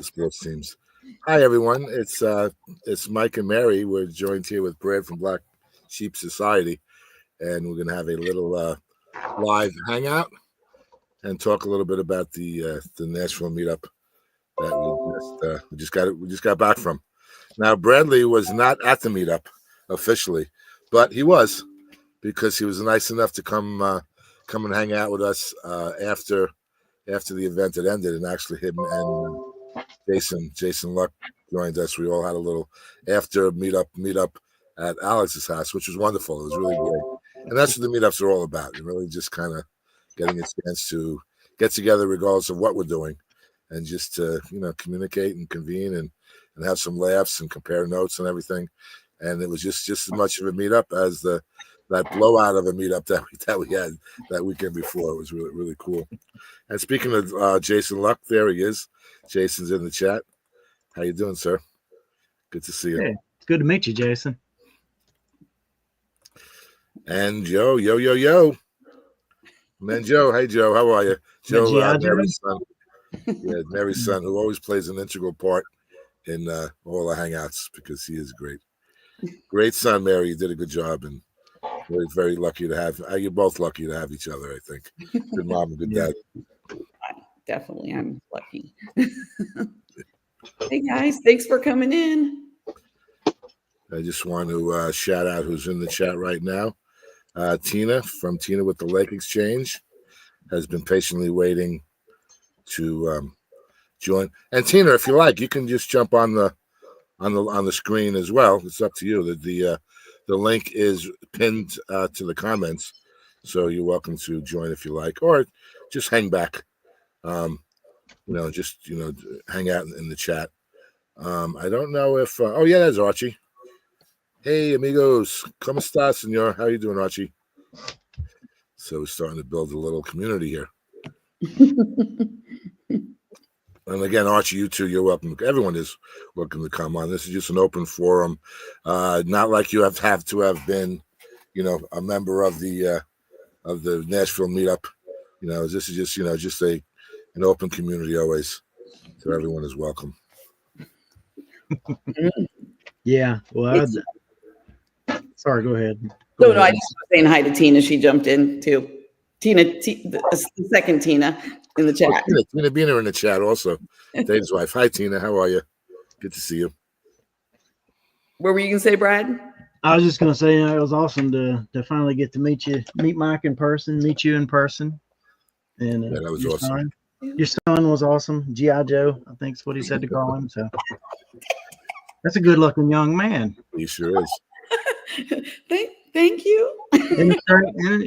sports teams. Hi everyone, it's Mike and Mary. We're joined here with Brad from Black Sheep Society, and we're going to have a little live hangout and talk a little bit about the Nashville Meetup that we just got back from. Now Bradley was not at the meetup officially, but he was, because he was nice enough to come and hang out with us after the event had ended, and actually him and Jason Luck joined us. We all had a little after meetup at Alex's house, which was wonderful. It was really great, and that's what the meetups are all about. You're really just kind of getting a chance to get together, regardless of what we're doing, and just to communicate and convene and have some laughs and compare notes and everything. And it was just as much of a meetup as that blowout of a meetup that we had that weekend before. It was really cool. And speaking of Jason Luck, there he is. Jason's in the chat. How you doing, sir? Good to see you. Hey, it's good to meet you, Jason. And Joe, yo. Man, Joe. Hey, Joe. How are you? Joe, Mary's son. Yeah, Mary's son, who always plays an integral part in all the hangouts, because he is great. Great son, Mary. You did a good job, and we're very lucky to have. You're both lucky to have each other, I think. Good mom and good dad. Definitely, I'm lucky. Hey guys, thanks for coming in. I just want to shout out who's in the chat right now. Tina from Tina with the Lake Exchange has been patiently waiting to join. And Tina, if you like, you can just jump on the screen as well. It's up to you. The link is pinned to the comments, so you're welcome to join if you like, or just hang back. Just hang out in the chat. I don't know if oh yeah, that's Archie. Hey amigos, ¿cómo estás, señor? How you doing, Archie? So we're starting to build a little community here. And again, Archie, you too, you're welcome. Everyone is welcome to come on. This is just an open forum. Not like you have to have been, a member of the Nashville Meetup. This is just an open community always. So everyone is welcome. Yeah. Well, sorry, go ahead. No, I just was saying hi to Tina. She jumped in too. Tina, the second Tina in the chat. Oh, Tina Biener in the chat also. Dave's wife. Hi, Tina. How are you? Good to see you. What were you going to say, Brad? I was just going to say, it was awesome to finally get to meet Mike in person, meet you in person. And yeah, that was awesome. Your son was awesome. G.I. Joe, I think is what he said to call him. So that's a good looking young man. He sure is. Thank you. in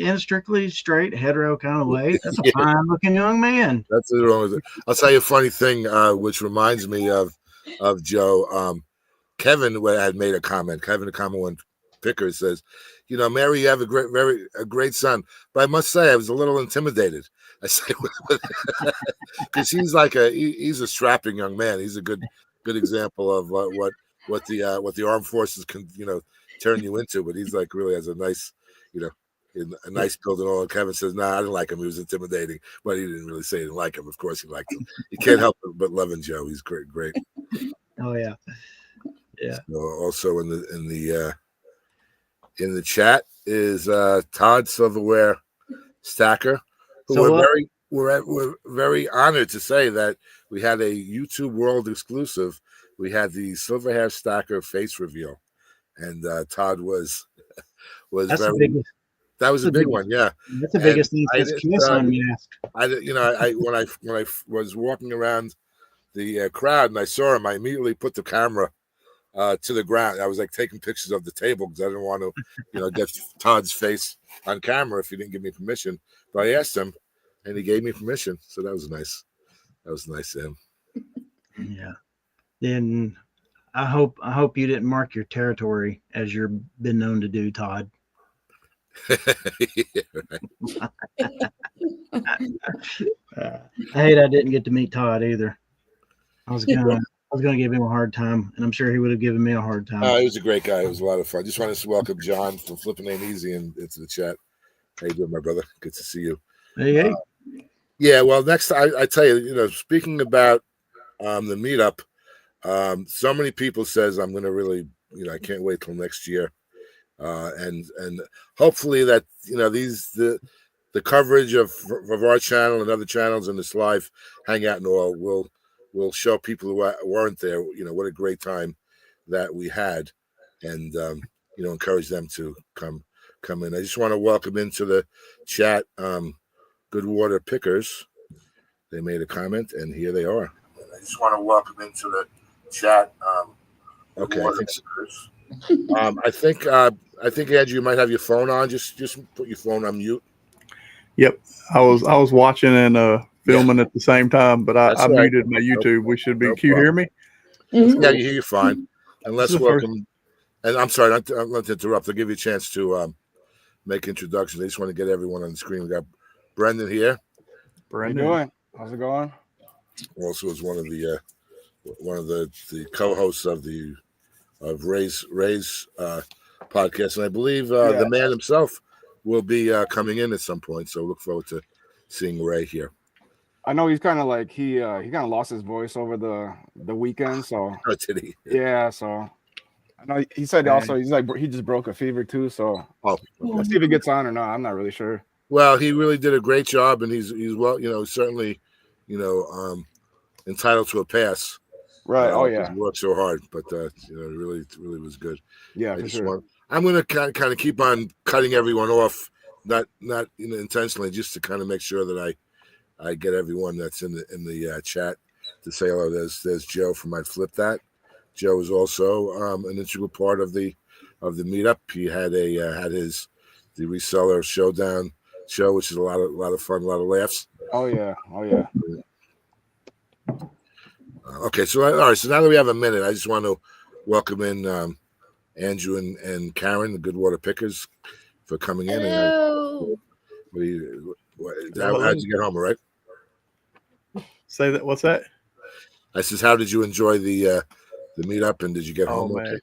a strictly straight hetero kind of way. That's a fine looking young man. That's the wrong with it. I'll tell you a funny thing, which reminds me of Joe. Kevin had made a comment. Kevin Picker says, Mary, you have a great son. But I must say, I was a little intimidated. I say, because he's a strapping young man. He's a good example of what the armed forces can turn you into. But he's like really has a nice a nice build and all. And Kevin says, I didn't like him. He was intimidating, but he didn't really say he didn't like him. Of course, he liked him. You can't help but loving Joe. He's great. Oh yeah. Yeah. So also in the chat is Todd Silverware Stacker, who we're very honored to say that we had a YouTube World exclusive. We had the Silverhair Stacker face reveal, and Todd was That's very. That was a big one, yeah. That's the biggest thing since Kiss on Mask. When I was walking around the crowd and I saw him, I immediately put the camera to the ground. I was like taking pictures of the table because I didn't want to, get Todd's face on camera if he didn't give me permission. But I asked him, and he gave me permission, so that was nice. That was nice of him. Yeah. Then I hope you didn't mark your territory as you've been known to do, Todd. Yeah, I hate I didn't get to meet Todd either. I was gonna give him a hard time, and I'm sure he would have given me a hard time. He was a great guy. It was a lot of fun. Just wanted to welcome John from Flippin' Ain't Easy into the chat. How you doing, my brother? Good to see you. Hey. Yeah, well, next I tell you, speaking about the meetup. So many people says I'm going to really, I can't wait till next year, and hopefully that the coverage of our channel and other channels and this live hangout and all will show people who weren't there, what a great time that we had, and encourage them to come in. I just want to welcome into the chat Good Water Pickers. They made a comment, and here they are. I just want to welcome into the chat. Okay, I think Andrew, you might have your phone on. Just put your phone on mute. Yep, I was watching and filming at the same time, but I right. muted my YouTube. We should be. Can you hear me? Yeah, you hear you fine. And let's welcome. And I'm sorry, I'm not to interrupt. I'll give you a chance to make introductions. I just want to get everyone on the screen. We got Brendan here. Brendan, how you doing? How's it going? Also, is one of the co-hosts of Ray's podcast, and I believe the man himself will be coming in at some point. So look forward to seeing Ray here. I know he's kind of like he kind of lost his voice over the weekend. So did he? Yeah. So I know he said also he just broke a fever too. So we'll see if he gets on or not. I'm not really sure. Well, he really did a great job, and he's well, certainly, entitled to a pass. Right. He worked so hard, but it really was good. Yeah, for sure. I'm going to kind of keep on cutting everyone off, not intentionally, just to kind of make sure that I get everyone that's in the chat to say hello. There's Joe from I'd Flip That. Joe is also an integral part of the meetup. He had the Reseller Showdown show, which is a lot of fun, a lot of laughs. Oh yeah. Okay, so all right. So now that we have a minute, I just want to welcome in Andrew and Karen, the Good Water Pickers, for coming in. Hello. How'd you get home, all right? Say that. What's that? I says, how did you enjoy the meetup, and did you get home? Man. Okay.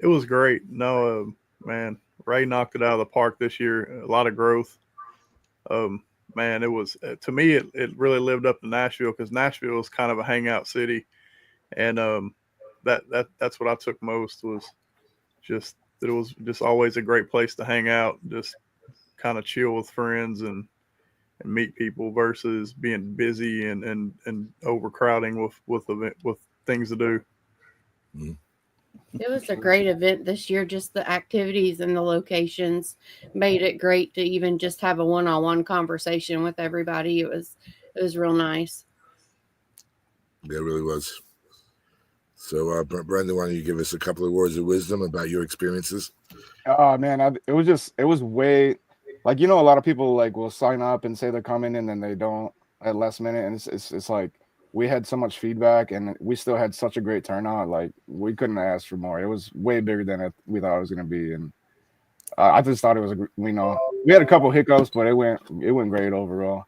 It was great. No, man, Ray knocked it out of the park this year. A lot of growth. Man, it was to me. It really lived up to Nashville, because Nashville is kind of a hangout city, and that's what I took most, was just that it was just always a great place to hang out, just kind of chill with friends and meet people, versus being busy and overcrowding with things to do. Mm-hmm. It was a great event this year. Just the activities and the locations made it great to even just have a one-on-one conversation with everybody. It was real nice. Yeah, it really was. So, Brendan, why don't you give us a couple of words of wisdom about your experiences? Oh man, it was way like, a lot of people like will sign up and say they're coming and then they don't at last minute, and it's like we had so much feedback and we still had such a great turnout. Like, we couldn't ask for more. It was way bigger than we thought it was going to be, and I just thought it was we had a couple hiccups, but it went great overall.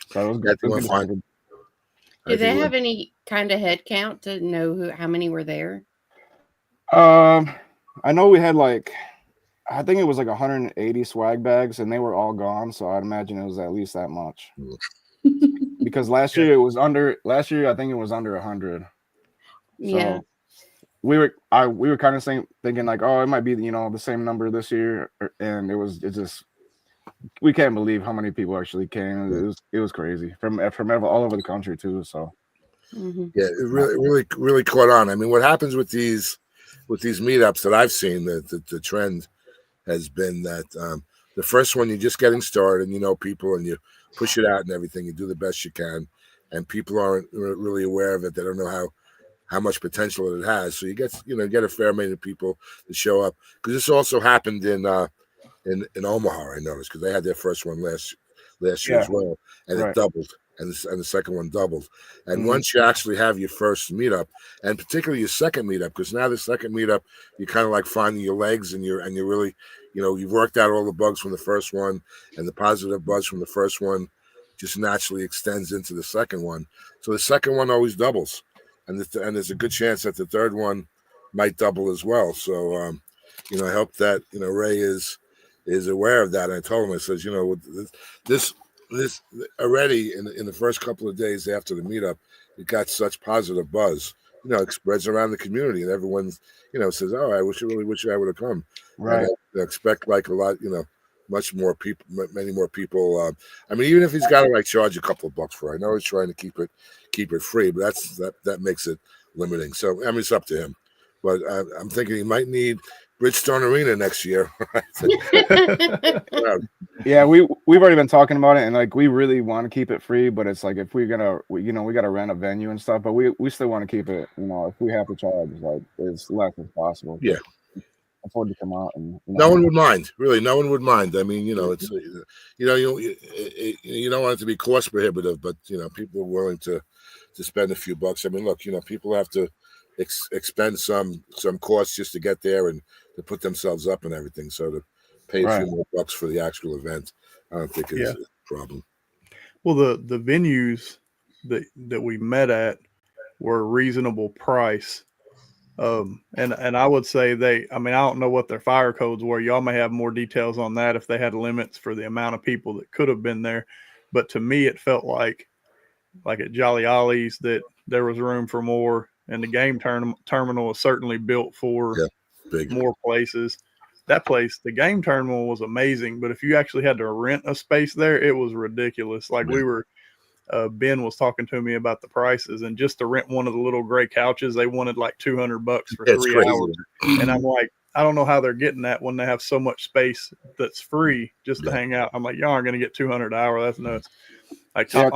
So it was good. Did they have any kind of head count to know how many were there? I know we had I think it was 180 swag bags, and they were all gone. So I'd imagine it was at least that much. Because last year I think it was under 100. Yeah. So we were kind of thinking like, oh, it might be the same number this year, and it just, we can't believe how many people actually came. It was crazy from all over the country too. So yeah, it really caught on. I mean, what happens with these meetups that I've seen, the trend has been that the first one, you're just getting started, and people, and you push it out and everything. You do the best you can, and people aren't really aware of it. They don't know how much potential it has. So you get a fair amount of people to show up, because this also happened in Omaha. I noticed, because they had their first one last year as well, and it doubled. And the second one doubled. And once you actually have your first meetup, and particularly your second meetup, because now the second meetup, you're kind of like finding your legs, and you're really, you've worked out all the bugs from the first one, and the positive buzz from the first one just naturally extends into the second one. So the second one always doubles, and there's a good chance that the third one might double as well. So I hope that Ray is aware of that. And I told him, I says, this already in the first couple of days after the meetup, it got such positive buzz. It spreads around the community, and everyone's, says, "Oh, I really wish I would have come." Right. And I expect like a lot, much more people, many more people. I mean, even if he's got to like charge a couple of bucks for it, I know he's trying to keep it free, but that makes it limiting. So I mean, it's up to him. But I'm thinking he might need Bridgestone Arena next year. Yeah, we've already been talking about it, and like we really want to keep it free, but it's like if we're gonna, we got to rent a venue and stuff, but we still want to keep it. If we have to charge like as less as possible. Yeah. Afford to come out and no one would mind. Really, no one would mind. I mean, it's you don't want it to be cost prohibitive, but people are willing to spend a few bucks. I mean, look, people have to expend some costs just to get there and to put themselves up and everything. So to pay a few more bucks for the actual event, I don't think it's a problem. Well, the venues that we met at were a reasonable price. And I would say I don't know what their fire codes were. Y'all may have more details on that if they had limits for the amount of people that could have been there. But to me, it felt like at Jolly Ollie's that there was room for more, and the game terminal is certainly built for more places. That place, the game terminal was amazing, but if you actually had to rent a space there, it was ridiculous. Like we were, Ben was talking to me about the prices, and just to rent one of the little gray couches, they wanted like $200 for 3 hours. And I'm like, I don't know how they're getting that when they have so much space that's free just to hang out. I'm like, y'all aren't going to get $200 an hour. That's nuts. Like I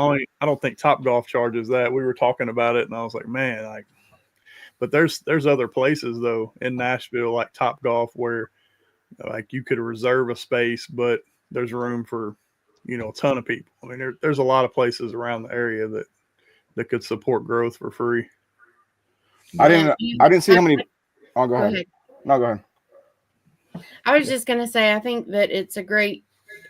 don't think Top Golf charges that. We were talking about it, and I was like, man, but there's other places though in Nashville like Top Golf where like you could reserve a space, but there's room for a ton of people. I mean, there's a lot of places around the area that could support growth for free. I didn't see how many. Oh, go ahead. No, go ahead. I was just gonna say, I think that it's a great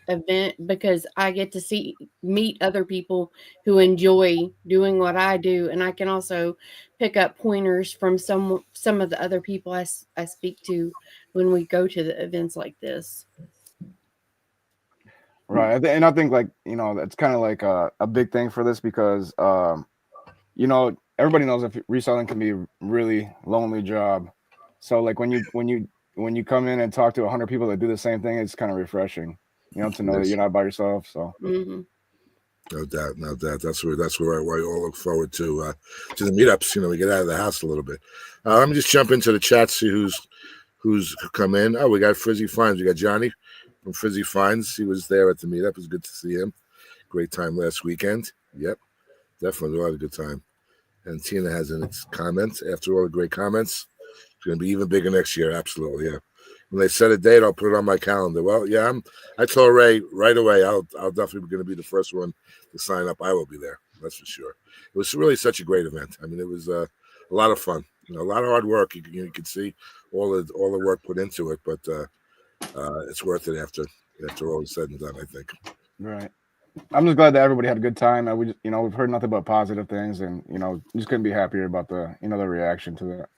event because I get to meet other people who enjoy doing what I do, and I can also pick up pointers from some of the other people I speak to when we go to the events like this. Right, and I think that's kind of like a big thing for this because everybody knows if reselling can be a really lonely job. So like when you come in and talk to 100 people that do the same thing, it's kind of refreshing. To know that you're not by yourself. So, no doubt. That's where we all look forward to the meetups. We get out of the house a little bit. Let me just jump into the chat, see who's come in. Oh, we got Frizzy Finds. We got Johnny from Frizzy Finds. He was there at the meetup. It was good to see him. Great time last weekend. Yep, definitely a lot of good time. And Tina has in its comments. After all the great comments, it's going to be even bigger next year. Absolutely, yeah. When they set a date, I'll put it on my calendar. Well, yeah, I told Ray right away. I'll definitely going to be the first one to sign up. I will be there. That's for sure. It was really such a great event. I mean, it was a lot of fun. A lot of hard work. You can see all the work put into it, but it's worth it after all is said and done, I think. Right. I'm just glad that everybody had a good time. We've heard nothing but positive things, and just couldn't be happier about the the reaction to that.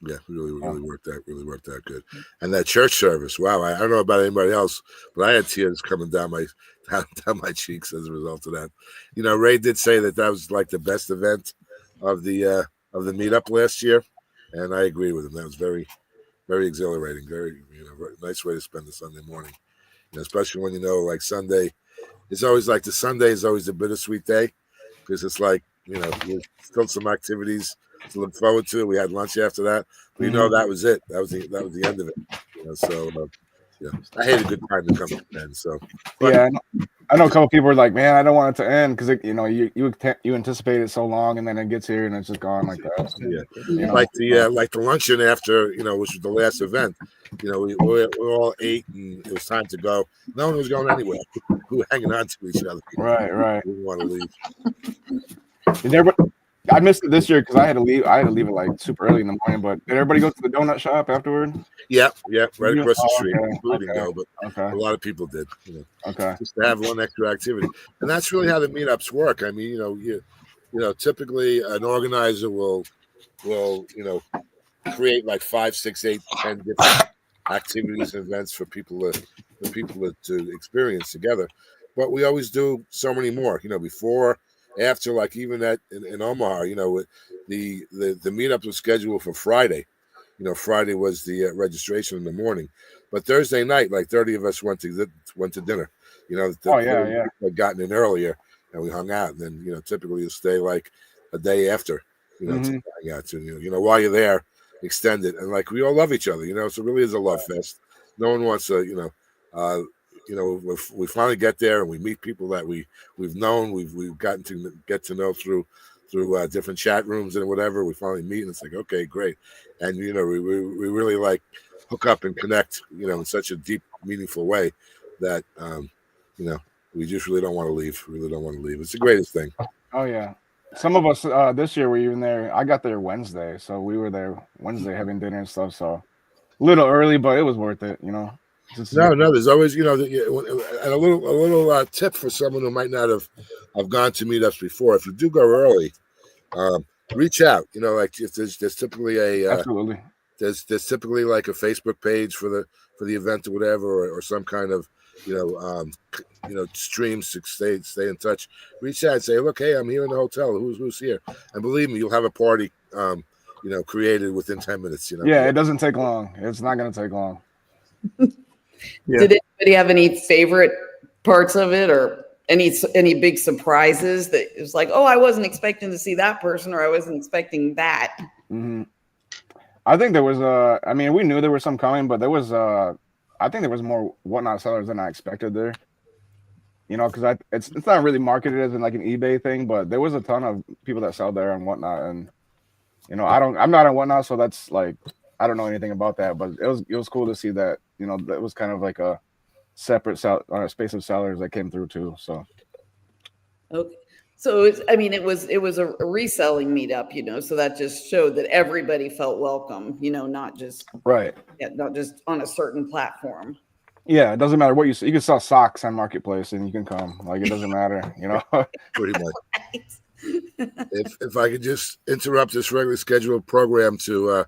Yeah, really worked out good. And that church service, wow! I don't know about anybody else, but I had tears coming down my cheeks as a result of that. Ray did say that was like the best event of the meetup last year, and I agree with him. That was very, very exhilarating. Very nice way to spend the Sunday morning, especially when like Sunday. It's always like the Sunday is always a bittersweet day because it's like there's still some activities to look forward to. We had lunch after that, but that was it. That was the end of it. So I had a good time to come to the end. So I know a couple people were like, "Man, I don't want it to end," because you anticipate it so long, and then it gets here and it's just gone like that. So, like the luncheon after which was the last event. We all ate and it was time to go. No one was going anywhere. We were hanging on to each other. Right. We didn't want to leave. Did everybody? I missed it this year because I had to leave. I had to leave it like super early in the morning. But did everybody go to the donut shop afterward? Yeah, right across the street. Okay. We didn't go, but a lot of people did. Okay. Just to have one extra activity, and that's really how the meetups work. I mean, typically an organizer will create like 5, 6, 8, 10 different activities and events for people to experience together. But we always do so many more. Before after, like even in Omaha, the meetup was scheduled for Friday. Friday was the registration in the morning, but Thursday night, like 30 of us went to dinner. Yeah. Had gotten in earlier and we hung out, and then typically you stay like a day after, to hang out to while you're there, extend it, and like we all love each other, so it really is a love fest. No one wants to, we finally get there and we meet people that we've known, we've gotten to get to know through different chat rooms and whatever. We finally meet and it's like, okay, great. And we really like hook up and connect, in such a deep, meaningful way that we just really don't want to leave. It's the greatest thing. Oh yeah. Some of us this year were even there. I got there Wednesday, so we were there Wednesday having dinner and stuff. So a little early, but it was worth it, No, there's always, and a little tip for someone who might not have gone to meetups before. If you do go early, reach out. Like if there's typically absolutely. There's typically like a Facebook page for the event or whatever, or some kind of streams to stay in touch. Reach out and say, look, hey, I'm here in the hotel. Who's here? And believe me, you'll have a party created within 10 minutes. Yeah, it doesn't take long. It's not going to take long. Yeah. Did anybody have any favorite parts of it, or any big surprises that it was like, oh, I wasn't expecting to see that person, or I wasn't expecting that? Mm-hmm. I think there was we knew there was some coming, but there was I think there was more Whatnot sellers than I expected there. Because it's not really marketed as in like an eBay thing, but there was a ton of people that sell there on Whatnot, and I'm not on Whatnot, so that's like I don't know anything about that, but it was cool to see that that was kind of like a separate space of sellers that came through too. So Okay. So it was a reselling meetup, so that just showed that everybody felt welcome, not just right. Yeah, not just on a certain platform. Yeah, it doesn't matter what you see. You can sell socks on Marketplace and you can come. Like it doesn't matter, Pretty much. If I could just interrupt this regularly scheduled program to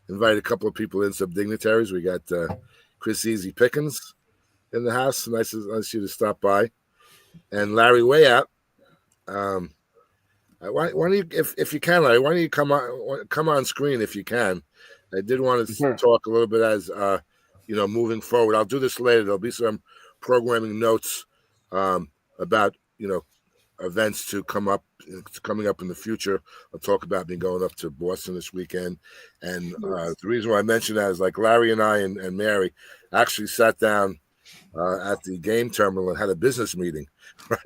invite a couple of people in, some dignitaries. We got Chris Easy Pickens in the house. Nice you to stop by, and Larry Wayout. Why don't you, if you can, Larry, why don't you come on screen if you can? I did want to talk a little bit as moving forward. I'll do this later. There'll be some programming notes about events coming up in the future. I'll talk about me going up to Boston this weekend, and the reason why I mentioned that is like Larry and I and Mary actually sat down at the game terminal and had a business meeting right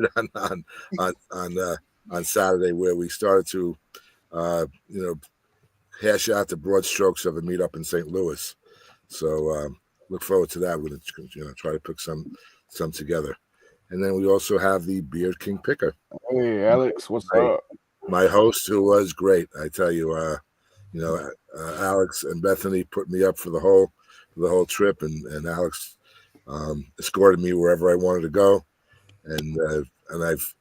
on Saturday, where we started to hash out the broad strokes of a meetup in St. Louis. So look forward to that. We're going to try to put some together. And then we also have the Beard King Picker. Hey, Alex, what's up? My host, who was great. I tell you, Alex and Bethany put me up for the whole trip, and Alex escorted me wherever I wanted to go. And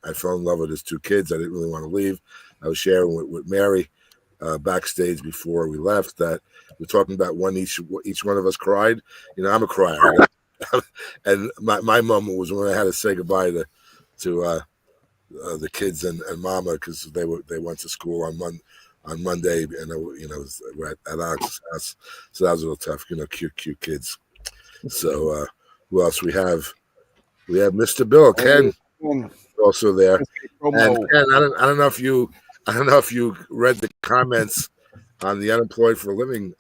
I fell in love with his two kids. I didn't really want to leave. I was sharing with Mary backstage before we left that we're talking about when each one of us cried. I'm a crier. And my moment was when I had to say goodbye to the kids and Mama, because they went to school on Monday, and we're at Alex's house, so that was a little tough. Cute kids. So who else we have? We have Mr. Bill Ken also there, and Ken, I don't know if you read the comments on the Unemployed for a Living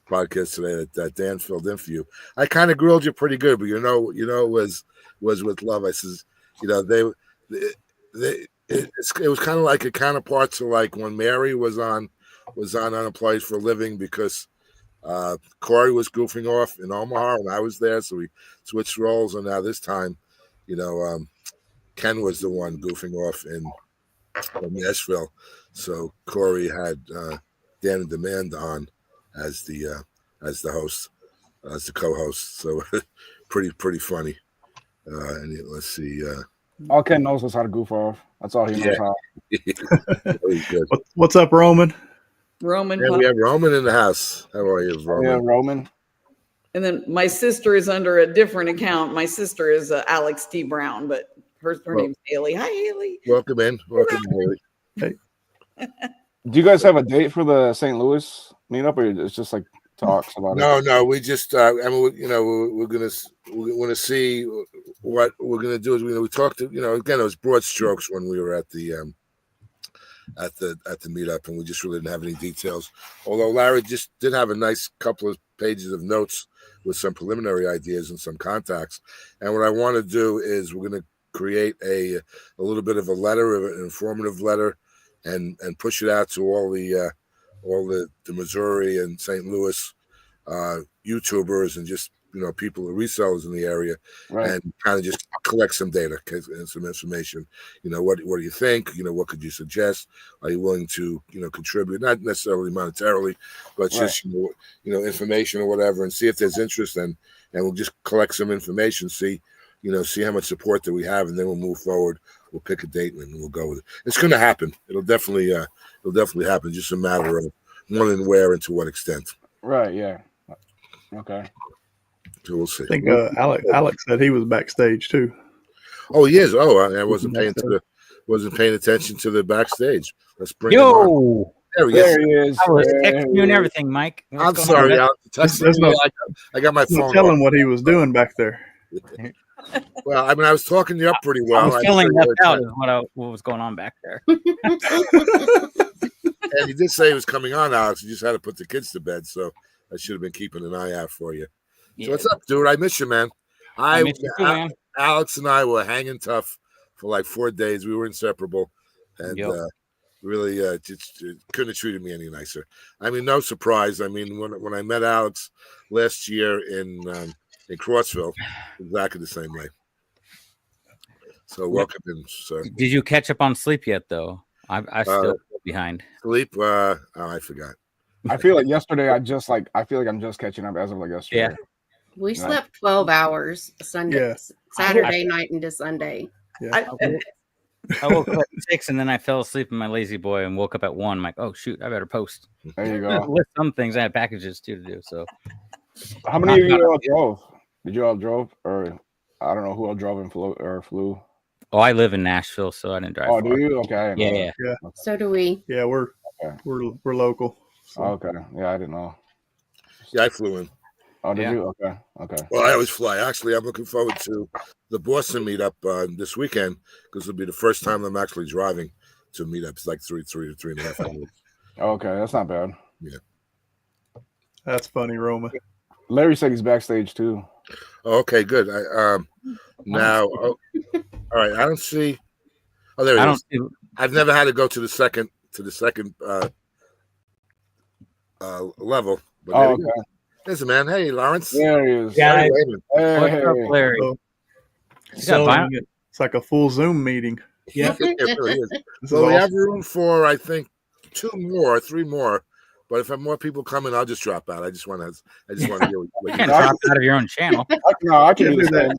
podcast today that Dan filled in for you. I kind of grilled you pretty good, but it was with love. I says, it was kind of like a counterpart to like when Mary was on Unemployed for a Living, because Corey was goofing off in Omaha and I was there, so we switched roles, and now this time, Ken was the one goofing off in Nashville, so Corey had Dan and Demand on as the host, as the co-host. So pretty funny. And let's see. All Ken knows is how to goof off. That's all he knows how. Really good. What's up, Roman? Roman. Yeah, we have Roman in the house. How are you, Roman? Yeah, Roman. And then my sister is under a different account. My sister is Alex T. Brown, but Her name's Haley. Hi, Haley. Welcome in, Haley. Do you guys have a date for the St. Louis meetup, or it's just like talks about it? No, we just I mean, we're gonna see what we're gonna do. Is we talked to again, it was broad strokes when we were at the meetup, and we just really didn't have any details. Although Larry just did have a nice couple of pages of notes with some preliminary ideas and some contacts. And what I want to do is we're going to create a little bit of a letter, an informative letter, and push it out to all the Missouri and St. Louis YouTubers and just people, resellers in the area, Right. and kind of just collect some data and some information. What do you think? What could you suggest? Are you willing to contribute? Not necessarily monetarily, but just information or whatever, and see if there's interest. And we'll just collect some information, see how much support that we have, and then we'll move forward. We'll pick a date and we'll go with it. It's going to happen. It'll definitely happen. Just a matter of when and where and to what extent. Right. Yeah. Okay. So we'll see. I think Alex said he was backstage too. Oh, he is. Oh, I wasn't paying attention to the backstage. Let's bring him on. There he is. I was texting you and everything, Mike. I'm sorry, Alex. I got my phone. Tell him what he was doing back there. Well, I mean, I was talking you up pretty well. I was feeling left out is what was going on back there. And he did say he was coming on, Alex. You just had to put the kids to bed, so I should have been keeping an eye out for you. Yeah. So what's up, dude? I miss you, man. I miss you too, man. Alex and I were hanging tough for like 4 days. We were inseparable, and really just couldn't have treated me any nicer. I mean, no surprise. I mean, when I met Alex last year in Crossville, exactly the same way. So welcome in, sir. Did you catch up on sleep yet, though? I still behind. Sleep? I forgot. I feel like yesterday. I feel like I'm just catching up as of like yesterday. Yeah. We slept 12 hours Saturday night into Sunday. Yeah. I woke up at 6 and then I fell asleep in my lazy boy and woke up at 1. I'm like, oh shoot, I better post. There you go. With some things I had packages too to do. So how many of you all drove? Did you all drove, or I don't know who all drove and flew? Oh, I live in Nashville, so I didn't drive. Oh, far. do you? Okay. Yeah. So do we. Yeah, we're local. So. Okay. Yeah, I didn't know. Yeah, I flew in. Oh, did you? Okay. Well, I always fly. Actually, I'm looking forward to the Boston meetup this weekend because it'll be the first time I'm actually driving to meetup. It's like 3.5 hours. Okay, that's not bad. Yeah. That's funny, Roma. Larry said he's backstage too. Oh, okay, good. Now, all right. I don't see. Oh, there he is. I've never had to go to the second level. But okay. There's a man. Hey, Lawrence. There he is. Yeah. Hey. What's up, Larry? So it's like a full Zoom meeting. Yeah, it really is. So we have room for, I think, 3 more. But if I have more people coming, I'll just drop out. I just want to hear what you drop out of your own channel. No, I can do that.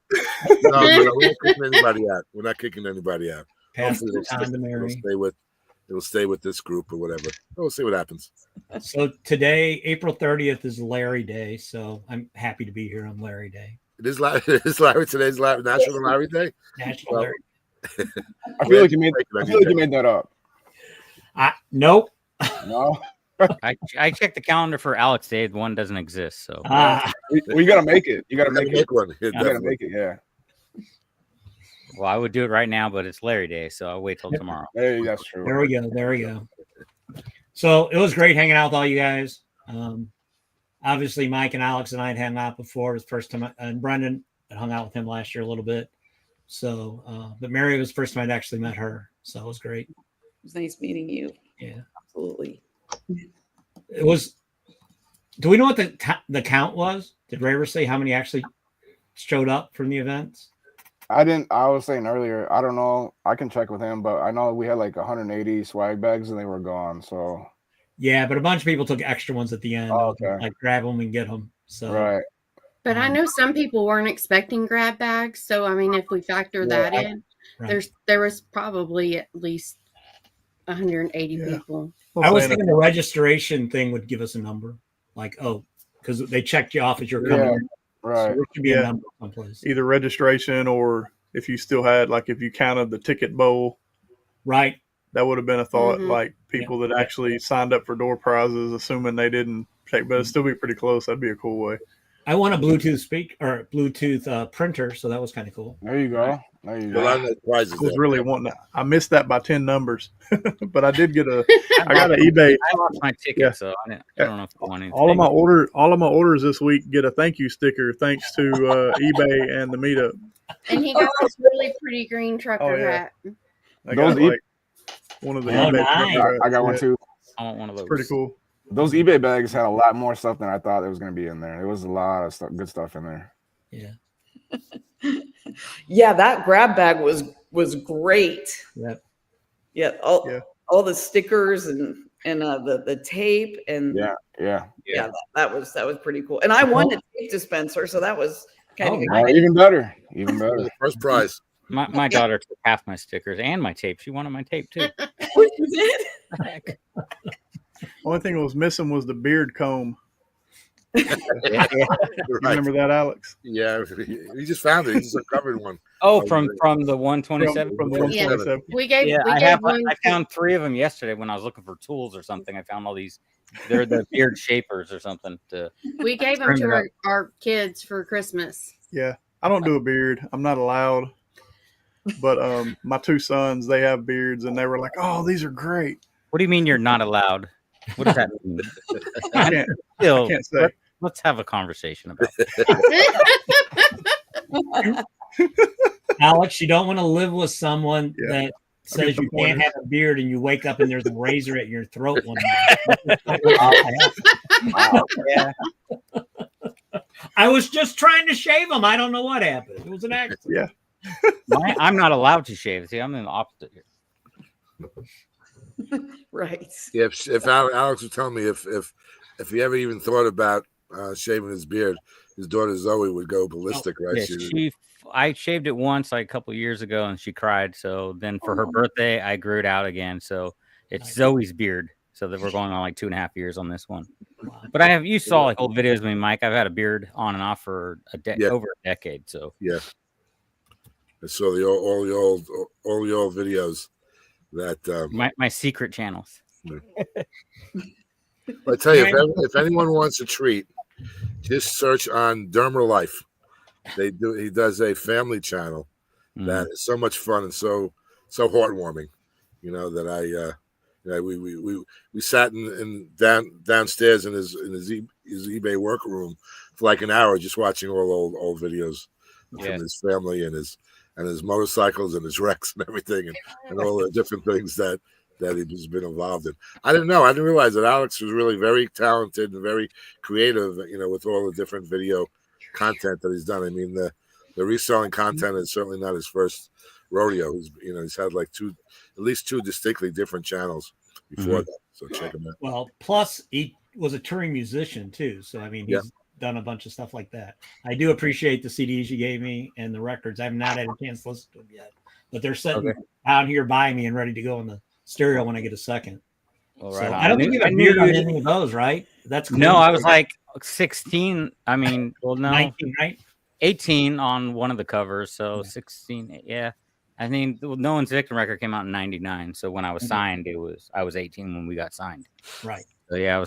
No, we're not kicking anybody out. We're not kicking anybody out. Hopefully it'll stay with this group or whatever. We'll see what happens. So today, April 30th, is Larry Day. So I'm happy to be here on Larry Day. It is Larry. Today's National Larry Day. National Larry. I feel like you made that up. Nope. No. I checked the calendar for Alex Day. One doesn't exist. So you got to make it. You got to make one. You got to make it. Yeah. Well, I would do it right now, but it's Larry Day, so I'll wait till tomorrow. Hey, that's true. There we go. So it was great hanging out with all you guys. Obviously, Mike and Alex and I had hung out before. It was the first time, and Brendan had hung out with him last year a little bit. So, but Mary was the first time I'd actually met her. So it was great. It was nice meeting you. Yeah, absolutely. It was. Do we know what the count was? Did Ray ever say how many actually showed up from the events? I didn't. I was saying earlier. I don't know. I can check with him, but I know we had like 180 swag bags and they were gone. So yeah, but a bunch of people took extra ones at the end. Oh, okay. Like grab them and get them. So right. But I know some people weren't expecting grab bags. So I mean, if we factor that in, there was probably at least 180 people. I was thinking the registration thing would give us a number, like because they checked you off as you're coming. Right. So there should be a number someplace. Either registration or if you still had, like, if you counted the ticket bowl, Right. that would have been a thought. Mhm. Like people that actually signed up for door prizes, assuming they didn't take, but it'd still be pretty close. That'd be a cool way. I won a Bluetooth Bluetooth printer, so that was kind of cool. There you go. There you A lot of go. nice prizes I was there. really wanting to. I missed that by 10 numbers, but I did get a. I got an eBay. I lost my ticket, Yeah. so I don't know if I want anything. All of my orders this week get a thank you sticker thanks to eBay and the meetup. And he got this really pretty green trucker Oh, yeah. hat. I Those got like one of the Oh, eBay. nice. trucker I got one hats. too. I want one of those. Pretty cool. Those eBay bags had a lot more stuff than I thought there was going to be in there. There was a lot of stuff, good stuff in there. Yeah. Yeah, that grab bag was great. Yep. Yeah, all the stickers and the tape and Yeah. that was pretty cool. And I won a tape dispenser, so that was kind of Oh, Even better. Even That was better. the first prize. My daughter took half my stickers and my tape. She wanted my tape too. what you did. Only thing that was missing was the beard comb. Yeah. You Right. remember that, Alex? Yeah, he just found it. He just uncovered one. Oh, from the 127. From the Yeah. 127. We gave Yeah, we I gave have. one. I found 3 of them yesterday when I was looking for tools or something. I found all these. They're the beard shapers or something. We gave them Trim to it up. our kids for Christmas. Yeah, I don't do a beard. I'm not allowed. But my 2 sons, they have beards, and they were like, "Oh, these are great." What do you mean you're not allowed? What does that mean? I can't, Still, I can't say. let's have a conversation about it. Alex, you don't want to live with someone Yeah. that says some you can't pointers. have a beard and you wake up and there's a razor at your throat one night. Yeah. I was just trying to shave him. I don't know what happened. It was an accident. Yeah. I'm not allowed to shave. See, I'm in the opposite here. Right. Yeah, if Alex would tell me if he ever even thought about shaving his beard, his daughter Zoe would go ballistic, right? Yeah, I shaved it once like a couple of years ago and she cried. So then for her birthday, I grew it out again. So it's Nice. Zoe's beard. So that we're going on like 2.5 years on this one. But you saw like old videos of me, Mike. I've had a beard on and off for over a decade. So yeah, I saw all the old videos that my secret channels. I tell you, if anyone wants a treat, just search on Dermer Life. He does a family channel that is so much fun and so heartwarming. You know that we sat downstairs in his eBay workroom for like an hour just watching all old videos from his family and his motorcycles and his wrecks and everything and all the different things that he's been involved in. I didn't realize that Alex was really very talented and very creative, with all the different video content that he's done. I mean, the reselling content is certainly not his first rodeo. He's had like at least two distinctly different channels before that. So check him out. Well, plus he was a touring musician too. So I mean, he's done a bunch of stuff like that. I do appreciate the CDs you gave me and the records. I've not had a chance to listen to them yet, but they're sitting out here by me and ready to go in the stereo when I get a second. Well, So right on. I don't think you have a beard on any of those, right? That's no. I was like 16. I mean, well, no, 19, right? 18 on one of the covers. So 16. Yeah. I mean, No One's Victim record came out in '99. So when I was signed, I was 18 when we got signed. Right. So yeah,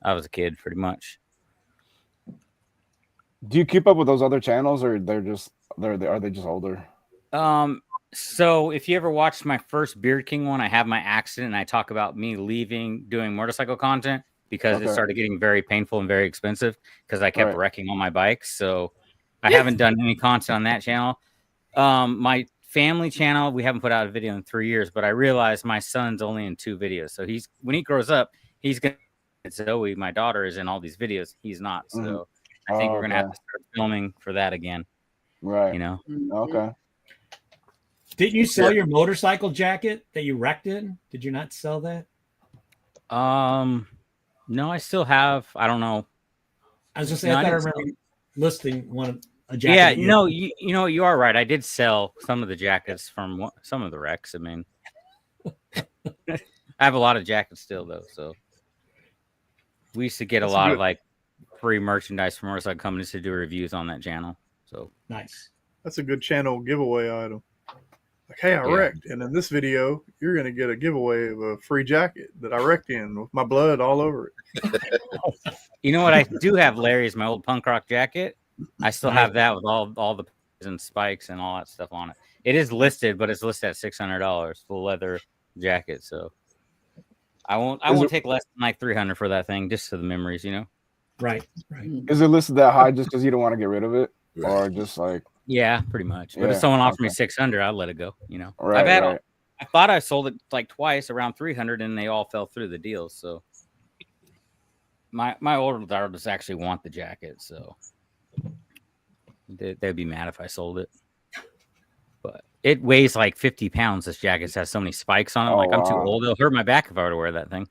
I was a kid pretty much. Do you keep up with those other channels, or are they just older? So if you ever watched my first Beard King one, I have my accident and I talk about me leaving doing motorcycle content because it started getting very painful and very expensive because I kept wrecking all my bikes. So I haven't done any content on that channel. My family channel, we haven't put out a video in 3 years, but I realized my son's only in 2 videos. So when he grows up, he's going to, Zoe, my daughter, is in all these videos. He's not. So I think we're going to have to start filming for that again. Right. Okay. Didn't you sell your motorcycle jacket that you wrecked in? Did you not sell that? No, I still have. I don't know. I was just saying, I thought I remember listing a jacket. Yeah, no, you are right. I did sell some of the jackets from some of the wrecks. I mean, I have a lot of jackets still, though. So we used to get a lot of like free merchandise from motorcycle companies to do reviews on that channel. So nice. that's a good channel giveaway item. Like, hey, I wrecked, and in this video, you're gonna get a giveaway of a free jacket that I wrecked in with my blood all over it. You know what I do have, Larry, is my old punk rock jacket. I still have that with all the and spikes and all that stuff on it. It is listed, but it's listed at $600, full leather jacket. So I won't take less than like $300 for that thing, just for the memories, you know. Right. Is it listed that high just because you don't want to get rid of it, or just like? Yeah, pretty much. But if someone offered me $600, I'd let it go. You know, right, I thought I sold it like twice around $300, and they all fell through the deals. So my older daughters actually want the jacket, so they'd be mad if I sold it. But it weighs like 50 pounds. This jacket has so many spikes on it. I'm too old. It'll hurt my back if I were to wear that thing.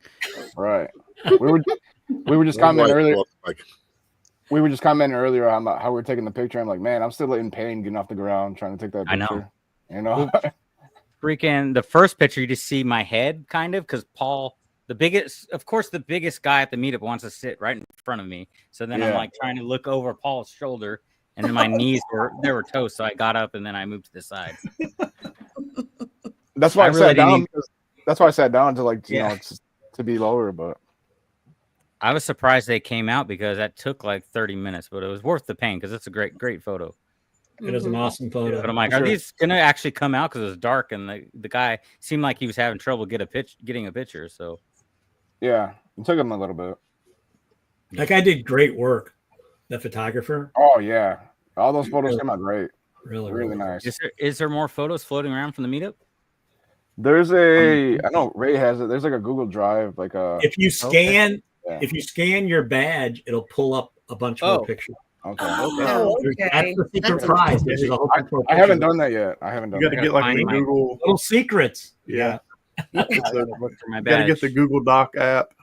Right. We were just commenting earlier. We were just commenting earlier on how we're taking the picture. I'm like, man, I'm still in pain getting off the ground trying to take that picture. I know. Freaking the first picture, you just see my head kind of, because Paul, the biggest guy at the meetup wants to sit right in front of me. So then I'm like trying to look over Paul's shoulder, and then my knees were toast. So I got up and then I moved to the side. That's why I sat down. That's why I sat down to to be lower. But I was surprised they came out, because that took like 30 minutes, but it was worth the pain because it's a great photo. It is an awesome photo. But I'm like, are these gonna actually come out? Because it was dark and the guy seemed like he was having trouble getting a picture. So yeah, it took him a little bit. That guy did great work. The photographer. Oh yeah, all those photos came out great. Really nice. Is there more photos floating around from the meetup? There's I know Ray has it. There's like a Google Drive, like if you scan your badge, it'll pull up a bunch more pictures. Okay. That's the secret prize. I haven't done that yet. You got to get like the Google little secrets. Yeah. You got to get the Google Doc app.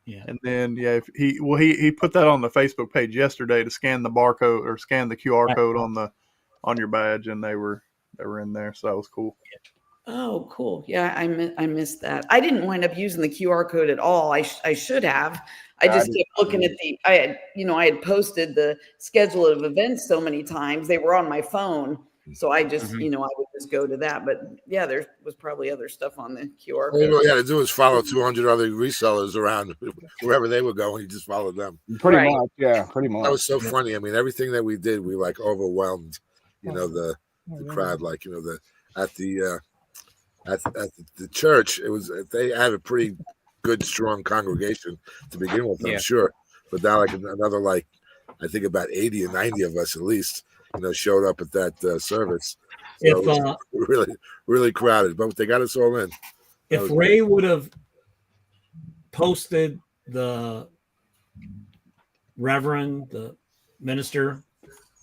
Yeah. And then if he put that on the Facebook page yesterday to scan the barcode or scan the QR code on your badge, and they were in there, so that was cool. Oh, cool. Yeah, I missed that. I didn't wind up using the QR code at all. I should have. I just kept looking at I had posted the schedule of events so many times. They were on my phone. So I just, I would just go to that. But yeah, there was probably other stuff on the QR code. All you had to do is follow 200 other resellers around wherever they were going. You just followed them. Pretty much. Yeah, pretty much. That was so funny. I mean, everything that we did, we like overwhelmed, the crowd. Like, at the church, they had a pretty good, strong congregation to begin with, I'm sure. But now, like another, I think about 80 or 90 of us at least, showed up at that service. So it was really, really crowded, but they got us all in. If Ray would have posted the Reverend, the minister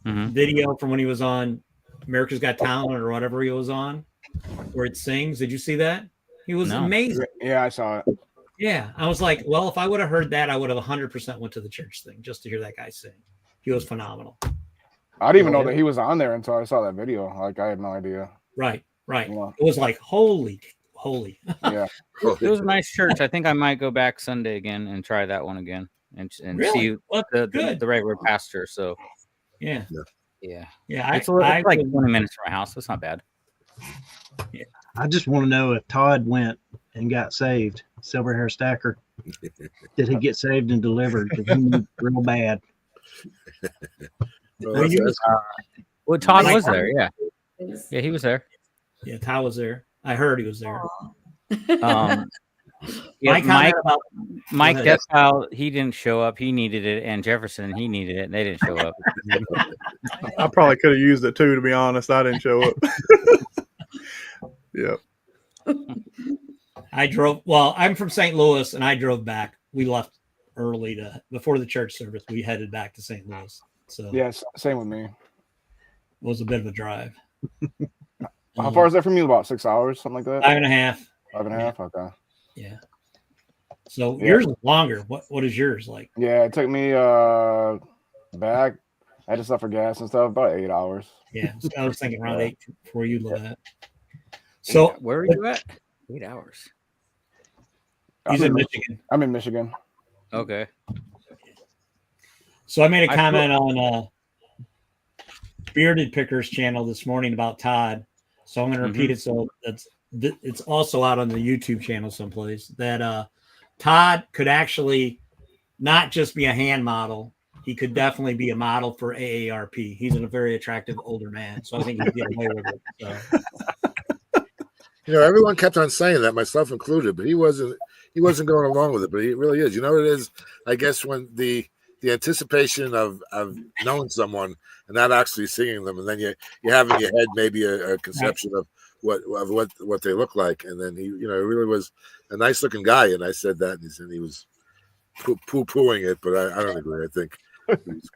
video from when he was on America's Got Talent or whatever he was on, where it sings. Did you see that? He was amazing. Yeah, I saw it. Yeah, I was like, well, if I would have heard that, I would have 100% went to the church thing just to hear that guy sing. He was phenomenal. I didn't even know that he was on there until I saw that video. Like, I had no idea. Right. It was like, holy. Yeah. It was a nice church. I think I might go back Sunday again and try that one again and see the regular pastor. So yeah. It's like 20 minutes from my house. It's not bad. Yeah. I just want to know if Todd went and got saved. Silver Hair Stacker. Did he get saved and delivered? Because he moved real bad. Well, Todd was there. Yeah, he was there. Yeah, Todd was there. I heard he was there. Mike Deathpile, he didn't show up. He needed it, and Jefferson, he needed it, and they didn't show up. I probably could have used it too, to be honest. I didn't show up. Yeah. I'm from St. Louis, and I drove back. We left early before the church service. We headed back to St. Louis. So yes, same with me. It was a bit of a drive. How far is that from you? About 6 hours, something like that? 5.5. 5.5. Okay. Yeah. So yours is longer. What is yours like? Yeah, it took me back. I had to stop for gas and stuff. About 8 hours. Yeah, so I was thinking around 8 for you. Look at that. So where are you at? 8 hours. He's in Michigan. I'm in Michigan. Okay. So I made a comment on Bearded Pickers channel this morning about Todd, so I'm going to repeat it. So it's also out on the YouTube channel someplace that Todd could actually not just be a hand model. He could definitely be a model for AARP. He's a very attractive older man, so I think he'd get away with it. So. You know, everyone kept on saying that, myself included, but he wasn't going along with it. But he really is. You know what it is? I guess when the anticipation of knowing someone and not actually seeing them, and then you have in your head maybe a conception of what they look like, and then he really was a nice looking guy. And I said that, and he was poo-pooing it, but I don't agree. I think,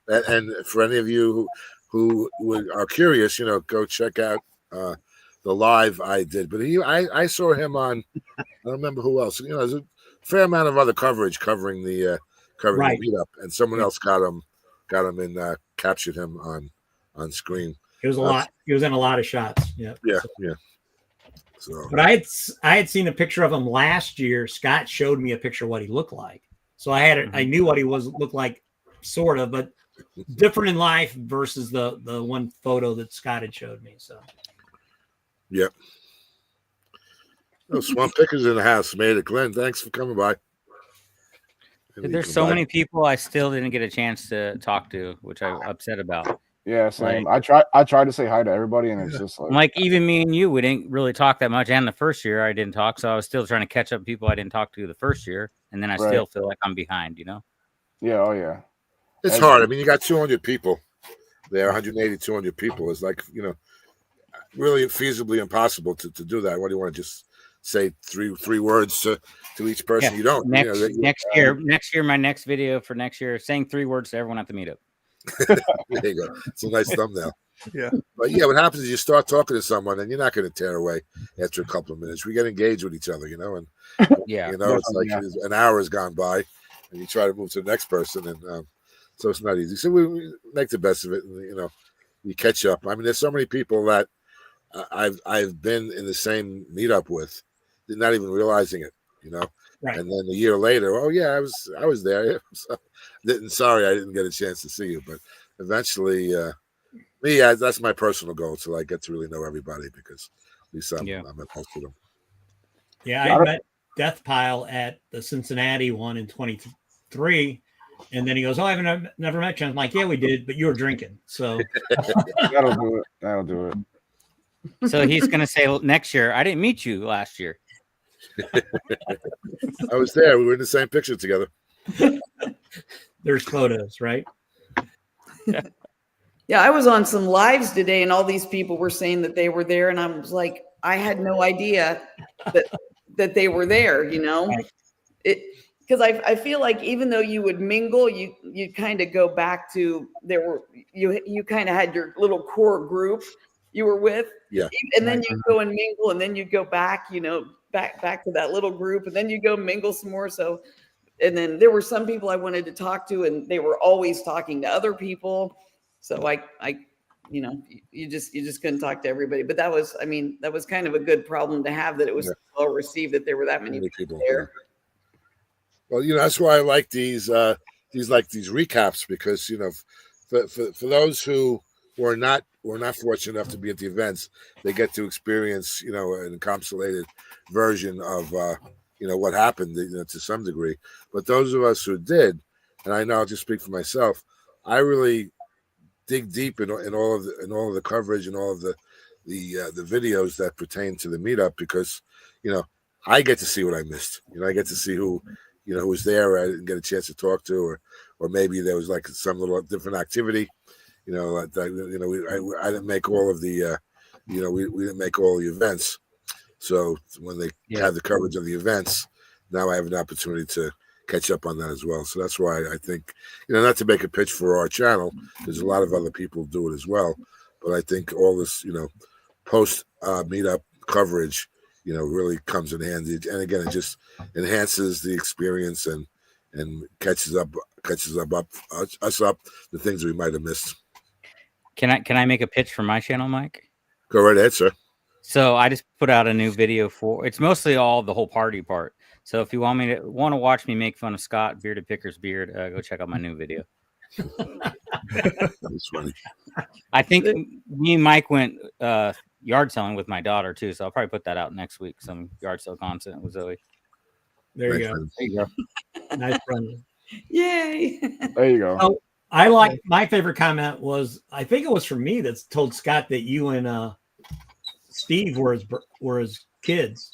and for any of you who are curious, go check out the live I did. But I saw him on. I don't remember who else. There's a fair amount of other coverage covering the meetup, and someone else got him and captured him on screen. It was a lot. He was in a lot of shots. Yeah. So, but I had seen a picture of him last year. Scott showed me a picture of what he looked like, so I knew what he looked like, sort of, but different in life versus the one photo that Scott had showed me. So, yep. Oh, Swamp Pickers in the house. Made it, Glenn. Thanks for coming by. There's so many people I still didn't get a chance to talk to, which I'm upset about. Yeah, same. I tried to say hi to everybody, and it's just like even me and you, we didn't really talk that much. And the first year I didn't talk, so I was still trying to catch up people I didn't talk to the first year, and then I still feel like I'm behind. Yeah. Oh yeah. It's hard. I mean, you got 200 people there, 180, 200 people. It's like really feasibly impossible to do that. What do you want to just say three words to each person? You don't. Next year, my next video for next year, saying 3 words to everyone at the meetup. There you go. It's a nice thumbnail. Yeah. But what happens is you start talking to someone and you're not going to tear away after a couple of minutes. We get engaged with each other, and it's like an hour has gone by and you try to move to the next person, and so it's not easy. So we make the best of it, and you catch up. I mean, there's so many people that I've been in the same meetup with, not even realizing it, Right. And then a year later, oh yeah, I was there. Sorry, I didn't get a chance to see you, but eventually, that's my personal goal, till I get to really know everybody, because at least I'm at most of them. Yeah, I met Death Pile at the Cincinnati one in 23, and then he goes, "Oh, I've never met you." I'm like, "Yeah, we did, but you were drinking." So that'll do it. So he's gonna say next year, "I didn't meet you last year." I was there. We were in the same picture together. There's photos, right? Yeah, I was on some lives today, and all these people were saying that they were there, and I was like, I had no idea that they were there. Because I feel like even though you would mingle, you kind of go back to you kind of had your little core group you were with, and then you go and mingle, and then you go back, back to that little group, and then you go mingle some more. So, and then there were some people I wanted to talk to, and they were always talking to other people. So you just couldn't talk to everybody. But that was kind of a good problem to have, that it was well received that there were that many people there. Well, that's why I like these recaps, because for those who were not fortunate enough to be at the events, they get to experience an encapsulated version of what happened to some degree. But those of us who did, and I know I'll just speak for myself, I really dig deep in all of the coverage and all of the videos that pertain to the meetup, because I get to see what I missed. I get to see who was there I didn't get a chance to talk to, or maybe there was like some little different activity. I didn't make all of the we didn't make all the events. So when they have the coverage of the events, now I have an opportunity to catch up on that as well. So that's why I think, not to make a pitch for our channel, because a lot of other people do it as well, but I think all this, post meetup coverage, really comes in handy. And again, it just enhances the experience and catches us up the things we might have missed. Can I make a pitch for my channel, Mike? Go right ahead, sir. So I just put out a new video it's mostly all the whole party part. So if you want to watch me make fun of Scott Bearded Picker's beard, go check out my new video. That's funny. I think me and Mike went yard selling with my daughter too, so I'll probably put that out next week. Some yard sale content with Zoe. There you Nice go. friend. There you go. Nice friend. Yay. There you go. Oh, I like my favorite comment was, I think it was from me that told Scott that you and Steve were his kids.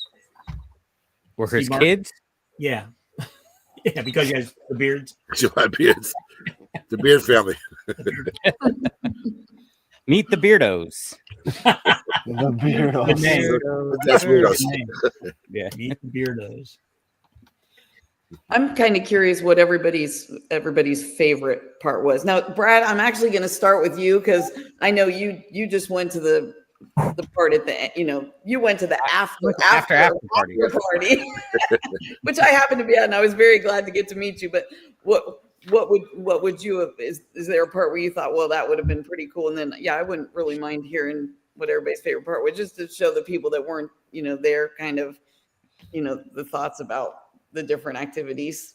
Were Steve his Martin. kids? Yeah. Yeah, because you guys the beards. July beards. The beard family. Meet the Beardos. The Beardos. Good name. That's weird. Good name. Yeah, meet the beardos. I'm kind of curious what everybody's favorite part was. Now, Brad, I'm actually going to start with you because I know you just went to the part at the you went to the after party, which I happened to be at, and I was very glad to get to meet you. But what would you have? Is there a part where you thought, well, that would have been pretty cool? And then I wouldn't really mind hearing what everybody's favorite part was, just to show the people that weren't there, kind of the thoughts about the different activities.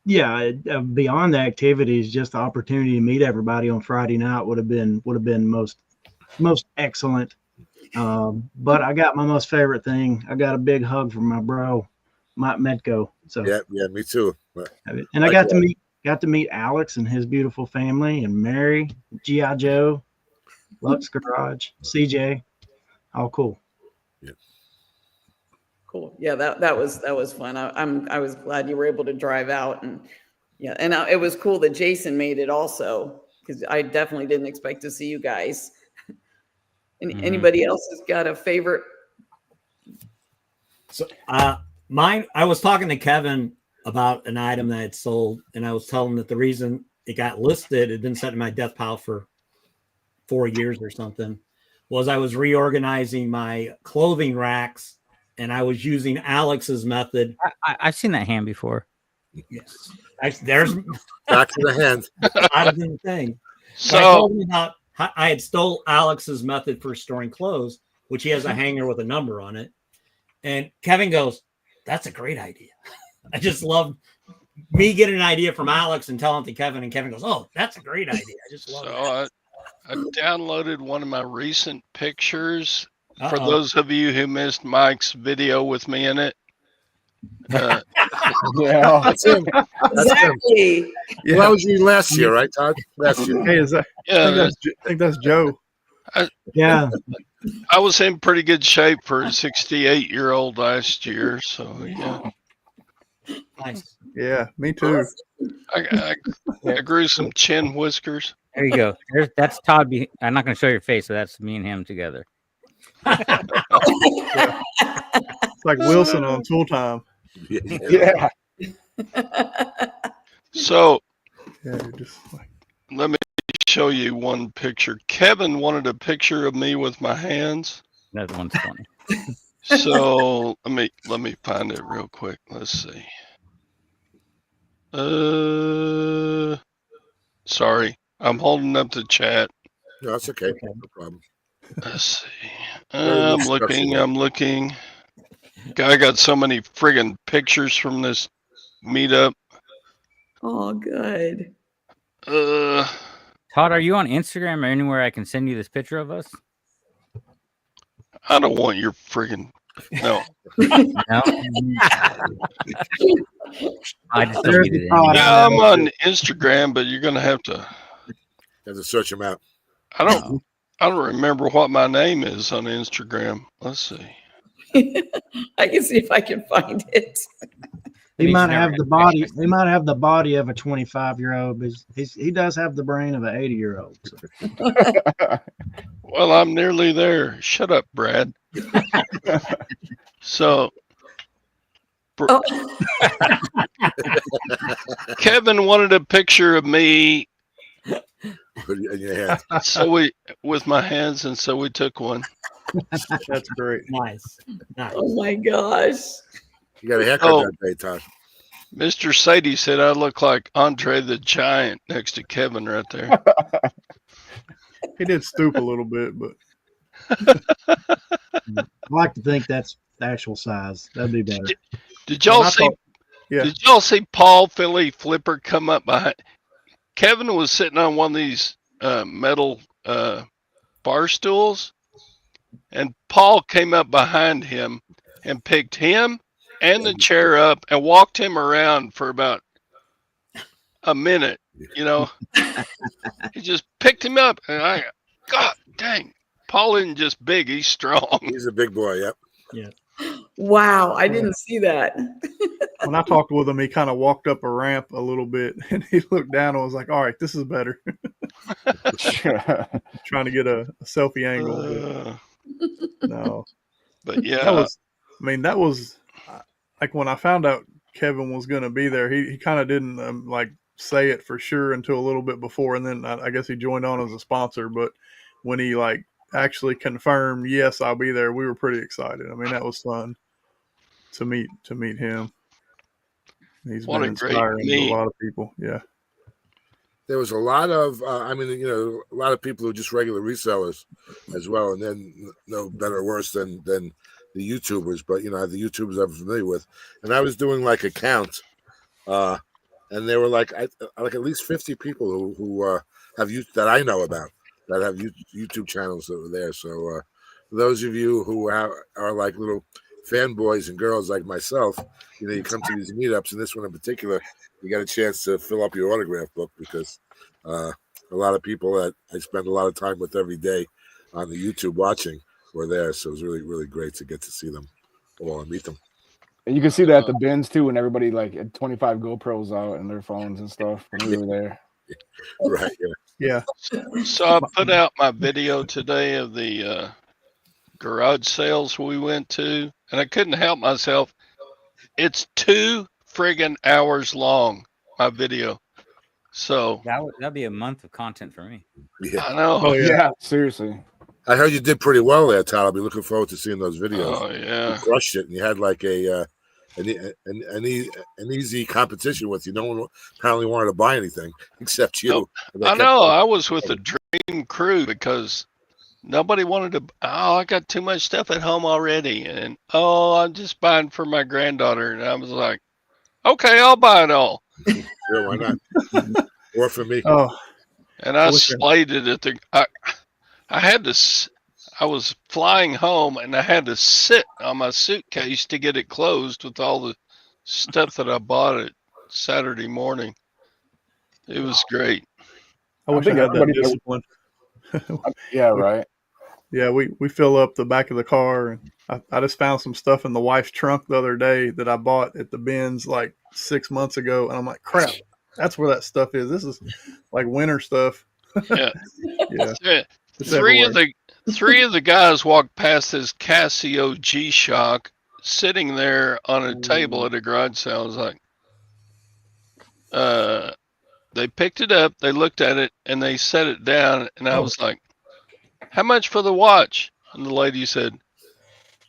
Yeah, beyond the activities, just the opportunity to meet everybody on Friday night would have been most excellent. But I got my most favorite thing. I got a big hug from my bro, Mike Medco. So yeah, me too. and I got to meet Alex and his beautiful family, and Mary, G.I. Joe, Lux Garage, CJ, all cool. Yeah. Cool. Yeah, that was fun. I was glad you were able to drive out, and it was cool that Jason made it also, because I definitely didn't expect to see you guys. Anybody else has got a favorite? So mine, I was talking to Kevin about an item that I had sold, and I was telling him that the reason it got listed, it had been set in my death pile for 4 years or something, was I was reorganizing my clothing racks, and I was using Alex's method. I've seen that hand before. Yes. There's Back to the hand. I didn't think. So I told him about I had stole Alex's method for storing clothes, which he has a hanger with a number on it. And Kevin goes, "That's a great idea." I just love me getting an idea from Alex and telling it to Kevin, and Kevin goes, "Oh, that's a great idea." I just love it. I downloaded one of my recent pictures. For those of you who missed Mike's video with me in it. Yeah. That's him. Exactly. Yeah. Well, that was you last year, right, Todd? Last year. Hey, I think that's Joe. Yeah. I was in pretty good shape for a 68-year-old last year. So, yeah. Nice. Yeah, me too. I grew some chin whiskers. There you go. That's Todd. I'm not going to show your face, but that's me and him together. It's like Wilson on Tool Time. Yeah. So, Just like, let me show you one picture. Kevin wanted a picture of me with my hands. That one's funny. So let me find it real quick. Let's see. Sorry, I'm holding up the chat. No, that's okay. No problem. Let's see. I'm looking. I got so many friggin' pictures from this meetup. Oh, good. Todd, are you on Instagram or anywhere I can send you this picture of us? I don't want your friggin' no. No. I just don't need it. Yeah, I'm on Instagram, but you're gonna have to Search him out. I don't remember what my name is on Instagram. Let's see. I can see if I can find it. He might have the body. He might have the body of a 25-year-old, but he does have the brain of an 80-year-old. So. Well, I'm nearly there. Shut up, Brad. So, Kevin wanted a picture of me. Put it in your hand. So with my hands, and so we took one. that's great. Nice. Oh my gosh. You got a haircut that day, Todd. Mr. Sadie said I look like Andre the Giant next to Kevin right there. He did stoop a little bit, but I like to think that's the actual size. That'd be better. Did y'all see? Yeah. Did y'all see Paul Philly Flipper come up behind? Kevin was sitting on one of these metal bar stools, and Paul came up behind him and picked him and the chair up and walked him around for about a minute. You know, he just picked him up, and God dang, Paul isn't just big; he's strong. He's a big boy. Yep. Yeah. Wow, I didn't see that. When I talked with him, he kind of walked up a ramp a little bit, and he looked down and was like, "All right, this is better." Trying to get a selfie angle. No, but yeah, that was like when I found out Kevin was going to be there. He kind of didn't like say it for sure until a little bit before, and then I guess he joined on as a sponsor. But when he like actually confirmed, yes, I'll be there, we were pretty excited. I mean, that was fun to meet him. He's been inspiring to a lot of people. Yeah. There was a lot of, a lot of people who are just regular resellers as well, and then no better or worse than the YouTubers. But the YouTubers I'm familiar with, and I was doing like a count, and there were like at least 50 people who have that I know about that have YouTube channels that were there. So for those of you who are like little fanboys and girls like myself, you come to these meetups, and this one in particular, you got a chance to fill up your autograph book because a lot of people that I spend a lot of time with every day on the YouTube watching were there. So it was really, really great to get to see them all and meet them. And you can see that at the bins too, when everybody like had 25 GoPros out and their phones and stuff when we were there. Right. Yeah. So I put out my video today of the garage sales we went to, and I couldn't help myself. It's 2 friggin' hours long, my video. So that'd be a month of content for me. Yeah. I know. Oh yeah, seriously. I heard you did pretty well there, Tal. I'll be looking forward to seeing those videos. Oh yeah, you crushed it, and you had like an easy competition with you. No one apparently wanted to buy anything except you. I know. I was with the dream crew because nobody wanted to. Oh, I got too much stuff at home already, and I'm just buying for my granddaughter. And I was like, okay, I'll buy it all. Sure, why not? Or for me. Oh, and I slayed it at the. I was flying home, and I had to sit on my suitcase to get it closed with all the stuff that I bought it Saturday morning. It was great. I wish I had that discipline. Yeah, right. Yeah, we fill up the back of the car, and I just found some stuff in the wife's trunk the other day that I bought at the bins like 6 months ago, and I'm like, crap, that's where that stuff is. This is like winter stuff. Yeah. Yeah. Three of the guys walked past this Casio G-Shock sitting there on a table at a garage sale. I was like, they picked it up, they looked at it, and they set it down, and I was like, how much for the watch? And the lady said,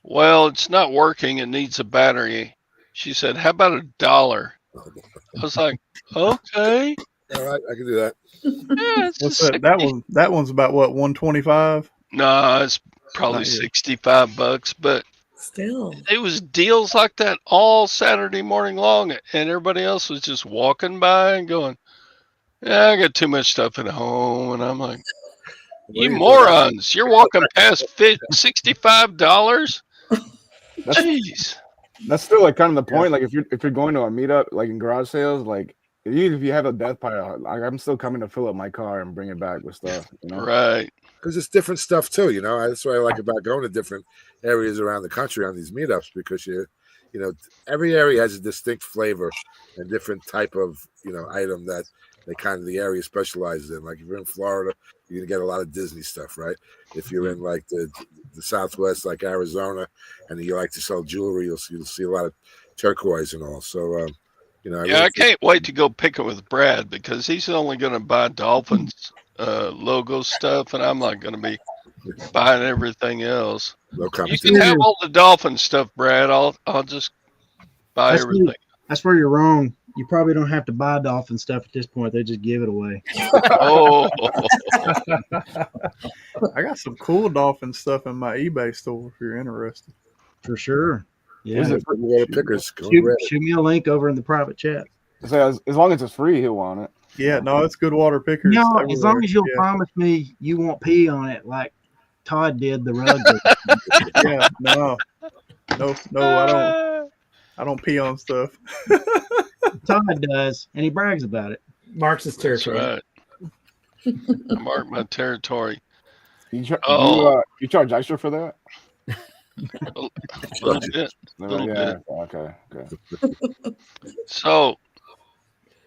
well, it's not working, it needs a battery. She said, how about $1? I was like, okay. All right, I can do that. Yeah, what's that? That one's about what, 125? No, it's probably $65, but still, it was deals like that all Saturday morning long, and everybody else was just walking by and going, yeah, I got too much stuff at home. And I'm like, you morons, you're walking past $65? Jeez. That's still like kind of the point. Like if you're going to a meetup, like in garage sales, like even if you have a death pile, like I'm still coming to fill up my car and bring it back with stuff. Right. Because it's different stuff too. That's what I like about going to different areas around the country on these meetups, because every area has a distinct flavor and different type of item that the area specializes in. Like if you're in Florida, you're gonna get a lot of Disney stuff, right? If you're in like the Southwest, like Arizona, and you like to sell jewelry, you'll see a lot of turquoise and all. So I can't wait to go pick it with Brad, because he's only going to buy Dolphins logo stuff, and I'm not going to be buying everything else. You can have all the Dolphin stuff, Brad. I'll just buy everything. That's where you're wrong. You probably don't have to buy Dolphin stuff at this point. They just give it away. Oh, I got some cool Dolphin stuff in my eBay store if you're interested. For sure. Yeah. Pickers. Shoot me a link over in the private chat. So as long as it's free, he'll want it. Yeah, no, it's good water pickers. No, everywhere. as long as you'll yeah. promise me you won't pee on it like Todd did the rug. Yeah, no, I don't pee on stuff. Todd does, and he brags about it. Marks his That's territory. right. I mark my territory. You charge extra for that? A little bit. Yeah. Okay. So,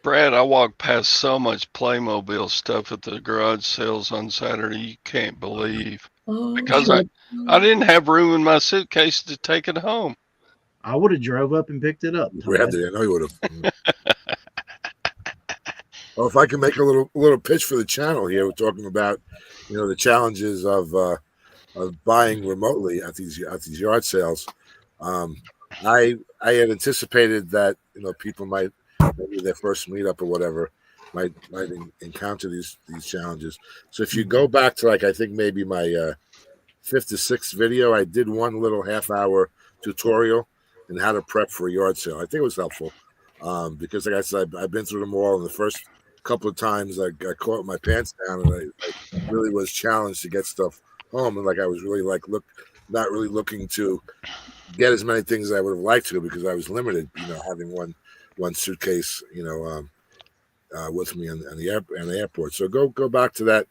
Brad, I walked past so much Playmobil stuff at the garage sales on Saturday. You can't believe, because I didn't have room in my suitcase to take it home. I would have drove up and picked it up. Grabbed it. I know you would have. Well, if I can make a little pitch for the channel here, we're talking about, the challenges of buying remotely at these yard sales. I had anticipated that people might, maybe their first meetup or whatever, might encounter these challenges. So if you go back to I think maybe my 5th to 6th video, I did one little half-hour tutorial on how to prep for a yard sale. I think it was helpful because, like I said, I've been through them all, and the first couple of times I caught my pants down, and I really was challenged to get stuff home, and I was really not really looking to get as many things as I would have liked to, because I was limited, having one suitcase, with me in the airport. So go back to that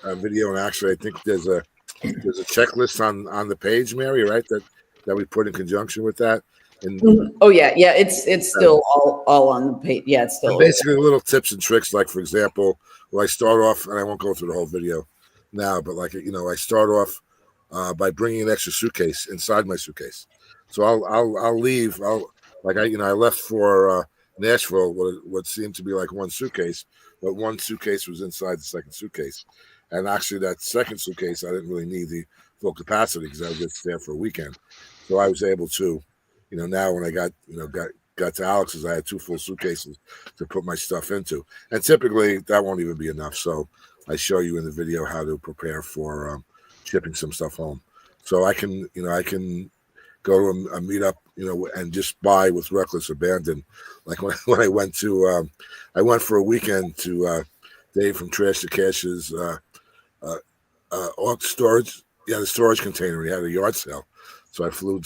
video, and actually I think there's a checklist on the page, Mary, right? That we put in conjunction with that. And oh yeah, it's still all on the page. Yeah, it's still basically little tips and tricks. Like, for example, I start off, and I won't go through the whole video now, but I start off by bringing an extra suitcase inside my suitcase. So I'll leave. I left for Nashville what seemed to be one suitcase, but one suitcase was inside the second suitcase, and actually that second suitcase I didn't really need the full capacity because I was just there for a weekend. So I was able to, now when I got to Alex's, I had 2 full suitcases to put my stuff into, and typically that won't even be enough. So I show you in the video how to prepare for shipping some stuff home. So I can go to a meetup, and just buy with reckless abandon. Like when I went for a weekend to Dave from Trash to Cash's storage, the storage container. He had a yard sale, so I flew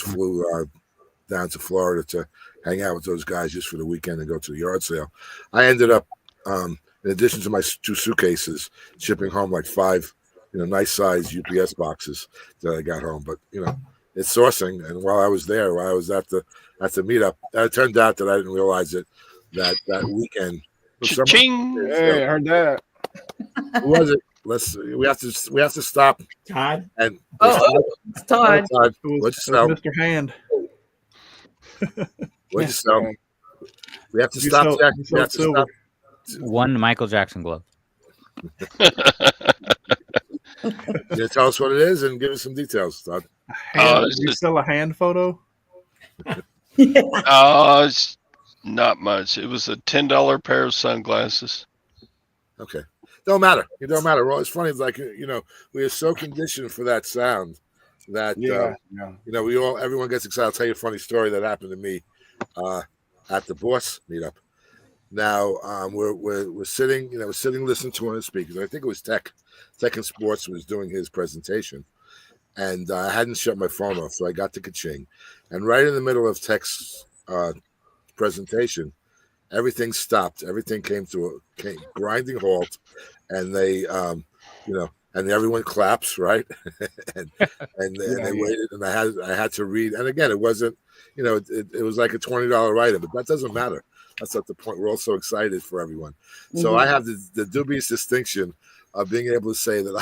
down to Florida to hang out with those guys just for the weekend and go to the yard sale. I ended up, in addition to my 2 suitcases, shipping home 5, nice size UPS boxes that I got home. But it's sourcing, and while I was there, while I was at the meetup, it turned out that I didn't realize it that weekend. Ching! Hey, I heard that. Who was it? We have to stop. Todd. And it's Todd. Todd, what'd you sell? Mr. Hand. What'd you sell? We have to stop. Jack. We have to stop. One Michael Jackson glove. You tell us what it is and give us some details, Todd. You sell a hand photo? It's not much. It was a $10 pair of sunglasses. Okay. Don't matter. It don't matter. Well, it's funny. It's we are so conditioned for that sound that everyone gets excited. I'll tell you a funny story that happened to me at the boss meetup. Now we're sitting, listening to one of the speakers. I think it was Tech and Sports was doing his presentation, and I hadn't shut my phone off, so I got to ka-ching, and right in the middle of Tech's presentation, everything stopped. Everything came to a grinding halt, and they, and everyone claps, right? and they waited, and I had to read. And again, it wasn't, it was like a $20 item, but that doesn't matter. That's not the point. We're all so excited for everyone. So I have the dubious distinction of being able to say that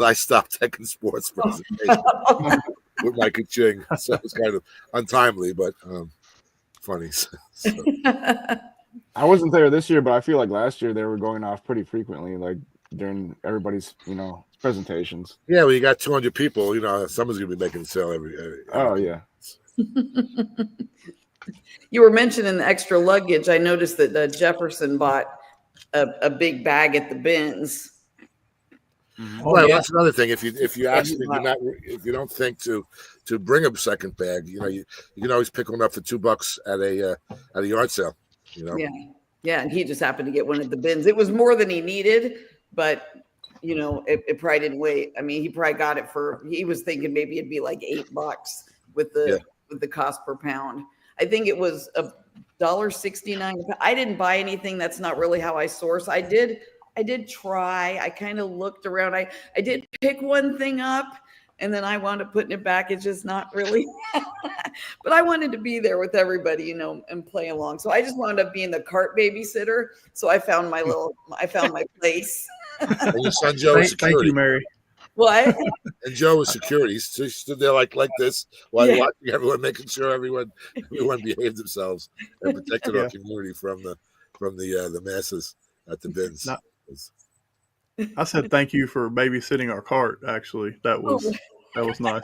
I stopped Tech and Sports presentation with my ka-ching. So it was kind of untimely, but funny. So. I wasn't there this year, but I feel like last year they were going off pretty frequently, during everybody's, presentations. Yeah, well, you got 200 people. Someone's gonna be making a sale every Oh yeah. You were mentioning the extra luggage. I noticed that Jefferson bought a big bag at the bins. Well, that's another thing. If you actually if you don't think to bring a second bag, you can always pick one up for $2 at a yard sale. You know? Yeah. And he just happened to get one at the bins. It was more than he needed, but it probably didn't wait. I mean, he probably got it he was thinking maybe it'd be like $8 with the cost per pound. I think it was $1.69. I didn't buy anything. That's not really how I source. I did try. I kind of looked around. I did pick one thing up and then I wound up putting it back. It's just not really, but I wanted to be there with everybody, and play along. So I just wound up being the cart babysitter. So I found my place. And your son Joe was security. Thank you, Mary. What? And Joe was security. So he stood there like this while watching everyone, making sure everyone behaved themselves and protected our community from the masses at the bins. I said thank you for babysitting our cart. Actually, that was nice.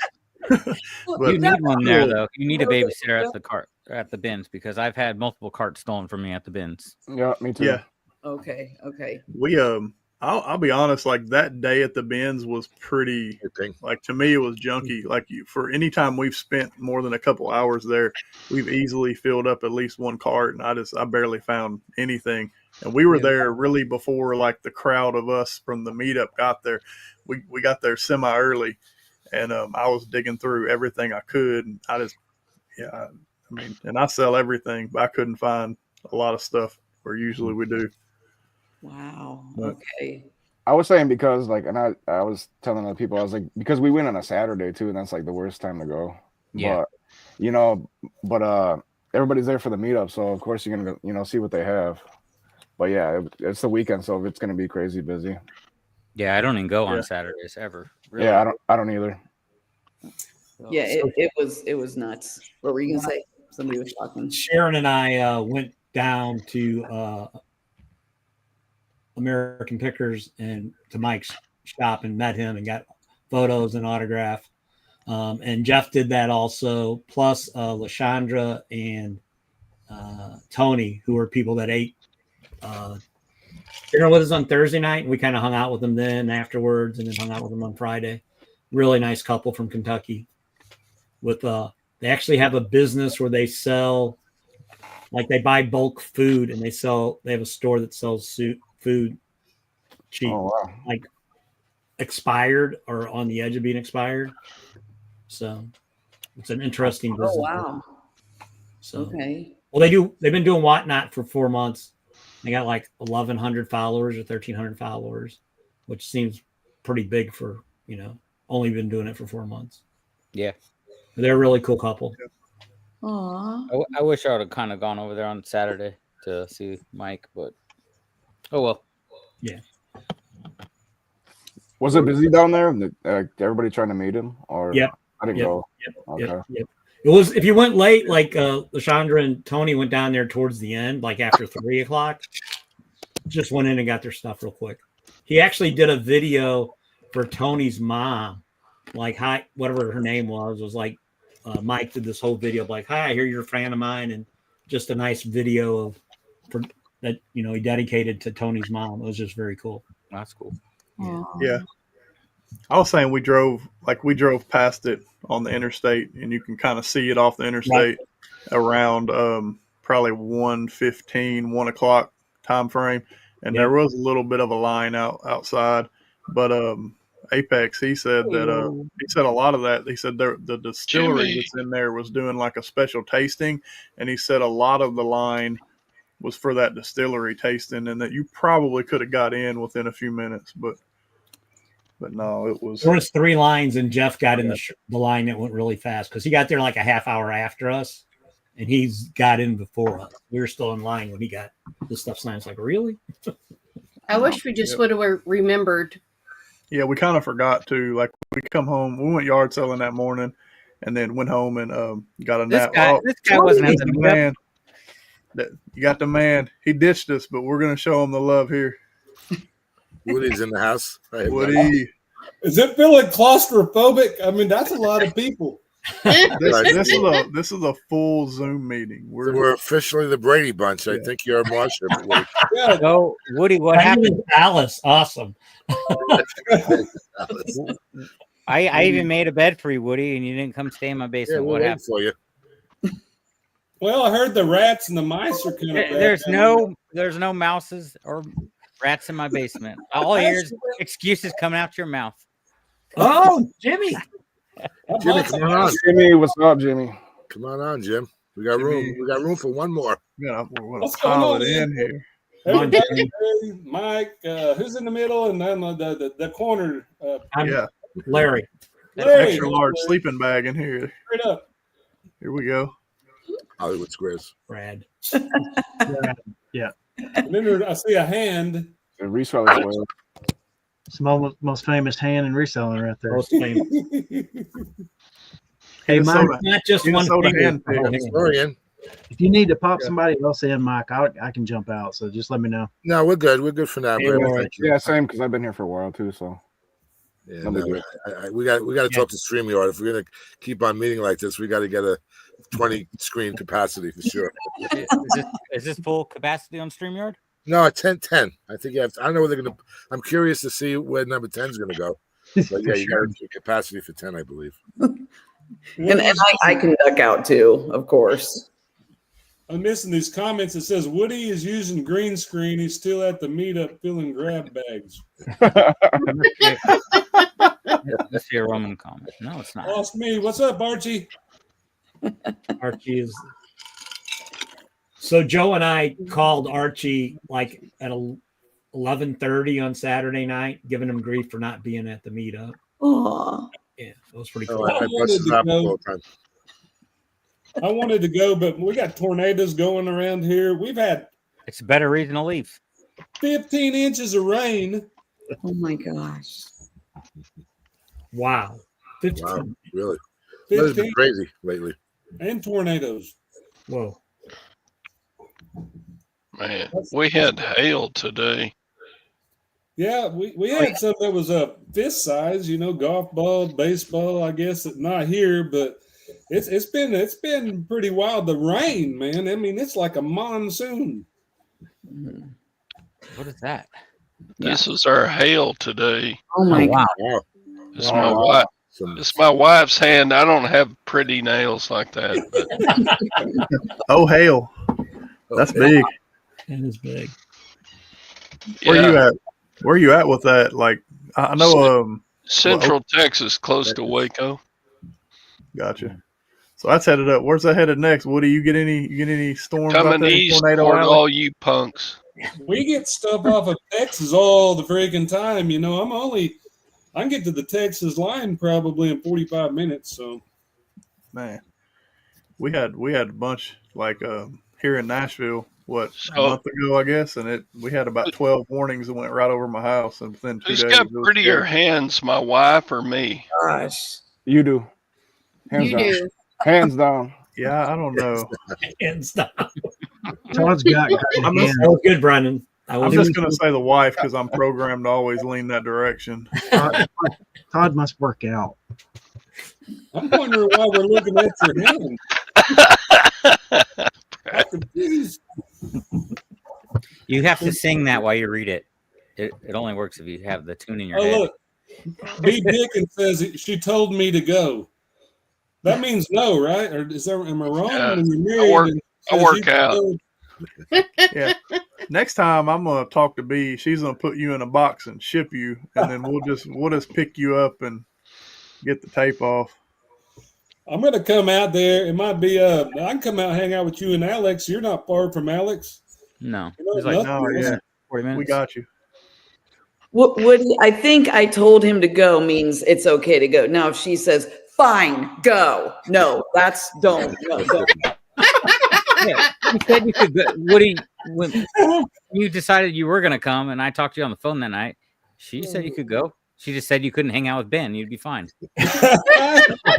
You need one there though. You need a babysitter at the bins because I've had multiple carts stolen from me at the bins. Yeah, me too. Yeah. Okay. We I'll be honest, like that day at the bins was pretty, like to me it was junky. Like for any time we've spent more than a couple hours there, we've easily filled up at least one cart, and I barely found anything. And we were there really before like the crowd of us from the meetup got there. We got there semi early, and I was digging through everything I could. And and I sell everything, but I couldn't find a lot of stuff where usually we do. Wow. Okay. I was saying because and I was telling other people, I was like, because we went on a Saturday too, and that's like the worst time to go. Yeah. But everybody's there for the meetup, so of course you're gonna see what they have. But yeah, it's the weekend, so it's gonna be crazy busy. Yeah, I don't even go on Saturdays ever. Really. Yeah, I don't either. Yeah, it was nuts. What were you gonna say? Somebody was talking. Sharon and I went down to American Pickers and to Mike's shop and met him and got photos and autograph. And Jeff did that also, plus LaShondra and Tony, who are people that ate dinner with us on Thursday night. We kind of hung out with them then afterwards, and then hung out with them on Friday. Really nice couple from Kentucky. With they actually have a business where they sell, like they buy bulk food, and they have a store that sells food cheap, like expired or on the edge of being expired. So it's an interesting business. Oh wow. So okay. Well, they've been doing Whatnot for 4 months. They got like 1,100 followers or 1,300 followers, which seems pretty big for, only been doing it for 4 months. Yeah. They're a really cool couple. Aww. I wish I would have kind of gone over there on Saturday to see Mike, but oh well. Yeah. Was it busy down there? Everybody trying to meet him? Or yep. I didn't go. Yep. It was, if you went late, like LaShondra and Tony went down there towards the end, like after 3:00, just went in and got their stuff real quick. He actually did a video for Tony's mom, like, hi, whatever her name was like, Mike did this whole video of like, hi, I hear you're a fan of mine, and just a nice video that he dedicated to Tony's mom. It was just very cool. That's cool. Yeah. I was saying we drove past it on the interstate, and you can kind of see it off the interstate around probably 1 o'clock time frame, and there was a little bit of a line outside, but Apex, he said that he said a lot of that. He said the distillery that's in there was doing like a special tasting, and he said a lot of the line was for that distillery tasting, and that you probably could have got in within a few minutes, but no, it was. There was 3 lines, and Jeff got in the line that went really fast because he got there like a half hour after us, and he's got in before us. We were still in line when he got this stuff signed. It's like, really? I wish we just would have remembered. Yeah, we kind of forgot to. Like, we come home, we went yard selling that morning, and then went home and got a nap. This guy wasn't at the man. You got the man. He ditched us, but we're gonna show him the love here. Woody's in the house. Woody. Is it feeling claustrophobic? I mean, that's a lot of people. This is a full Zoom meeting. We're officially the Brady Bunch. I think you're a Marshall. Yeah. So, Woody, what happened? Alice, awesome. I even made a bed for you, Woody, and you didn't come stay in my basement. Yeah, what happened for you? Well, I heard the rats and the mice are kind of bad. There's no mouses or rats in my basement. All I hear is excuses coming out your mouth. Oh, Jimmy. Jimmy, come on. Jimmy, what's up, Jimmy? Come on, Jim. We got room. We got room for one more. Yeah, we're What's gonna going pile on, it in man? here. Everybody, Mike, who's in the middle, and then the corner. Yeah, Larry. Larry, extra large sleeping bag in here. straight up. Here we go. Hollywood Squares. Brad. Yeah. And then I see a hand. The reseller square. It's the most famous hand in reselling right there. Most famous. Hey, Mike, Not just one Minnesota finger. hand pick. Oh, man. Historian. if you need to pop somebody else in, Mike, I can jump out. So just let me know. No, we're good. We're good for now, Brad. Thank you. Yeah, same, because I've been here for a while too. So Yeah, no, we got to talk to StreamYard. If we're gonna keep on meeting like this, we got to get a 20 screen capacity for sure. Is this full capacity on StreamYard? No, 10. I think you have. I don't know where they're gonna. I'm curious to see where number 10 is gonna go. But yeah, you got a capacity for 10, I believe. And I can duck out too, of course. I'm missing these comments. It says Woody is using green screen. He's still at the meetup filling grab bags. Let's see a Roman comment. No, it's not. Lost me. What's up, Archie? Archie is. So Joe and I called Archie like at 11:30 on Saturday night, giving him grief for not being at the meetup. Oh, Yeah, that was pretty cool. I busted it up all the time. I wanted to go, but we got tornadoes going around here. We've had It's a better reason to leave. 15 inches of rain. oh my gosh. Wow. 15. Wow, really? It's 15 been crazy lately. and tornadoes. Whoa. Man, we had hail today. Yeah, we had some that was a fist size, golf ball, baseball. I guess not here, but it's been pretty wild. The rain, man. I mean, it's like a monsoon. What is that? This was our hail today. Oh my wow. Wow. It's my wife. It's my wife's hand. I don't have pretty nails like that. But Oh, hail. That's big. That is big. Where you at? Where you at with that? Like, I know Central Texas, close to Waco. Gotcha. So that's headed up. Where's that headed next? Woody, you get any storms out Coming there in east Tornado toward Alley? all you punks. We get stuff off of Texas all the freaking time. I can get to the Texas line probably in 45 minutes. So, Man, we had a bunch like here in Nashville. A So- month ago, I guess, and we had about 12 warnings that went right over my house, and within 2 Who's days. got it was prettier good. hands, my wife or me? gosh. you do. Hands You down. do. Hands down. Yeah, I don't know. And stop. Todd's got I'm hands. That was good, Brendan. I'm just gonna say the wife because I'm programmed to always lean that direction. Todd must work out. I'm wondering why we're looking at your hand. I'm confused. You have to sing that while you read it. It only works if you have the tune in your Oh, head. look. B. Dickens says she told me to go. That means no, right? Or am I wrong? Yeah, When you're married, I work out. Yeah. Next time I'm gonna talk to B. She's gonna put you in a box and ship you, and then we'll just pick you up and get the tape off. I'm gonna come out there. It might be I can come out and hang out with you and Alex. You're not far from Alex. No. You know, It's like nothing No, else. yeah, 40 minutes. we got you. Woody, I think I told him to go means it's okay to go. Now, if she says, fine, go. No, that's don't. No, don't. Yeah, you said you could go. Woody, when you decided you were going to come and I talked to you on the phone that night, she said you could go. She just said you couldn't hang out with Ben. You'd be fine. For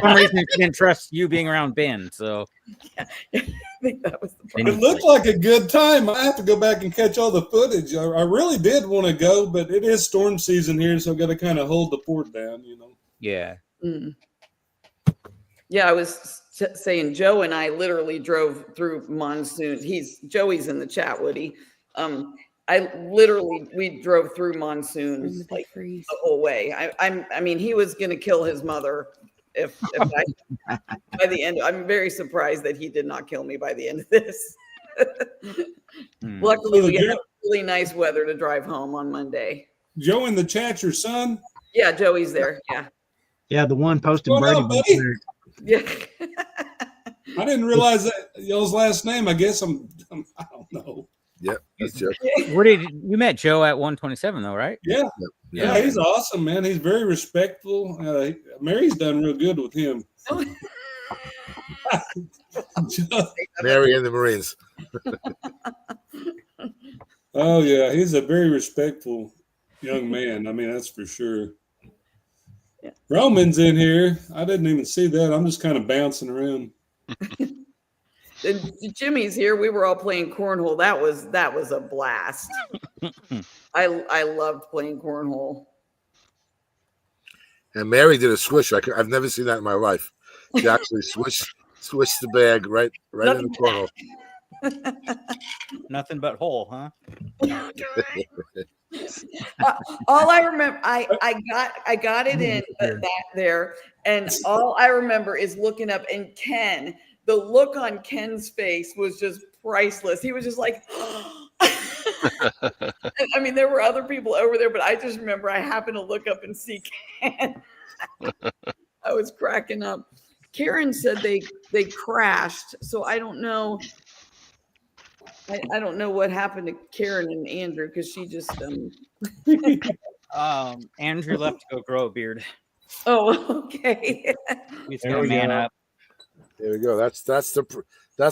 some reason, she didn't trust you being around Ben. So I think that was the It looked like a good time. I have to go back and catch all the footage. I really did want to go, but it is storm season here, so I've got to kind of hold the fort down, yeah. Mm. Yeah, I was saying Joe and I literally drove through monsoon. Joey's in the chat, Woody. We drove through monsoons like the whole way. I mean, he was going to kill his mother if I by the end. I'm very surprised that he did not kill me by the end of this. Luckily, we had really nice weather to drive home on Monday. Joe in the chat, your son? Yeah, Joey's there. Yeah. Yeah, the one posted What's Brady going on, Bunch buddy? there. Yeah. I didn't realize that y'all's last name. I guess I don't know. Yep, that's Joe. Where did you met Joe at 127 though, right? Yeah. Yeah, he's awesome, man. He's very respectful. Mary's done real good with him. Mary and the Marines. Oh yeah, he's a very respectful young man. I mean, that's for sure. Yeah. Roman's in here. I didn't even see that. I'm just kind of bouncing around. Jimmy's here. We were all playing cornhole. That was a blast. I loved playing cornhole. And Mary did a swish. I've never seen that in my life. She actually swished the bag right in the corner. Nothing but hole, huh? All I remember, I got it in back there, and all I remember is looking up, and Ken. The look on Ken's face was just priceless. He was just like, I mean, there were other people over there, but I just remember I happened to look up and see Ken. I was cracking up. Karen said they crashed, so I don't know. I don't know what happened to Karen and Andrew because she just Andrew left to go grow a beard. Oh, okay. He's gonna man up. There we go. That's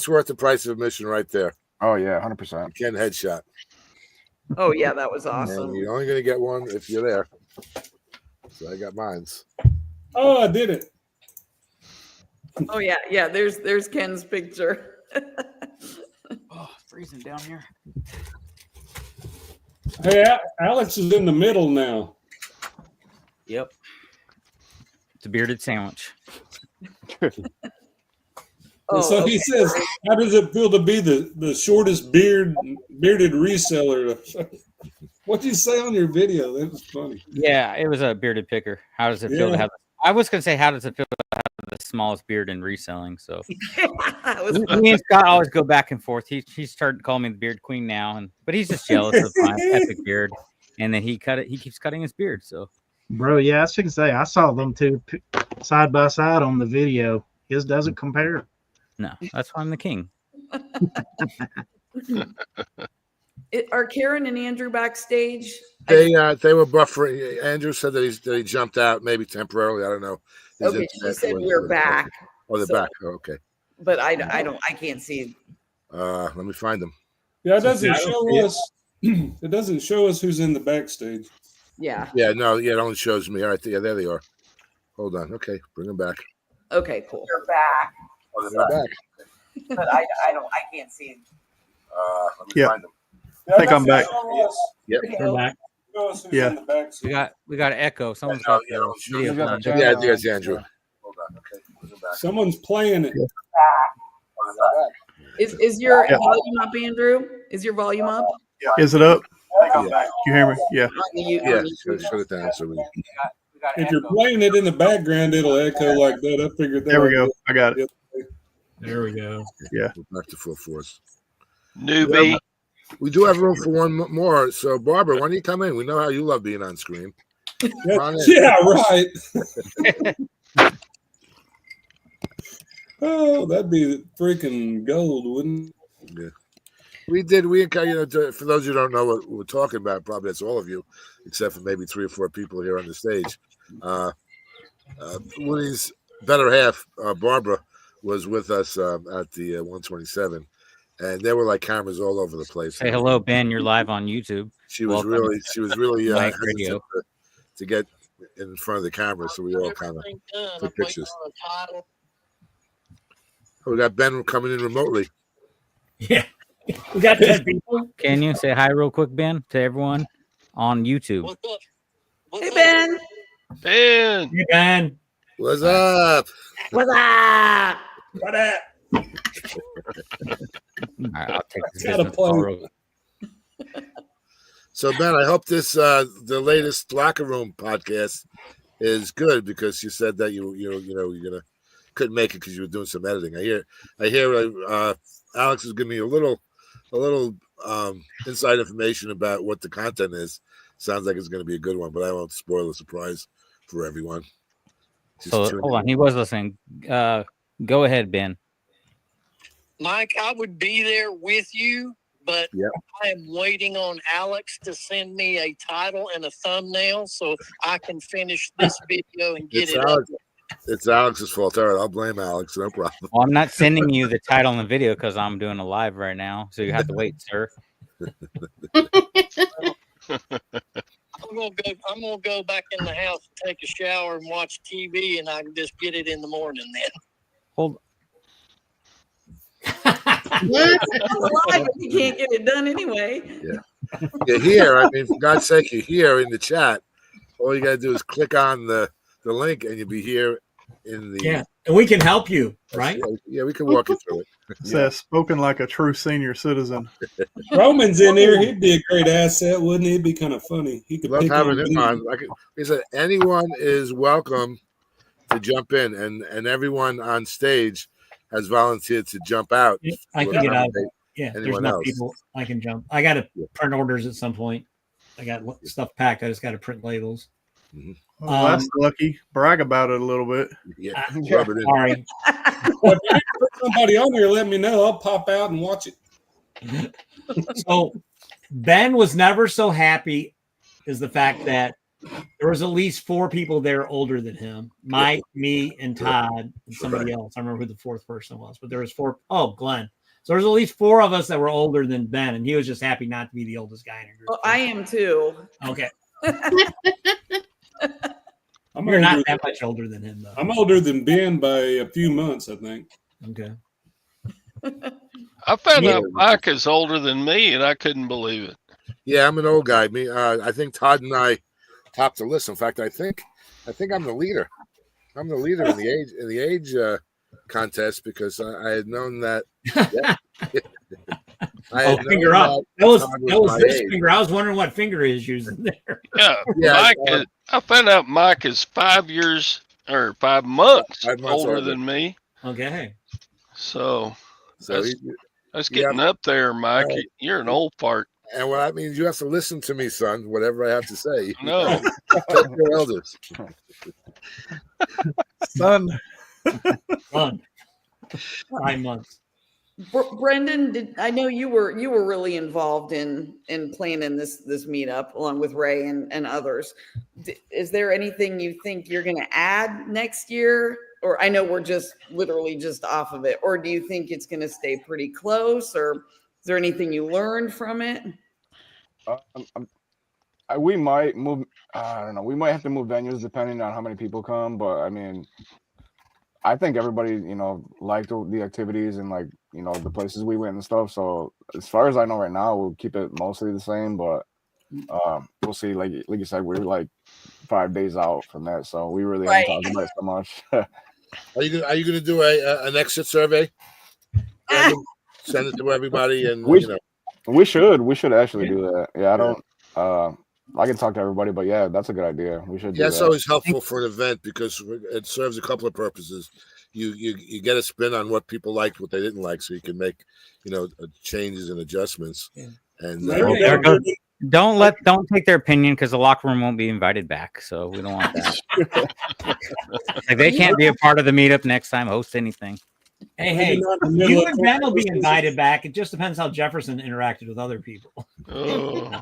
worth the price of admission right there. Oh yeah, 100%. Ken headshot. Oh yeah, that was awesome. And you're only gonna get one if you're there. So I got mines. Oh, I did it. Oh yeah. There's Ken's picture. Oh, freezing down here. Hey, Alex is in the middle now. Yep. It's a bearded sandwich. So he says, how does it feel to be the shortest bearded reseller? What'd you say on your video? That was funny. Yeah, it was a bearded picker. How does it feel to have? I was gonna say, how does it feel to have the smallest beard in reselling? So me and Scott always go back and forth. He started calling me the beard queen now, but he's just jealous of my epic beard. And then he keeps cutting his beard. So, bro, yeah, I was going to say I saw them two side by side on the video. His doesn't compare. No, that's why I'm the king. Are Karen and Andrew backstage? They were buffering. Andrew said that he jumped out, maybe temporarily. I don't know. Okay, she said we're back. Oh, they're back. Oh, okay. But I can't see. Let me find them. Yeah, it doesn't show us. It doesn't show us who's in the backstage. Yeah. Yeah, no, it only shows me. All right, yeah, there they are. Hold on. Okay, bring them back. Okay, cool. You're back. Oh, they're back. But I can't see. Let me find them. I think I'm back. Yep, We're back. Yeah. We got echo. Someone's got the video. Yeah, there's Andrew. Hold on. Okay, bring them back. Someone's playing it. Is your volume up, Andrew? Is your volume up? Is it up? You hear me? Yeah. Yeah, shut it down. So if you're playing it in the background, it'll echo like that. I figured that. There we go. I got it. There we go. Yeah. Back to full force. Newbie. We do have room for one more. So, Barbara, why don't you come in? We know how you love being on screen. Yeah, right. Oh, that'd be freaking gold, wouldn't it? Yeah. We did. For those who don't know what we're talking about, probably that's all of you, except for maybe 3 or 4 people here on the stage. Woody's better half, Barbara, was with us at the 127, and there were like cameras all over the place. Say hello, Ben. You're live on YouTube. She was really hesitant to get in front of the camera, so we all kind of took pictures. We got Ben coming in remotely. Yeah. We got 10 people. Can you say hi real quick, Ben, to everyone on YouTube? Hey, Ben. Ben. Hey, Ben. What's up? What's up? What up? All right, I'll take this Gotta business play. call real quick. So, Ben, I hope this the latest locker room podcast is good because you said that you couldn't make it because you were doing some editing. I hear Alex is giving me a little inside information about what the content is. Sounds like it's going to be a good one, but I won't spoil the surprise for everyone. So hold on, he was listening. Go ahead, Ben. Mike, I would be there with you, but I am waiting on Alex to send me a title and a thumbnail so I can finish this video and get it up. It's Alex's fault. All right, I'll blame Alex. No problem. Well, I'm not sending you the title and the video because I'm doing a live right now, so you have to wait, sir. I'm gonna go back in the house and take a shower and watch TV, and I can just get it in the morning then. Hold. You can't get it done anyway. Yeah. You're here. I mean, for God's sake, you're here in the chat. All you got to do is click on the link, and you'll be here in the. Yeah, and we can help you, right? Yeah, we can walk you through it. Says spoken like a true senior citizen. Roman's in here. He'd be a great asset, wouldn't he? It'd be kind of funny. He could love pick having him on. Like I said, anyone is welcome to jump in, and everyone on stage has volunteered to jump out. I can get out. Yeah, there's enough people. I can jump. I got to print orders at some point. I got stuff packed. I just got to print labels. Mm-hmm. Well, that's lucky. Brag about it a little bit. Yeah, sorry. Put somebody on here, let me know. I'll pop out and watch it. So Ben was never so happy as the fact that there was at least 4 people there older than him. Mike, me, and Todd, and somebody else. I remember who the 4th person was, but there was 4. Oh, Glenn. So there's at least 4 of us that were older than Ben, and he was just happy not to be the oldest guy in a group. Well, I am too. Okay. You're not that much older than him, though. I'm older than Ben by a few months, I think. Okay. I found out Mike is older than me, and I couldn't believe it. Yeah, I'm an old guy. I think Todd and I topped the list. In fact, I think I'm the leader. I'm the leader in the age contest because I had known that. Yeah. Finger up. That was this finger. I was wondering what finger he is using there. Yeah, I found out Mike is 5 years or 5 months older than me. Okay. So that's getting up there, Mike. Right. You're an old fart. And what that means, you have to listen to me, son. Whatever I have to say. No, take your elders, son. 5 months. Brendan, I know you were really involved in planning this meetup along with Ray and others. Is there anything you think you're going to add next year? Or I know we're just literally just off of it. Or do you think it's going to stay pretty close? Or is there anything you learned from it? We might move. I don't know. We might have to move venues depending on how many people come. But I mean, I think everybody, liked the activities and the places we went and stuff. So as far as I know right now, we'll keep it mostly the same. But we'll see. Like you said, we're like 5 days out from that, so we really haven't talked about it so much. Are you going to do an exit survey? Send it to everybody, and we should actually do that. Yeah, I don't. I can talk to everybody, but yeah, that's a good idea. We should. Yeah, it's always helpful for an event because it serves a couple of purposes. You get a spin on what people liked, what they didn't like, so you can make changes and adjustments. Yeah. And don't take their opinion because the locker room won't be invited back. So we don't want that. Like they can't be a part of the meetup next time, host anything. Hey, you and Ben will be invited back. It just depends how Jefferson interacted with other people. Oh.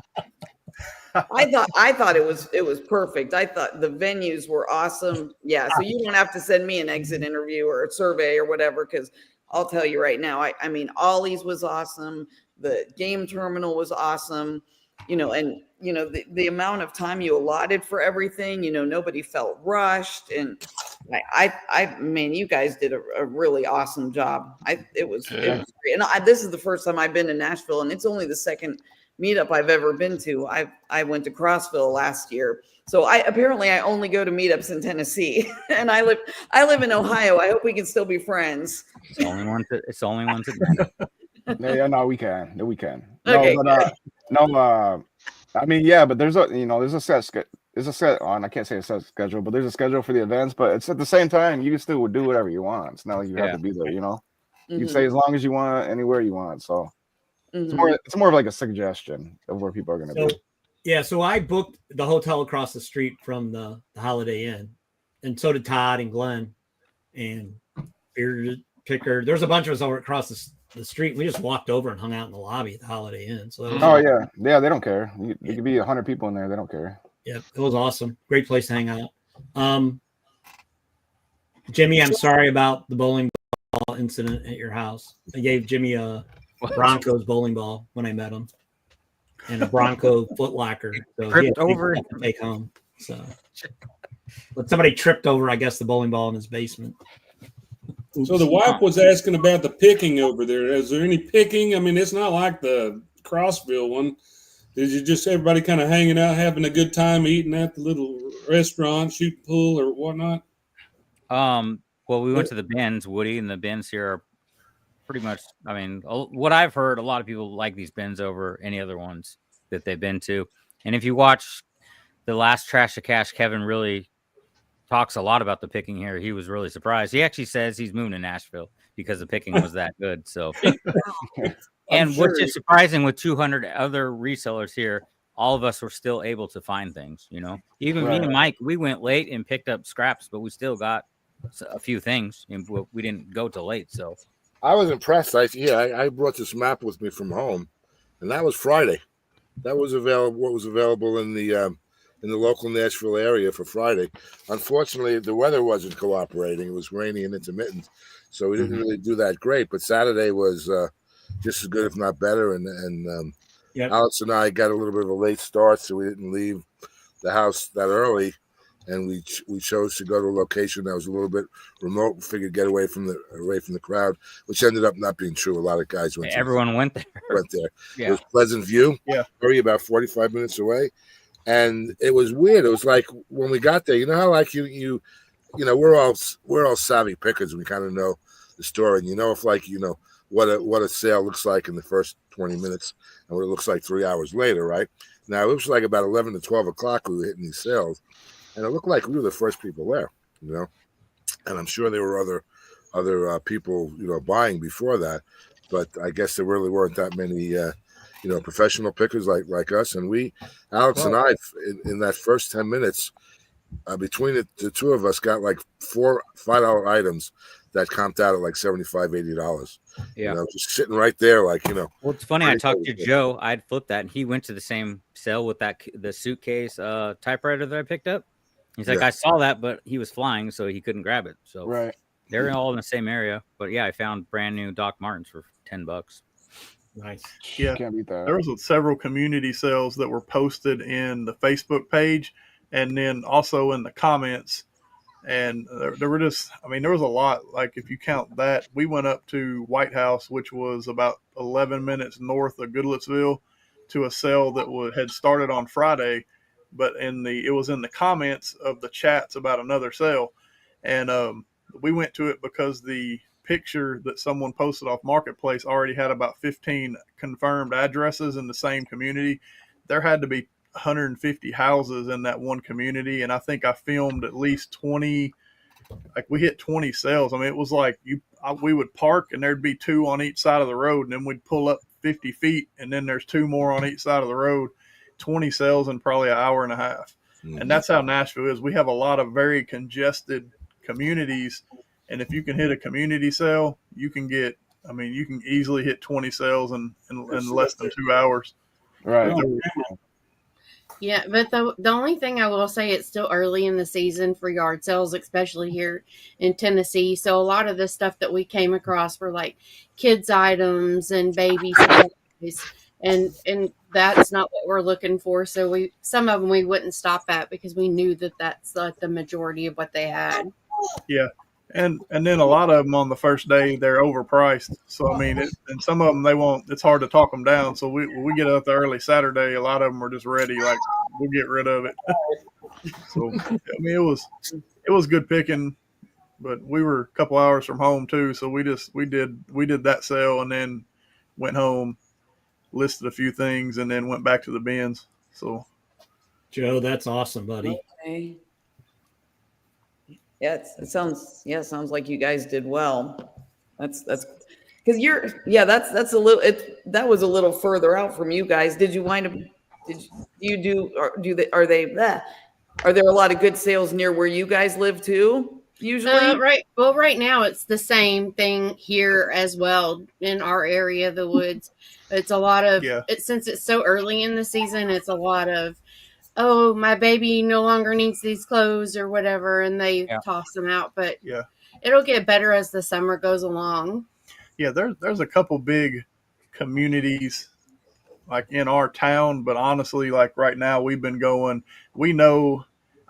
I thought it was perfect. I thought the venues were awesome. Yeah, so you don't have to send me an exit interview or a survey or whatever, because I'll tell you right now, I mean, Ollie's was awesome. The game terminal was awesome. The amount of time you allotted for everything, nobody felt rushed. And I mean, you guys did a really awesome job. It was great. And this is the first time I've been to Nashville, and it's only the second meetup I've ever been to. I went to Crossville last year. So I only go to meetups in Tennessee, and I live in Ohio. I hope we can still be friends. It's the only one to Yeah, no, we can. Okay, I mean, yeah, but there's a set there's a set on. I can't say a set schedule, but there's a schedule for the events. But it's at the same time, you can still do whatever you want. It's not like you have to be there. You know, you stay as long as you want, anywhere you want. So it's more of like a suggestion of where people are going to be. Yeah, so I booked the hotel across the street from the Holiday Inn, and so did Todd and Glenn and Beer Picker. There's a bunch of us over across the street. We just walked over and hung out in the lobby at the Holiday Inn. So yeah, they don't care. There could be 100 people in there. They don't care. Yeah, it was awesome. Great place to hang out. Jimmy, I'm sorry about the bowling ball incident at your house. I gave Jimmy a Broncos bowling ball when I met him, and a Bronco footlocker. So he had to take home. But somebody tripped over, I guess, the bowling ball in his basement. So the wife was asking about the picking over there. Is there any picking? I mean, it's not like the Crossville one. Did you just everybody kind of hanging out, having a good time, eating at the little restaurant, shooting pool, or whatnot? Well, we went to the bins, Woody, and the bins here are pretty much, I mean, what I've heard, a lot of people like these bins over any other ones that they've been to. And if you watch the last Trash to Cash, Kevin really talks a lot about the picking here. He was really surprised. He actually says he's moving to Nashville because the picking was that good. So, and what's just surprising, with 200 other resellers here, all of us were still able to find things, you know, even me and Mike, we went late and picked up scraps, but we still got a few things, and we didn't go till late. So I was impressed. I brought this map with me from home, and that was Friday. That was available. What was available in the local Nashville area for Friday. Unfortunately, the weather wasn't cooperating. It was rainy and intermittent, so we didn't really do that great. But Saturday was just as good, if not better. And Alex and I got a little bit of a late start, so we didn't leave the house that early. And we chose to go to a location that was a little bit remote. We figured get away from the crowd, which ended up not being true. A lot of guys went. Everyone went there. Yeah. It was Pleasant View. Yeah, about 45 minutes away, and it was weird. It was like when we got there. You know how like you know we're all savvy pickers. We kind of know the story, and you know if like you know what a sale looks like in the first 20 minutes and what it looks like 3 hours later, right? Now it was like about 11 to 12 o'clock we were hitting these sales. And it looked like we were the first people there, you know, and I'm sure there were other people, you know, buying before that, but I guess there really weren't that many, you know, professional pickers like us. And Alex and I, in that first 10 minutes, between the two of us, got like $5 items that comped out at like $75, $80. Yeah, you know, just sitting right there, like you know. Well, it's funny. I talked to Joe. I'd flipped that, and he went to the same sale with the suitcase typewriter that I picked up. He's like, I saw that, but he was flying, so he couldn't grab it. So they're all in the same area. But yeah, I found brand new Doc Martens for $10. Nice. Yeah, can't beat that. There was several community sales that were posted in the Facebook page, and then also in the comments. And there were just, I mean, there was a lot. Like if you count that, we went up to White House, which was about 11 minutes north of Goodlettsville, to a sale that had started on Friday. But it was in the comments of the chats about another sale. And we went to it because the picture that someone posted off Marketplace already had about 15 confirmed addresses in the same community. There had to be 150 houses in that one community. And I think I filmed at least 20, like we hit 20 sales. I mean, it was like we would park and there'd be 2 on each side of the road. And then we'd pull up 50 feet and then there's 2 more on each side of the road. 20 sales in probably an hour and a half. And that's how Nashville is. We have a lot of very congested communities. And if you can hit a community sale, you can easily hit 20 sales in less than 2 hours. Right. Yeah, but the only thing I will say, it's still early in the season for yard sales, especially here in Tennessee. So a lot of the stuff that we came across were like kids items and baby supplies. And that's not what we're looking for. So some of them we wouldn't stop at because we knew that that's like the majority of what they had. Yeah. And then a lot of them on the first day, they're overpriced. So, I mean, and some of them, it's hard to talk them down. So we get up there early Saturday, a lot of them are just ready. Like we'll get rid of it. So, I mean, it was good picking, but we were a couple hours from home too. So we did that sale and then went home, listed a few things, and then went back to the bins. So Joe, that's awesome, buddy. Okay. Yeah, it sounds like you guys did well. That's because that's a little that was a little further out from you guys. Did you wind up? Are there a lot of good sales near where you guys live too? Usually, right. Well, right now it's the same thing here as well in our area of the woods. It's a lot of since it's so early in the season. It's a lot of, oh, my baby no longer needs these clothes or whatever, and they toss them out. But it'll get better as the summer goes along. Yeah, there's a couple big communities like in our town, but honestly, like right now we've been going.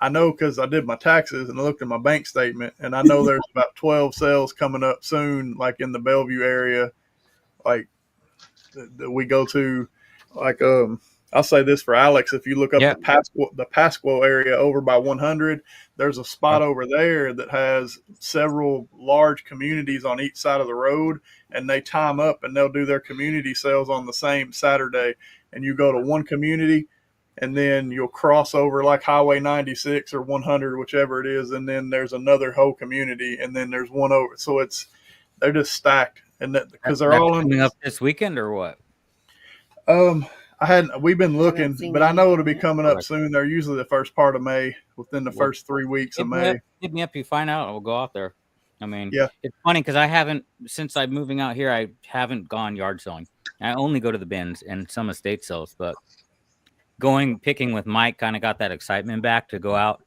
I know because I did my taxes and I looked at my bank statement, and I know there's about 12 sales coming up soon, like in the Bellevue area, like that we go to. Like I'll say this for Alex: if you look up the Pasquo area over by 100, there's a spot over there that has several large communities on each side of the road, and they time up and they'll do their community sales on the same Saturday. And you go to one community, and then you'll cross over like Highway 96 or 100, whichever it is, and then there's another whole community, and then there's one over. So they're just stacked, and because they're all coming up this weekend or what? We've been looking, but I know it'll be coming up soon. They're usually the first part of May, within the first 3 weeks of May. Hit me up, you find out, we'll go out there. I mean, it's funny because since I'm moving out here, I haven't gone yard selling. I only go to the bins and some estate sales, but picking with Mike kind of got that excitement back to go out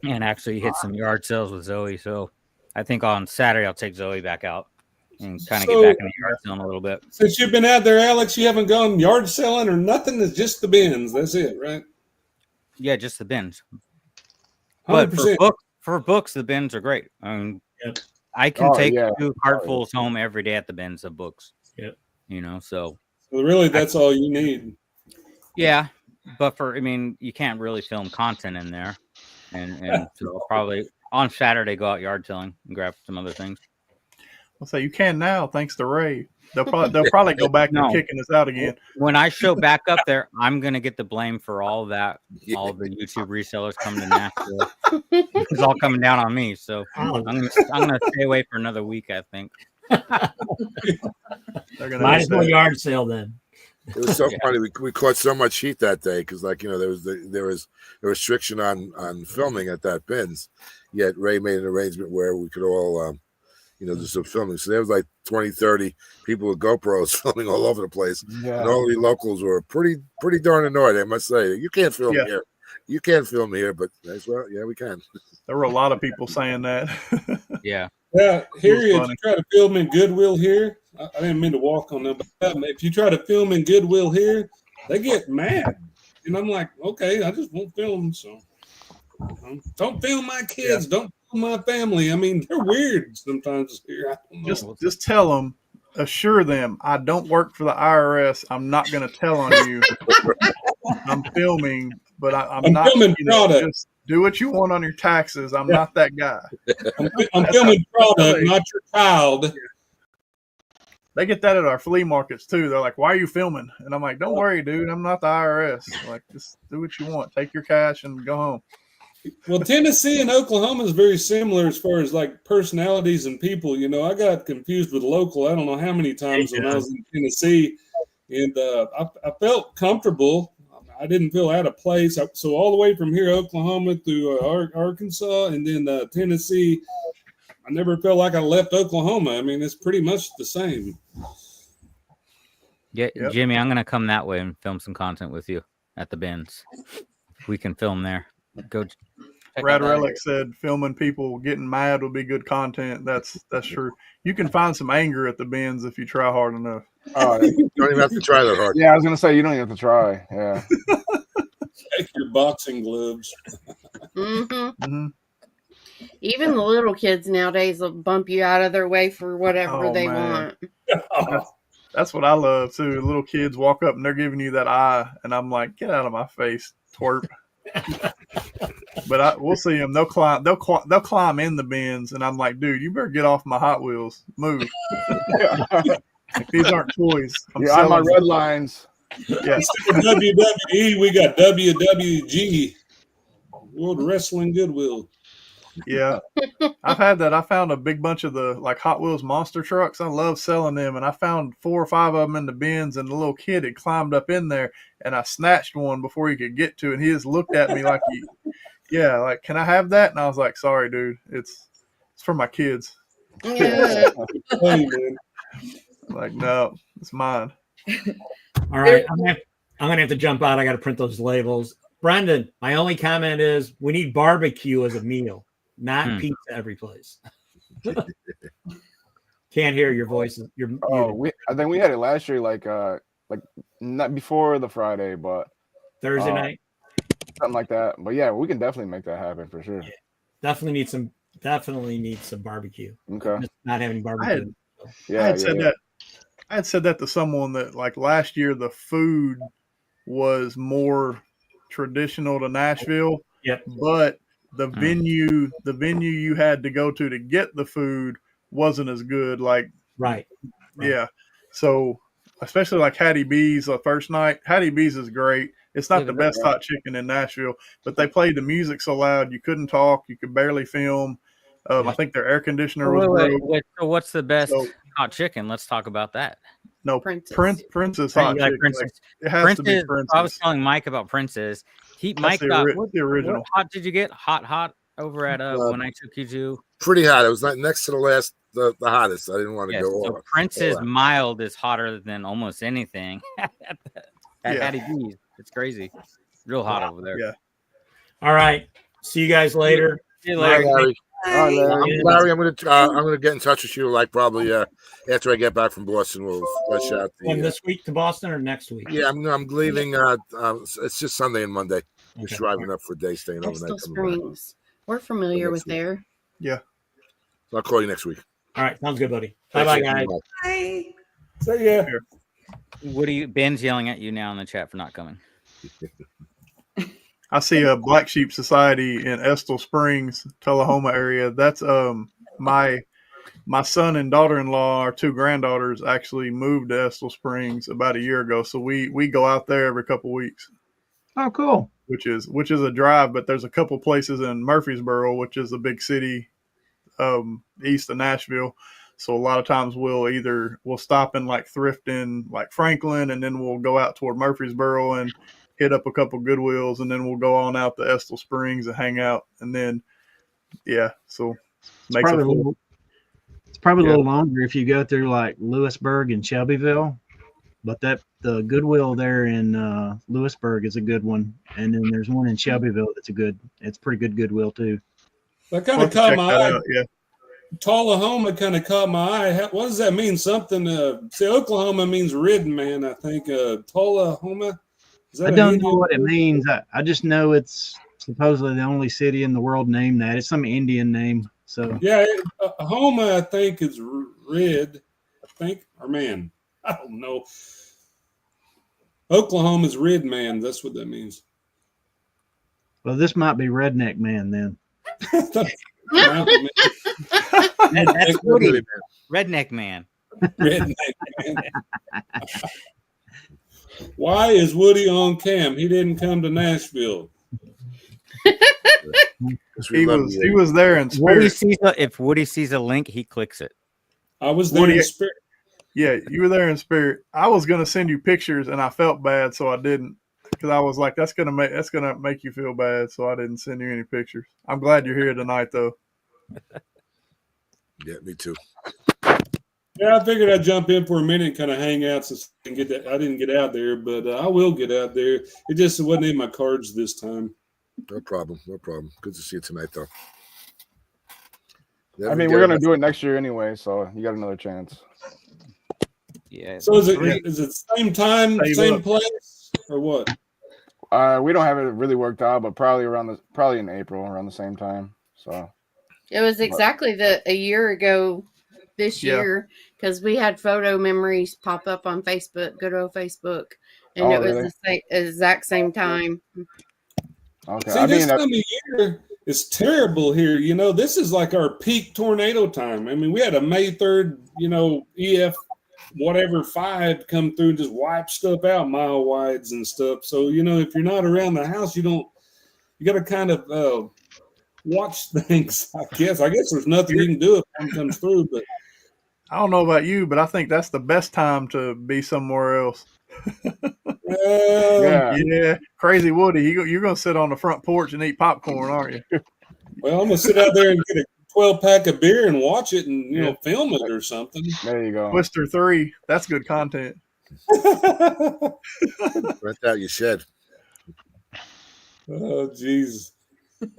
and actually hit some yard sales with Zoe. So I think on Saturday I'll take Zoe back out and kind of get back in the yard selling a little bit. Since you've been out there, Alex, you haven't gone yard selling or nothing? It's just the bins. That's it, right? Yeah, just the bins. 100%. But for books, the bins are great. I mean, I can take 2 cartfuls home every day at the bins of books. Yeah. So really, that's all you need. Yeah, but you can't really film content in there, and so I'll probably on Saturday go out yard selling and grab some other things. I'll say you can now, thanks to Ray. They'll probably go back to kicking us out again. When I show back up there, I'm gonna get the blame for all that. All the YouTube resellers coming to Nashville. It's all coming down on me. So I'm gonna stay away for another week, I think. Might as well yard sale then. It was so funny. We caught so much heat that day because, there was a restriction on filming at that bins. Yet Ray made an arrangement where we could all, do some filming. So there was like 20, 30 people with GoPros filming all over the place. Yeah. And all the locals were pretty darn annoyed, I must say. You can't film here. You can't film here, but as well, yeah, we can. There were a lot of people saying that. Yeah. Yeah, here if you try to film in Goodwill here, I didn't mean to walk on them, but if you try to film in Goodwill here, they get mad. And I'm like, okay, I just won't film. So don't film my kids. Don't film my family. I mean, they're weird sometimes here. Just tell them, assure them, I don't work for the IRS. I'm not going to tell on you. I'm filming, but I'm not filming product. Just do what you want on your taxes. I'm not that guy. I'm filming product, not your child. They get that at our flea markets too. They're like, "Why are you filming?" And I'm like, "Don't worry, dude. I'm not the IRS. Like, just do what you want. Take your cash and go home." Well, Tennessee and Oklahoma is very similar as far as like personalities and people. I got confused with local. I don't know how many times when I was in Tennessee, and I felt comfortable. I didn't feel out of place. So all the way from here, Oklahoma to Arkansas, and then Tennessee, I never felt like I left Oklahoma. I mean, it's pretty much the same. Yeah, yep. Jimmy, I'm gonna come that way and film some content with you at the bins. We can film there. Go. Brad Relic said filming people getting mad would be good content. That's true. You can find some anger at the bins if you try hard enough. Oh, you don't even have to try that hard. Yeah, I was gonna say you don't even have to try. Yeah. Take your boxing gloves. Even the little kids nowadays will bump you out of their way for whatever they want. That's what I love too. Little kids walk up and they're giving you that eye, and I'm like, get out of my face, twerp. But we'll see them. They'll climb in the bins, and I'm like, dude, you better get off my Hot Wheels. Move. These aren't toys. I'm on my red lines. Yeah. Instead of WWE, we got WWG, World Wrestling Goodwill. Yeah. I've had that. I found a big bunch of the like Hot Wheels monster trucks. I love selling them, and I found 4 or 5 of them in the bins, and the little kid had climbed up in there, and I snatched one before he could get to it. And he just looked at me like, like, can I have that? And I was like, sorry, dude, it's for my kids. Yeah. Hey, man. Like, no, it's mine. All right, I'm gonna have to jump out. I got to print those labels. Brendan, my only comment is we need barbecue as a meal, not pizza every place. Can't hear your voice. You're I think we had it last year, like not before the Friday, but Thursday night, something like that. But yeah, we can definitely make that happen for sure. Yeah. Definitely need some barbecue. Okay. Just not having barbecue. I had said that to someone that like last year the food was more traditional to Nashville. Yeah. But the venue you had to go to get the food wasn't as good. Like right. Yeah. So especially like Hattie B's the first night. Hattie B's is great. It's not the best hot chicken in Nashville, but they played the music so loud you couldn't talk, you could barely film. I think their air conditioner was broke. Wait, so what's the best hot chicken? Let's talk about that. No, Prince's hot chicken. Like, it has to be Prince's. I was telling Mike about Prince's. Mike got the original. What hot did you get? Hot over at when I took you to. Pretty hot. It was like next to the hottest. I didn't want to go over. Prince's mild is hotter than almost anything at Hattie B's. It's crazy. Real hot over there. Yeah. All right. See you guys later. See you later. Larry. Larry, I'm gonna get in touch with you like probably after I get back from Boston. We'll flesh out this week to Boston or next week. Yeah, I'm leaving. It's just Sunday and Monday. Just driving up for a day, staying overnight. Nashville Springs. We're familiar with there. Yeah. So I'll call you next week. All right, sounds good, buddy. Bye, guys. Bye. See ya. Ben's yelling at you now in the chat for not coming. I see a Black Sheep Society in Estill Springs, Tullahoma area. That's my son and daughter-in-law, our 2 granddaughters, actually moved to Estill Springs about a year ago. So we go out there every couple of weeks. Oh, cool. Which is a drive, but there's a couple places in Murfreesboro, which is a big city east of Nashville. So a lot of times we'll stop in like thrift in like Franklin, and then we'll go out toward Murfreesboro and hit up a couple Goodwills, and then we'll go on out to Estill Springs and hang out. And then, so it's probably a little longer if you go through like Lewisburg and Shelbyville, but the Goodwill there in Lewisburg is a good one. And then there's one in Shelbyville it's pretty good Goodwill too. That kind of caught my eye. Yeah. Tullahoma kind of caught my eye. What does that mean? Something, Oklahoma means ridden man, I think. Tullahoma. I don't know what it means. I just know it's supposedly the only city in the world named that. It's some Indian name. So yeah, Homa I think is red. I think, or man, I don't know. Oklahoma's red man. That's what that means. Well, this might be redneck man then. That's Woody. Redneck man. Redneck man. Why is Woody on cam? He didn't come to Nashville. He was there in spirit. If Woody sees a link, he clicks it. I was there in spirit. Yeah, you were there in spirit. I was gonna send you pictures, and I felt bad, so I didn't, because I was like, that's gonna make you feel bad, so I didn't send you any pictures. I'm glad you're here tonight, though. Yeah, me too. Yeah, I figured I'd jump in for a minute and kind of hang out since I didn't get out there, but I will get out there. It just wasn't in my cards this time. No problem. Good to see you tonight, though. I mean, we're gonna do it next year anyway, so you got another chance. Yeah. So is it same time, same place, or what? We don't have it really worked out, but probably in April around the same time. So it was exactly a year ago this year, because we had photo memories pop up on Facebook, good old Facebook, and it was the exact same time. Okay. See, this time of year is terrible here. You know, this is like our peak tornado time. I mean, we had a May 3rd, EF whatever 5 come through and just wipe stuff out, mile wides and stuff. So, if you're not around the house, you got to kind of watch things, I guess. There's nothing you can do if one comes through, but I don't know about you, but I think that's the best time to be somewhere else. Yeah, Crazy Woody, you're going to sit on the front porch and eat popcorn, aren't you? Well, I'm going to sit out there and get a 12-pack of beer and watch it and, film it or something. There you go. Twister 3, that's good content. Rent out your shed. Oh, jeez.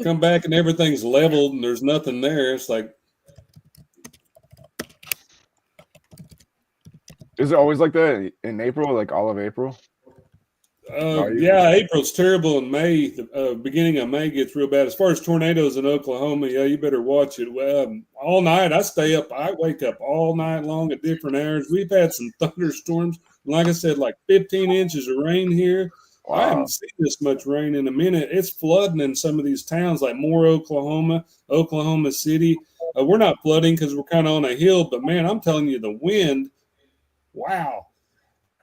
Come back and everything's leveled and there's nothing there. It's like. Is it always like that in April, like all of April? Yeah, April's terrible, and May, the beginning of May gets real bad. As far as tornadoes in Oklahoma, yeah, you better watch it. All night, I wake up all night long at different hours. We've had some thunderstorms. Like I said, like 15 inches of rain here. Wow. I haven't seen this much rain in a minute. It's flooding in some of these towns like Moore, Oklahoma, Oklahoma City. We're not flooding because we're kind of on a hill, but man, I'm telling you, the wind, wow,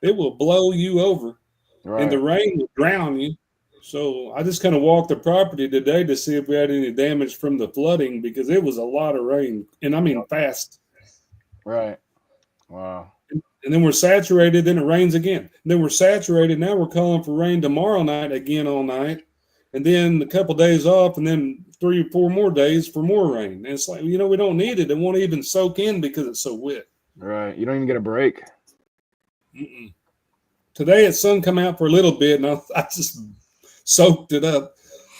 it will blow you over. Right. And the rain will drown you. So I just kind of walked the property today to see if we had any damage from the flooding because it was a lot of rain. And I mean fast. Right. Wow. And then we're saturated, then it rains again. And then we're saturated. Now we're calling for rain tomorrow night again all night. And then a couple of days off, and then 3 or 4 more days for more rain. And it's like, we don't need it. It won't even soak in because it's so wet. Right. You don't even get a break. Mm-mm. Today, the sun come out for a little bit, and I just soaked it up.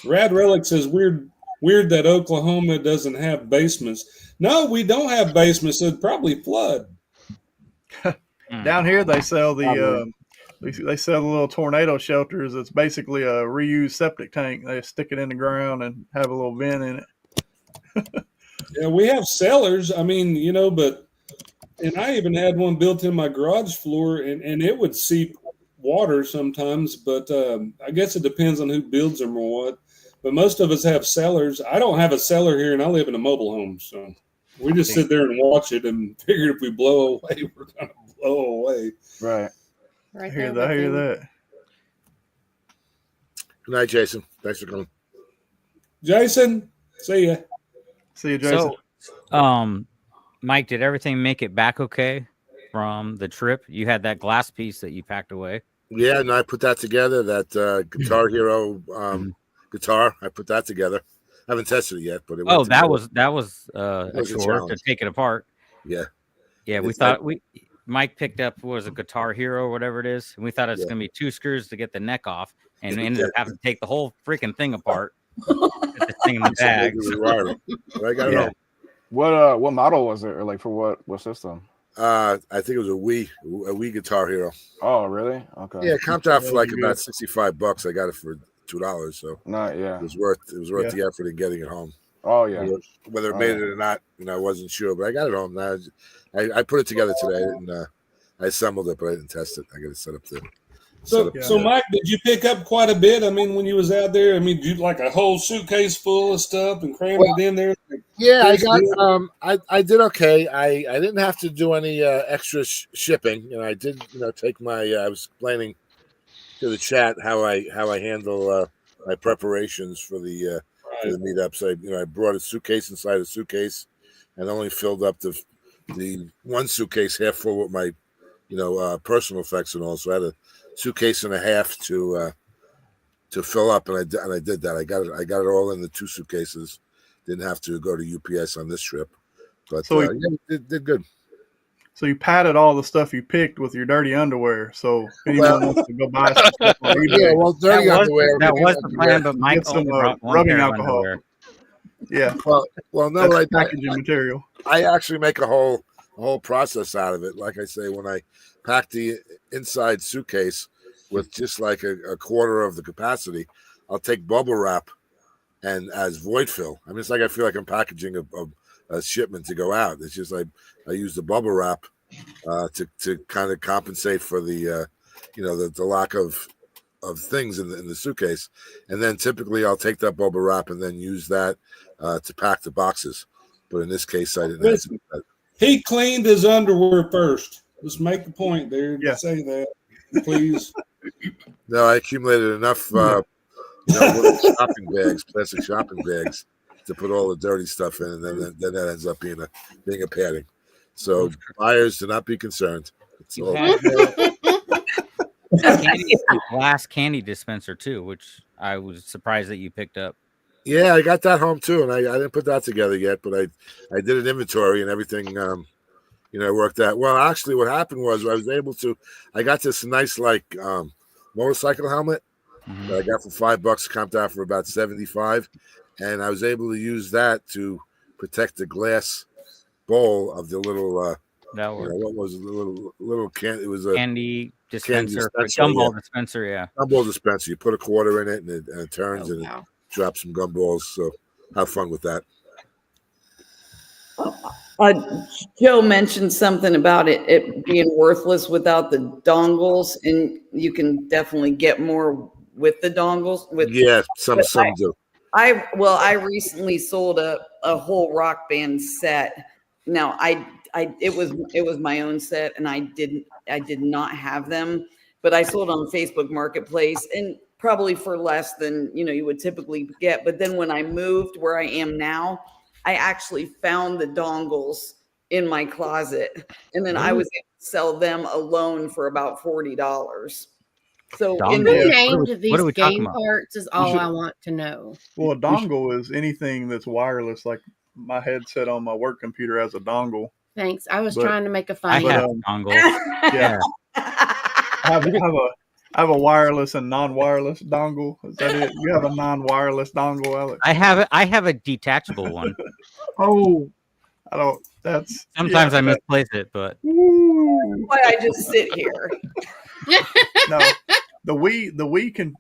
Rad Relic says, weird that Oklahoma doesn't have basements. No, we don't have basements. So it'd probably flood. Down here, they sell the little tornado shelters. It's basically a reused septic tank. They stick it in the ground and have a little vent in it. Yeah, we have cellars. I mean, but. And I even had one built in my garage floor, and it would seep water sometimes. But I guess it depends on who builds them or what. But most of us have cellars. I don't have a cellar here, and I live in a mobile home. So we just sit there and watch it and figure if we blow away, we're going to blow away. Right. I hear that. Good night, Jason. Thanks for coming. Jason, see ya. See you, Jason. So, Mike, did everything make it back okay from the trip? You had that glass piece that you packed away. Yeah, and I put that together, that Guitar Hero guitar. I put that together. I haven't tested it yet, but it was a chore to take it apart. Yeah. Yeah, we thought Mike picked up a Guitar Hero or whatever it is, and we thought it's gonna be 2 screws to get the neck off, and we ended up having to take the whole freaking thing apart. Get the thing in the bag. I got it all. What model was it, or like for what system? I think it was a Wii Guitar Hero. Oh, really? Okay. Yeah, it comes out for like about $65. I got it for $2, so it was worth the effort in getting it home. Oh yeah. Whether it made it or not, I wasn't sure, but I got it home. I put it together today, and I assembled it, but I didn't test it. I got it set up there. So Mike, did you pick up quite a bit? I mean, when you was out there, did you like a whole suitcase full of stuff and cram it in there? Yeah, I got. I did okay. I didn't have to do any extra shipping, and I did. Take my. I was explaining to the chat how I handle my preparations for the meetups. I brought a suitcase inside a suitcase, and only filled up the one suitcase half full with my personal effects and all. So I had a suitcase and a half to fill up, and I did that. I got it all in the 2 suitcases. Didn't have to go to UPS on this trip, but it did good. So you padded all the stuff you picked with your dirty underwear. So if anyone wants to go buy some stuff on eBay, dirty underwear. That was the plan, but Mike some rubbing alcohol. Underwear. Yeah. That's packaging material. I actually make a whole process out of it. Like I say, when I pack the inside suitcase with just like a quarter of the capacity, I'll take bubble wrap and as void fill. It's like I feel like I'm packaging a shipment to go out. It's just like I use the bubble wrap to kind of compensate for the the lack of things in the suitcase, and then typically I'll take that bubble wrap and then use that to pack the boxes. But in this case, I didn't. He cleaned his underwear first. Just make the point there to Yeah. say that, please. No, I accumulated enough, little shopping bags, plastic shopping bags, to put all the dirty stuff in, and then that ends up being a padding. So buyers, do not be concerned. It's You all had glass candy dispenser too, which I was surprised that you picked up. Yeah, I got that home too, and I didn't put that together yet, but I did an inventory and everything. Worked out well. Actually, what happened was I got this nice motorcycle helmet that I got for $5, comped out for about 75, and I was able to use that to protect the glass bowl of the little. What was it? Little can? It was a candy dispenser, gumball dispenser. Yeah, gumball dispenser. You put a quarter in it, and it turns and it drops some gumballs. So have fun with that. Joe mentioned something about it being worthless without the dongles, and you can definitely get more with the dongles. Some do. I recently sold a whole Rock Band set. Now it was my own set, and I did not have them, but I sold on Facebook Marketplace, and probably for less than you would typically get. But then when I moved where I am now, I actually found the dongles in my closet, and then I was able to sell them alone for about $40. So who named these game parts is all I want to know. Well, a dongle is anything that's wireless. Like my headset on my work computer has a dongle. Thanks. I was trying to make a funny. I have dongles. Yeah. I have a wireless and non-wireless dongle. Is that it? You have a non-wireless dongle, Alex? I have a detachable one. Oh, I don't. That's sometimes I misplace it, but why I just sit here. No, the Wii can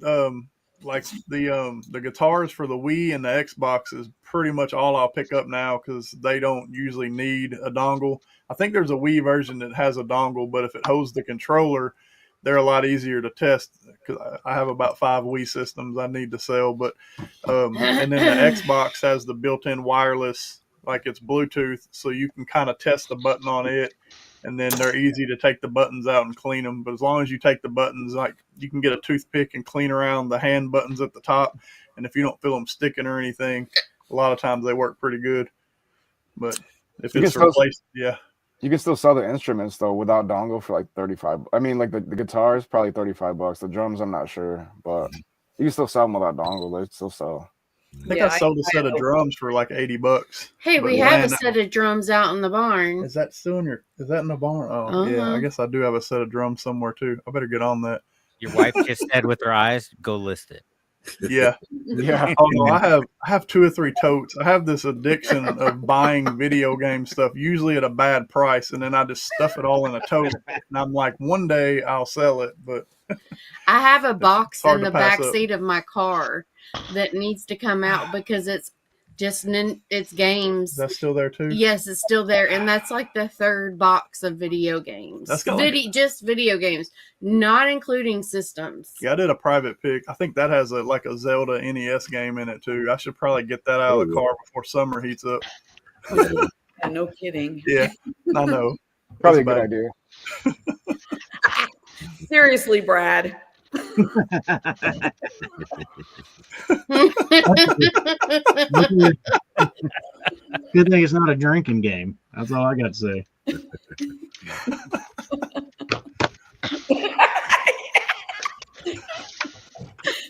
like the guitars for the Wii and the Xbox is pretty much all I'll pick up now because they don't usually need a dongle. I think there's a Wii version that has a dongle, but if it holds the controller, they're a lot easier to test because I have about 5 Wii systems I need to sell. But and then the Xbox has the built-in wireless, like it's Bluetooth, so you can kind of test the button on it. And then they're easy to take the buttons out and clean them. But as long as you take the buttons, like you can get a toothpick and clean around the hand buttons at the top. And if you don't feel them sticking or anything, a lot of times they work pretty good. But if it's replaced, yeah. You can still sell the instruments though without dongle for like 35. I mean, like the guitars probably $35. The drums, I'm not sure, but you can still sell them without dongle. They still sell. I think I sold a set of drums for like $80. Hey, we have a set of drums out in the barn. Is that still in your? Is that in the barn? Oh, yeah. I guess I do have a set of drums somewhere too. I better get on that. Your wife just said with her eyes, "Go list it." Yeah, yeah. Oh no, I have 2 or 3 totes. I have this addiction of buying video game stuff, usually at a bad price, and then I just stuff it all in a tote. And I'm like, one day I'll sell it, but I have a box in the back seat of my car that needs to come out because it's games. That's still there too? Yes, it's still there, and that's like the 3rd box of video games. That's just video games, not including systems. Yeah, I did a private pick. I think that has a Zelda NES game in it too. I should probably get that out of the car before summer heats up. Yeah, no kidding. Yeah, I know. Probably a good idea. Seriously, Brad. Good thing it's not a drinking game. That's all I got to say.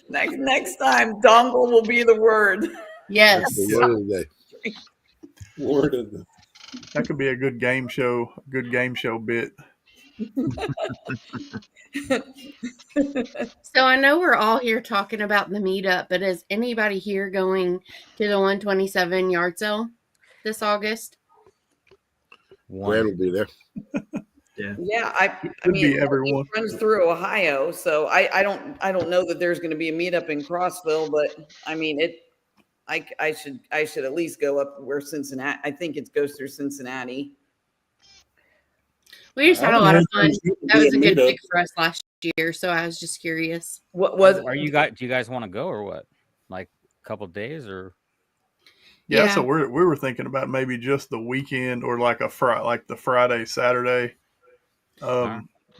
Next time, dongle will be the word. Yes. The word of the day. Word of the. That could be a good game show bit. So I know we're all here talking about the meetup, but is anybody here going to the 127 yard sale this August? Brad will be there. Yeah, I mean, everyone runs through Ohio, so I don't know that there's going to be a meetup in Crossville, but I mean I should at least go up where Cincinnati. I think it goes through Cincinnati. We just had a lot of fun. That was a good pick for us last year, so I was just curious. What was? Do you guys want to go or what? Like a couple of days or? Yeah, so we were thinking about maybe just the weekend or like the Friday, Saturday.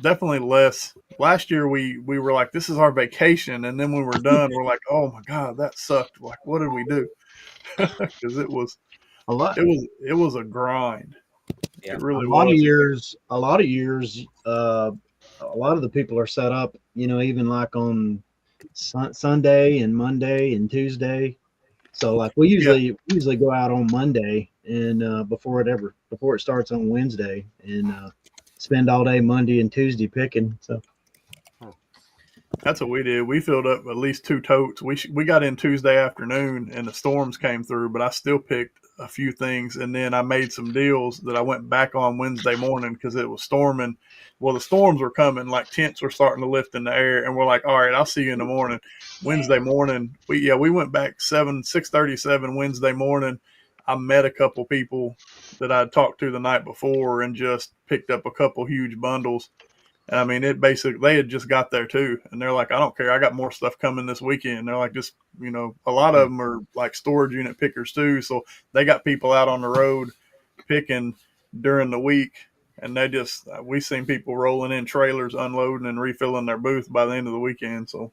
Definitely less. Last year we were like, this is our vacation, and then when we're done, we're like, oh my god, that sucked. Like, what did we do? Because it was a lot. It was a grind. Yeah. It really a lot was. of years. A lot of the people are set up, even like on Sunday and Monday and Tuesday. So like we usually go out on Monday and before it starts on Wednesday and spend all day Monday and Tuesday picking. So that's what we did. We filled up at least 2 totes. We got in Tuesday afternoon and the storms came through, but I still picked a few things, and then I made some deals that I went back on Wednesday morning because it was storming. Well, the storms were coming, like tents were starting to lift in the air, and we're like, all right, I'll see you in the morning. Wednesday morning, we went back 6:37 Wednesday morning. I met a couple people that I'd talked to the night before and just picked up a couple huge bundles. And I mean, they had just got there too. And they're like, I don't care. I got more stuff coming this weekend. They're like, just, a lot of them are like storage unit pickers too. So they got people out on the road picking during the week. And we seen people rolling in trailers, unloading and refilling their booth by the end of the weekend. So,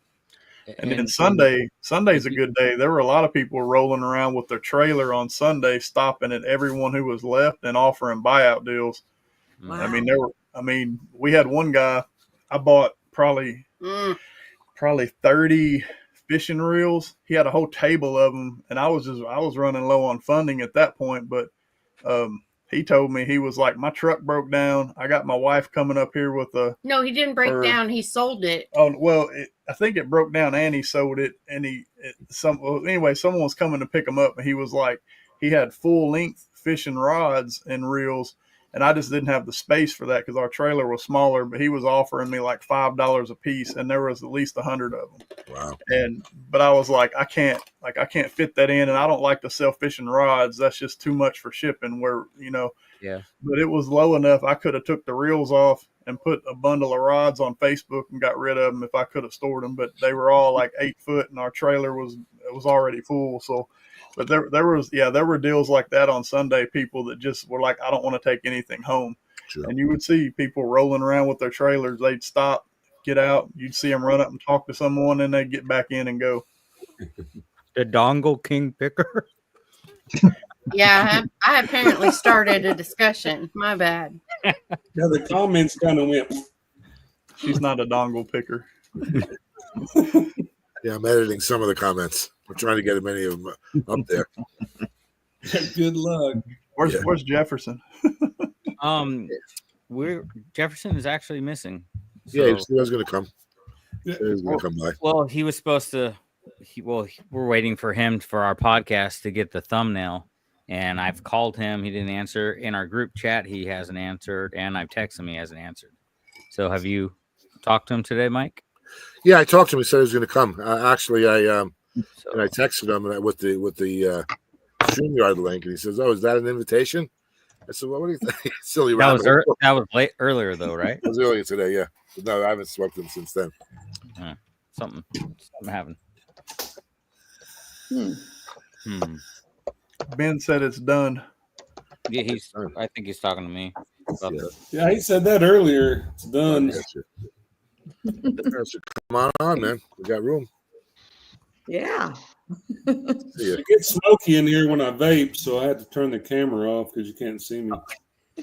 and then Sunday's a good day. There were a lot of people rolling around with their trailer on Sunday, stopping at everyone who was left and offering buyout deals. Wow. I mean, we had one guy, I bought probably 30 fishing reels. He had a whole table of them, and I was running low on funding at that point, but he told me, he was like, my truck broke down. I got my wife coming up here with No, he didn't break down. He sold it. Oh, well, I think it broke down and he sold it. And anyway, someone was coming to pick him up, and he was like, he had full length fishing rods and reels. And I just didn't have the space for that because our trailer was smaller, but he was offering me like $5 a piece, and there was at least 100 of them. Wow. But I was like, I can't fit that in, and I don't like to sell fishing rods. That's just too much for shipping Yeah. But it was low enough. I could have took the reels off and put a bundle of rods on Facebook and got rid of them if I could have stored them, but they were all like 8 foot and our trailer was already full. So, but there were deals like that on Sunday. People that just were like, I don't want to take anything home. Sure. And you would see people rolling around with their trailers. They'd stop, get out. You'd see them run up and talk to someone, and they'd get back in and go. The dongle king picker. Yeah, I apparently started a discussion. My bad. Yeah, the comments kind of went. She's not a dongle picker. Yeah, I'm editing some of the comments. I'm trying to get as many of them up there. Good luck. Where's Jefferson? Jefferson is actually missing. So, yeah, he was going to come. He was going to come by. Well, he was supposed to. We're waiting for him for our podcast to get the thumbnail, and I've called him. He didn't answer. In our group chat, he hasn't answered, and I've texted him. He hasn't answered. So, have you talked to him today, Mike? Yeah, I talked to him. He said he was going to come. Actually, and I texted him with the StreamYard link, and he says, "Oh, is that an invitation?" I said, "Well, what do you think?" Silly. That was late earlier though, right? It was earlier today. Yeah. But no, I haven't spoken to him since then. Something happened. Ben said it's done. Yeah, I think he's talking to me. Yeah, he said that earlier. It's done. Come on, man. We got room. Yeah. It gets smoky in here when I vape, so I had to turn the camera off because you can't see me.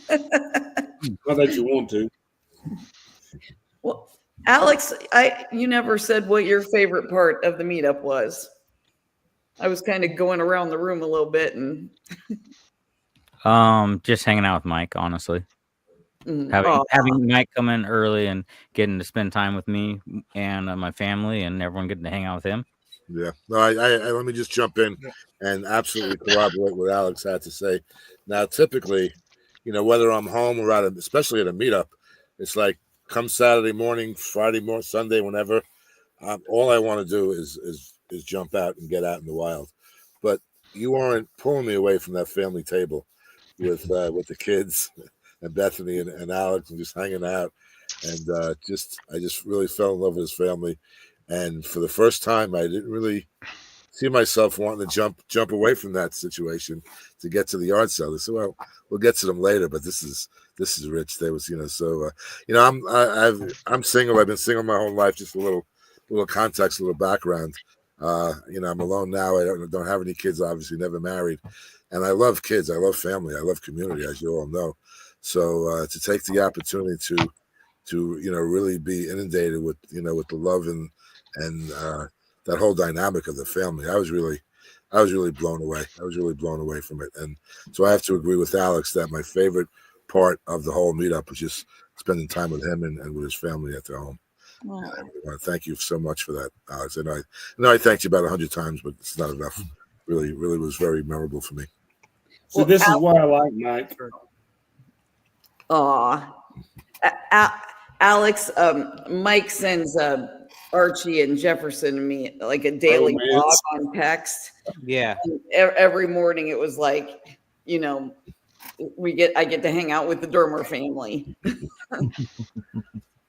Not that you want to. Well, Alex, you never said what your favorite part of the meetup was. I was kind of going around the room a little bit and just hanging out with Mike, honestly. Having Mike come in early and getting to spend time with me and my family and everyone getting to hang out with him. Yeah. No, I let me just jump in and absolutely corroborate what Alex had to say. Now, typically, whether I'm home or especially at a meetup, it's like come Saturday morning, Friday morning, Sunday, whenever, all I want to do is jump out and get out in the wild. But you aren't pulling me away from that family table with the kids and Bethany and Alex and just hanging out. And I just really fell in love with his family. And for the first time, I didn't really see myself wanting to jump away from that situation to get to the yard sale. They said, well, we'll get to them later, but this is Rich. There was, so I'm single. I've been single my whole life. Just a little context, a little background. I'm alone now. I don't have any kids. Obviously, never married, and I love kids. I love family. I love community, as you all know. So to take the opportunity to really be inundated with with the love and that whole dynamic of the family, I was really blown away. I was really blown away from it, and so I have to agree with Alex that my favorite part of the whole meetup was just spending time with him and with his family at their home. Wow. I want to thank you so much for that, Alex. I know I thanked you about 100 times, but it's not enough. Really was very memorable for me. So this is why I like Mike. Alex, Mike sends Archie and Jefferson and me like a daily blog on text. Yeah. And every morning it was like, I get to hang out with the Dermer family.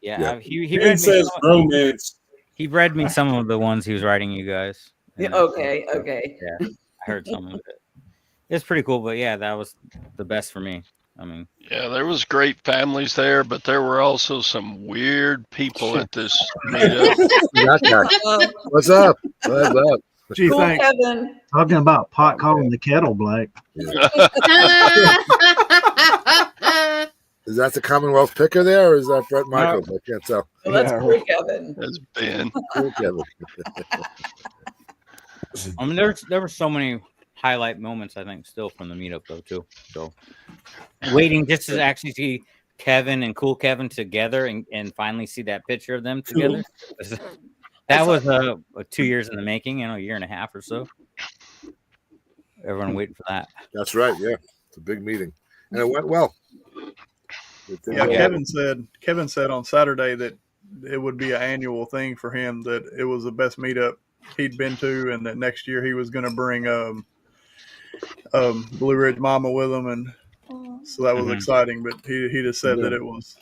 Yeah. He says romance. He read me some of the ones he was writing you guys. Okay. Yeah, I heard some of it. It's pretty cool, but yeah, that was the best for me. I mean, yeah, there was great families there, but there were also some weird people at this meetup. What's up? What's up? Gee, Cool, thanks. Kevin. Talking about pot calling the kettle black. Yeah. Is that the Commonwealth picker there, or is that Brett Michaels? I can't tell. Well, that's cool, Kevin. That's Ben. Cool, Kevin. I mean, there were so many highlight moments, I think, still from the meetup though too. So waiting just to actually see Kevin and Cool Kevin together and finally see that picture of them together. That was 2 years in the making, a year and a half or so. Everyone waiting for that. That's right. Yeah, it's a big meeting, and it went well. Yeah, Kevin said on Saturday that it would be an annual thing for him, that it was the best meetup he'd been to, and that next year he was going to bring Blue Ridge Mama with him, and so that was exciting. But he just said that it was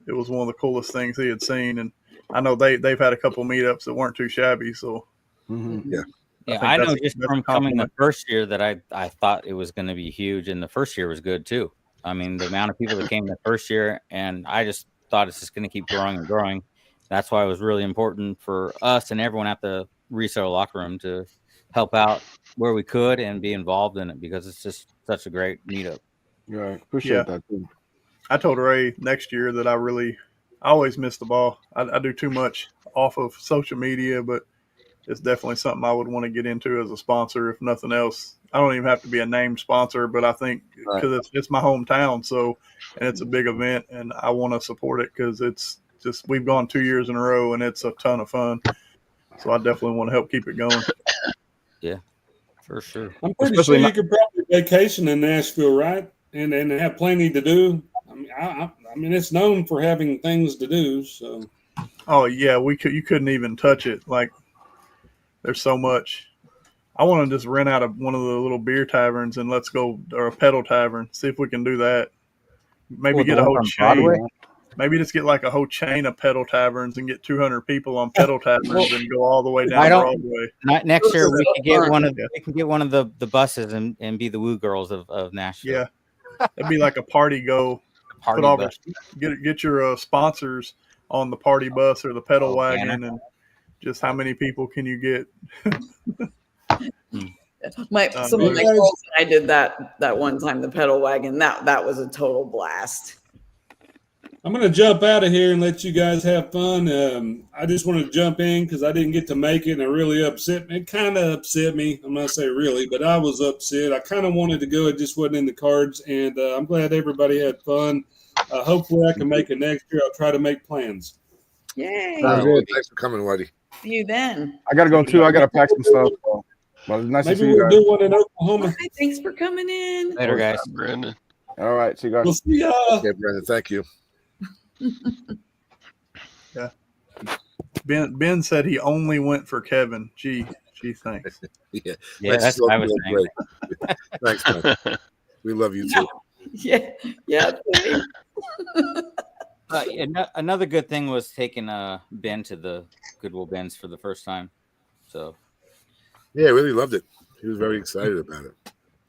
one of the coolest things he had seen, and I know they've had a couple meetups that weren't too shabby. So yeah. I know just from coming the first year that I thought it was going to be huge, and the first year was good too. I mean, the amount of people that came the first year, and I just thought it's just going to keep growing and growing. That's why it was really important for us and everyone at the reseller locker room to help out where we could and be involved in it, because it's just such a great meetup. Yeah, appreciate that too. I told Ray next year that I always miss the ball. I do too much off of social media, but it's definitely something I would want to get into as a sponsor, if nothing else. I don't even have to be a named sponsor, but I think because it's my hometown, and it's a big event, and I want to support it because it's just, we've gone 2 years in a row, and it's a ton of fun. So I definitely want to help keep it going. Yeah, for sure. I'm pretty sure you could probably vacation in Nashville, right? And have plenty to do. I mean, it's known for having things to do. So. Oh yeah, you couldn't even touch it. Like, there's so much. I want to just rent out one of the little beer taverns and or a pedal tavern. See if we can do that. Maybe get a whole chain. Maybe just get like a whole chain of pedal taverns and get 200 people on pedal taverns and go all the way down Broadway. Next year we can get one of the buses and be the woo girls of Nashville. Yeah, it'd be like a party go. Get your sponsors on the party bus or the pedal wagon, and just how many people can you get? Some of my girls and I did that one time, the pedal wagon. That was a total blast. I'm going to jump out of here and let you guys have fun. I just wanted to jump in because I didn't get to make it, and it really upset me. It kind of upset me. I'm not saying really, but I was upset. I kind of wanted to go. It just wasn't in the cards, and I'm glad everybody had fun. Hopefully I can make it next year. I'll try to make plans. Yay. Thanks for coming, Whitey. See you then. I got to go too. I got to pack some stuff. Well, it's nice to see you guys. Maybe we'll do one in Oklahoma. Hi, thanks for coming in. Later, guys. Brandon. All right. See you guys. We'll see y'all. Okay, Brandon. Thank you. Yeah. Ben said he only went for Kevin. Gee, thanks. Yeah, that's what I was saying. Thanks, man. We love you too. Yeah. Another good thing was taking Ben to the Goodwill Bins for the first time. So Yeah, I really loved it. He was very excited about it.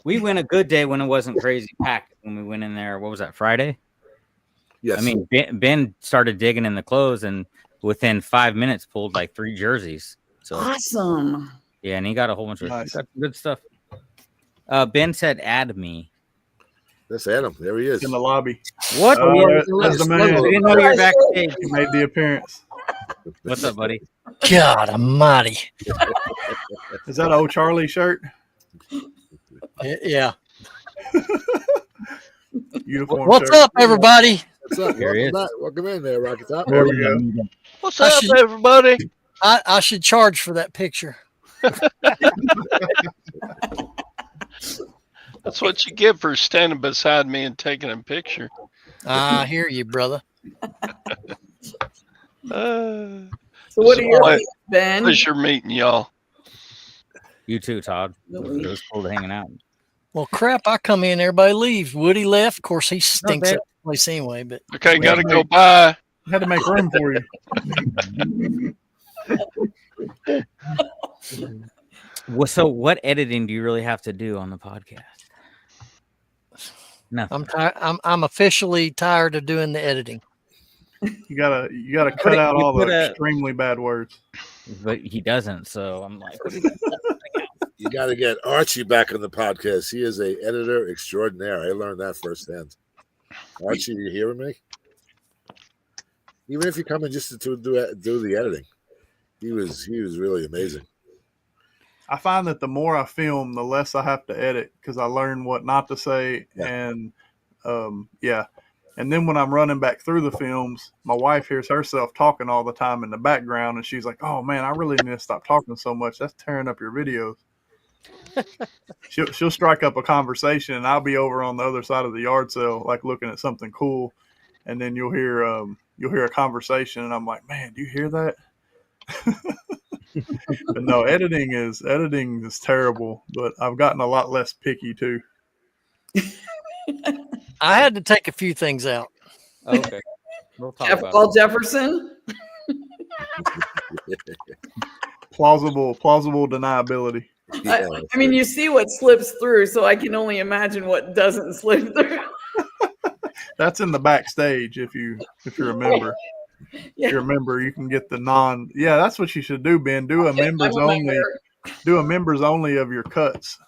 We went a good day when it wasn't crazy packed. When we went in there, what was that, Friday? Yes. I mean, Ben started digging in the clothes, and within 5 minutes pulled like 3 jerseys. So awesome. Yeah, and he got a whole bunch of good stuff. Ben said, "Add me." Let's add him. There he is in the lobby. What? That's the man. I didn't know you were backstage. He made the appearance. What's up, buddy? God almighty. Is that an old Charlie shirt? Yeah. Uniform What's shirt. up, everybody? What's up? Welcome in there, Rocket Top. There we go. What's up, everybody? I should charge for that picture. That's what you get for standing beside me and taking a picture. I hear you, brother. So what are your thoughts, Ben? Pleasure meeting y'all. You too, Todd. It was cool to hanging out. Well, crap, I come in, everybody leaves. Woody left. Of course, he stinks at the place anyway. But okay, got to go by. Had to make room for you. Well, so what editing do you really have to do on the podcast? Nothing. I'm officially tired of doing the editing. You gotta cut out all the extremely bad words. But he doesn't, so I'm like, you got to get Archie back on the podcast. He is a editor extraordinaire. I learned that firsthand. Archie, you hearing me? Even if you come in just to do the editing, he was really amazing. I find that the more I film, the less I have to edit because I learn what not to say. And and then when I'm running back through the films, my wife hears herself talking all the time in the background, and she's like, "Oh man, I really need to stop talking so much. That's tearing up your videos." She'll strike up a conversation, and I'll be over on the other side of the yard sale, like looking at something cool, and then you'll hear a conversation, and I'm like, "Man, do you hear that?" But no, editing is terrible, but I've gotten a lot less picky too. I had to take a few things out. Okay. We'll talk about Paul Jefferson. Plausible deniability. I mean, you see what slips through, so I can only imagine what doesn't slip through. That's in the backstage if you remember. Yeah. If you remember, you can get the non. Yeah, that's what you should do, Ben. Do a members only. Do a members only of your cuts.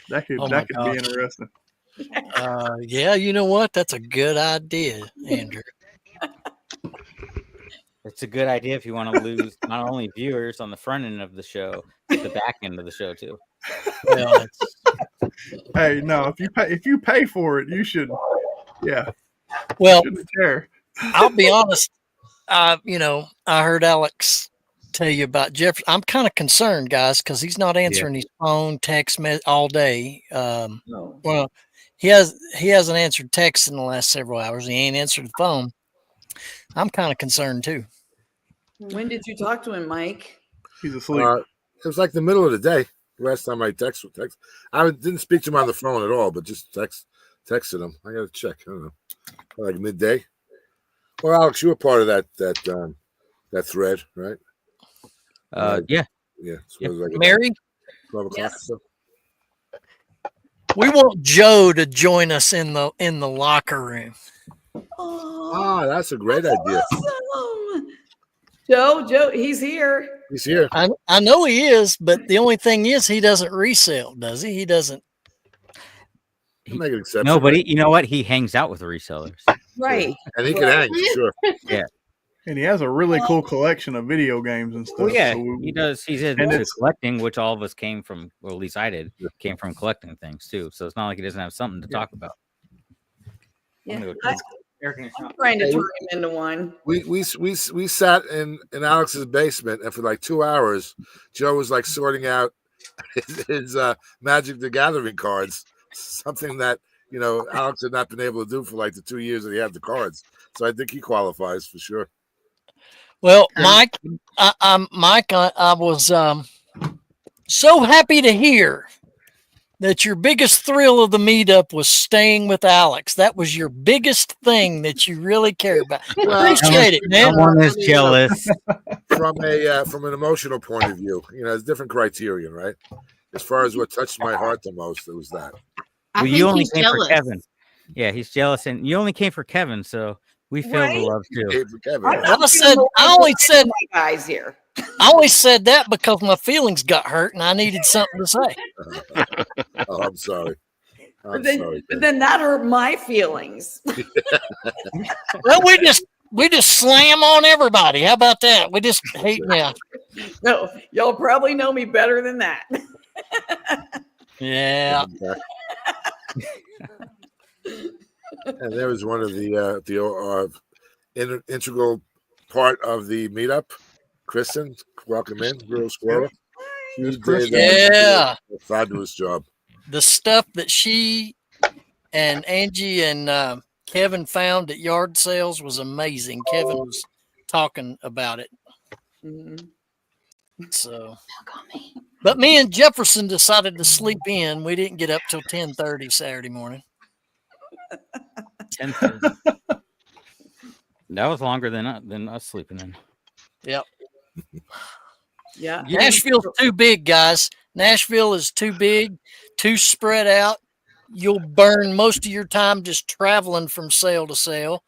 That could be interesting. Yeah, you know what? That's a good idea, Andrew. It's a good idea if you want to lose not only viewers on the front end of the show, but the back end of the show too. Well, hey, no, if you pay for it, you should. Yeah. Well, care. I'll be honest. I heard Alex tell you about Jefferson. I'm kind of concerned, guys, because he's not answering his phone, text all day. No. Well, he hasn't answered text in the last several hours. He ain't answered the phone. I'm kind of concerned too. When did you talk to him, Mike? He's asleep. It was like the middle of the day. Last time I texted. I didn't speak to him on the phone at all, but just texted him. I got to check. I don't know, like midday. Well, Alex, you were part of that thread, right? Yeah. Yeah. So it was like Mary? 12 o'clock. Yes. So. We want Joe to join us in the locker room. That's a great idea. Awesome. Joe, he's here. He's here. I know he is, but the only thing is he doesn't resell, does he? He doesn't. He'll make an exception. No, but you know what? He hangs out with resellers. Right. And he can hang, for sure. Yeah. And he has a really cool collection of video games and stuff. Well, yeah, so he does. He's into collecting, which all of us came from, or at least I did, came from collecting things too. So it's not like he doesn't have something to talk about. Yeah. I'm trying to turn him into one. We sat in Alex's basement, and for like 2 hours, Joe was like sorting out his Magic the Gathering cards, something that Alex had not been able to do for like the 2 years that he had the cards. So I think he qualifies for sure. Well, Mike, I was so happy to hear that your biggest thrill of the meetup was staying with Alex. That was your biggest thing that you really cared about. Appreciate it, man. Someone is jealous. From an emotional point of view, it's different criterion, right? As far as what touched my heart the most, it was that. I you think only he's came jealous. for Kevin. Yeah, he's jealous, and you only came for Kevin, so we feel the Right? love too. Came for Kevin. I'm I feeling only said my guys here. I only said that because my feelings got hurt and I needed something to say. Oh, I'm sorry. But then that hurt my feelings. Well, we just slam on everybody. How about that? We just hate yeah. No, y'all probably know me better than that. Yeah. And there was one of the integral part of the meetup. Kristen, welcome in, Girl Squirrel. She did a fabulous job. The stuff that she and Angie and Kevin found at yard sales was amazing. Kevin was talking about it. Mm-hmm. So, but me and Jefferson decided to sleep in. We didn't get up till 10:30 Saturday morning. 10:30. That was longer than us sleeping in. Yep. Yeah. Nashville's too big, guys. Nashville is too big, too spread out. You'll burn most of your time just traveling from sale to sale.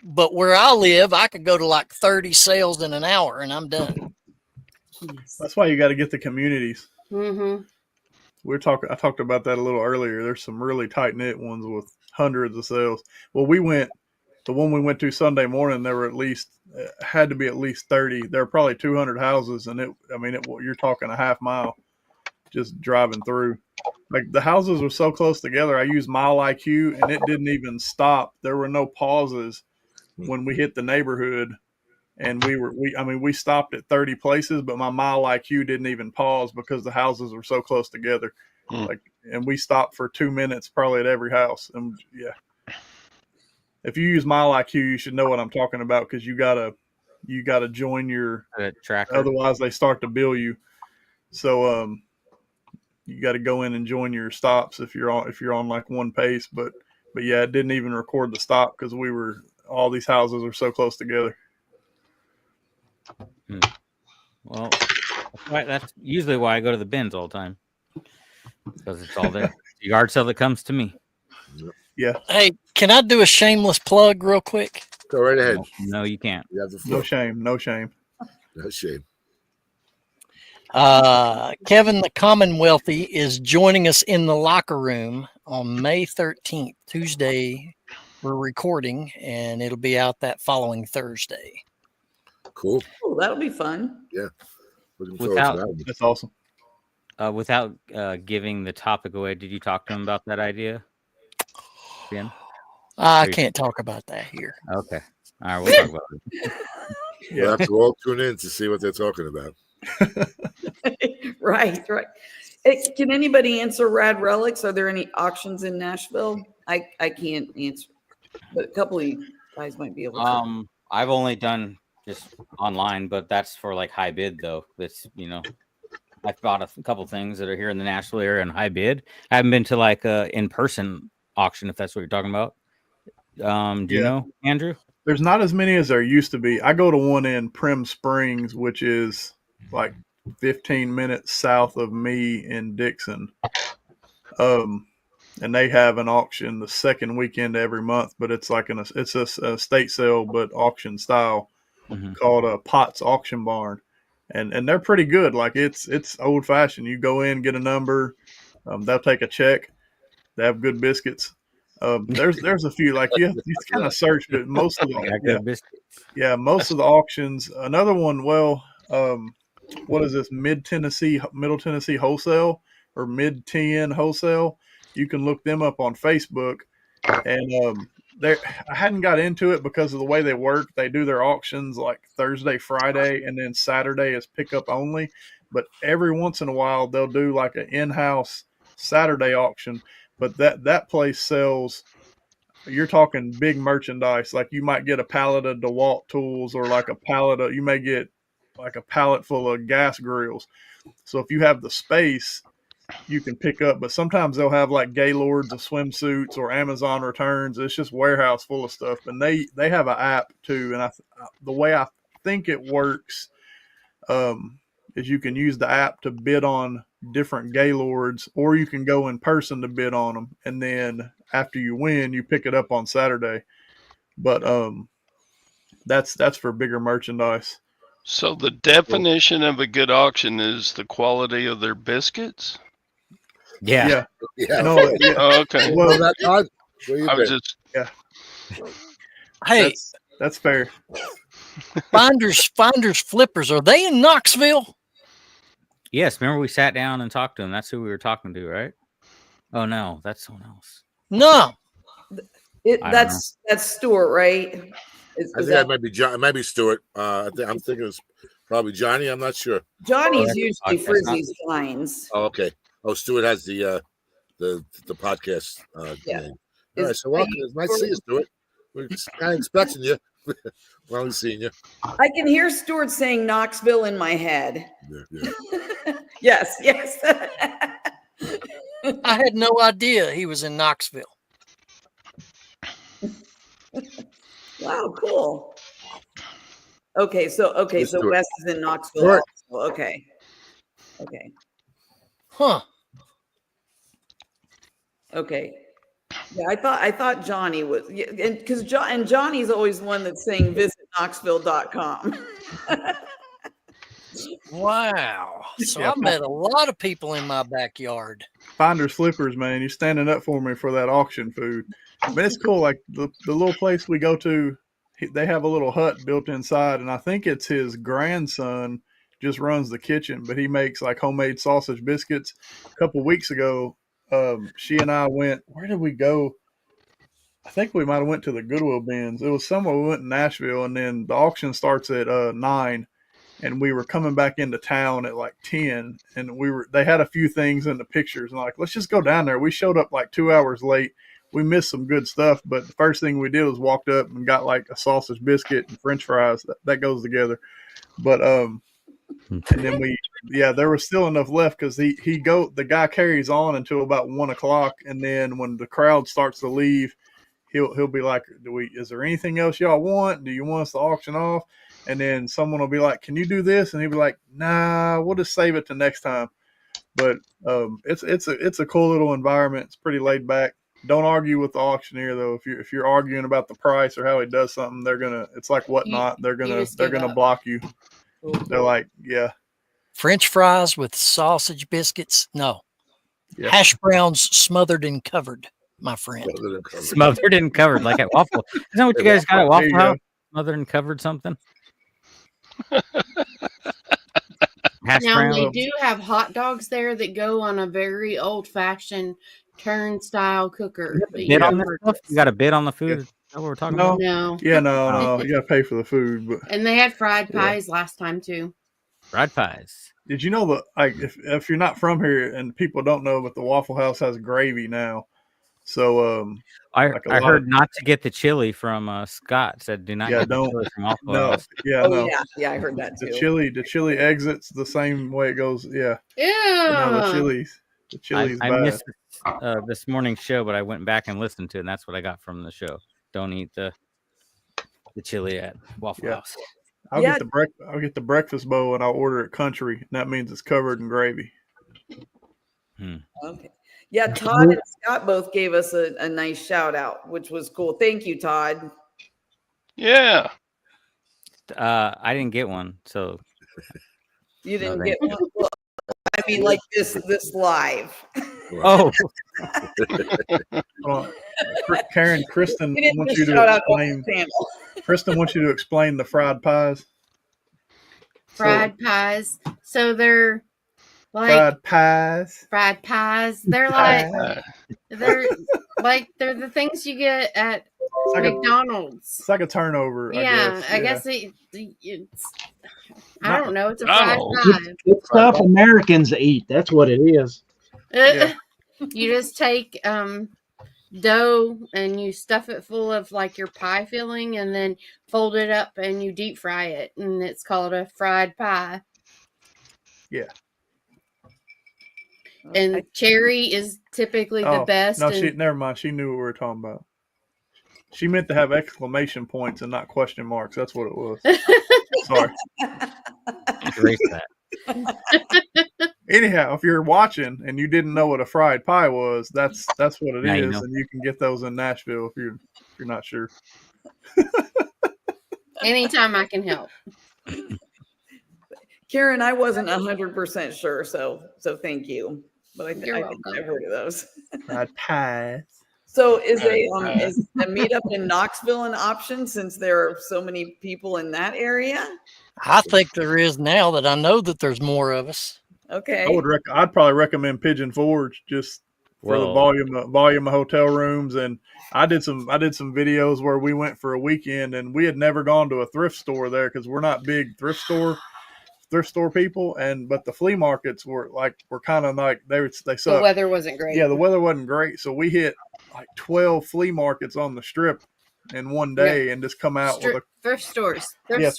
But where I live, I could go to like 30 sales in an hour and I'm done. That's why you got to get the communities. Mm-hmm. I talked about that a little earlier. There's some really tight knit ones with hundreds of sales. Well, the one we went to Sunday morning, there were had to be at least 30. There were probably 200 houses, and you're talking a half mile just driving through. Like the houses were so close together. I used Mile IQ, and it didn't even stop. There were no pauses when we hit the neighborhood, and we stopped at 30 places, but my Mile IQ didn't even pause because the houses were so close together. And we stopped for 2 minutes probably at every house. And yeah. If you use Mile IQ, you should know what I'm talking about because you gotta join your tracker. Otherwise, they start to bill you. So you got to go in and join your stops if you're on like one pace. But yeah, it didn't even record the stop because all these houses are so close together. Well, that's usually why I go to the bins all the time because it's all there. The yard sale that comes to me. Yeah. Hey, can I do a shameless plug real quick? Go right ahead. No, you can't. You have the floor. No shame. No shame. No shame. Kevin the Commonwealthy is joining us in the locker room on May 13th, Tuesday. We're recording, and it'll be out that following Thursday. Cool. Oh, that'll be fun. Yeah. Looking forward to that. That's awesome. Without giving the topic away, did you talk to him about that idea? Ben? I can't talk about that here. Okay. All right, we'll talk about it. We'll have to all tune in to see what they're talking about. Right. Hey, can anybody answer Rad Relics? Are there any auctions in Nashville? I can't answer, but a couple of you guys might be able to. I've only done just online, but that's for like high bid though. That's I've bought a couple things that are here in the Nashville area and high bid. I haven't been to like a in-person auction, if that's what you're talking about. Do you know, Andrew? There's not as many as there used to be. I go to one in Prim Springs, which is like 15 minutes south of me in Dixon. And they have an auction the second weekend every month, but it's like it's a estate sale, but auction style called Potts Auction Barn. And they're pretty good. Like it's old fashioned. You go in, get a number. They'll take a check. They have good biscuits. There's a few like you kind of search, but most of most of the auctions. Another one, what is this? Middle Tennessee Wholesale or Mid 10 Wholesale? You can look them up on Facebook, and I hadn't got into it because of the way they work. They do their auctions like Thursday, Friday, and then Saturday is pickup only. But every once in a while, they'll do like an in-house Saturday auction. But that place sells, you're talking big merchandise. Like you might get a pallet of DeWalt tools or like you may get like a pallet full of gas grills. So if you have the space, you can pick up, but sometimes they'll have like Gaylords of swimsuits or Amazon returns. It's just warehouse full of stuff, and they have an app too. And the way I think it works is you can use the app to bid on different Gaylords, or you can go in person to bid on them, and then after you win, you pick it up on Saturday. But that's for bigger merchandise. So the definition of a good auction is the quality of their biscuits. Yeah. No, yeah. Oh, okay. Well, I was just Hey, that's fair. Finders Flippers, are they in Knoxville? Yes. Remember we sat down and talked to him. That's who we were talking to, right? Oh no, that's someone else. No. That's Stuart, right? I think that might be John. It might be Stuart. I'm thinking it's probably Johnny. I'm not sure. Johnny's usually Frizzy's Finds. Oh, okay. Oh, Stuart has the podcast. Yeah. Name. All right. So welcome. It's nice to see you, Stuart. We're kind of expecting you. Well, we've seen you. I can hear Stuart saying Knoxville in my head. Yeah. Yes. I had no idea he was in Knoxville. Wow, cool. Okay, so Wes is in Knoxville. Right. Also. Okay. Huh. Okay. Yeah, I thought Johnny was, and because Johnny's always one that's saying visit Knoxville.com. Wow. So I met a lot of people in my backyard. Finders Flippers, man. You're standing up for me for that auction food. But it's cool. Like the little place we go to, they have a little hut built inside, and I think it's his grandson just runs the kitchen, but he makes like homemade sausage biscuits. A couple weeks ago, she and I went, where did we go? I think we might have went to the Goodwill bins. It was somewhere. We went to Nashville, and then the auction starts at 9, and we were coming back into town at like 10, and they had a few things in the pictures, and like, let's just go down there. We showed up like 2 hours late. We missed some good stuff, but the first thing we did was walked up and got like a sausage biscuit and French fries. That goes together. But and then there was still enough left because the guy carries on until about 1 o'clock, and then when the crowd starts to leave, he'll be like, is there anything else y'all want? Do you want us to auction off? And then someone will be like, can you do this? And he'll be like, nah, we'll just save it to next time. But it's a cool little environment. It's pretty laid back. Don't argue with the auctioneer though. If you're arguing about the price or how he does something, it's like Whatnot. They're gonna block you. They're like, yeah. French fries with sausage biscuits? No. Yeah. Hash browns smothered and covered, my friend. Smothered and covered, like at Waffle. Isn't that what you guys got at Waffle House? Smothered and covered something? Now, they do have hot dogs there that go on a very old-fashioned turnstile cooker. Bid on this stuff? You got a bid on the food? Is that what we're talking about? No. Yeah, no. You got to pay for the food. But and they had fried pies last time, too. Fried pies. Did you know that, like, if you're not from here and people don't know, but the Waffle House has gravy now. So I heard not to get the chili from Scott. Said do not get the chili from Waffle no. House. Yeah, yeah, I heard that too. The chili exits the same way it goes. Yeah. Yeah. The chili's I bad. missed this morning's show, but I went back and listened to it, and that's what I got from the show. Don't eat the chili at Waffle House. I'll get the breakfast bowl and I'll order it country. And that means it's covered in gravy. Okay. Yeah, Todd and Scott both gave us a nice shout out, which was cool. Thank you, Todd. Yeah. I didn't get one, so you didn't get one. Well, I mean, like this live. Oh. Karen, Kristen wants you to explain. Kristen wants you to explain the fried pies. Fried pies. So they're like fried pies. They're like they're the things you get at McDonald's. It's like a turnover. I guess it's I don't know. It's a fried pie. It's stuff Americans eat. That's what it is. You just take dough and you stuff it full of like your pie filling and then fold it up and you deep fry it, and it's called a fried pie. Yeah. And cherry is typically the best. No, never mind. She knew what we were talking about. She meant to have exclamation points and not question marks. That's what it was. Sorry. Erase that. Anyhow, if you're watching and you didn't know what a fried pie was, that's what it Now is, you know. and you can get those in Nashville if you're not sure. Anytime I can help. Karen, I wasn't 100% sure, so thank you. But I think I've heard of those. Fried pies. So is a meetup in Knoxville an option since there are so many people in that area? I think there is now that I know that there's more of us. Okay. I'd probably recommend Pigeon Forge just for the volume of hotel rooms. And I did some videos where we went for a weekend and we had never gone to a thrift store there because we're not big thrift store people, but the flea markets were kind of like they suck. The weather wasn't great. Yeah, the weather wasn't great, so we hit like 12 flea markets on the strip in one day and just come out with thrift stores. Thrift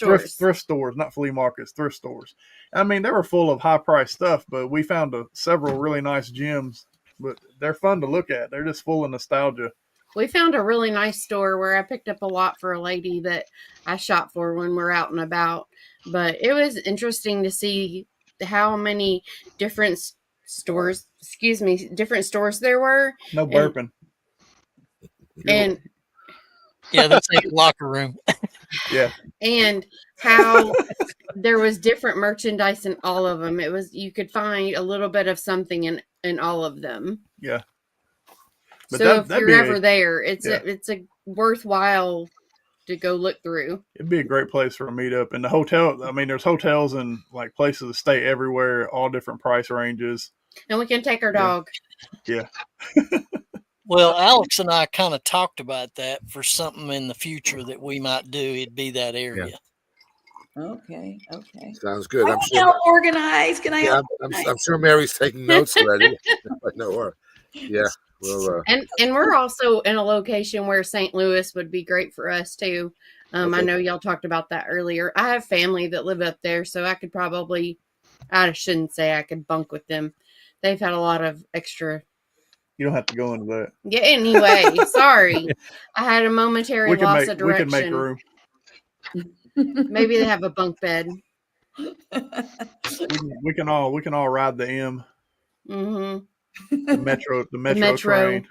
stores, not flea markets, thrift stores. I mean, they were full of high priced stuff, but we found several really nice gems. But they're fun to look at. They're just full of nostalgia. We found a really nice store where I picked up a lot for a lady that I shop for when we're out and about. But it was interesting to see how many different stores there were. No burping. And yeah, that's a locker room. Yeah. And how there was different merchandise in all of them. You could find a little bit of something in all of them. Yeah. But so if you're ever there, it's a worthwhile to go look through. It'd be a great place for a meetup. And the hotel, I mean, there's hotels and like places to stay everywhere, all different price ranges. And we can take our dog. Yeah. Well, Alex and I kind of talked about that for something in the future that we might do. It'd be that area. Yeah. Okay. Sounds good. I'm sure organized. Can I help? I'm sure Mary's taking notes already. I know her. Yeah. Well, and we're also in a location where St. Louis would be great for us too. I know y'all talked about that earlier. I have family that live up there, so I shouldn't say I could bunk with them. They've had a lot of extra. You don't have to go into that. Yeah. Anyway, sorry, I had a momentary loss of direction. We can make room. Maybe they have a bunk bed. We can all ride the M. Mm-hmm. The metro train.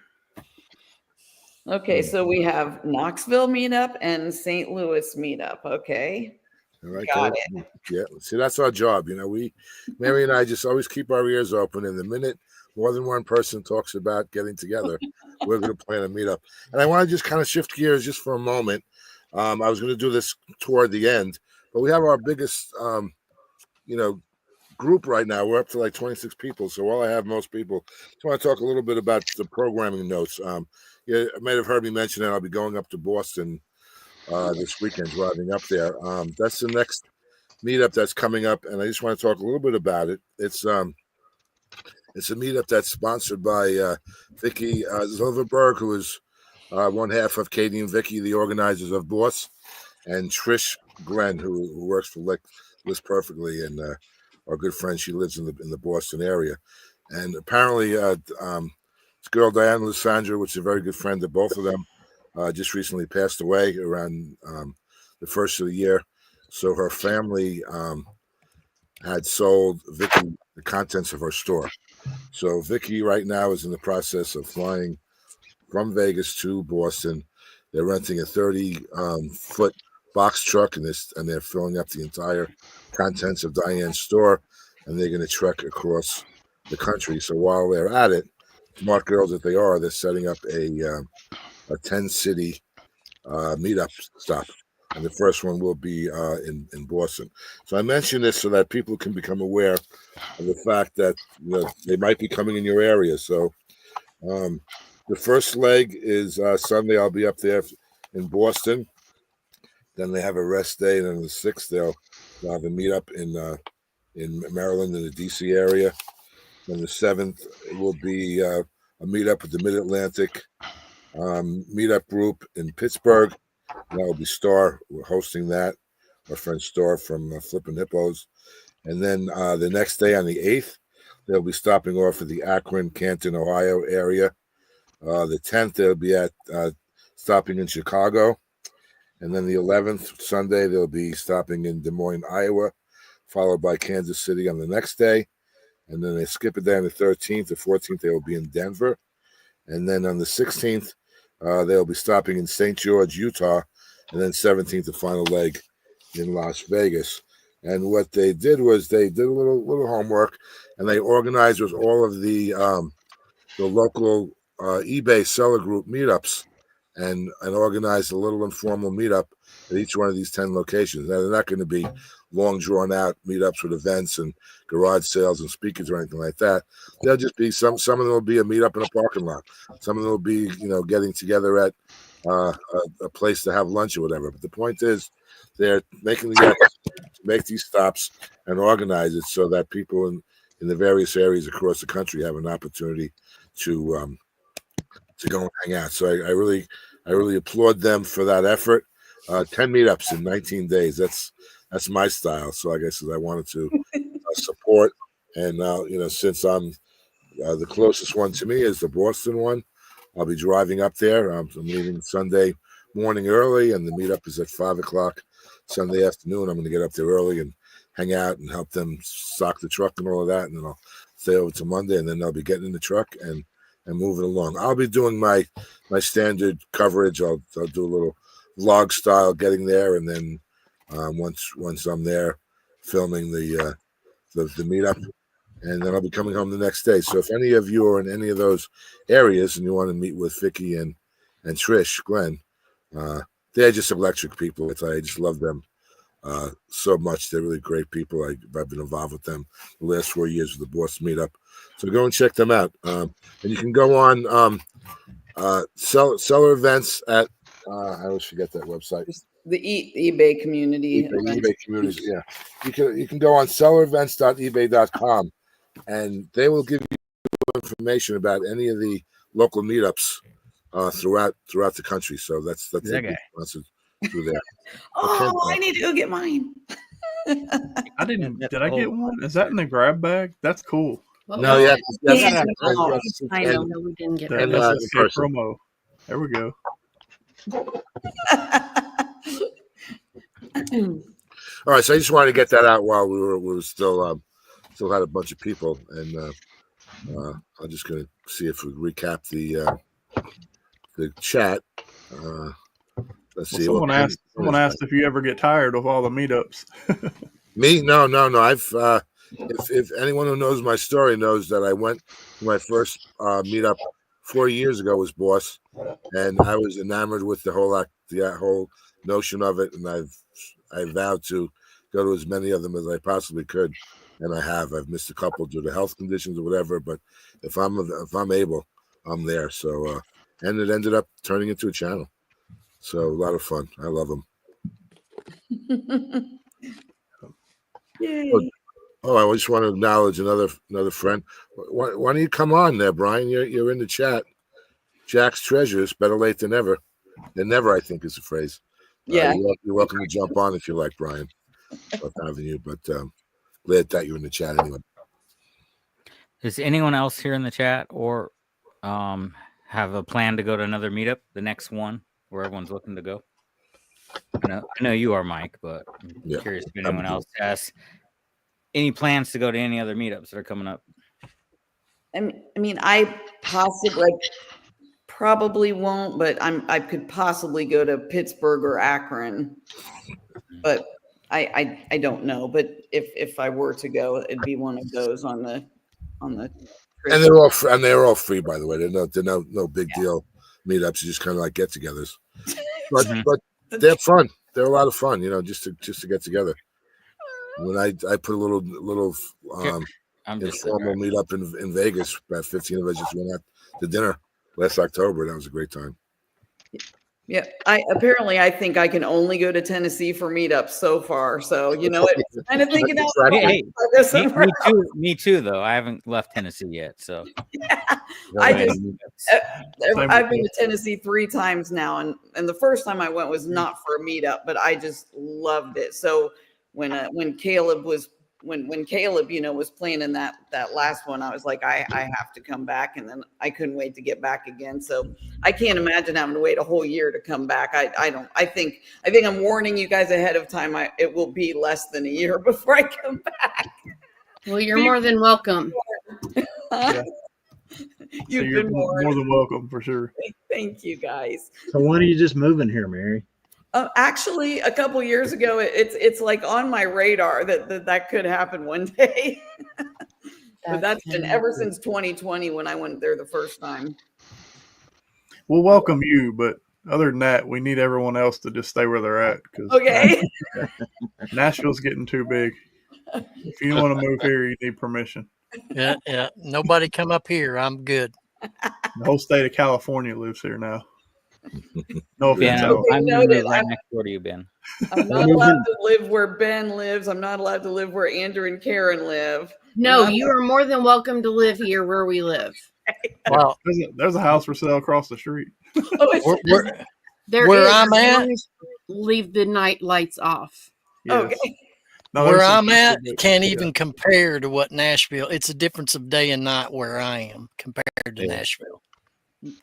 Okay, so we have Knoxville meetup and St. Louis meetup. Okay. All right. Got it. Yeah. See, that's our job. Mary and I just always keep our ears open. And the minute more than one person talks about getting together, we're going to plan a meetup. And I want to just kind of shift gears just for a moment. I was going to do this toward the end, but we have our biggest, group right now. We're up to like 26 people. So while I have most people, I just want to talk a little bit about the programming notes. You may have heard me mention that I'll be going up to Boston this weekend, driving up there. That's the next meetup that's coming up, and I just want to talk a little bit about it. It's a meetup that's sponsored by Vicky Silverberg, who is one half of Katie and Vicky, the organizers of Boss, and Trish Gren, who works for Lives Perfectly, and our good friend. She lives in the Boston area, and apparently this girl Diana Lysandra, which is a very good friend of both of them, just recently passed away around the first of the year. So her family had sold Vicky the contents of her store. So Vicky right now is in the process of flying from Vegas to Boston. They're renting a 30-foot box truck, and they're filling up the entire contents of Diane's store, and they're going to trek across the country. So while they're at it, smart girls that they are, they're setting up a 10-city meetup stop, and the first one will be in Boston. So I mention this so that people can become aware of the fact that they might be coming in your area. So the first leg is Sunday. I'll be up there in Boston. Then they have a rest day, and on the 6th they'll have a meetup in Maryland, in the DC area. Then the 7th it will be a meetup with the Mid-Atlantic meetup group in Pittsburgh. That will be Star. We're hosting that. Our friend Star from Flippin' Hippos. And then the next day on the 8th, they'll be stopping off at the Akron, Canton, Ohio area. The 10th, they'll be at stopping in Chicago. And then the 11th, Sunday, they'll be stopping in Des Moines, Iowa, followed by Kansas City on the next day. And then they skip a day on the 13th. The 14th, they will be in Denver. And then on the 16th, they'll be stopping in St. George, Utah. And then 17th, the final leg in Las Vegas. And what they did was they did a little homework, and they organized with all of the local eBay seller group meetups, and organized a little informal meetup at each one of these 10 locations. Now, they're not going to be long drawn out meetups with events and garage sales and speakers or anything like that. They'll just be some of them will be a meetup in a parking lot. Some of them will be, getting together at a place to have lunch or whatever. But the point is, they're making the effort to make these stops and organize it so that people in the various areas across the country have an opportunity to go and hang out. So I really applaud them for that effort. 10 meetups in 19 days. That's my style. So like I said, I wanted to support. And since I'm the closest one to me is the Boston one, I'll be driving up there. I'm leaving Sunday morning early, and the meetup is at 5:00 Sunday afternoon. I'm going to get up there early and hang out and help them stock the truck and all of that. And then I'll stay over to Monday, and then they'll be getting in the truck and moving along. I'll be doing my standard coverage. I'll do a little vlog style getting there, and then once I'm there, filming the meetup, and then I'll be coming home the next day. So if any of you are in any of those areas and you want to meet with Vicky and Trish, Glenn, they're just electric people. I just love them so much. They're really great people. I've been involved with them the last 4 years with the Boston Meetup. So go and check them out. And you can go on seller events at I always forget that website. The eBay community. eBay communities, yeah. You can go on sellerevents.ebay.com, and they will give you information about any of the local meetups throughout the country. So that's that guy through there. Oh, I need to go get mine. I didn't. Did I get one? Is that in the grab bag? That's cool. No, yeah, I know we didn't get that. That's a promo. There we go. All right, so I just wanted to get that out while we were still had a bunch of people, and I'm just going to see if we recap the chat. Let's see. Someone asked if you ever get tired of all the meetups. Me? No. I've if anyone who knows my story knows that I went to my first meetup 4 years ago was Boss, and I was enamored with the whole notion of it, and I vowed to go to as many of them as I possibly could, and I have. I've missed a couple due to health conditions or whatever, but if I'm able, I'm there. So and it ended up turning into a channel. So a lot of fun. I love them. Yay. Oh, I just want to acknowledge another friend. Why don't you come on there, Brian? You're in the chat. Jack's Treasures, better late than never. Than never, I think, is the phrase. Yeah. You're welcome to jump on if you like, Brian. Love having you, but glad that you're in the chat anyway. Is anyone else here in the chat or have a plan to go to another meetup, the next one where everyone's looking to go? I know you are, Mike, but I'm curious if anyone else has any plans to go to any other meetups that are coming up. I mean, I possibly probably won't, but I could possibly go to Pittsburgh or Akron, but I don't know. But if I were to go, it'd be one of those on the. And they're all free, by the way. They're no big deal meetups. You just kind of like get-togethers, but they're fun. They're a lot of fun, just to get together. When I put a little informal meetup in Vegas, about 15 of us just went out to dinner last October. That was a great time. Yeah, I think I can only go to Tennessee for meetups so far. So it's kind of thinking out. Me too, though. I haven't left Tennessee yet, so yeah, I've been to Tennessee 3 times now, and the first time I went was not for a meetup, but I just loved it. So when Caleb was when Caleb, was playing in that last one, I was like, I have to come back, and then I couldn't wait to get back again. So I can't imagine having to wait a whole year to come back. I think I'm warning you guys ahead of time. It will be less than a year before I come back. Well, you're more than welcome. Yeah. You've you're been more than welcome for sure. Thank you, guys. So when are you just moving here, Mary? Actually, a couple years ago, it's like on my radar that could happen one day. But that's been ever since 2020 when I went there the first time. We'll welcome you, but other than that, we need everyone else to just stay where they're at. Okay. Nashville's getting too big. If you want to move here, you need permission. Yeah. Nobody come up here. I'm good. The whole state of California lives here now. No Ben, offense. I'm going to move right next door to you, Ben. I'm not allowed to live where Ben lives. I'm not allowed to live where Andrew and Karen live. No, you are more than welcome to live here where we live. Wow. There's a house for sale across the street. Where I'm at, leave the night lights off. Yes. Okay. No, where I'm at can't even compare to what Nashville. It's a difference of day and night where I am compared to Nashville.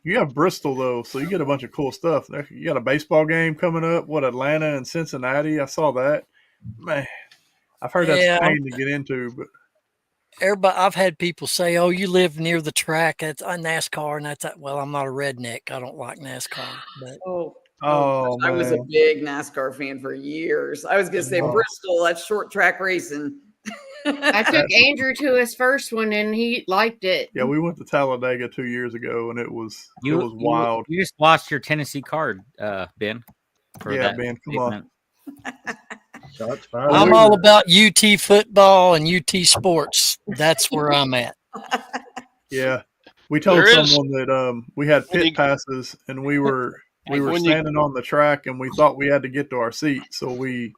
You have Bristol though, so you get a bunch of cool stuff. You got a baseball game coming up. What, Atlanta and Cincinnati? I saw that. Man, I've heard that's a pain to get into, but everybody, I've had people say, "Oh, you live near the track. That's a NASCAR," and that's well, I'm not a redneck. I don't like NASCAR. But I was a big NASCAR fan for years. I was gonna say Bristol. That's short track racing. I took Andrew to his first one and he liked it. Yeah, we went to Talladega 2 years ago and it was wild. You just lost your Tennessee card, Ben. Ben, come on. I'm all about UT football and UT sports. That's where I'm at. Yeah, we told someone that we had pit passes and we were standing on the track and we thought we had to get to our seat, so we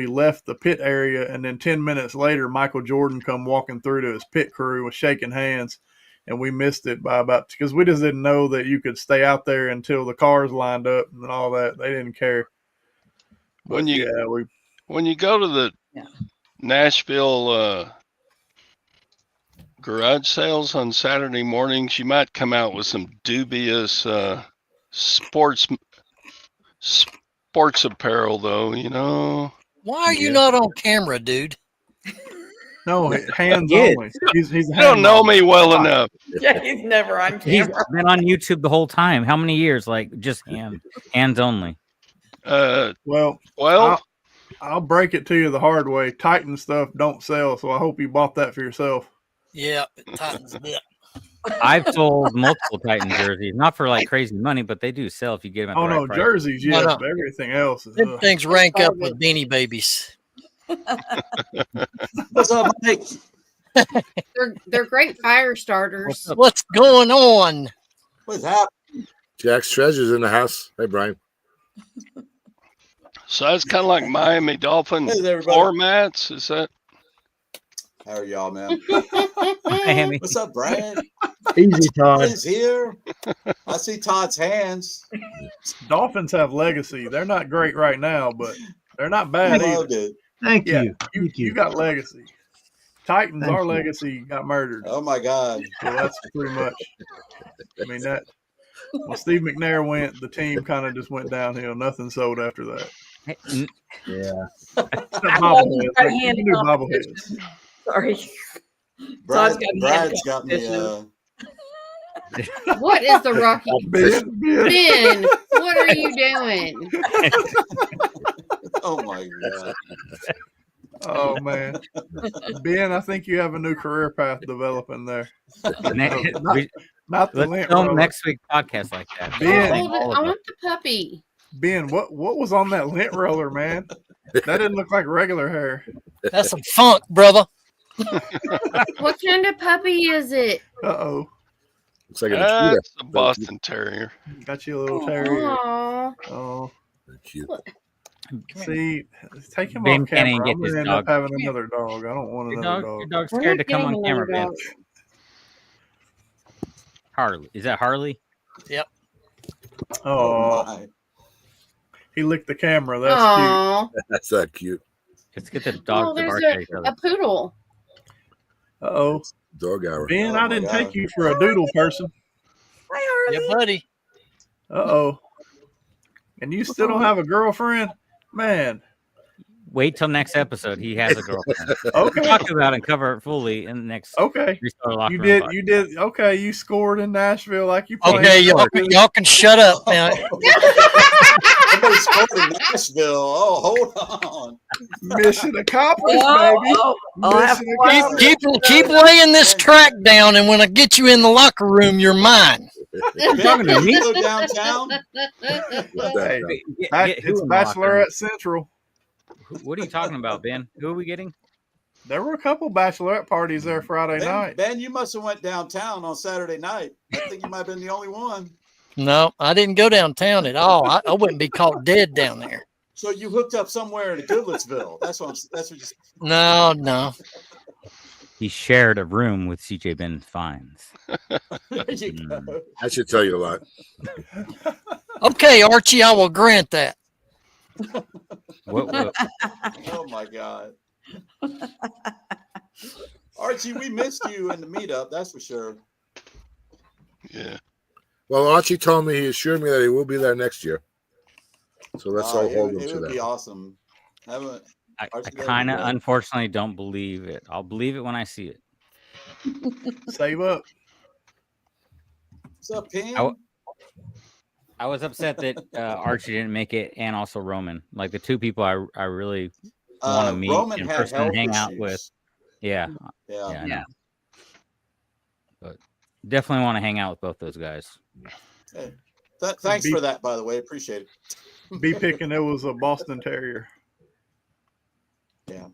left the pit area, and then 10 minutes later, Michael Jordan come walking through to his pit crew with shaking hands, and we missed it by because we just didn't know that you could stay out there until the cars lined up and all that. They didn't care. But when you go to the Nashville garage sales on Saturday mornings, you might come out with some dubious sports apparel, though. Why are you not on camera, dude? No, hands only. He's you don't know me well enough. Yeah, he's never on camera. He's been on YouTube the whole time. How many years? Like just hands only. Well, I'll break it to you the hard way. Titan stuff don't sell, so I hope you bought that for yourself. Yeah, Titans. Yeah. I've sold multiple Titan jerseys, not for like crazy money, but they do sell if you get them at the right price. Jerseys, yes, but everything else is Them things rank up with Beanie Babies. What's up, Mike? They're great fire starters. What's going on? What's happening? Jack's Treasure's in the house. Hey, Brian. So that's kind of like Miami Dolphin floor mats. Is that? How are y'all, man? Miami. What's up, Brian? Easy, Todd. He's here. I see Todd's hands. Dolphins have legacy. They're not great right now, but they're not bad either. It. Thank you. You got legacy. Titans, our legacy got murdered. Oh my God. So that's pretty much. I mean that. When Steve McNair went, the team kind of just went downhill. Nothing sold after that. Yeah. Bobbleheads. Sorry. Brad's got me. What is the Rocky? Ben, what are you doing? Oh my God. Oh man, Ben, I think you have a new career path developing there. Not the Let's film next week's podcast like that. Ben, I want the puppy. Ben, what was on that lint roller, man? That didn't look like regular hair. That's some funk, brother. What kind of puppy is it? Uh-oh. Looks like a Boston Terrier. Got you a little terrier. Aww. Oh, cute. See, take him Ben off camera. can't I'm get gonna his end dog. up having another dog. I don't want another dog. Your dog's scared to come on camera, Ben. Harley. Is that Harley? Yep. Oh, he licked the camera. That's cute. That's not cute. Let's get the dogs to there's bark at each a other. poodle. Uh-oh. Dog hour. Ben, Oh, I my didn't God. take you for a doodle person. Hi, Yeah, Harley. buddy. Uh-oh. And you still don't have a girlfriend? Man. Wait till next episode. He has a girlfriend. Okay. We'll talk about it and cover it fully in the next. Okay. Reseller Locker You Room did. podcast. You did. Okay. You scored in Nashville like you played. Okay, y'all can shut up now. Somebody scored in Nashville. Oh, hold on. Mission accomplished, Oh, baby. oh, I'll have Mission fun. accomplished. Keep laying this track down, and when I get you in the locker room, you're mine. You're talking to Can me? you go downtown? Hey, Get who it's in the locker room? Bachelorette Central. What are you talking about, Ben? Who are we getting? There were a couple bachelorette parties there Friday night. Ben, you must have went downtown on Saturday night. I think you might have been the only one. No, I didn't go downtown at all. I wouldn't be caught dead down there. So you hooked up somewhere in Goodlettsville. That's what you. No. He shared a room with CJ Ben Fines. There you go. I should tell you a lot. Okay, Archie, I will grant that. What? Oh my God. Archie, we missed you in the meetup, that's for sure. Yeah. Well, Archie told me, he assured me that he will be there next year. So let's all hold him It to would be that. awesome. I kind of, unfortunately, don't believe it. I'll believe it when I see it. Save up. What's up, Ping? I was upset that Archie didn't make it, and also Roman. Like the two people I really want to meet Roman in had person and health hang out issues. with. Yeah. Yeah. But definitely want to hang out with both those guys. Hey, thanks for that, by the way. Appreciate it. Be picking it was a Boston Terrier. Yeah.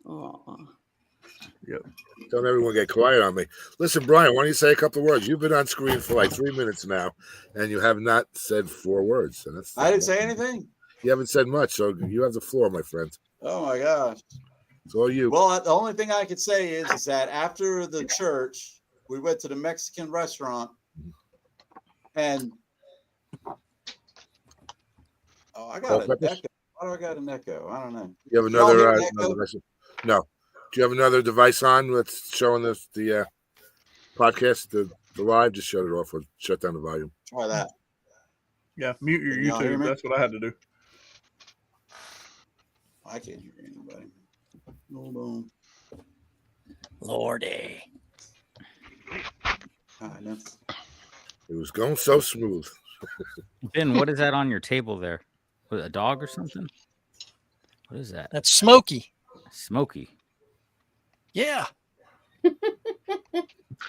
Oh. Yep. Don't everyone get quiet on me. Listen, Brian, why don't you say a couple of words? You've been on screen for like 3 minutes now, and you have not said 4 words. And I didn't say anything. You haven't said much, so you have the floor, my friend. Oh my gosh. It's all you. Well, the only thing I could say is that after the church, we went to the Mexican restaurant, and I got an echo. Why do I got an echo? I don't know. You have another no. Do you have another device on that's showing us the podcast, the live? Just shut it off or shut down the volume. Try that. Yeah, mute your Can y'all hear YouTube. me? That's what I had to do. I can't hear anybody. Hold on. Lordy. I know. It was going so smooth. Ben, what is that on your table there? Was it a dog or something? What is that? That's Smokey. Smokey. Yeah.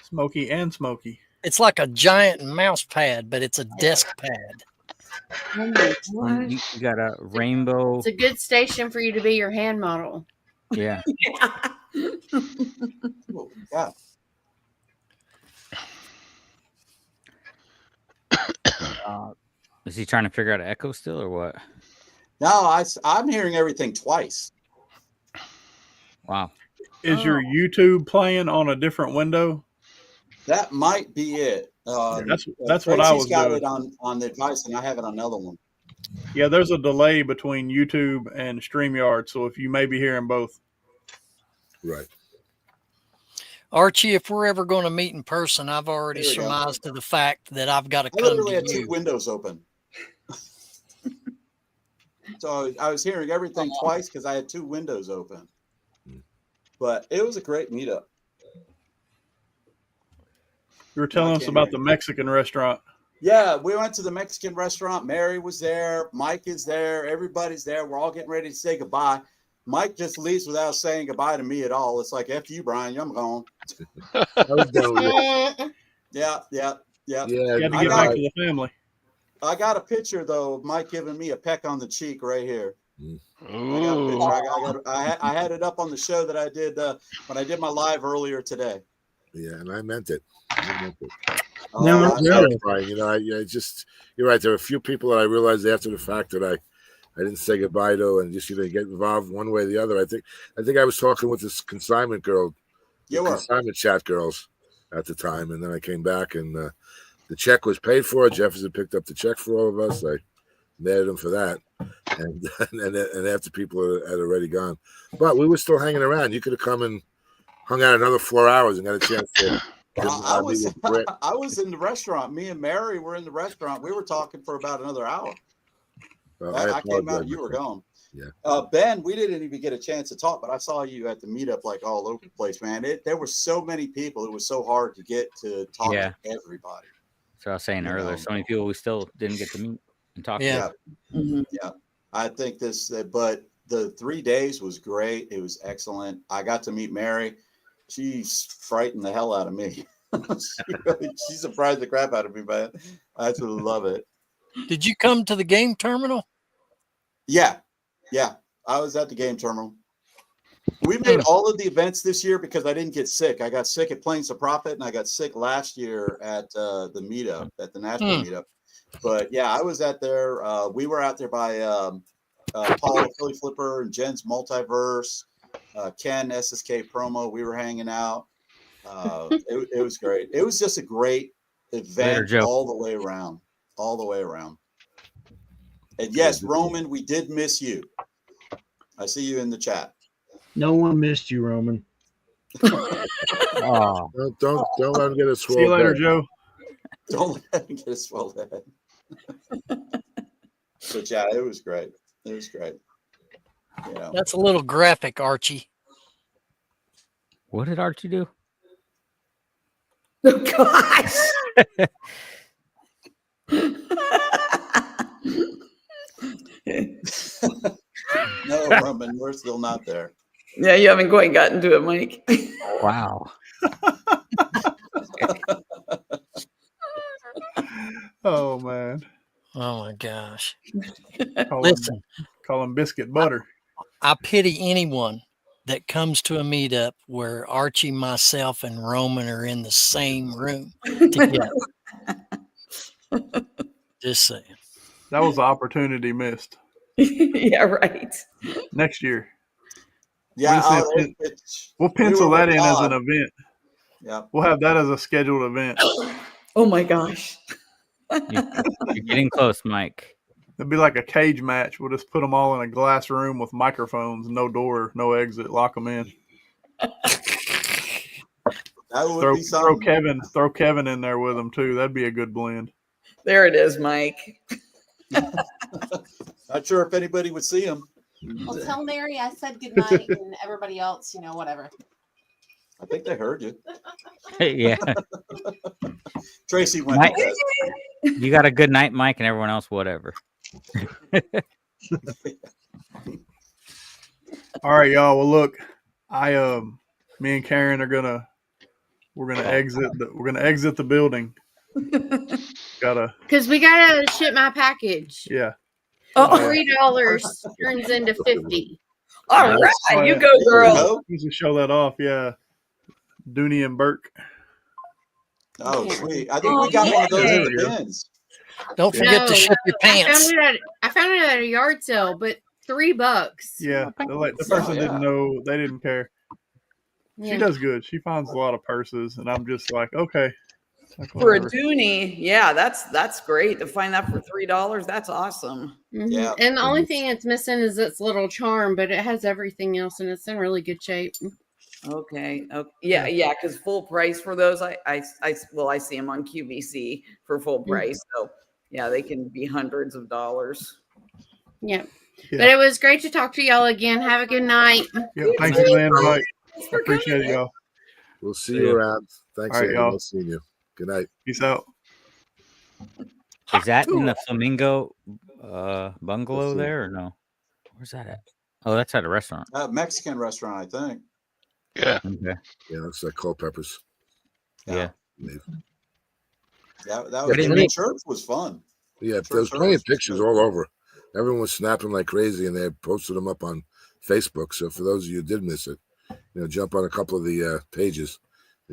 Smokey and Smokey. It's like a giant mouse pad, but it's a desk pad. Oh You got a rainbow. It's a good station for you to be your hand model. Yeah. Yeah. Is he trying to figure out an echo still or what? No, I'm hearing everything twice. Wow. Is your YouTube playing on a different window? That might be it. That's what I was Tracy's got doing. it on the device, and I have it on another one. Yeah, there's a delay between YouTube and StreamYard, so if you may be hearing both. Right. Archie, if we're ever going to meet in person, I've already There we go. surmised to the fact that I've got to I come literally to had 2 you. windows open. So I was hearing everything twice because I had 2 windows open. But it was a great meetup. You were telling us about the Mexican restaurant. Yeah, we went to the Mexican restaurant. Mary was there. Mike is there. Everybody's there. We're all getting ready to say goodbye. Mike just leaves without saying goodbye to me at all. It's like, F you, Brian. I'm gone. Yeah. You had to get back to the family. I got a picture, though, of Mike giving me a peck on the cheek right here. I got a picture. I had it up on the show that I did when I did my live earlier today. Yeah, and I meant it. No, Brian, you know, I just, you're right. There are a few people that I realized after the fact that I didn't say goodbye to, and just get involved one way or the other. I think I was talking with this consignment girl, consignment chat girls at the time, and then I came back and the check was paid for. Jefferson picked up the check for all of us. I mad at him for that. And and after people had already gone, but we were still hanging around. You could have come and hung out another 4 hours and got a chance to. I was in the restaurant. Me and Mary were in the restaurant. We were talking for about another hour. Well, I came out, you were gone. Yeah. Ben, we didn't even get a chance to talk, but I saw you at the meetup like all over the place, man. There were so many people. It was so hard to get to talk to everybody. So I was saying earlier, so many people we still didn't get to meet and talk to. Yeah. I think but the 3 days was great. It was excellent. I got to meet Mary. She's frightened the hell out of me. She surprised the crap out of me, man. I absolutely love it. Did you come to the game terminal? Yeah. I was at the game terminal. We made all of the events this year because I didn't get sick. I got sick at Plains of Profit, and I got sick last year at the meetup, at the Nashville meetup. But yeah, I was out there. We were out there by Paul, Philly Flipper, and Jen's Multiverse, Ken, SSK Promo. We were hanging out. It was great. It was just a great event all the way around. All the way around. And yes, Roman, we did miss you. I see you in the chat. No one missed you, Roman. Oh. Don't let him get a swell. See you later, Joe. Don't let him get a swell head. But yeah, it was great. It was great. Yeah. That's a little graphic, Archie. What did Archie do? Oh, gosh. No, Roman, we're still not there. Yeah, you haven't quite gotten to it, Mike. Wow. Oh, man. Oh, my gosh. Listen. Call him biscuit butter. I pity anyone that comes to a meetup where Archie, myself, and Roman are in the same room together. Just saying. That was an opportunity missed. Yeah, right. Next year. Yeah, we'll pencil that in as an event. Yeah, we'll have that as a scheduled event. Oh my gosh. You're getting close, Mike. It'd be like a cage match. We'll just put them all in a glass room with microphones, no door, no exit, lock them in. That would be something. Throw Kevin in there with them too. That'd be a good blend. There it is, Mike. Not sure if anybody would see him. Well, tell Mary I said goodnight and everybody else, whatever. I think they heard you. Yeah. Tracy went. You got a good night, Mike, and everyone else, whatever. All right, y'all. Well, look, me and Karen we're gonna exit the building. Because we gotta ship my package. Yeah. $3 turns into $50. All right, you go, girl. You should show that off. Yeah. Dooney and Burke. Oh, sweet. I think we got one of those in the bins. Don't forget to ship your pants. I found it at a yard sale, but $3. Yeah. The person didn't know. They didn't care. Yeah. She does good. She finds a lot of purses, and I'm just like, okay. For a Dooney, yeah, that's great to find that for $3. That's awesome. Mm-hmm. Yeah. And the only thing it's missing is its little charm, but it has everything else, and it's in really good shape. Okay. Yeah. Because full price for those, I see them on QVC for full price. So yeah, they can be hundreds of dollars. Yeah. But it was great to talk to y'all again. Have a good night. Yeah. Thanks for the invite. I appreciate it, y'all. We'll see you around. Thanks, all right, y'all. Nice seeing you. Good night. Peace out. Is that in the Flamingo bungalow there or no? Where's that at? Oh, that's at a restaurant. Mexican restaurant, I think. Yeah. Okay. Yeah, that's like Culpeppers. Yeah. That was the church was fun. Yeah, there's plenty of pictures all over. Everyone was snapping like crazy, and they had posted them up on Facebook. So for those of you who did miss it, jump on a couple of the pages.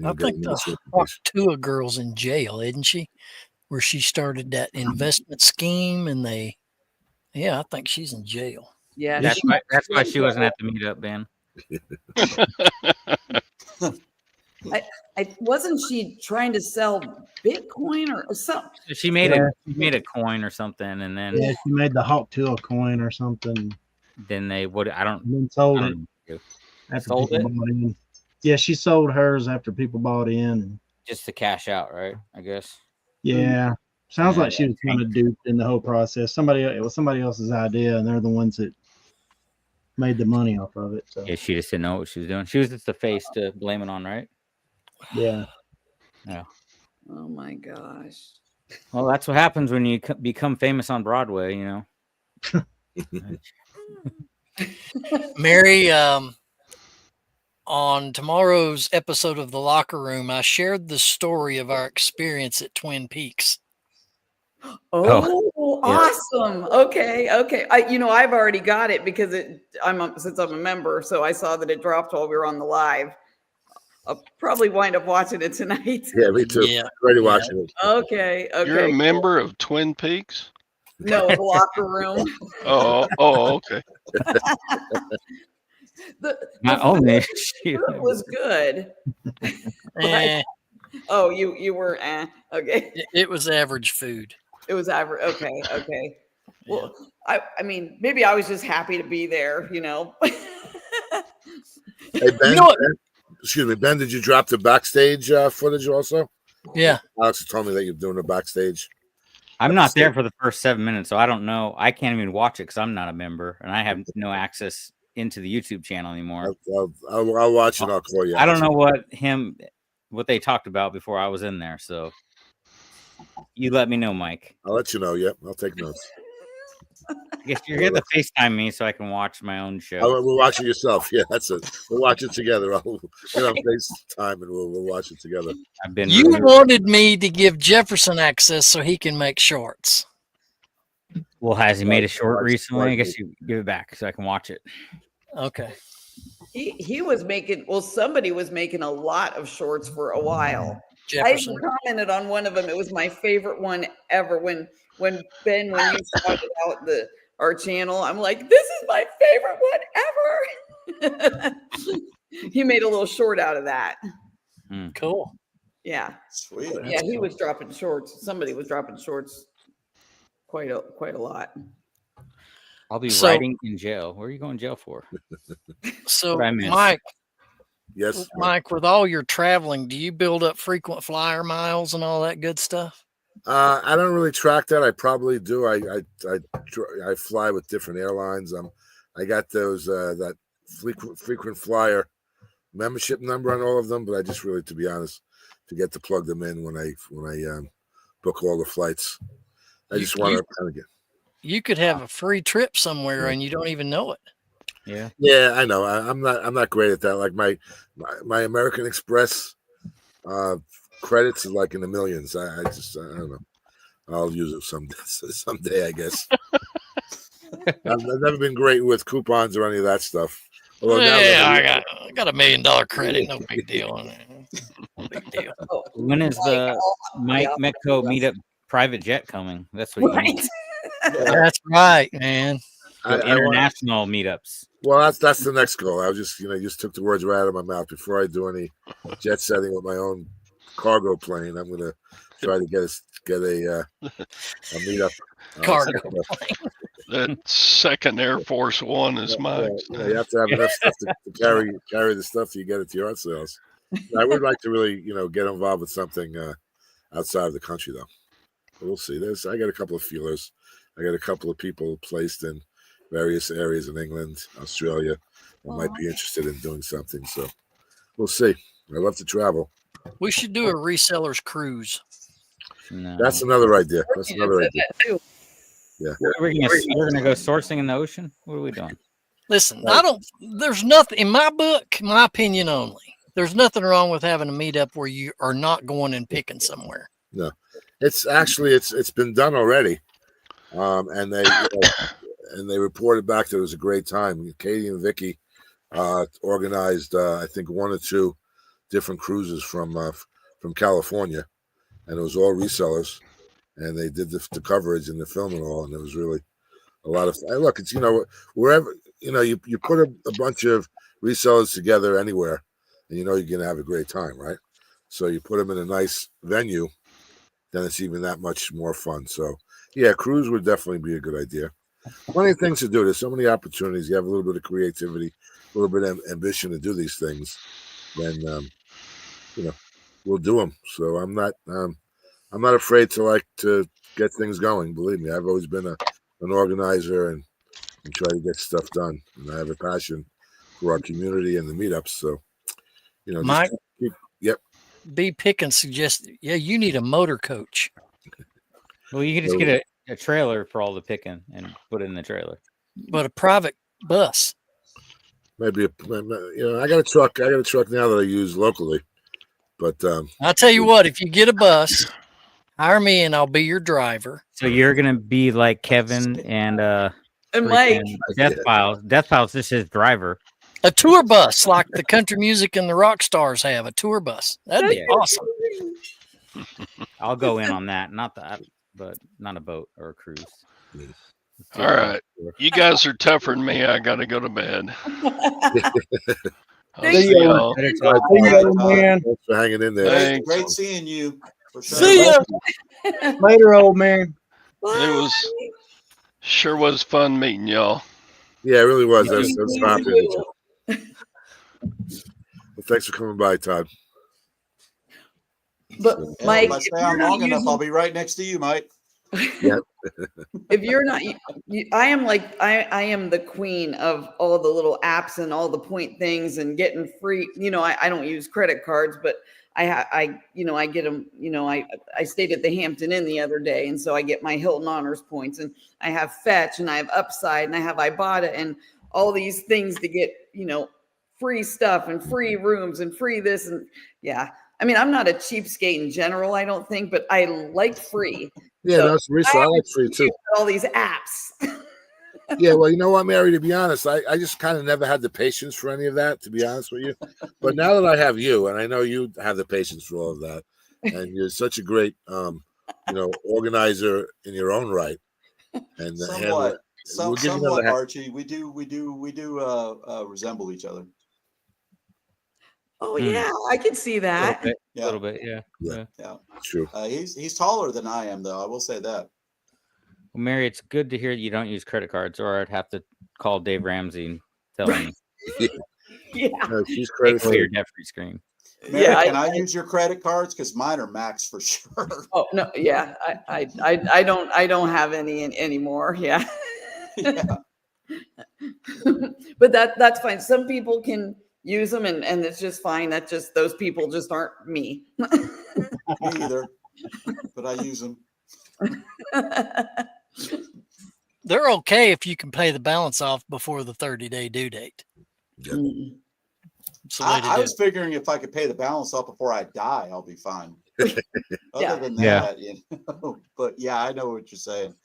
I think the Tua girl's in jail, isn't she? Where she started that investment scheme, and I think she's in jail. Yeah, that's why she wasn't at the meetup, Ben. I wasn't she trying to sell Bitcoin or something? She made a coin or something, and then she made the Hawk Tuah coin or something. Then they would. I don't. And then sold I it. don't After sold people it? bought in. Yeah, she sold hers after people bought in. Just to cash out, right? I guess. Yeah. Sounds Yeah, like she was kind of duped in the whole process. It was somebody else's idea, and they're the ones that made the money off of it. So Yeah, she just didn't know what she was doing. She was just the face to blame it on, right? yeah. Yeah. Oh my gosh. Well, that's what happens when you become famous on Broadway, you know. Mary, on tomorrow's episode of The Locker Room, I shared the story of our experience at Twin Peaks. Oh, awesome. Okay. I've already got it because since I'm a member, so I saw that it dropped while we were on the live. I'll probably wind up watching it tonight. Yeah, me too. Yeah. Already watching it. Okay. You're a member of Twin Peaks? No, the Locker Room. Oh, okay. Not only food was good. Oh, you were okay. It was average food. It was average. Okay. Well, I mean, maybe I was just happy to be there, you know. Hey, Ben, excuse me, Ben, did you drop the backstage footage also? Yeah. Alex told me that you're doing the backstage. I'm not there for the first 7 minutes, so I don't know. I can't even watch it because I'm not a member and I have no access into the YouTube channel anymore. I'll watch it. I'll call you. I don't know what they talked about before I was in there, so you let me know, Mike. I'll let you know. Yep, I'll take notes. I guess you're going to FaceTime me so I can watch my own show. We'll watch it yourself. Yeah, that's it. We'll watch it together. I'll get on FaceTime and we'll watch it together. You wanted me to give Jefferson access so he can make shorts. Well, has he made a short recently? I guess you give it back so I can watch it. Okay. He was making, somebody was making a lot of shorts for a while. Jefferson. I commented on one of them. It was my favorite one ever. When you started out our channel, I'm like, this is my favorite one ever. He made a little short out of that. Cool. Yeah. Sweet. Yeah, he was dropping shorts. Somebody was dropping shorts quite a lot. I'll be writing in jail. Where are you going to jail for? So, Mike. Yes, Mike, with all your traveling, do you build up frequent flyer miles and all that good stuff? I don't really track that. I probably do. I fly with different airlines. I got those that frequent flyer membership number on all of them, but I just really, to be honest, forget to plug them in when I book all the flights. I just want to kind of get. You could have a free trip somewhere and you don't even know it. Yeah, I know. I'm not great at that. Like my American Express credits is like in the millions. I don't know. I'll use it someday, I guess. I've never been great with coupons or any of that stuff. I got $1 million credit. No big deal. No big deal. When is the Mike Metco Meetup private jet coming? That's what you need. That's right, man. International meetups. Well, that's the next goal. I was just took the words right out of my mouth. Before I do any jet setting with my own cargo plane, I'm gonna try to get a meetup. Cargo plane. That second Air Force One is mine. You have to have enough stuff to carry the stuff you get at the yard sales. I would like to really, get involved with something outside of the country, though. But we'll see. I got a couple of feelers. I got a couple of people placed in various areas in England, Australia, that might be interested in doing something. So we'll see. I love to travel. We should do a resellers cruise. No. That's another idea. Yeah. We're gonna go sourcing in the ocean. What are we doing? Listen, there's nothing in my book, my opinion only. There's nothing wrong with having a meetup where you are not going and picking somewhere. No, it's been done already. And they reported back that it was a great time. Katie and Vicky organized, I think, 1 or 2 different cruises from California, and it was all resellers, and they did the coverage and the film and all, and it was really a lot of. Look, it's wherever you put a bunch of resellers together anywhere, and you know you're gonna have a great time, right? So you put them in a nice venue, then it's even that much more fun. So yeah, cruise would definitely be a good idea. Plenty of things to do. There's so many opportunities. You have a little bit of creativity, a little bit of ambition to do these things, then you know we'll do them. So I'm not afraid to get things going. Believe me, I've always been an organizer and try to get stuff done. And I have a passion for our community and the meetups. So just Mike, yep. B. Pickens suggests, yeah, you need a motor coach. Well, you can just get a trailer for all the picking and put it in the trailer. But a private bus. Maybe I got a truck. I got a truck now that I use locally. But I'll tell you what, if you get a bus, hire me and I'll be your driver. So you're gonna be like Kevin and Mike. Death Files. Death Files is his driver. A tour bus like the country music and the rock stars have. A tour bus. That'd be awesome. I'll go in on that. Not that, but not a boat or a cruise. All right. You guys are tougher than me. I got to go to bed. I'll see y'all. Thanks for hanging in there. Thanks. Great seeing you. For sure. See ya. Later, old man. It sure was fun meeting y'all. Yeah, it really was. That's popular. Well, thanks for coming by, Todd. But Mike, if I stay on long enough, I'll be right next to you, Mike. Yeah. If you're not, I am the queen of all the little apps and all the point things and getting free. I don't use credit cards, but I get them. I stayed at the Hampton Inn the other day, and so I get my Hilton Honors points, and I have Fetch, and I have Upside, and I have Ibotta, and all these things to get free stuff and free rooms and free this and yeah. I mean, I'm not a cheapskate in general, I don't think, but I like free. Yeah, so that's research. I like free too. All these apps. Yeah, well, you know what, Mary, to be honest, I just kind of never had the patience for any of that, to be honest with you. But now that I have you, and I know you have the patience for all of that, and you're such a great organizer in your own right. And somewhat Archie. We do resemble each other. Oh yeah, I can see that. A little bit, yeah. True. He's taller than I am, though. I will say that. Well, Mary, it's good to hear you don't use credit cards, or I'd have to call Dave Ramsey and tell him. Yeah, she's credit for your debt-free screen. Mary, can I use your credit cards? Because mine are maxed for sure. Oh no, yeah, I don't have any anymore. Yeah. Yeah. But that's fine. Some people can use them and it's just fine. That just those people just aren't me. Me either. But I use them. They're okay if you can pay the balance off before the 30-day due date. Yep. I was figuring if I could pay the balance off before I die, I'll be fine. Other than that, but yeah, I know what you're saying.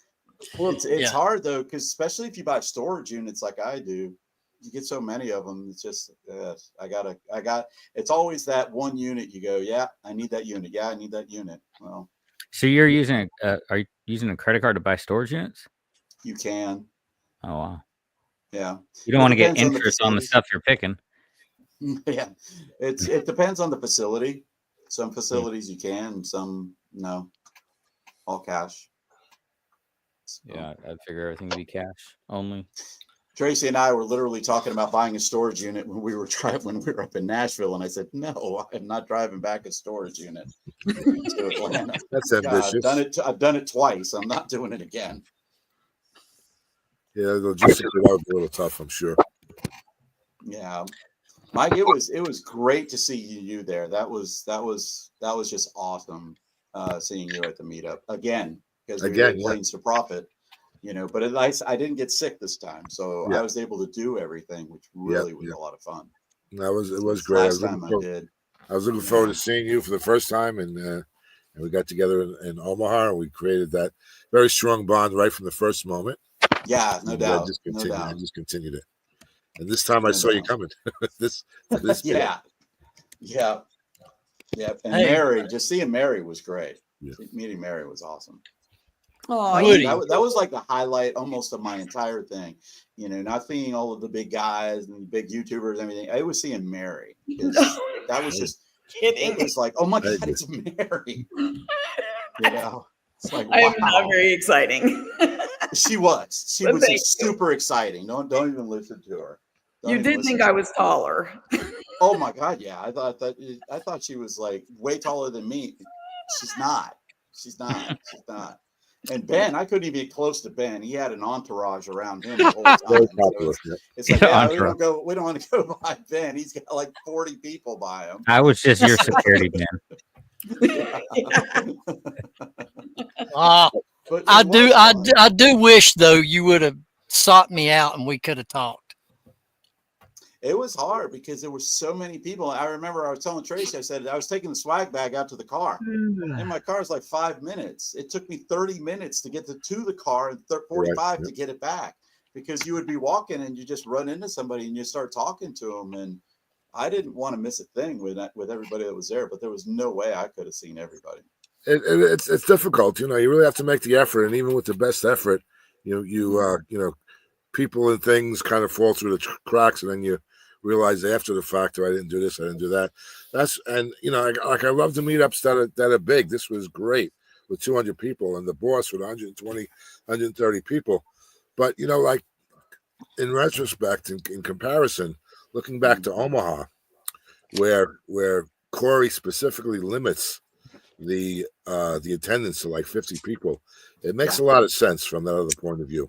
Well, it's hard though, because especially if you buy storage units like I do, you get so many of them. It's just it's always that one unit. You go, yeah, I need that unit. Yeah, I need that unit. Well, so you're using are you using a credit card to buy storage units? You can. Oh wow. Yeah. You don't want to get interest on the stuff you're picking. Yeah, it depends on the facility. Some facilities you can, some no. All cash. Yeah, I'd figure everything would be cash only. Tracy and I were literally talking about buying a storage unit when we were up in Nashville, and I said, "No, I'm not driving back a storage unit to Atlanta." That's ambitious. I've done it twice. I'm not doing it again. Yeah, logistically that would be a little tough, I'm sure. Yeah, Mike, it was great to see you there. That was just awesome seeing you at the meetup again, because we were Planes to Profit. But I didn't get sick this time, so I was able to do everything, which really was a lot of fun. It was great. Last time I did. I was looking forward to seeing you for the first time, and we got together in Omaha, and we created that very strong bond right from the first moment. Yeah, no doubt. I just continued it, and this time I saw you coming. this yeah. And Mary, just seeing Mary was great. Yeah. Meeting Mary was awesome. Oh, that was like the highlight almost of my entire thing. Not seeing all of the big guys and big YouTubers and everything. I was seeing Mary. That was just kidding. It was like, oh my God, it's Mary. You know, it's like, I'm wow. not very exciting. She was But thank just super exciting. Don't even listen to her. You did think I was taller. Oh my God, yeah. I thought she was like way taller than me. She's not. She's not. She's not. And Ben, I couldn't even get close to Ben. He had an entourage around him the whole time. So it's like, yeah, we don't want to go by Ben. He's got like 40 people by him. I was just your security man. I do wish though you would have sought me out and we could have talked. It was hard because there were so many people. I remember I was telling Tracy, I said I was taking the swag bag out to the car. In my car is like 5 minutes. It took me 30 minutes to get to the car and 45 to get it back, because you would be walking and you just run into somebody and you start talking to them. And I didn't want to miss a thing with everybody that was there, but there was no way I could have seen everybody. It's difficult. You really have to make the effort, and even with the best effort, people and things kind of fall through the cracks, and then you realize after the fact, I didn't do this, I didn't do that. I love the meetups that are big. This was great with 200 people, and the boss with 120, 130 people. But like in retrospect, in comparison, looking back to Omaha, where Corey specifically limits the attendance to like 50 people, it makes a lot of sense from that other point of view,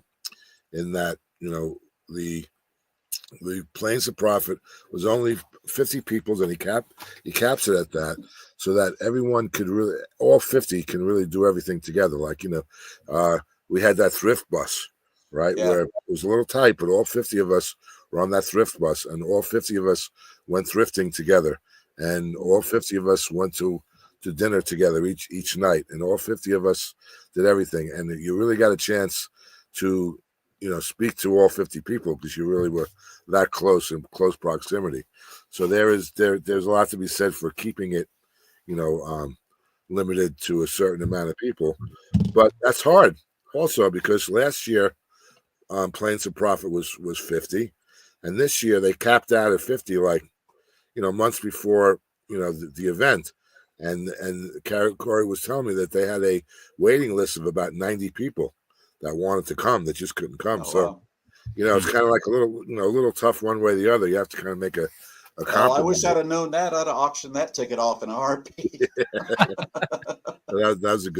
in that the Plains of Profit was only 50 people, and he caps it at that, so that everyone could really, all 50 can really do everything together. Like, we had that thrift bus, right? Where it was a little tight, but all 50 of us were on that thrift bus, and all 50 of us went thrifting together, and all 50 of us went to dinner together each night, and all 50 of us did everything. And you really got a chance to speak to all 50 people, because you really were that close, in close proximity. So there's a lot to be said for keeping it, limited to a certain amount of people. But that's hard also, because last year Plains of Profit was 50, and this year they capped out at 50, like months before the event. And Corey was telling me that they had a waiting list of about 90 people that wanted to come, that just couldn't come. Wow. It's kind of like a little tough one way or the other. You have to kind of make a compromise. I wish I'd have known that. I'd have auctioned that ticket off in a heartbeat. that was a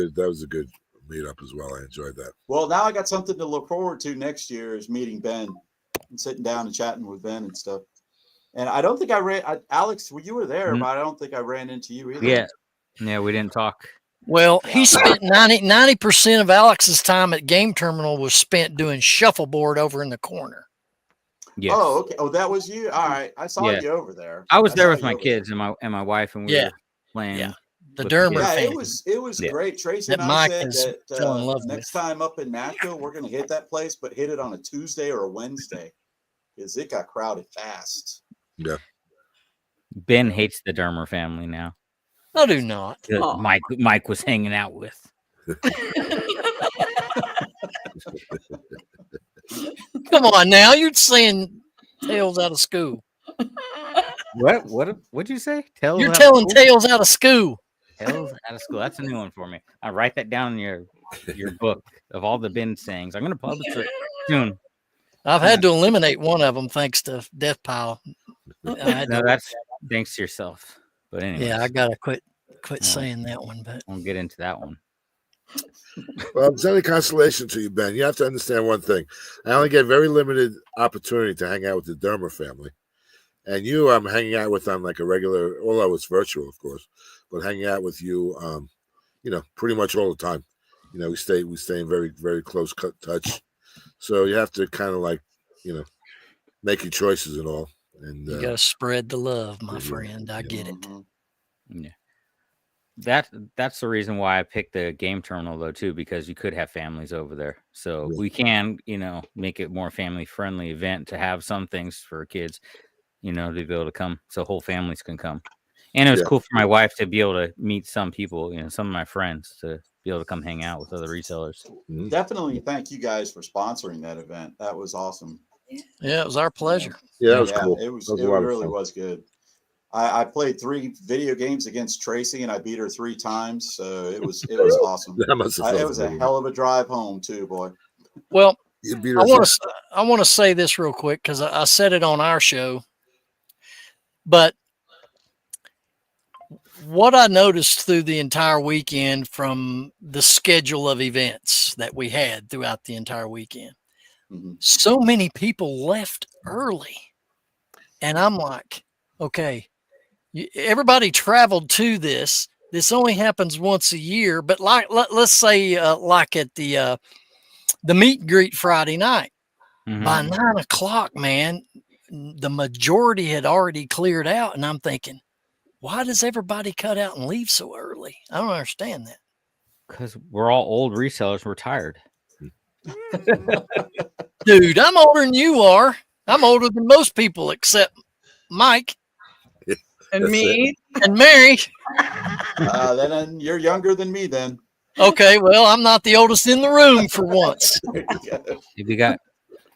good meetup as well. I enjoyed that. Well, now I got something to look forward to next year, is meeting Ben and sitting down and chatting with Ben and stuff. And I don't think Alex, you were there, but I don't think I ran into you either. Yeah, we didn't talk. Well, he spent 90% of Alex's time at Game Terminal was spent doing shuffleboard over in the corner. Yes. Oh, okay. Oh, that was you. All right. I saw you over there. I was there with my kids and my wife, and we were playing. Yeah. The Dermer family. It was great. Tracy and I said that next time up in Nashville, we're going to hit that place, but hit it on a Tuesday or a Wednesday, because it got crowded fast. Yeah. Ben hates the Dermer family now. I do not. Mike was hanging out with. Come on now, you're saying tales out of school. What'd you say? You're telling tales out of school. Tales out of school. That's a new one for me. I write that down in your book of all the Ben sayings. I'm going to publish it soon. I've had to eliminate one of them thanks to Death Pile. No, that's thanks to yourself. But anyway, yeah, I gotta quit saying that one. But we'll get into that one. Well, if it's any consolation to you, Ben, you have to understand one thing. I only get very limited opportunity to hang out with the Dermer family, and you, I'm hanging out with them like a regular, although it's virtual, of course, but hanging out with you, pretty much all the time. We stay in very, very close touch. So you have to kind of like, make your choices and all. And you gotta spread the love, my friend. I get it. Yeah. That's the reason why I picked the Game Terminal though too, because you could have families over there. So we can, make it more family friendly event to have some things for kids, to be able to come, so whole families can come. And it was cool for my wife to be able to meet some people, some of my friends, to be able to come hang out with other resellers. Definitely thank you guys for sponsoring that event. That was awesome. Yeah, it was our pleasure. Yeah, that was cool. It really was good. I played 3 video games against Tracy, and I beat her 3 times. So it was awesome. That must have It was a hell of a drive home too, boy. Well, You beat I her want to say this real quick because I said it on our show, but what I noticed through the entire weekend from the schedule of events that we had throughout the entire weekend, so many people left early. And I'm like, okay, everybody traveled to this. This only happens once a year, but let's say like at the meet and greet Friday night, by 9 o'clock, man, the majority had already cleared out. And I'm thinking, why does everybody cut out and leave so early? I don't understand that. Because we're all old resellers. We're tired. Dude, I'm older than you are. I'm older than most people except Mike. And me. And Mary. Then you're younger than me then. Okay, well, I'm not the oldest in the room for once. We got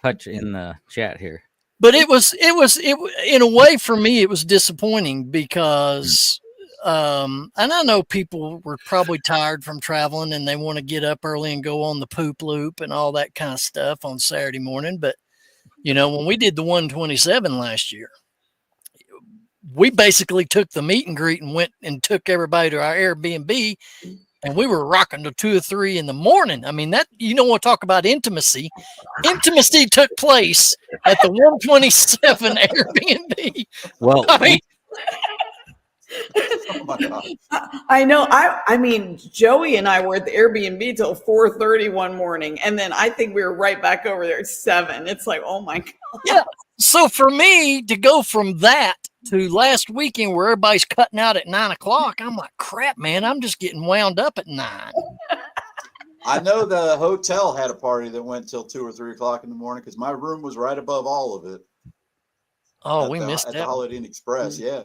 Hutch in the chat here. But it was in a way for me, it was disappointing because and I know people were probably tired from traveling and they want to get up early and go on the poop loop and all that kind of stuff on Saturday morning. But you know, when we did the 127 last year, we basically took the meet and greet and went and took everybody to our Airbnb, and we were rocking to 2 or 3 in the morning. I mean, that, you know, we'll talk about intimacy. Intimacy took place at the 127 Airbnb. Well, I mean, Oh my God. I know. I mean, Joey and I were at the Airbnb till 4:30 one morning, and then I think we were right back over there at 7. It's like, oh my God. yeah. So for me to go from that to last weekend where everybody's cutting out at 9 o'clock, I'm like, crap, man, I'm just getting wound up at 9. I know the hotel had a party that went till 2 or 3 o'clock in the morning because my room was right above all of it. Oh, we missed at that the Holiday Inn Express. Yeah,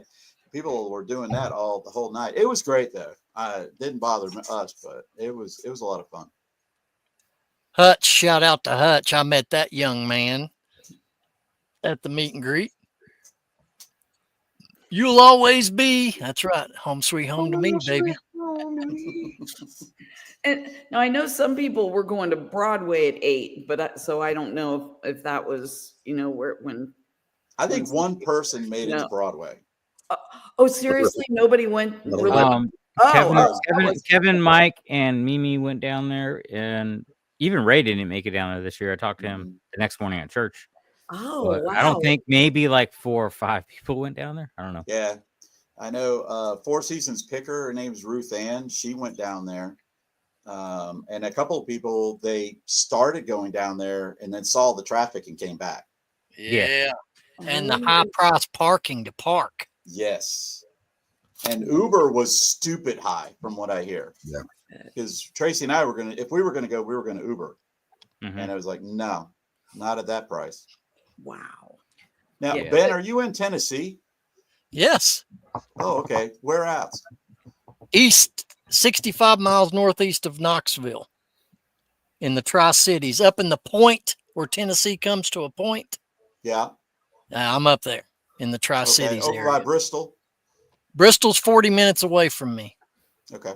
people were doing that the whole night. It was great though. It didn't bother us, but it was a lot of fun. Hutch, shout out to Hutch. I met that young man at the meet and greet. You'll always be. That's right. Home sweet home to me, baby. And now I know some people were going to Broadway at 8, but so I don't know if that was, you know, when. I think one person made it to Broadway. Oh, seriously? Nobody went. Really? Kevin, Mike, and Mimi went down there, and even Ray didn't make it down there this year. I talked to him the next morning at church. Oh, but wow. I don't think maybe like 4 or 5 people went down there. I don't know. Yeah, I know. Four Seasons picker. Her name's Ruth Ann. She went down there, and a couple of people, they started going down there and then saw the traffic and came back. Yeah. And the high price parking to park. Yes. And Uber was stupid high from what I hear. Yeah. Because Tracy and I were if we were going to go, we were going to Uber. And I was like, no, not at that price. Wow. Now, Ben, are you in Tennessee? Yes. Oh, okay. Where at? East, 65 miles northeast of Knoxville in the Tri-Cities, up in the point where Tennessee comes to a point. Yeah. I'm up there in the Tri-Cities over area. by Bristol. Bristol's 40 minutes away from me. Okay.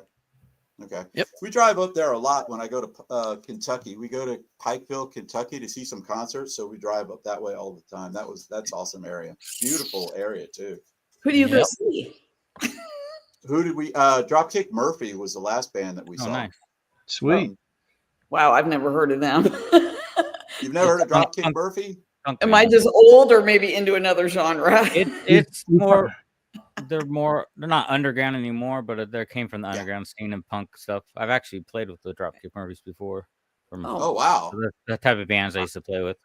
Okay. Yep. We drive up there a lot when I go to Kentucky. We go to Pikeville, Kentucky to see some concerts. So we drive up that way all the time. That's awesome area. Beautiful area too. Who do you go see? Who did we Dropkick Murphy was the last band that we saw. Nice. Sweet. Wow, I've never heard of them. You've never heard of Dropkick Murphy? Am I just old or maybe into another genre? It's more. They're not underground anymore, but they came from the underground scene and punk stuff. I've actually played with the Dropkick Murphys before. Oh wow, the type of bands I used to play with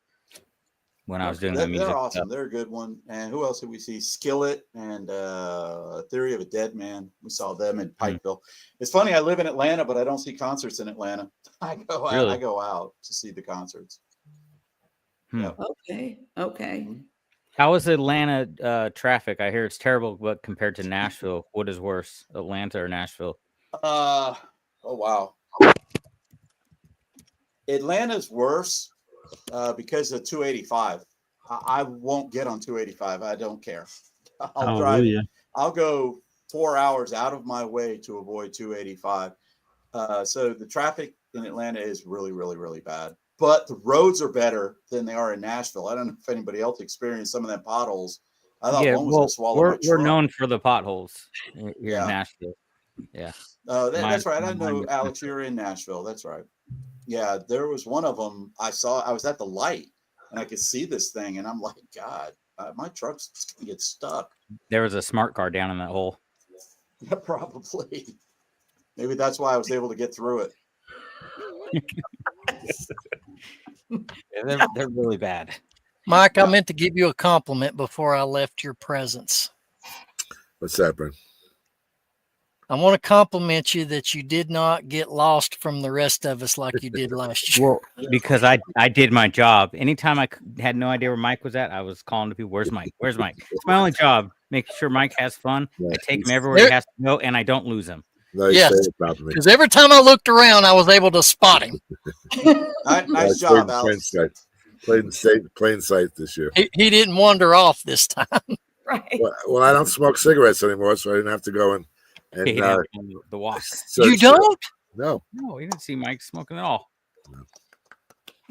when I was doing the music. They're awesome. Stuff. They're a good one. And who else did we see? Skillet and Theory of a Dead Man. We saw them in Pikeville. It's funny. I live in Atlanta, but I don't see concerts in Atlanta. I go out to see the concerts. Yep. Okay. How is Atlanta traffic? I hear it's terrible, but compared to Nashville, what is worse, Atlanta or Nashville? Oh wow. Atlanta's worse because of 285. I won't get on 285. I don't care. I'll drive I'll go 4 hours out of my way to avoid 285. So the traffic in Atlanta is really, really, really bad. But the roads are better than they are in Nashville. I don't know if anybody else experienced some of them potholes. I thought one was going to swallow my truck. We're known for the potholes here in Nashville. Yeah. That's right. I know, Alex, you're in Nashville. That's right. Yeah, there was one of them I was at the light and I could see this thing and I'm like, God, my truck's just going to get stuck. There was a smart car down in that hole. Yeah, probably. Maybe that's why I was able to get through it. Yeah, they're really bad. Mike, I meant to give you a compliment before I left your presence. What's that, Brent? I want to compliment you that you did not get lost from the rest of us like you did last year. Well, because I did my job. Anytime I had no idea where Mike was at, I was calling to people, "Where's Mike? Where's Mike?" It's my only job, making sure Mike has fun. I take him everywhere he has to go, and I don't lose him. Yes, because every time I looked around, I was able to spot him. Nice job, Alex. Played in plain sight this year. He didn't wander off this time. Right. Well, I don't smoke cigarettes anymore, so I didn't have to go and the walk. You don't? No, you didn't see Mike smoking at all. No.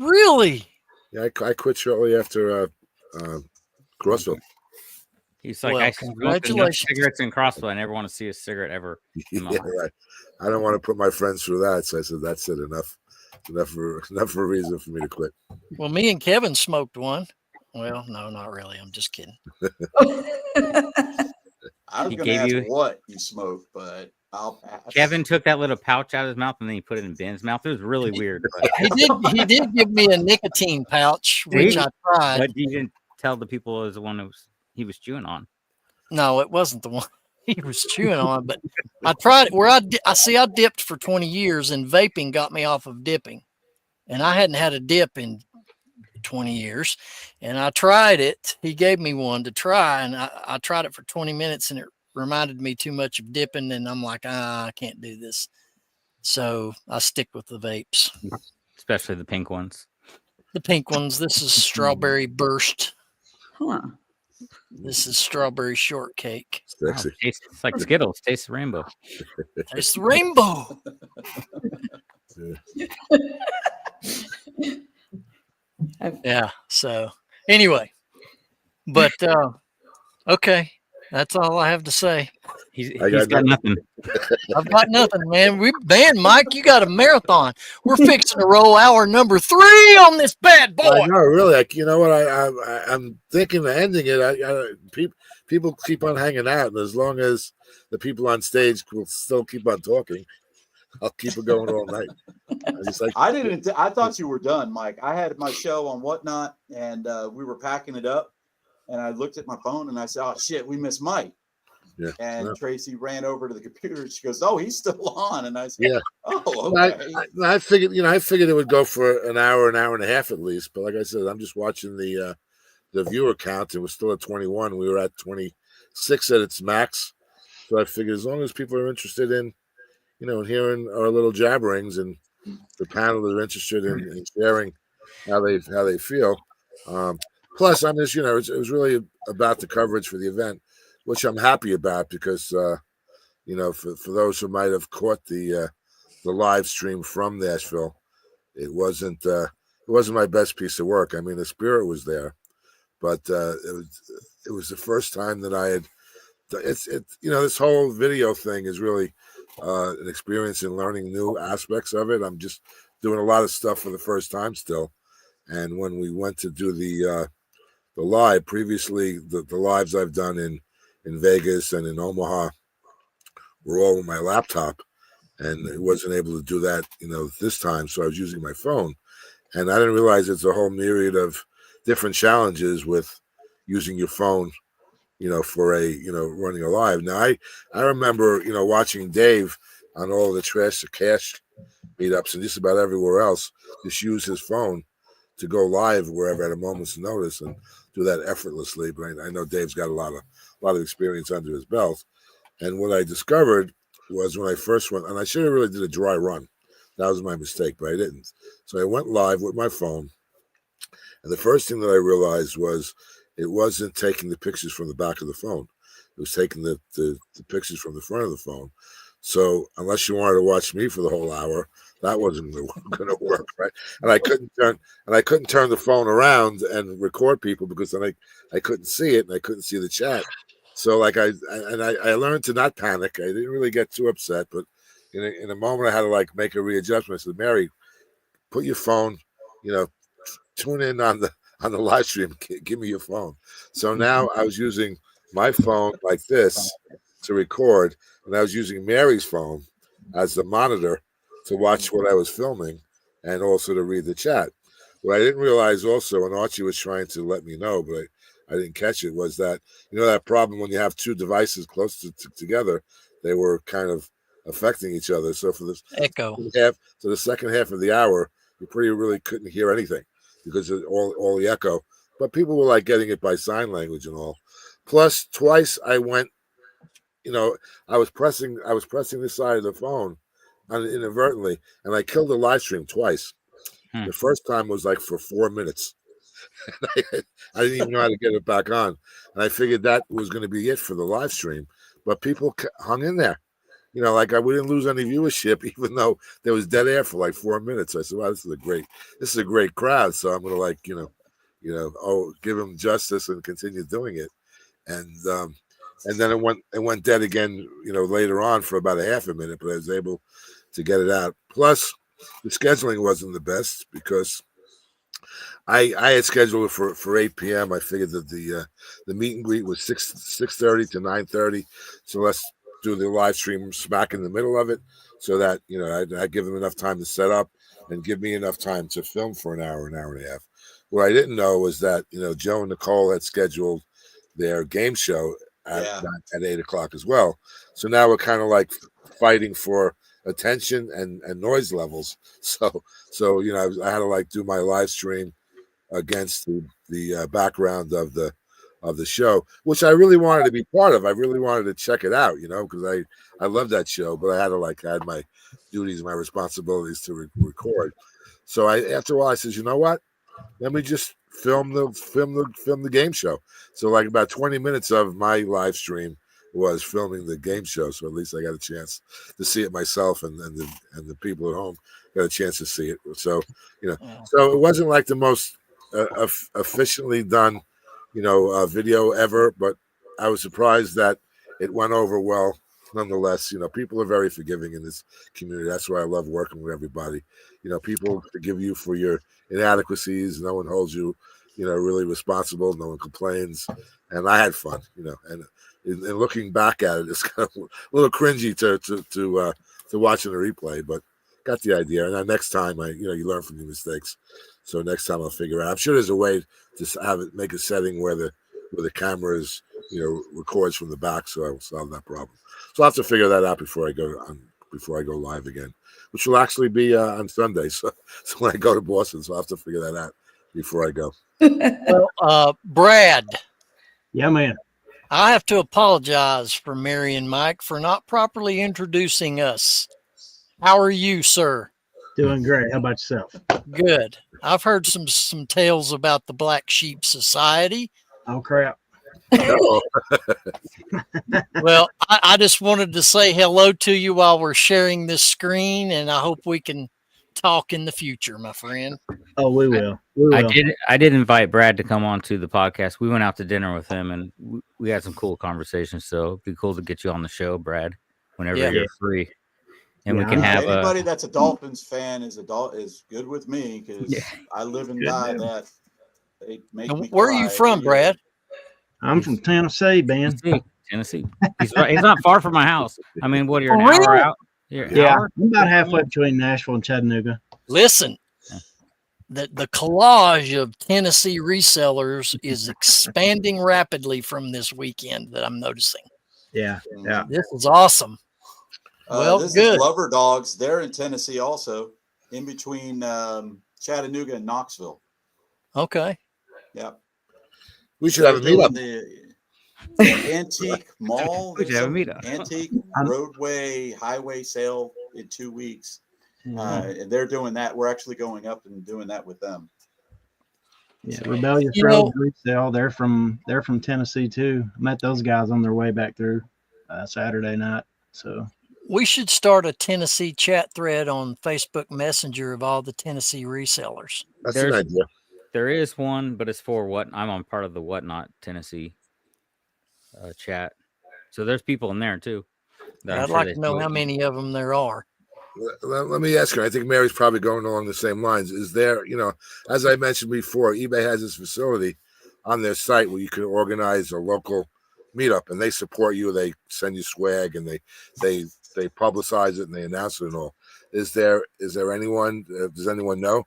Really? Yeah, I quit shortly after Crossville. He's like, Well, I smoked congratulations. cigarettes in Crossville. I never want to see a cigarette ever. Yeah, right. I don't want to put my friends through that, so I said, "That's it. Enough for a reason for me to quit." Well, me and Kevin smoked one. Well, no, not really. I'm just kidding. I was going to ask what you smoked, but I'll pass. Kevin took that little pouch out of his mouth and then he put it in Ben's mouth. It was really weird. But... He did give me a nicotine pouch, which I tried. But you didn't tell the people it was the one he was chewing on. No, it wasn't the one he was chewing on. But I tried it where I dipped for 20 years, and vaping got me off of dipping, and I hadn't had a dip in 20 years, and I tried it. He gave me one to try, and I tried it for 20 minutes, and it reminded me too much of dipping, and I'm like, I can't do this. So I stick with the vapes, especially the pink ones. The pink ones. This is strawberry burst. Huh. This is strawberry shortcake. Sexy. Wow, it's like Skittles. Taste the rainbow. Taste the rainbow. Yeah. So anyway, but okay, that's all I have to say. He's got nothing. I've got nothing, man. Mike, you got a marathon. We're fixing to roll hour number 3 on this bad boy. I know, really. You know what? I'm thinking of ending it. People keep on hanging out, and as long as the people on stage will still keep on talking, I'll keep it going all night. I thought you were done, Mike. I had my show on Whatnot, and we were packing it up, and I looked at my phone and I said, "Oh shit, we missed Mike." Yeah. And Tracy ran over to the computer. She goes, "Oh, he's still on." And I said, "Yeah." Oh, okay. I figured it would go for an hour and a half at least. But like I said, I'm just watching the viewer count. It was still at 21. We were at 26 at its max. So I figured as long as people are interested in, hearing our little jabberings, and the panel are interested in sharing how they feel. Plus, I'm just, it was really about the coverage for the event, which I'm happy about because, for those who might have caught the live stream from Nashville, it wasn't my best piece of work. I mean, the spirit was there, but it was the first time that I had. This whole video thing is really an experience in learning new aspects of it. I'm just doing a lot of stuff for the first time still, and when we went to do the live previously, the lives I've done in Vegas and in Omaha were all on my laptop, and I wasn't able to do that, this time. So I was using my phone, and I didn't realize it's a whole myriad of different challenges with using your phone, for running a live. Now I remember, watching Dave on all the Trash to Cash meetups and just about everywhere else, just use his phone to go live wherever at a moment's notice and do that effortlessly. But I know Dave's got a lot of experience under his belt. And what I discovered was when I first went, and I should have really did a dry run. That was my mistake, but I didn't. So I went live with my phone. And the first thing that I realized was it wasn't taking the pictures from the back of the phone. It was taking the pictures from the front of the phone. So unless you wanted to watch me for the whole hour, that wasn't going to work, right? And I couldn't turn the phone around and record people because then I couldn't see it and I couldn't see the chat. So like I learned to not panic. I didn't really get too upset, but in a moment I had to like make a readjustment. I said, Mary, put your phone, tune in on the live stream. Give me your phone. So now I was using my phone like this to record, and I was using Mary's phone as the monitor to watch what I was filming and also to read the chat. What I didn't realize also, and Archie was trying to let me know, but I didn't catch it, was that that problem when you have two devices close together, they were kind of affecting each other. So for this echo the second half of the hour, you really couldn't hear anything because of all the echo. But people were like getting it by sign language and all. Plus, twice I went, I was pressing this side of the phone inadvertently, and I killed the live stream twice. The first time was like for 4 minutes. I didn't even know how to get it back on, and I figured that was going to be it for the live stream. But people hung in there. Like we didn't lose any viewership, even though there was dead air for like 4 minutes. I said, "Wow, this is a great crowd." So I'm gonna give them justice and continue doing it. And then it went dead again, later on for about a half a minute, but I was able to get it out. Plus, the scheduling wasn't the best because I had scheduled it for 8 p.m. I figured that the meet and greet was 6:30 to 9:30, so let's do the live stream smack in the middle of it, so that I'd give them enough time to set up and give me enough time to film for an hour and a half. What I didn't know was that Joe and Nicole had scheduled their game show at 8 o'clock as well. So now we're kind of like fighting for attention and noise levels. So I had to like do my live stream against the background of the show, which I really wanted to be part of. I really wanted to check it out, because I love that show, but I had my duties, my responsibilities to record. So after a while I said, you know what? Let me just film the game show. So like about 20 minutes of my live stream was filming the game show. So at least I got a chance to see it myself, and the people at home got a chance to see it. So so it wasn't like the most efficiently done video ever, but I was surprised that it went over well nonetheless. People are very forgiving in this community. That's why I love working with everybody. People forgive you for your inadequacies. No one holds you really responsible. No one complains, and I had fun. And looking back at it, it's kind of a little cringy to watching the replay, but got the idea. And next time you learn from your mistakes. So next time I'll figure out. I'm sure there's a way to make a setting where the camera is records from the back, so I will solve that problem. So I'll have to figure that out before I go live again, which will actually be on Sunday. So when I go to Boston, so I'll have to figure that out before I go. Well, Brad. Yeah, man. I have to apologize for Mary and Mike for not properly introducing us. How are you, sir? Doing great. How about yourself? Good. I've heard some tales about the Black Sheep Society. Oh, crap. Well, I just wanted to say hello to you while we're sharing this screen, and I hope we can talk in the future, my friend. Oh, we will. I did invite Brad to come on to the podcast. We went out to dinner with him, and we had some cool conversations. So it'd be cool to get you on the show, Brad, whenever you're free. And we can have anybody that's a Dolphins fan is good with me, because I live and die that. They make me Where are you from, Brad? I'm from Tennessee, man. Tennessee. He's not far from my house. I mean, what, you're an hour out? I'm about halfway between Nashville and Chattanooga. Listen, the collage of Tennessee resellers is expanding rapidly from this weekend that I'm noticing. Yeah. This is awesome. Well, this good. is Lover Dogs. They're in Tennessee also, in between Chattanooga and Knoxville. Okay. Yep. We should have a meetup. The antique mall. We should have a meetup. Antique roadway highway sale in 2 weeks. And they're doing that. We're actually going up and doing that with them. Yeah, Rebellious You Road know- Resale. They're from Tennessee too. Met those guys on their way back through Saturday night. So We should start a Tennessee chat thread on Facebook Messenger of all the Tennessee resellers. That's an idea. There is one, but it's for what I'm on part of the Whatnot Tennessee chat. So there's people in there too. I'd like to know how many of them there are. Let me ask you. I think Mary's probably going along the same lines. Is there, as I mentioned before, eBay has this facility on their site where you can organize a local meetup, and they support you. They send you swag, and they publicize it and they announce it and all. Is there anyone? Does anyone know?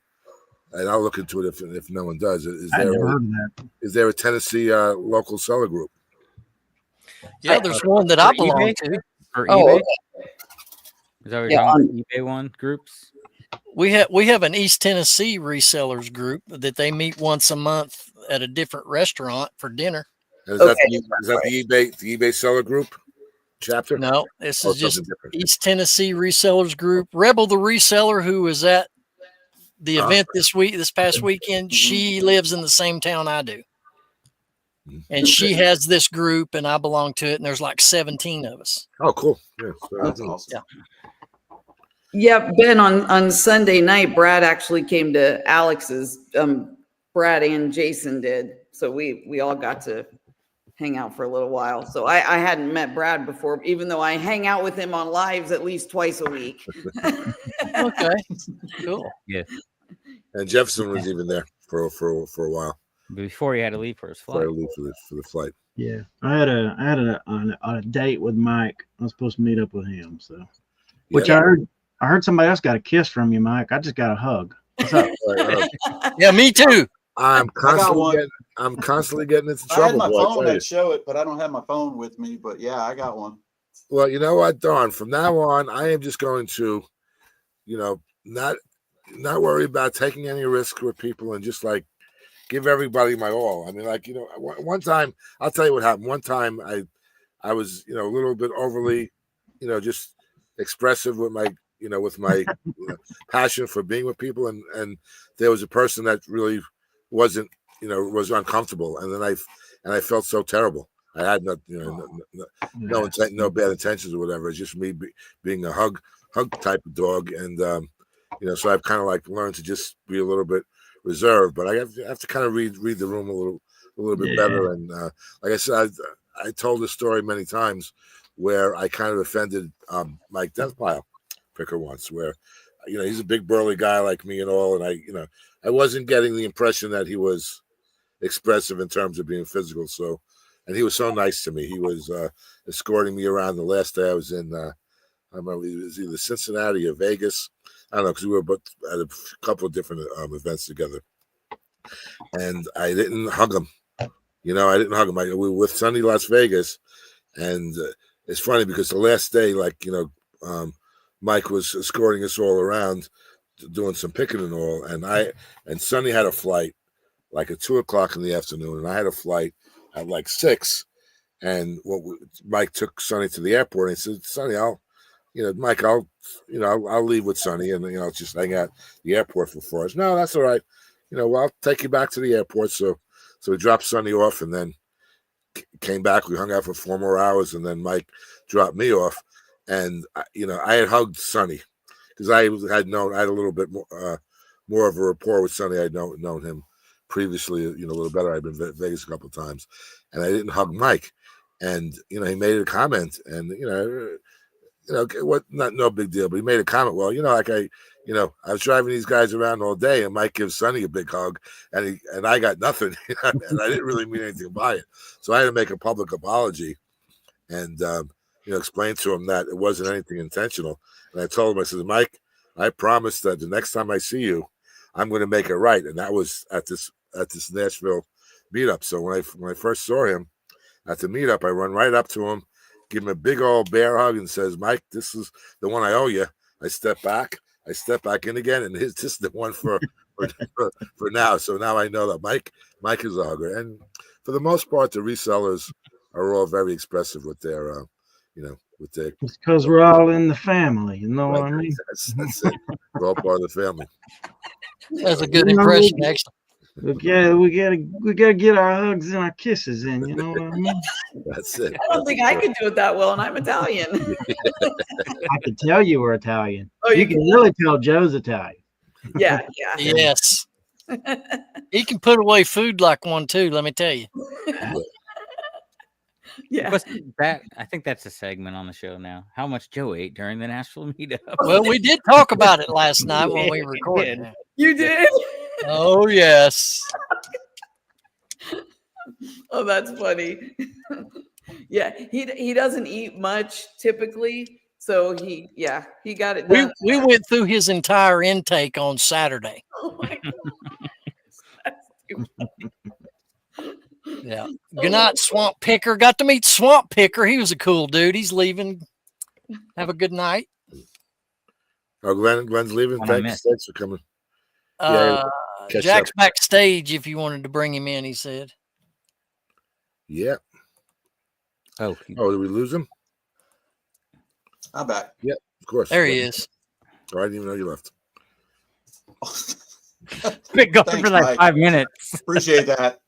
And I'll look into it if no one does. I never heard of that. Is there a Tennessee local seller group? Yeah, there's one that I belong to. For eBay? Is that what you're talking about? eBay one groups? We have an East Tennessee resellers group that they meet once a month at a different restaurant for dinner. Is that the eBay seller group chapter? No, this is just East Tennessee resellers group. Rebel the reseller, who was at the event this past weekend, she lives in the same town I do. And she has this group, and I belong to it, and there's like 17 of us. Oh, cool. Yeah, that's awesome. Yeah. Yeah, Ben, on Sunday night, Brad actually came to Alex's. Brad and Jason did. So we all got to hang out for a little while. So I hadn't met Brad before, even though I hang out with him on lives at least twice a week. Okay, cool. Yeah. And Jefferson was even there for a while. Before he had to leave for his flight. For the flight. Yeah, I had a date with Mike. I was supposed to meet up with him. So, which I heard somebody else got a kiss from you, Mike. I just got a hug. What's up? Yeah, me too. I'm constantly getting into trouble. I had my phone that show it, but I don't have my phone with me. But yeah, I got one. Well, you know what, Don? From now on, I am just going to, not worry about taking any risk with people and just like give everybody my all. I mean, like, one time, I'll tell you what happened. One time I was, a little bit overly, just expressive with my, passion for being with people. And there was a person that really wasn't, was uncomfortable. And then I felt so terrible. I had no bad intentions or whatever. It's just me being a hug type of dog. And, so I've kind of like learned to just be a little bit reserved, but I have to kind of read the room a little bit better. And like I said, I told this story many times where I kind of offended Mike Deathpile Picker once, where he's a big burly guy like me and all, and I wasn't getting the impression that he was expressive in terms of being physical. So, and he was so nice to me. He was escorting me around the last day I was in. I remember it was either Cincinnati or Vegas. I don't know, because we were both at a couple of different events together. And I didn't hug him. I didn't hug him. We were with Sunny Las Vegas. And it's funny because the last day, Mike was escorting us all around, doing some picking and all. And Sunny had a flight like at 2:00 in the afternoon. And I had a flight at like 6. And Mike took Sunny to the airport. And he said, Sunny, Mike, I'll leave with Sonny and just hang out the airport for 4 hours. No, that's all right. I'll take you back to the airport. So we dropped Sonny off and then came back. We hung out for 4 more hours and then Mike dropped me off. And I had hugged Sonny because I had a little bit more of a rapport with Sonny. I'd known him previously, a little better. I'd been to Vegas a couple of times, and I didn't hug Mike. And he made a comment, and no big deal, but he made a comment. Well, I was driving these guys around all day, and Mike gives Sonny a big hug, and I got nothing, and I didn't really mean anything by it. So I had to make a public apology, and explain to him that it wasn't anything intentional. And I told him, I said, Mike, I promise that the next time I see you, I'm going to make it right. And that was at this Nashville meetup. So when I first saw him at the meetup, I run right up to him, give him a big old bear hug, and says, Mike, this is the one I owe you. I step back in again, and this is the one for now. So now I know that Mike is a hugger. And for the most part, the resellers are all very expressive with their It's because we're all in the family. You know what I mean? That's it. We're all part of the family. That's a good impression, actually. We gotta get our hugs and our kisses in. You know what I mean? That's it. I don't think I could do it that well, and I'm Italian. I can tell you were Italian. Oh, you can really tell Joe's Italian. Yeah. Yes. He can put away food like one too. Let me tell you. Yeah. I think that's a segment on the show now. How much Joe ate during the Nashville meetup. Well, we did talk about it last night when we recorded. You did? Oh, yes. Oh, that's funny. Yeah, he doesn't eat much typically, so he got it done. We went through his entire intake on Saturday. Oh my god. That's too funny. Yeah. Good night, Swamp Picker. Got to meet Swamp Picker. He was a cool dude. He's leaving. Have a good night. Oh, Glenn's leaving. Thanks for coming. Jack's backstage if you wanted to bring him in, he said. Yeah. Oh, did we lose him? I'm back. Yep, of course. There he is. Oh, I didn't even know you left. Been going for like 5 minutes. Appreciate that.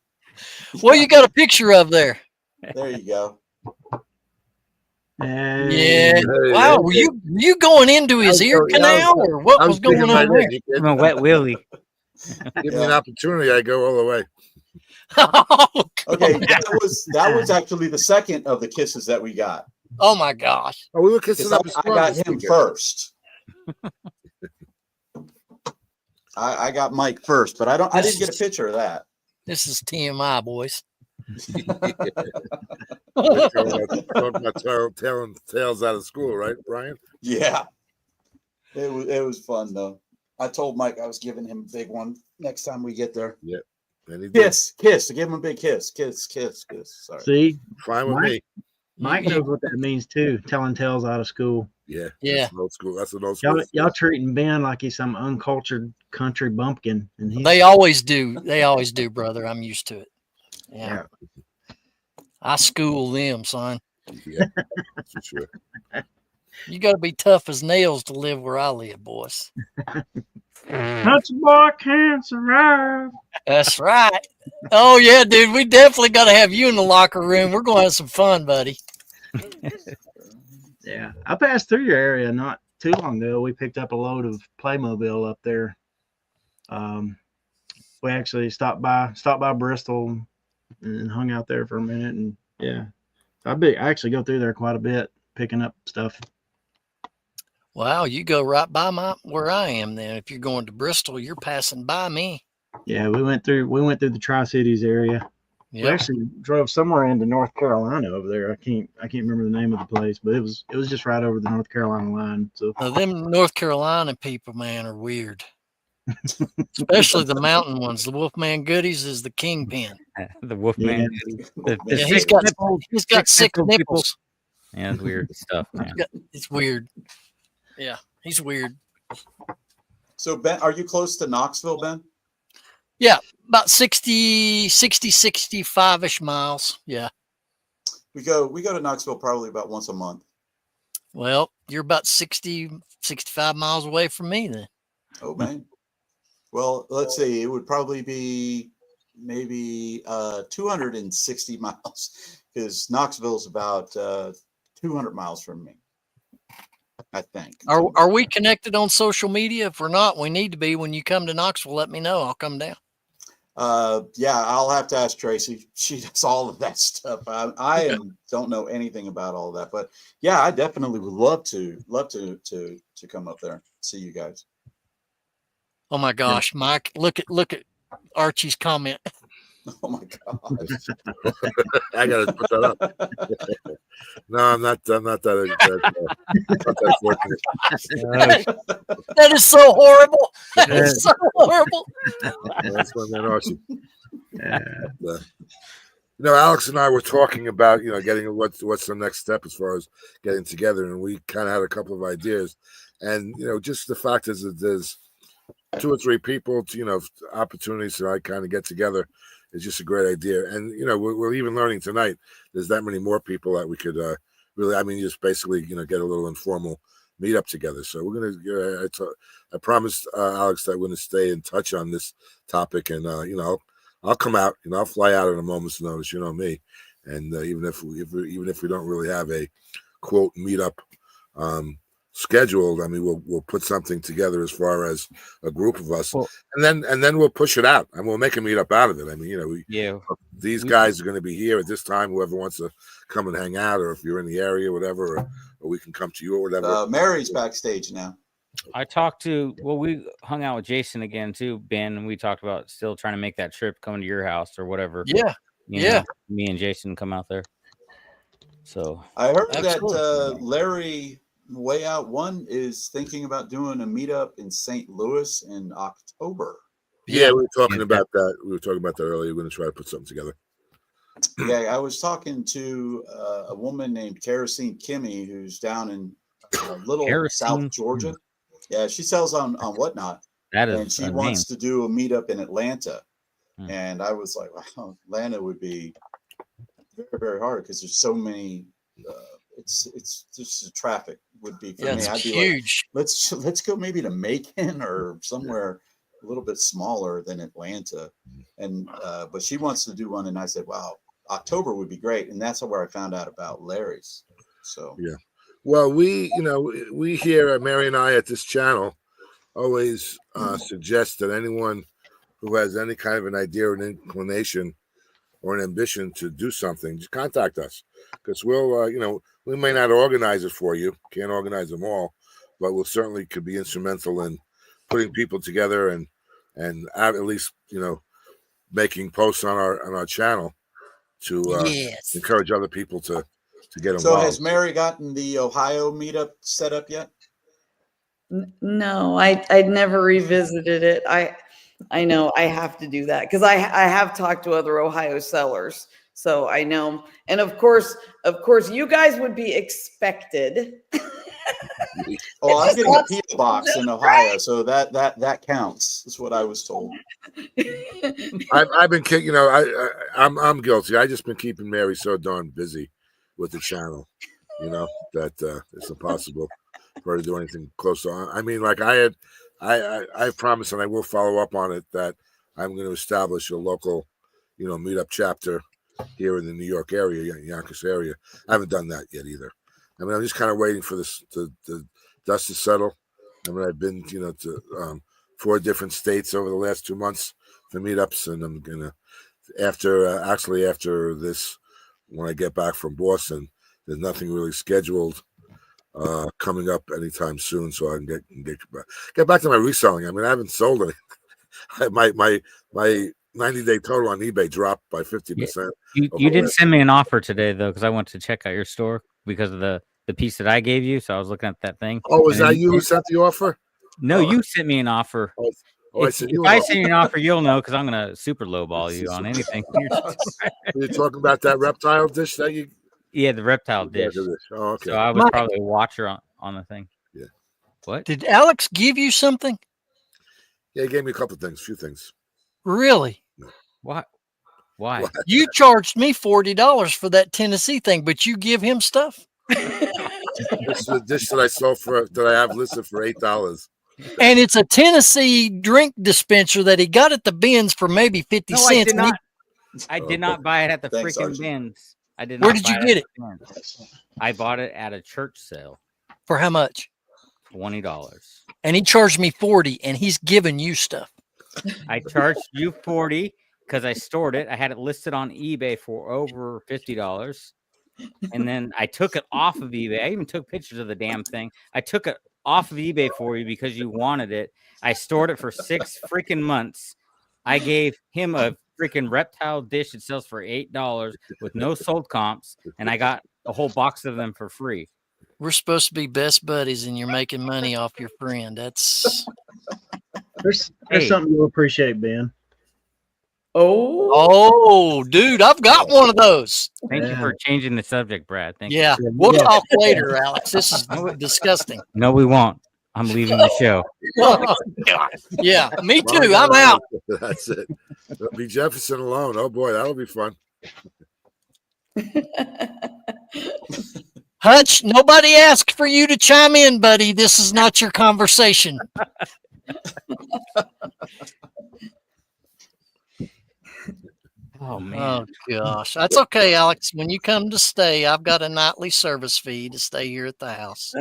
Well, you got a picture of there. There you go. Yeah. Wow. Were you going into his ear canal or what was going on there? I'm a wet willy. Give me an opportunity, I go all the way. Okay, that was actually the second of the kisses that we got. Oh my gosh. Oh, we were kissing up. I got him first. I got Mike first, but I didn't get a picture of that. This is TMI, boys. Talking about telling tales out of school, right, Brian? Yeah. It was fun though. I told Mike I was giving him a big one next time we get there. Yeah. Kiss. To give him a big kiss. Kiss. Sorry. See? Fine with me. Mike knows what that means too. Telling tales out of school. Yeah. Yeah. That's an old school. That's an old school. Y'all treating Ben like he's some uncultured country bumpkin. And they always do. They always do, brother. I'm used to it. Yeah. I school them, son. Yeah, for sure. You got to be tough as nails to live where I live, boys. Country boy can't survive. That's right. Oh, yeah, dude. We definitely got to have you in the locker room. We're going to have some fun, buddy. Yeah. I passed through your area not too long ago. We picked up a load of Playmobil up there. We actually stopped by Bristol and hung out there for a minute. And yeah, I actually go through there quite a bit picking up stuff. Wow, you go right by where I am then. If you're going to Bristol, you're passing by me. Yeah, we went through the Tri-Cities area. Yep. We actually drove somewhere into North Carolina over there. I can't remember the name of the place, but it was just right over the North Carolina line. So them North Carolina people, man, are weird. Especially the mountain ones. The Wolfman Goodies is the kingpin. The Wolfman. Yeah. He's got six nipples. Yeah, it's weird stuff, man. It's weird. Yeah, he's weird. So Ben, are you close to Knoxville, Ben? Yeah, about 65-ish miles. Yeah. We go to Knoxville probably about once a month. Well, you're about 65 miles away from me then. Oh man. Well, let's see. It would probably be maybe 260 miles because Knoxville's about 200 miles from me. I think. Are we connected on social media? If we're not, we need to be. When you come to Knoxville, let me know. I'll come down. Yeah, I'll have to ask Tracy. She does all of that stuff. I don't know anything about all of that, but yeah, I definitely would love to come up there, see you guys. Oh my gosh, Mike, look at Archie's comment. Oh my gosh. I gotta put that up. No, I'm not that fortunate. That is so horrible. That is so horrible. That's my man Archie. Alex and I were talking about, getting what's the next step as far as getting together, and we kind of had a couple of ideas, and just the fact is that there's 2 or 3 people, opportunities to kind of get together. It's just a great idea. And, we're even learning tonight, there's that many more people that we could really, just basically, get a little informal meet up together. So we're gonna. I promised Alex that we're gonna stay in touch on this topic, and I'll come out. I'll fly out at a moment's notice. You know me, and even if we don't really have a quote meetup scheduled, I mean we'll put something together as far as a group of us, and then we'll push it out and we'll make a meetup out of it. I mean, these guys are going to be here at this time. Whoever wants to come and hang out, or if you're in the area, whatever, or we can come to you or whatever. Mary's backstage now. We hung out with Jason again too, Ben, and we talked about still trying to make that trip, coming to your house or whatever. Yeah. You know, me and Jason come out there. So I heard that Larry Way Out One is thinking about doing a meetup in St. Louis in October. Yeah, we were talking about that. We were talking about that earlier. We're going to try to put something together. Yeah, I was talking to a woman named Kerosene Kimmy, who's down in Little South Georgia. Yeah, she sells on Whatnot. And she wants to do a meetup in Atlanta. And I was like, wow, Atlanta would be very, very hard because there's so many. It's just the traffic would be for me. I'd be huge. Like, let's go maybe to Macon or somewhere a little bit smaller than Atlanta. And but she wants to do one, and I said, wow, October would be great. And that's where I found out about Larry's. So yeah. Well, we here, Mary and I at this channel always suggest that anyone who has any kind of an idea or an inclination or an ambition to do something, just contact us, because we'll, we may not organize it for you, can't organize them all, but we'll certainly could be instrumental in putting people together and at least, making posts on our channel to encourage other people to get involved. So has Mary gotten the Ohio meetup set up yet? No, I'd never revisited it. I know I have to do that because I have talked to other Ohio sellers, so I know. And of course, you guys would be expected. Oh, I'm getting a PO box in Ohio, so that counts. That's what I was told. I've been kidding. I'm guilty. I just been keeping Mary so darn busy with the channel, that it's impossible for her to do anything close to. I mean, like I promised, and I will follow up on it, that I'm going to establish a local, meetup chapter here in the New York area, Yonkers area. I haven't done that yet either. I mean, I'm just kind of waiting for the dust to settle. I mean, I've been, to 4 different states over the last 2 months for meetups, and I'm gonna after this, when I get back from Boston, there's nothing really scheduled coming up anytime soon, so I can get back to my reselling. I mean, I haven't sold any. my 90-day total on eBay dropped by 50%. You did send me an offer today, though, because I went to check out your store because of the piece that I gave you. So I was looking at that thing. Oh, was that you who sent the offer? No, you sent me an offer. If I send you an offer, you'll know, because I'm going to super lowball you on anything. You're talking about that reptile dish that you... Yeah, the reptile dish. Oh, okay. So I was probably a watcher on the thing. Yeah. What? Did Alex give you something? Yeah, he gave me a few things. Really? What? Why? What? You charged me $40 for that Tennessee thing, but you give him stuff? This is a dish that I sold that I have listed for $8. And it's a Tennessee drink dispenser that he got at the bins for maybe 50 cents. I did not buy it at the Thanks, freaking Archie. bins. I did not. Where did you get it? I bought it at a church sale. For how much? $20. And he charged me $40, and he's giving you stuff. I charged you $40 because I stored it. I had it listed on eBay for over $50. And then I took it off of eBay. I even took pictures of the damn thing. I took it off of eBay for you because you wanted it. I stored it for 6 freaking months. I gave him a freaking reptile dish that sells for $8 with no sold comps, and I got a whole box of them for free. We're supposed to be best buddies, and you're making money off your friend. That's there's something you'll appreciate, Ben. Oh, dude, I've got one of those. Thank you for changing the subject, Brad. Thank you. We'll talk later, Alex. This is disgusting. No, we won't. I'm leaving the show. Yeah, me too. I'm out. That's it. It'll be Jefferson alone. Oh boy, that'll be fun. Hutch, nobody asked for you to chime in, buddy. This is not your conversation. Oh man. Oh gosh. That's okay, Alex. When you come to stay, I've got a nightly service fee to stay here at the house.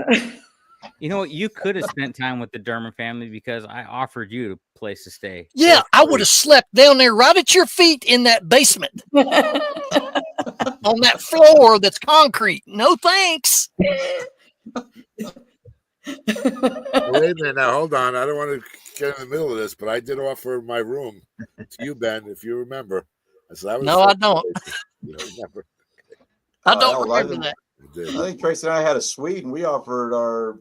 You know what? You could have spent time with the Dermer family because I offered you a place to stay. Yeah, I would have slept down there right at your feet in that basement. On that floor that's concrete. No thanks. Wait a minute now. Hold on. I don't want to get in the middle of this, but I did offer my room to you, Ben, if you remember. I said, No, I don't. You don't remember? I don't remember that. I think Tracy and I had a suite, and we offered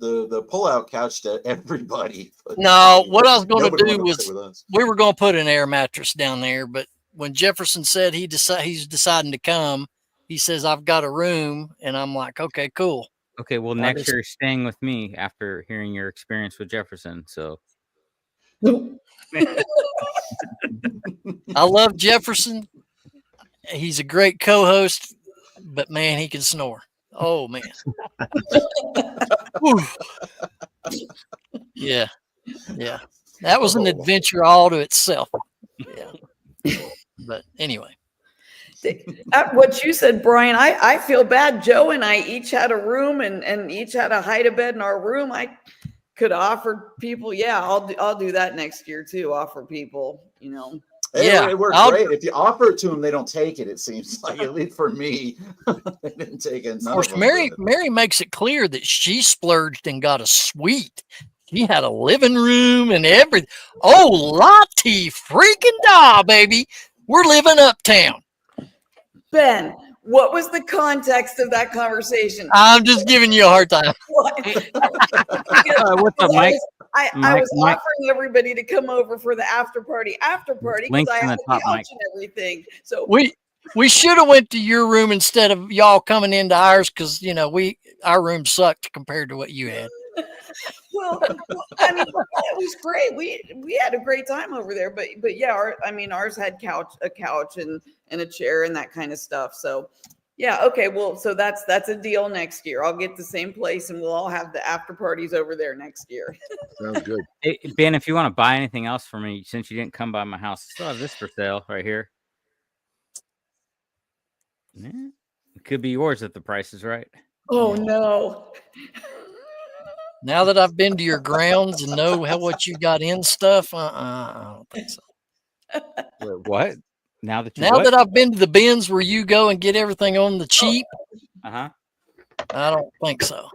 the pull-out couch to everybody. No, what I was going to nobody do wanted to stay with was us. we were going to put an air mattress down there, but when Jefferson said he's deciding to come, he says, I've got a room, and I'm like, okay, cool. Okay, well, next year you're staying with me after hearing your experience with Jefferson. So I love Jefferson. He's a great co-host, but man, he can snore. Oh man. Yeah. Yeah. That was an adventure all to itself. Yeah. But anyway. What you said, Brian, I feel bad. Joe and I each had a room and each had a hide-a-bed in our room. I could offer people, yeah, I'll do that next year too. Offer people, you know. It worked great. If you offer it to them, they don't take it. It seems like, at least for me, they didn't take it. Of course, Mary makes it clear that she splurged and got a suite. She had a living room and everything. Oh, Lottie freaking da, baby. We're living uptown. Ben, what was the context of that conversation? I'm just giving you a hard time. what's up, Mike? I was offering everybody to come over for the after party because I had the couch and everything. So we should have went to your room instead of y'all coming into ours because you know our room sucked compared to what you had. Well, I mean, it was great. We had a great time over there, but yeah, ours had a couch and a chair and that kind of stuff. So yeah, okay, well, so that's a deal next year. I'll get the same place and we'll all have the after parties over there next year. Sounds good. Hey, Ben, if you want to buy anything else for me, since you didn't come by my house, I still have this for sale right here. Yeah, it could be yours if the price is right. Oh no. Now that I've been to your grounds and know what you got in stuff, I don't think so. Wait, what? Now that I've been to the bins where you go and get everything on the cheap, I don't think so.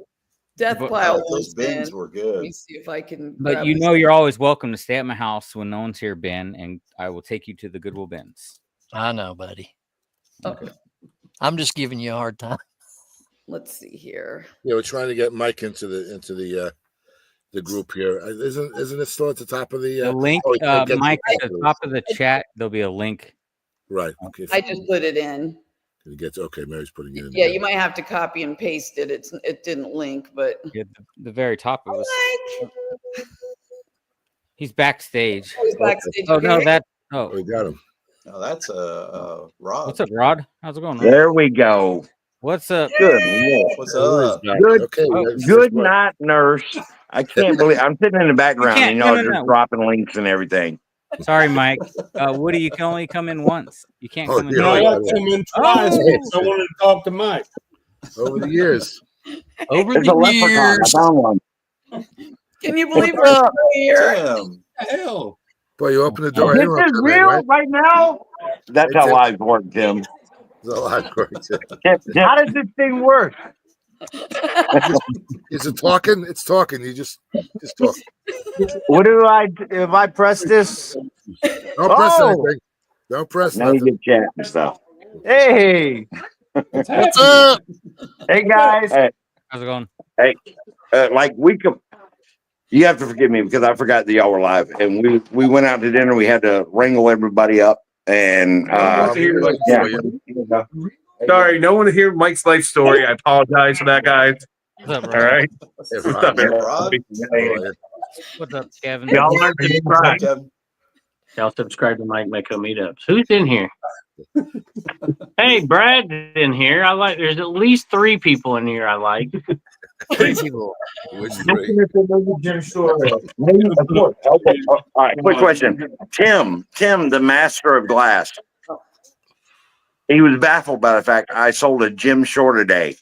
Death pile. Those bins were good. Let me see if I can. But you know, you're always welcome to stay at my house when no one's here, Ben, and I will take you to the Goodwill bins. I know, buddy. Okay. I'm just giving you a hard time. Let's see here. Yeah, we're trying to get Mike into the group here. Isn't it still at the top of the link? Mike, at the top of the chat, there'll be a link. Right. Okay. I just put it in. It gets okay. Mary's putting it in. Yeah, you might have to copy and paste it. It didn't link, but the very top of it. He's backstage. Oh, he's backstage. Oh no, we got him. Oh, that's Rod. What's up, Rod? How's it going, Rod? There we go. What's up? Good. What's up? Good. Okay. Good night, nurse. I can't believe I'm sitting in the background. You know, just dropping links and everything. Sorry, Mike. Woody, you can only come in once. You can't come in No, I twice. come in twice. I wanted to talk to Mike. Over the years. Over It's a the leprechaun. I years. found one. Can you believe we're still here? Damn. Hell. Boy, you open the door. This anyone is come in, real right now. That's how lives work, Tim. It's a lot work. How does this thing work? Is it talking? It's talking. You just talk. What do if I press this? Don't press anything. Don't press Now you nothing. get chat and stuff. Hey. What's up? Hey guys. Hey. How's it going? Hey. You have to forgive me because I forgot that y'all were live, and we went out to dinner. We had to wrangle everybody up, and Sorry, no one to hear Mike's life story. I apologize for that, guys. What's up, All right. What's up, man? What's up, Kevin? Y'all learn to subscribe. Kevin. Y'all subscribe to Mike Meetups. Who's in here? Hey, Brad's in here. I like. There's at least 3 people in here I like. 3 people. Which 3? Maybe, of course. Okay. All right. Quick question. Tim, the master of glass. He was baffled by the fact I sold a Jim Shore today.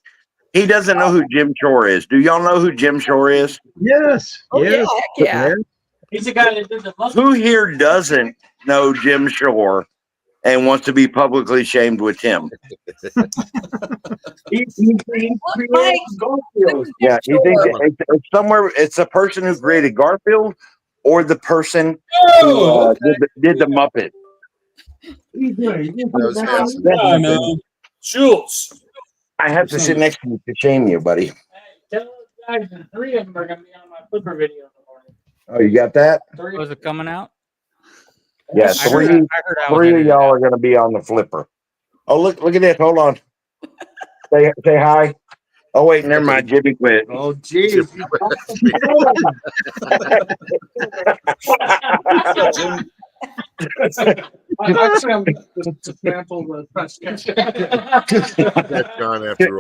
He doesn't know who Jim Shore is. Do y'all know who Jim Shore is? Yes. Oh, yes. yeah. He's the guy that did the Who here doesn't know Jim Shore and wants to be publicly shamed with Tim? Mike, Yeah, you think it's somewhere? It's the person who created Garfield, or the person who did the Muppet. Schultz. I have to sit next to you to shame you, buddy. Tell those guys that 3 of them are going to be on my Flipper video in the morning. Oh, you got that? Was it coming out? Yeah, I heard I was three of edited y'all out. are going to be on the Flipper. Oh, look at this. Hold on. Say hi. Oh, wait, never mind. Jimmy quit. Oh, jeez.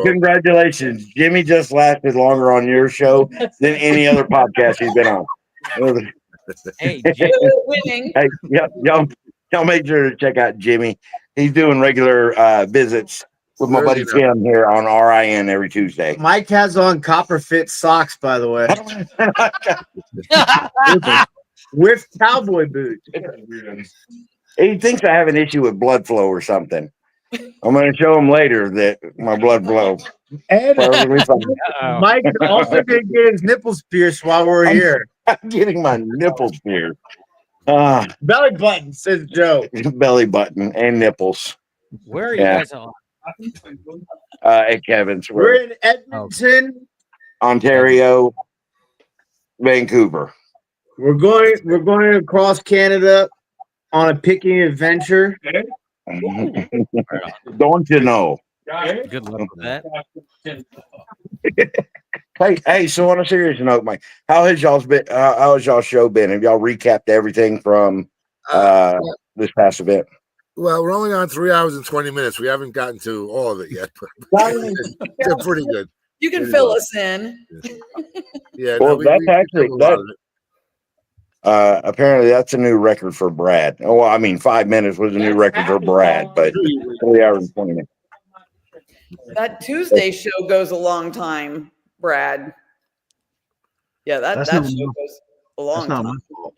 Congratulations. Jimmy just lasted longer on your show than any other podcast he's been on. Hey, winning. Hey, y'all make sure to check out Jimmy. He's doing regular visits with my buddy Tim here on RIN every Tuesday. Mike has on copper fit socks, by the way. With cowboy boots. He thinks I have an issue with blood flow or something. I'm going to show him later that my blood flow. And Mike also did get his nipples pierced while we're here. I'm getting my nipples pierced. Belly button, says Joe. Belly button and nipples. Where are you guys on? At Kevin's. We're in Edmonton, Ontario, Vancouver. We're going across Canada on a picking adventure. Don't you know? Good luck with that. Hey, so on a serious note, Mike, how has y'all's show been? Have y'all recapped everything from this past event? Well, we're only on 3 hours and 20 minutes. We haven't gotten to all of it yet, but they're pretty good. You can fill us in. Yeah. Well, apparently that's a new record for Brad. Oh, well, I mean, 5 minutes was a new record for Brad, but 3 hours and 20 minutes. That Tuesday show goes a long time, Brad. Yeah, that show goes a long time. My fault.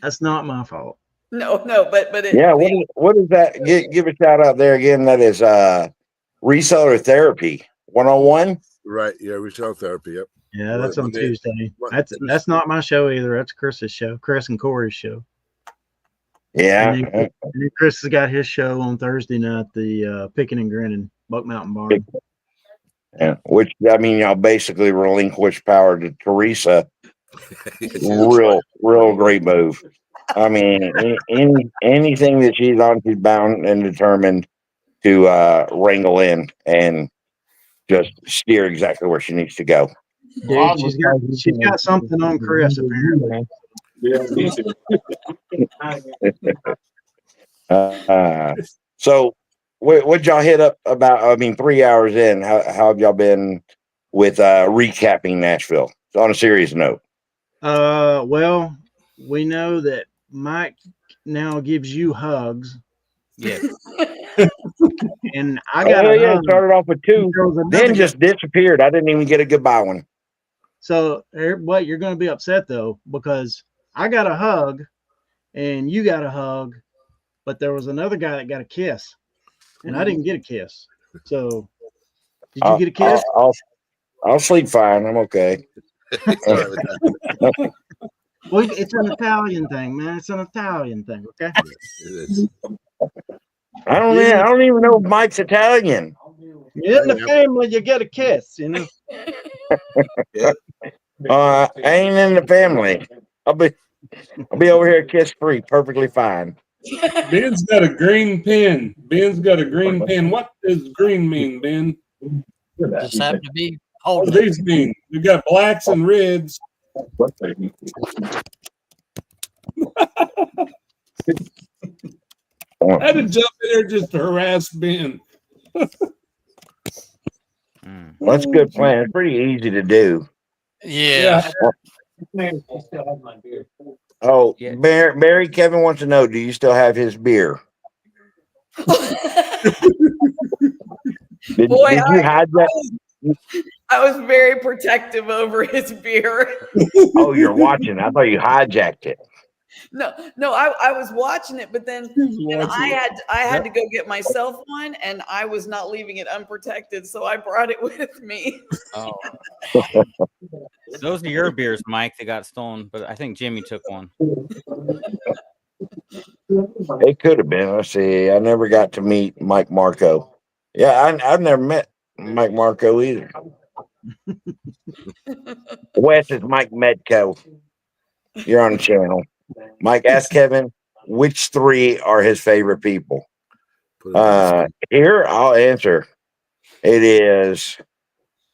That's not my fault. No, but it, yeah. What is that? Give a shout out there again. That is Reseller Therapy 101. Right. Yeah, Reseller Therapy. Yep. Yeah, that's on Tuesday. That's not my show either. That's Chris's show. Chris and Corey's show. Yeah. And then Chris has got his show on Thursday night, the Picking and Grinning Buck Mountain Barn. Yeah, which I mean, y'all basically relinquish power to Teresa. Real great move. I mean, anything that she's on, she's bound and determined to wrangle in and just steer exactly where she needs to go. Dude, she's got something on Chris apparently. So what y'all hit up about? I mean, 3 hours in, how have y'all been with recapping Nashville? So on a serious note. Well, we know that Mike now gives you hugs. Yeah. And I got started off with 2, then just disappeared. I didn't even get a goodbye one. So, but you're going to be upset though, because I got a hug and you got a hug, but there was another guy that got a kiss and I didn't get a kiss. So did you get a kiss? I'll sleep fine. I'm okay. Well, it's an Italian thing, man. It's an Italian thing. Okay. I don't even know if Mike's Italian. You're in the family, you get a kiss, you know. I ain't in the family. I'll be over here kiss free, perfectly fine. Ben's got a green pen. Ben's got a green pen. What does green mean, Ben? Just happen to be. What do these mean? We got blacks and reds. I had to jump in there just to harass Ben. Well, that's a good plan. It's pretty easy to do. Yeah. Oh, Barry, Kevin wants to know: do you still have his beer? Did you hide that? I was very protective over his beer. Oh, you're watching. I thought you hijacked it. No, I was watching it, but then I had to go get myself one, and I was not leaving it unprotected, so I brought it with me. Oh. Those are your beers, Mike, that got stolen, but I think Jimmy took one. It could have been. Let's see. I never got to meet Mike Marco. Yeah, I've never met Mike Marco either. Wes is Mike Medco. You're on the channel. Mike, ask Kevin which three are his favorite people. Here, I'll answer. It is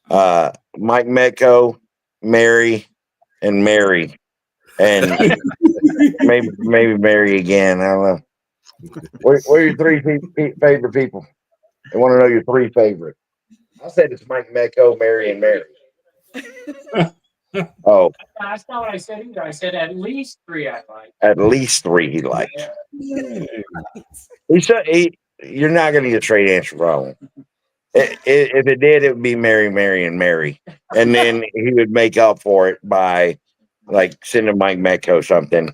Mike Medco, Mary, and Mary. And maybe Mary again. I don't know. What are your three favorite people? I want to know your three favorite. I said it's Mike Medco, Mary, and Mary. Oh, That's not what I said either. I said at least three I like. at least three he likes. He said you're not going to get a straight answer wrong. If it did, it would be Mary, Mary, and Mary, and then he would make up for it by like sending Mike Medco something,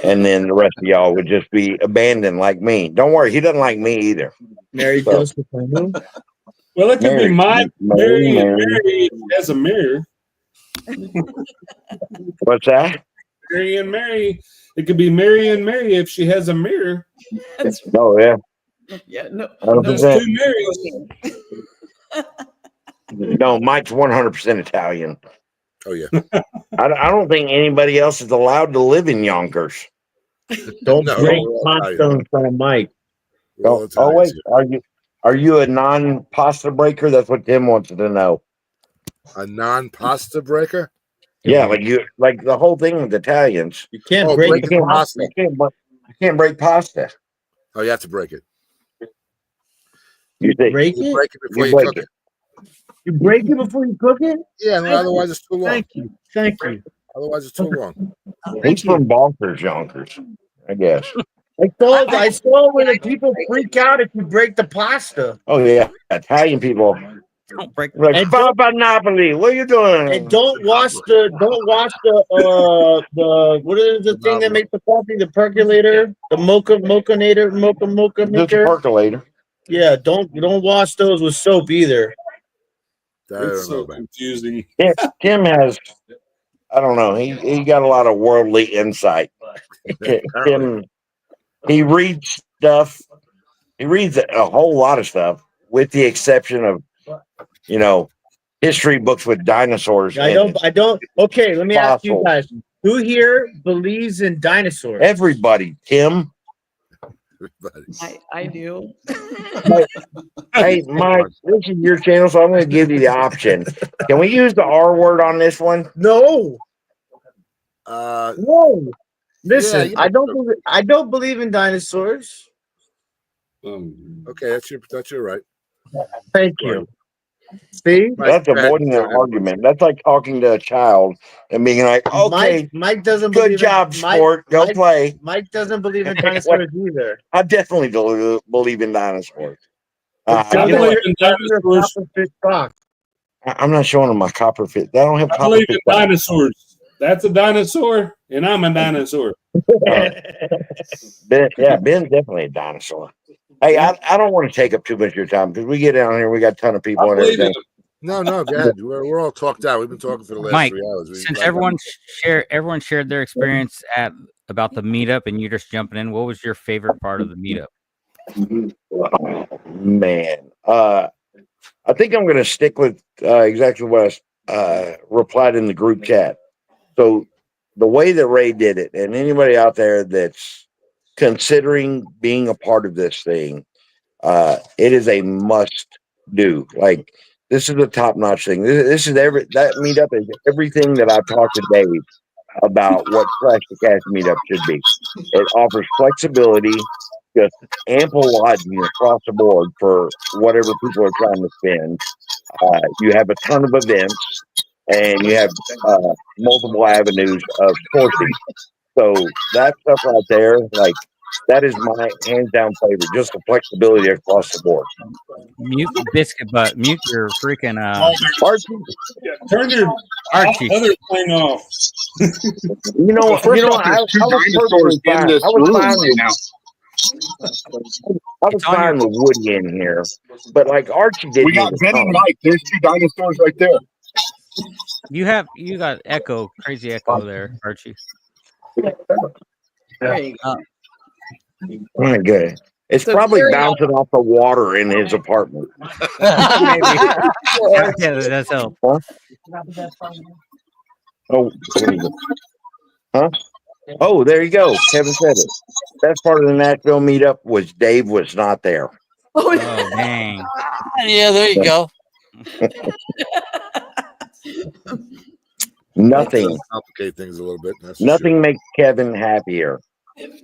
and then the rest of y'all would just be abandoned like me. Don't worry, he doesn't like me either. Mary Joseph. Well, it could be Mike, Mary, and Mary as a mirror. What's that? Mary and Mary. It could be Mary and Mary if she has a mirror. Oh yeah. Yeah, no. There's two Marys. No, Mike's 100% Italian. Oh yeah. I don't think anybody else is allowed to live in Yonkers. Don't No, break we're all hot Italian. stones from Mike. Oh, wait, are you a non-pasta breaker? That's what Tim wants to know. A non-pasta breaker? Yeah, like the whole thing with Italians. You can't break breaking pasta. You can't break pasta. Oh, you have to break it. You break you it? break it before You you break cook it. it. You break it before you cook it? Yeah, no, otherwise it's too long. Thank you. Thank you. Otherwise it's too long. He's from Bonkers, Yonkers, I guess. I saw where the people freak out if you break the pasta. Oh yeah, Italian people. Don't break Like Papa Napoli, what are you doing? And don't wash the what is the thing that makes the coffee? The percolator, the mocha Just maker. a percolator. Yeah, don't wash those with soap either. It's so confusing. Tim has, I don't know, he got a lot of worldly insight. Tim, he reads stuff. He reads a whole lot of stuff, with the exception of, history books with dinosaurs. I don't. Okay, let me ask you Fossils. guys: who here believes in dinosaurs? Everybody, Tim. I do. Hey, Mike, this is your channel, so I'm going to give you the option. Can we use the R word on this one? No. No. Listen, yeah. I don't believe in dinosaurs. Okay, that's your right. Thank you. See, that's avoiding an argument. That's like talking to a child and being like, "Okay, Mike doesn't. Good job, sport. Go play." Mike doesn't believe in dinosaurs either. I definitely believe in dinosaurs. I believe in dinosaurs. I'm not showing them my copper fit. They don't have I copper believe fit. in dinosaurs. That's a dinosaur, and I'm a dinosaur. Ben's definitely a dinosaur. Hey, I don't want to take up too much of your time because we get down here, we got a ton of people and everything. No, go ahead. We're all talked out. We've been talking for the last Mike, 3 hours. Since everyone shared their experience about the meetup and you just jumping in, what was your favorite part of the meetup? Man, I think I'm going to stick with exactly what I replied in the group chat. So the way that Ray did it, and anybody out there that's considering being a part of this thing, it is a must do. Like, this is a top-notch thing. This is that meetup is everything that I've talked to Dave about what Clash the Cash meetup should be. It offers flexibility. just ample lodging across the board for whatever people are trying to spend. You have a ton of events, and you have multiple avenues of sourcing. So that stuff right there, like that is my hands down favorite. Just the flexibility across the board. Mute biscuit butt. Mute your freaking Archie. Turn your Archie. other thing off. Well, first off, I was perfectly fine. I was fine with now. I was fine with Woody in here, but like Archie did. We got Ben and Mike. There's 2 dinosaurs right there. You got crazy echo there, Archie. There you go. Oh, good. It's probably bouncing off the water in his apartment. Maybe. Yeah, that's help. Huh? Oh, huh? Oh, there you go. Kevin said it. Best part of the Nashville meetup was Dave was not there. Oh, dang. Yeah, there you go. Nothing complicate things a little bit. That's nothing makes Kevin happier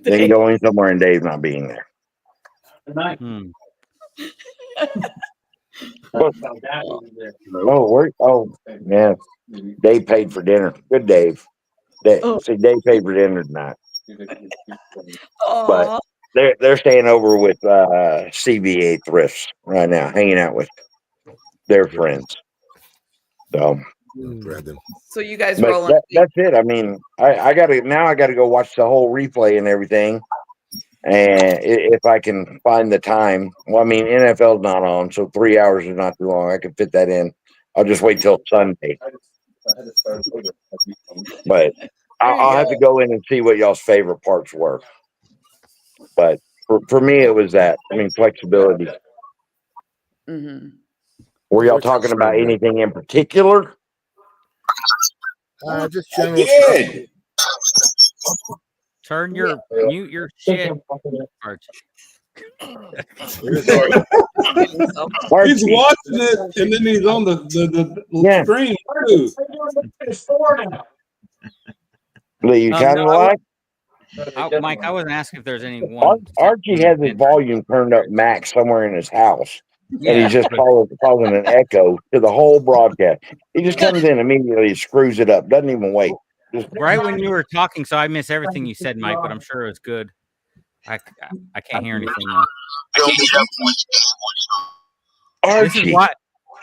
than going somewhere and Dave not being there. Oh, yeah. Dave paid for dinner. Good Dave. See, Dave paid for dinner tonight. But they're staying over with CVA Thrifts right now, hanging out with their friends. So Brandon. So you guys were all on. That's it. I mean, I gotta go watch the whole replay and everything. And if I can find the time, well, I mean, NFL's not on, so 3 hours is not too long. I can fit that in. I'll just wait till Sunday. But I'll have to go in and see what y'all's favorite parts were. But for me, it was that. I mean, flexibility. Mm-hmm. Were y'all talking about anything in particular? Just general stuff. Mute your shit, Archie. He's watching it, and then he's on the screen too. That you kind of like? Mike, I wasn't asking if there's any one. Archie has his volume turned up max somewhere in his house. Yeah. And he's just causing an echo to the whole broadcast. He just comes in immediately, screws it up, doesn't even wait. Right when you were talking, so I missed everything you said, Mike, but I'm sure it was good. I can't hear anything though. This is why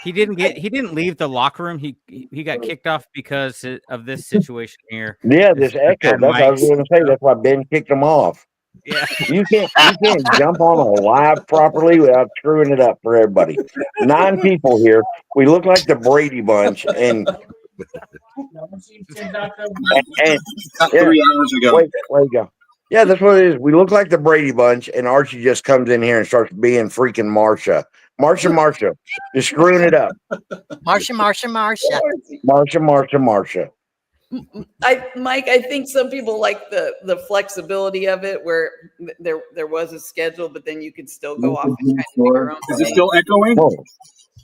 he didn't leave the locker room. He got kicked off because of this situation here. Yeah, this echo. That's what I was going to say. That's why Ben kicked him off. Yeah, you can't jump on a live properly without screwing it up for everybody. 9 people here. We look like the Brady Bunch, and yeah, 3 hours ago. Wait, there you go. Yeah, that's what it is. We look like the Brady Bunch, and Archie just comes in here and starts being freaking Marsha, just screwing it up. Marsha. Mike, I think some people like the flexibility of it, where there was a schedule, but then you could still go off and kind of do your own Is thing. it still echoing?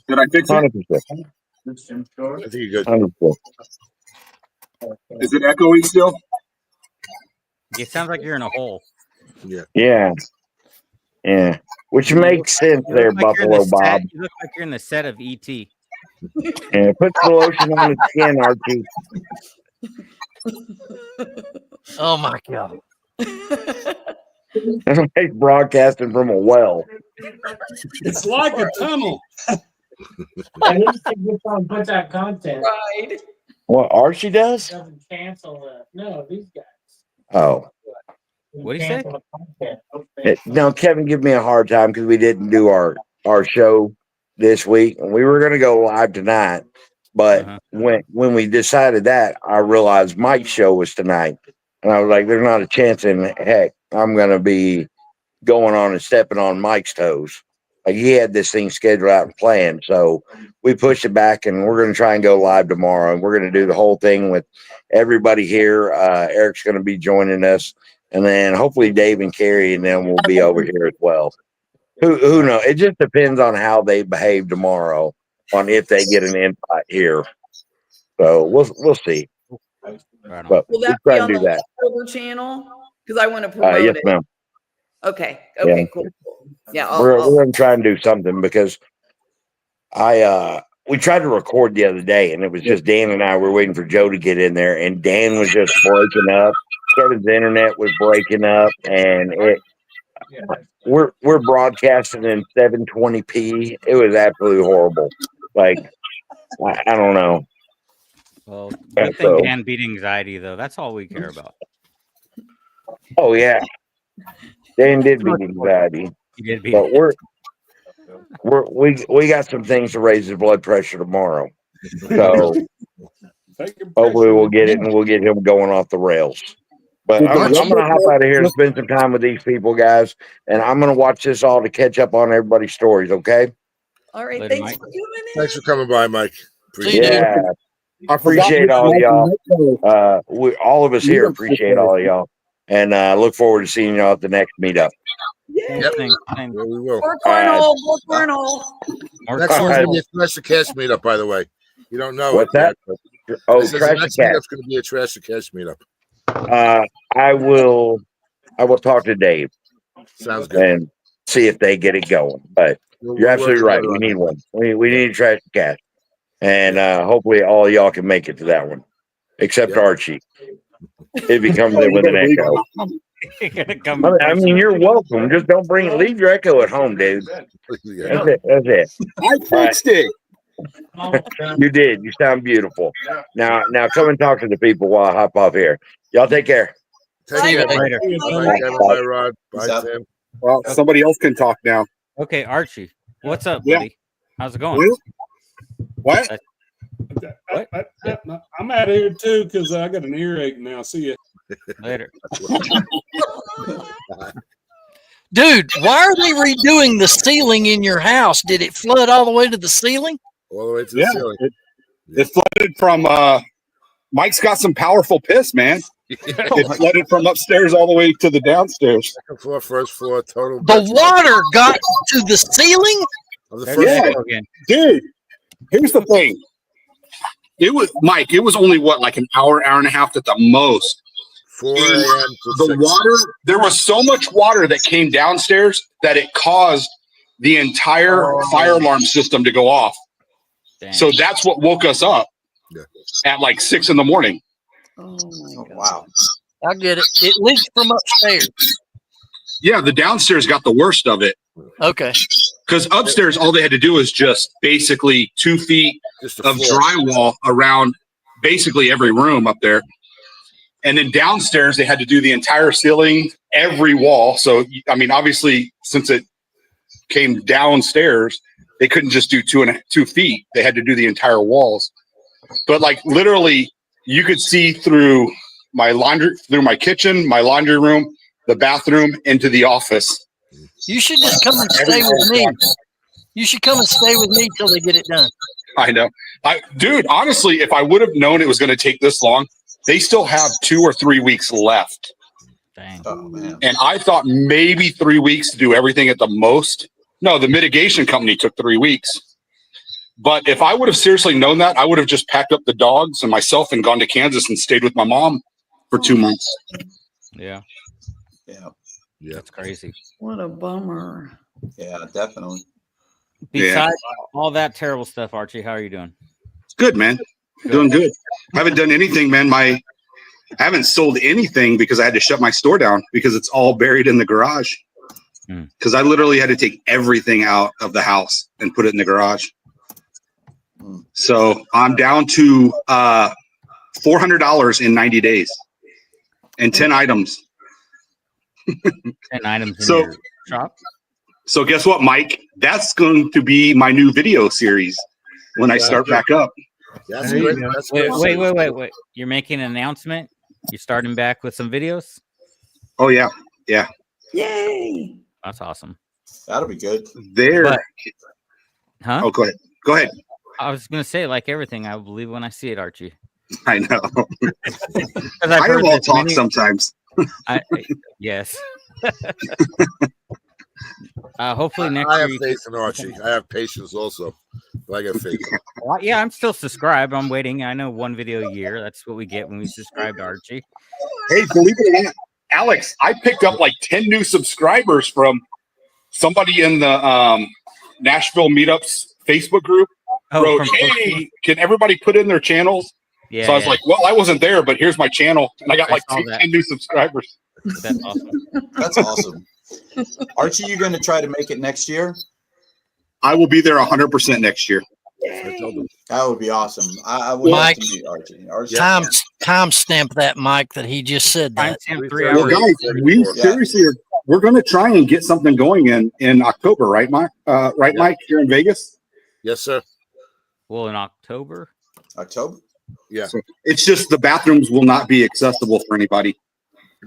Did I fix it? 100%. I think you're good. 100%. Is it echoing still? It sounds like you're in a hole. Yeah. Which makes sense there, Buffalo Bob. You look like you're in the set of ET. Yeah, put the lotion on the skin, Archie. Oh my God. That's like broadcasting from a well. It's like a tunnel. At least they get on put that content. Right. What Archie does? Doesn't cancel it. No, these guys. Oh. What do you say? No, Kevin give me a hard time because we didn't do our show this week, and we were going to go live tonight. But when we decided that, I realized Mike's show was tonight, and I was like, "There's not a chance in heck I'm going to be going on and stepping on Mike's toes." Like he had this thing scheduled out and planned, so we pushed it back, and we're going to try and go live tomorrow. And we're going to do the whole thing with everybody here. Eric's going to be joining us, and then hopefully Dave and Carrie and them will be over here as well. Who knows? It just depends on how they behave tomorrow, on if they get an invite here. So we'll see. But Will that we'll try be and on do the that. Leftover channel? Because I want to promote Yes, it. ma'am. Okay. Yeah. Cool. Yeah. We're going to try and do something because we tried to record the other day and it was just Dan and I were waiting for Joe to get in there and Dan was just breaking up. Kevin's internet was breaking up and we're broadcasting in 720p. It was absolutely horrible. Like, I don't know. Well, good thing Dan beat anxiety though. That's all we care about. Oh yeah. Dan did beat anxiety. He did beat but we got some things to raise his blood pressure tomorrow. So hopefully we'll get it and we'll get him going off the rails. But I'm going to hop out of here and spend some time with these people, guys. And I'm going to watch this all to catch up on everybody's stories, okay? All right. Later, Thanks Mike. for coming in. Thanks for coming by, Mike. Yeah. I appreciate all of y'all. All of us here appreciate all of y'all. And look forward to seeing y'all at the next meetup. Yep. Yeah, we will. More cornhole. More cornhole. Next one's going to be a Trash the Cash meetup, by the way. You don't know What's that? Yet, oh, Trash the Cash. Meetup's going to be a Trash the Cash meetup. I will talk to Dave. Sounds good. And see if they get it going. But you're absolutely right. We need one. We need a Trash the Cash. And hopefully all of y'all can make it to that one. Except Archie. If he comes in with an echo. I mean, you're welcome. Just don't leave your echo at home, dude. That's it. I fixed it. You did. You sound beautiful. Now come and talk to the people while I hop off here. Y'all take care. Take care. Later. Bye, Rod. Bye, Tim. Well, somebody else can talk now. Okay, Archie. What's up, buddy? How's it going? What? I'm out of here too because I got an earache now. See you later. Dude, why are they redoing the ceiling in your house? Did it flood all the way to the ceiling? All the way to the ceiling. It flooded from Mike's got some powerful piss, man. It flooded from upstairs all the way to the downstairs. Second floor, first floor, total. The water got to the ceiling? Of the first floor. Dude, here's the thing. It was only like an hour and a half at the most. 4 a.m. The water, there was so much water that came downstairs that it caused the entire fire alarm system to go off. Dang. So that's what woke us up at like 6 a.m. Oh my God. Wow. I get it. It leaked from upstairs. Yeah, the downstairs got the worst of it. Okay. Because upstairs, all they had to do was just basically 2 feet of drywall around basically every room up there. And then downstairs, they had to do the entire ceiling, every wall. So, I mean, obviously, since it came downstairs, they couldn't just do 2 feet. They had to do the entire walls. But like literally, you could see through my kitchen, my laundry room, the bathroom, into the office. You should just come and stay with me. You should come and stay with me till they get it done. I know. Dude, honestly, if I would have known it was going to take this long, they still have 2 or 3 weeks left. Dang. Oh, man. And I thought maybe 3 weeks to do everything at the most. No, the mitigation company took 3 weeks. But if I would have seriously known that, I would have just packed up the dogs and myself and gone to Kansas and stayed with my mom for 2 months. Yeah. Yeah. That's crazy. What a bummer. Yeah, definitely. Besides all that terrible stuff, Archie, how are you doing? Good, man. Doing good. I haven't done anything, man. I haven't sold anything because I had to shut my store down because it's all buried in the garage. Because I literally had to take everything out of the house and put it in the garage. So I'm down to $400 in 90 days and 10 items. 10 items in your shop? So guess what, Mike? That's going to be my new video series when I start back up. That's great. That's Wait. You're making an announcement? You're starting back with some videos? Oh, yeah. Yeah. Yay. That's awesome. That'll be good. Huh? Oh, go ahead. Go ahead. I was going to say, like everything, I believe when I see it, Archie. I know. I have all talk sometimes. Yes. Hopefully next I year. have faith in Archie. I have patience also. But I got faith. Well, yeah, I'm still subscribed. I'm waiting. I know 1 video a year. That's what we get when we subscribe to Archie. Hey, believe it or not, Alex, I picked up like 10 new subscribers from somebody in the Nashville Meetups Facebook group. Wrote, hey, can everybody put in their channels? Yeah. So I was like, well, I wasn't there, but here's my channel. And I got like 10 new subscribers. That's awesome. That's awesome. Archie, you going to try to make it next year? I will be there 100% next year. That would be awesome. I would Mike, like to meet Archie. Archie. Time stamp that, Mike, that he just said that. Well, guys, we seriously are, we're going to try and get something going in October, right, Mike? Mike, here in Vegas? Yes, sir. Well, in October? October? Yeah. So it's just the bathrooms will not be accessible for anybody.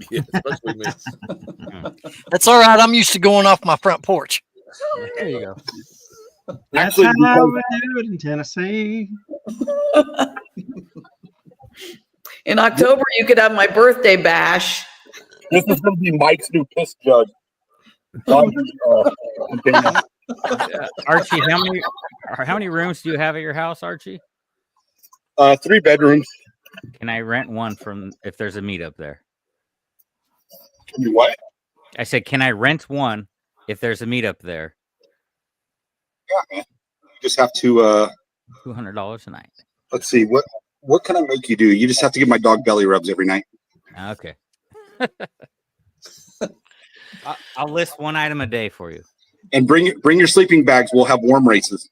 Yeah, especially me. That's all right. I'm used to going off my front porch. There you go. That's Actually, how we do it in Tennessee. In October, you could have my birthday bash. This is going to be Mike's new piss jug. Archie, how many rooms do you have at your house, Archie? 3 bedrooms. Can I rent one from if there's a meetup there? You what? I said, can I rent one if there's a meetup there? Yeah, man. You just have to $200 a night. Let's see, what can I make you do? You just have to give my dog belly rubs every night. Okay. I'll list one item a day for you. And bring your sleeping bags. We'll have warm races.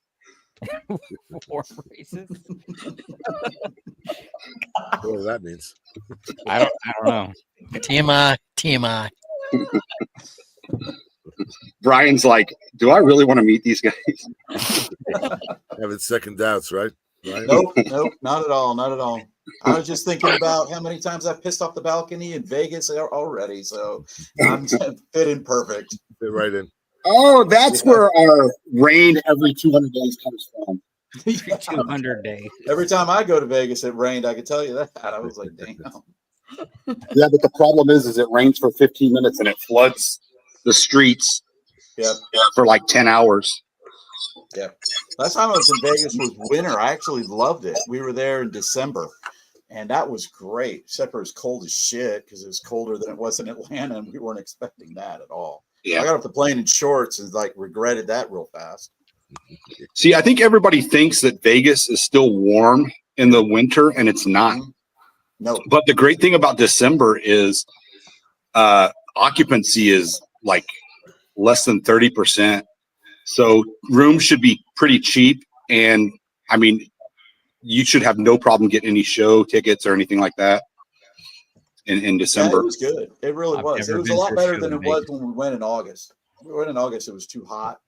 Warm races? What that means? I don't know. TMI. Brian's like, do I really want to meet these guys? Having second doubts, right? Nope, not at all, not at all. I was just thinking about how many times I pissed off the balcony in Vegas already, so I'm fitting perfect. Fit right in. Oh, that's where our rain every 200 days comes from. 200 days. Every time I go to Vegas, it rained. I can tell you that. I was like, damn. Yeah, but the problem is it rains for 15 minutes and it floods the streets. For like 10 hours. Yeah. Last time I was in Vegas was winter. I actually loved it. We were there in December, and that was great. Except for it was cold as shit because it was colder than it was in Atlanta, and we weren't expecting that at all. Yeah. I got off the plane in shorts and like regretted that real fast. See, I think everybody thinks that Vegas is still warm in the winter, and it's not. No. But the great thing about December is occupancy is like less than 30%. So rooms should be pretty cheap. And I mean, you should have no problem getting any show tickets or anything like that in December. Yeah, it was good. It really was. It was a lot better than it was when we went in August. We went in August, it was too hot.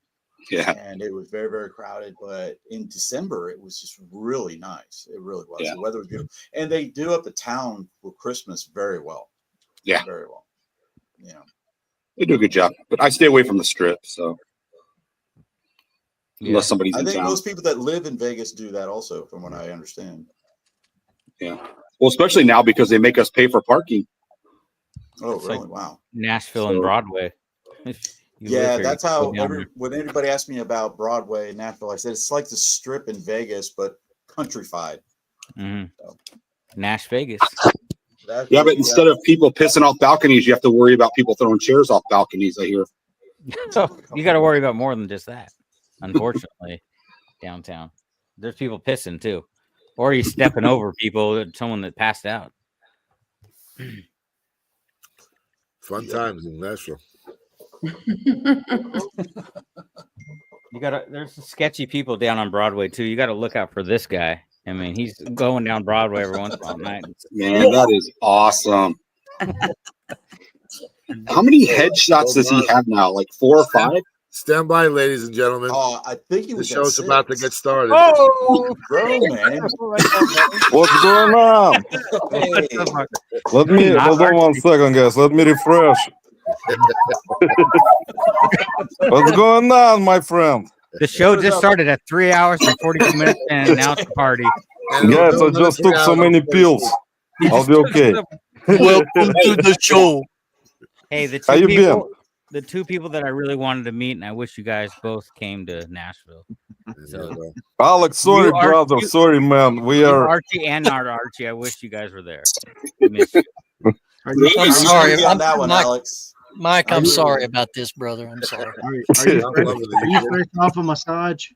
Yeah. And it was very, very crowded. But in December, it was just really nice. It really was. Yeah. The weather was beautiful. And they do up the town for Christmas very well. Yeah. Very well. Yeah. They do a good job. But I stay away from the strip, so unless somebody's I in think town. most people that live in Vegas do that also, from what I understand. Yeah. Well, especially now because they make us pay for parking. Oh, It's really? like Wow. Nashville and Broadway. Yeah, that's how when anybody asked me about Broadway in Nashville, I said it's like the strip in Vegas, but countrified. Mm-hmm. So. Nash Vegas. Yeah, but instead of people pissing off balconies, you have to worry about people throwing chairs off balconies, I hear. You got to worry about more than just that, unfortunately, downtown. There's people pissing too. Or he's stepping over people, someone that passed out. Fun times in Nashville. There's sketchy people down on Broadway too. You got to look out for this guy. I mean, he's going down Broadway every once in a while. Man, that is awesome. How many headshots does he have now? Like 4 or 5? Stand by, ladies and gentlemen. Oh, I think he was. The show's about to get started. Oh, bro, man. What's going on? Hey. Let me hold on 1 second, guys. Let me refresh. What's going on, my friend? The show just started at 3 hours and 42 minutes, and now it's a party. Guys, I just took so many pills. I'll be okay. Welcome to the show. Hey, How you been? The two people that I really wanted to meet, and I wish you guys both came to Nashville. So, Alex, sorry, brother. Sorry, man. We are Archie and not Archie. I wish you guys were there. I miss you. I'm sorry. on that one, Mike, Alex. Mike, I'm sorry about this, brother. I'm sorry. Are you fresh off a massage?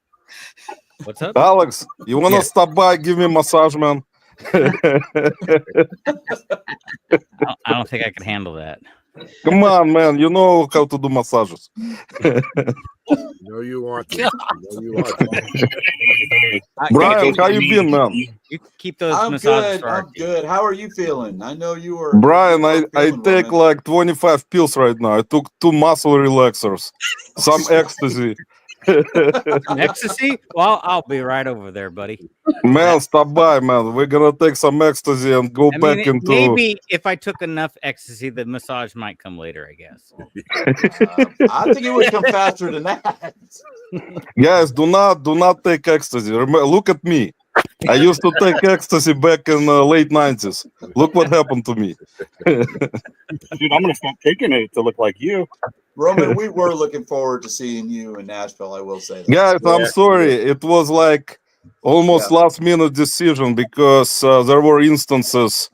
What's up, Alex? You wanna stop by? Give me a massage, man. I don't think I can handle that. Come on, man. You know how to do massages. No, you want to. No, you want to. Brian, how you been, man? You keep those I'm massages good. for our I'm good. How are you feeling? I know you were. Brian, I take like 25 pills right now. I took 2 muscle relaxers, some ecstasy. Some ecstasy? Well, I'll be right over there, buddy. Man, stop by, man. We're gonna take some ecstasy and go back into. Maybe if I took enough ecstasy, the massage might come later. I guess. I think it would come faster than that. Guys, do not take ecstasy. Remember, look at me. I used to take ecstasy back in the late 90s. Look what happened to me. Dude, I'm gonna stop taking it to look like you. Roman, we were looking forward to seeing you in Nashville. I will say that. Guys, I'm sorry. It was like almost last minute decision because there were instances.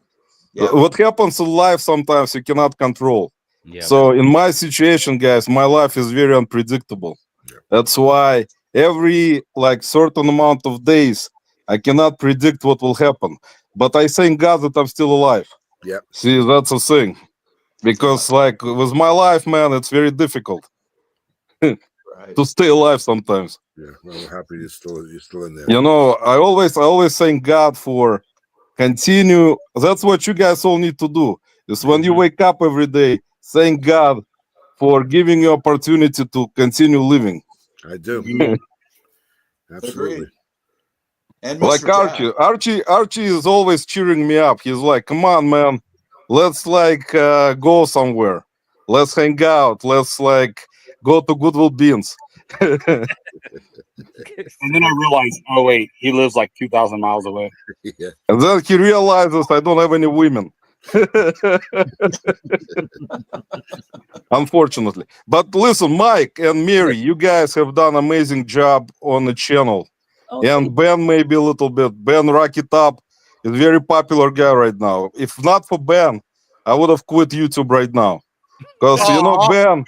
What happens in life sometimes you cannot control. So in my situation, guys, my life is very unpredictable. That's why every like certain amount of days I cannot predict what will happen. But I thank God that I'm still alive. Yeah. See, that's a thing. Because like with my life, man, it's very difficult to stay alive sometimes. Yeah, well, we're happy you're still in there. You know, I always thank God for continue. That's what you guys all need to do. Is when you wake up every day, thank God for giving you opportunity to continue living. I do. Absolutely. And like Mr. Archie is always cheering me up. He's like, "Come on, man, let's like go somewhere. Let's hang out. Let's like go to Goodwill Beans." And then I realized, oh wait, he lives like 2,000 miles away. Yeah. And then he realizes I don't have any women. Unfortunately. But listen, Mike and Mary, you guys have done amazing job on the channel. And Ben maybe a little bit. Ben Rock It Up is very popular guy right now. If not for Ben, I would have quit YouTube right now. Because you know, Ben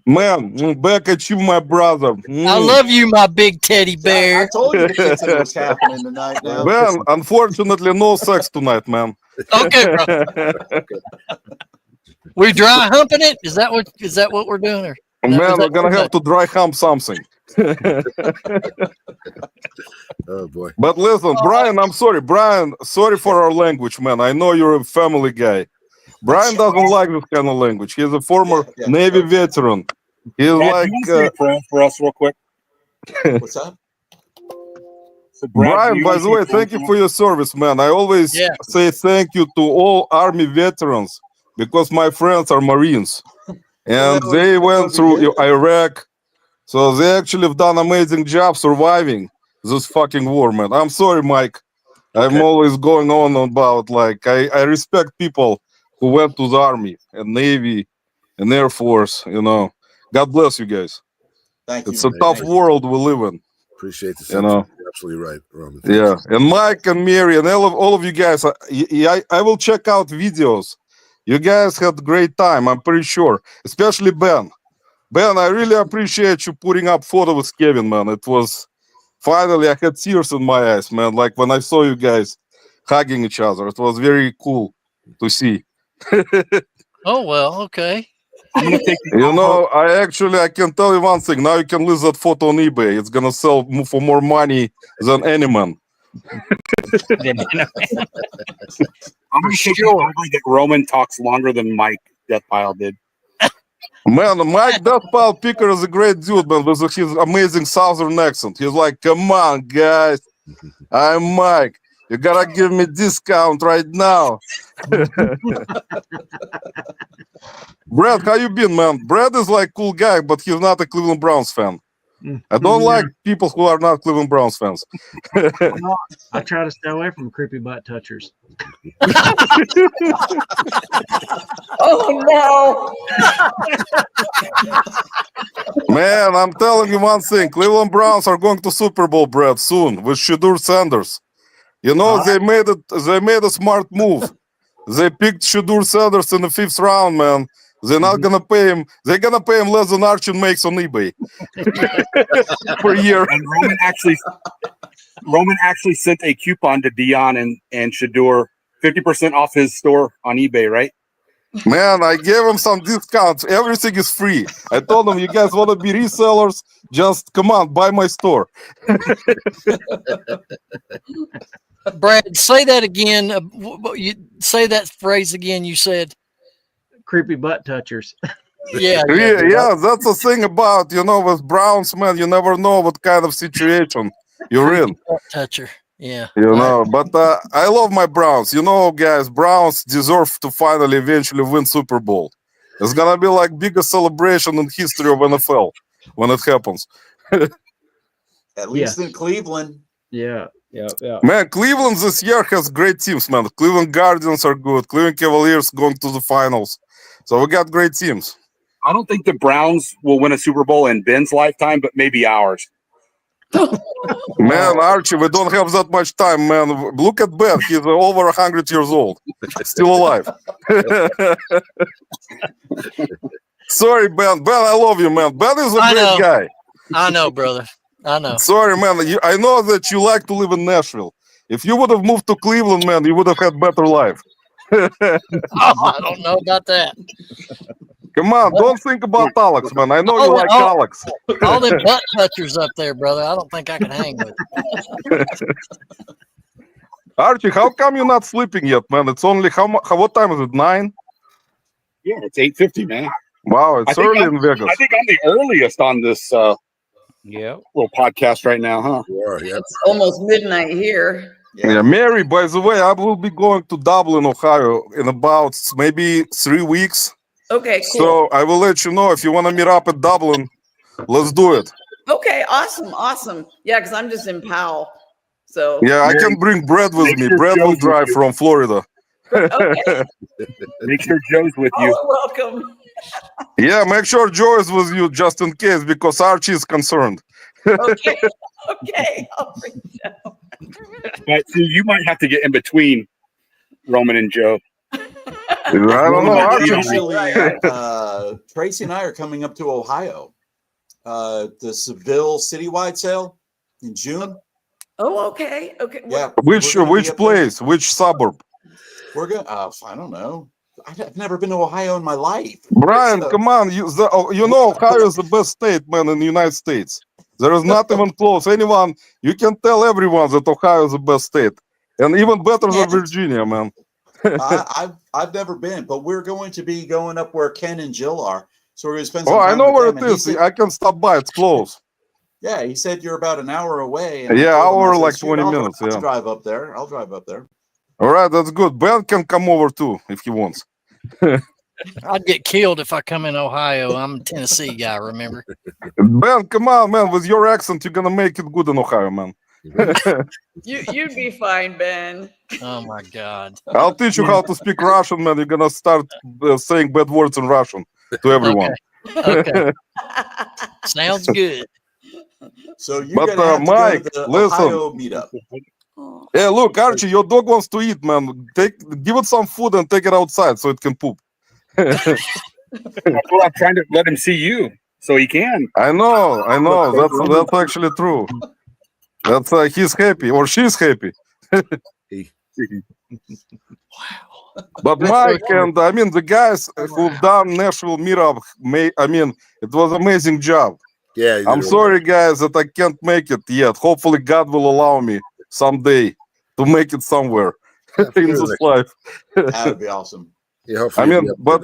man, back at you, my brother. I love you, my big teddy bear. I told you the kitten was happening tonight. Now, Ben, unfortunately, no sex tonight, man. Okay, bro. We dry humping it? Is that what we're doing? Or man, we're gonna have to dry hump something. Oh boy. But listen, Brian, I'm sorry. Brian, sorry for our language, man. I know you're a family guy. Brian doesn't like this kind of language. He's a former Navy veteran. He's like for us real quick. What's up? So Brian, by the way, thank you for your service, man. I always say thank you to all Army veterans because my friends are Marines and they went through Iraq. So they actually have done amazing job surviving this fucking war, man. I'm sorry, Mike. I'm always going on about like I respect people who went to the Army and Navy and Air Force, you know. God bless you guys. Thank you. It's a tough world we live in. Appreciate the you know. You're absolutely right, Roman. Yeah, and Mike and Mary and all of you guys, I will check out videos. You guys had a great time, I'm pretty sure. Especially Ben. Ben, I really appreciate you putting up photo with Kevin, man. It was finally, I had tears in my eyes, man. Like when I saw you guys hugging each other, it was very cool to see. Oh well, okay. I'm gonna take you know, I can tell you one thing. Now you can list that photo on eBay. It's gonna sell for more money than any man. I'm gonna take that Roman talks longer than Mike Deathpile did. Man, Mike Deathpile Picker is a great dude, man, with his amazing southern accent. He's like, "Come on, guys, I'm Mike. You gotta give me discount right now." Brad, how you been, man? Brad is like cool guy, but he's not a Cleveland Browns fan. I don't like people who are not Cleveland Browns fans. I try to stay away from creepy butt touchers. Oh no! Man, I'm telling you one thing. Cleveland Browns are going to Super Bowl, Brad, soon with Shadur Sanders. You know, they made a smart move. They picked Shadur Sanders in the 5th round, man. They're not gonna pay him. They're gonna pay him less than Archie makes on eBay per year. And Roman actually sent a coupon to Dion and Shadur, 50% off his store on eBay, right? Man, I gave him some discounts. Everything is free. I told them, you guys want to be resellers? Just come on, buy my store. Brad, say that again. You say that phrase again. You said creepy butt touchers. Yeah, that's the thing about, with Browns, man, you never know what kind of situation you're in. Butt toucher. Yeah. But I love my Browns. Guys, Browns deserve to finally eventually win Super Bowl. It's gonna be like biggest celebration in history of NFL when it happens. At least in Cleveland. Yeah. Man, Cleveland this year has great teams, man. Cleveland Guardians are good. Cleveland Cavaliers going to the finals. So we got great teams. I don't think the Browns will win a Super Bowl in Ben's lifetime, but maybe ours. Man, Archie, we don't have that much time, man. Look at Ben. He's over 100 years old. Still alive. Sorry, Ben. Ben, I love you, man. Ben is a great guy. I know, brother. I know. Sorry, man. I know that you like to live in Nashville. If you would have moved to Cleveland, man, you would have had better life. I don't know about that. Come on, don't think about Alex, man. I know you like Alex. All them butt touchers up there, brother. I don't think I can hang with it. Archie, how come you're not sleeping yet, man? It's only what time is it? 9? Yeah, it's 8:50, man. Wow, it's early in Vegas. I think I'm the earliest on this little podcast right now, huh? It's almost midnight here. Yeah, Mary, by the way, I will be going to Dublin, Ohio in about maybe 3 weeks. Okay, cool. So I will let you know if you want to meet up at Dublin. Let's do it. Okay, awesome. Yeah, because I'm just in Powell. So yeah, I can bring Brad with me. Brad will drive from Florida. Okay. Make sure Joe's with you. Welcome. Yeah, make sure Joe is with you just in case because Archie is concerned. Okay, I'll bring Joe. But so you might have to get in between Roman and Joe. I don't know. Actually, Tracy and I are coming up to Ohio. The Seville citywide sale in June. Oh, okay. Yeah. Which place? Which suburb? We're going. I don't know. I've never been to Ohio in my life. Brian, come on. You know Ohio is the best state, man, in the United States. There is not even close. You can tell everyone that Ohio is the best state. And even better than Virginia, man. I've never been, but we're going to be going up where Ken and Jill are. So we're going to spend some time. I know where it is. I can stop by. It's close. Yeah, he said you're about an hour away. And hour like 20 minutes. I'll drive up there. All right, that's good. Ben can come over too if he wants. I'd get killed if I come in Ohio. I'm a Tennessee guy, remember? Ben, come on, man. With your accent, you're gonna make it good in Ohio, man. You'd be fine, Ben. Oh my God! I'll teach you how to speak Russian, man. You're gonna start saying bad words in Russian to everyone. Okay. Sounds good. So you Mike, to the listen. Ohio meetup. Hey, look, Archie, your dog wants to eat, man. Give it some food and take it outside so it can poop. Well, I'm trying to let him see you so he can. I know. That's actually true. That's he's happy or she's happy. But Mike and the guys who've done Nashville Meetup, it was amazing job. Yeah, I'm sorry, guys, that I can't make it yet. Hopefully, God will allow me someday to make it somewhere in this life. That would be awesome. Yeah, but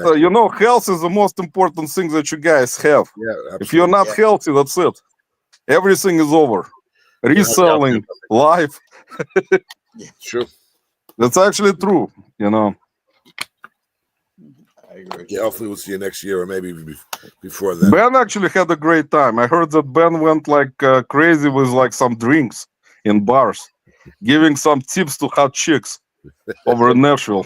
health is the most important thing that you guys have. Yeah, absolutely. If you're not healthy, that's it. Everything is over. Reselling, life. Yeah, true. That's actually true. I agree. Yeah, hopefully we'll see you next year or maybe before then. Ben actually had a great time. I heard that Ben went like crazy with like some drinks in bars, giving some tips to hot chicks over in Nashville.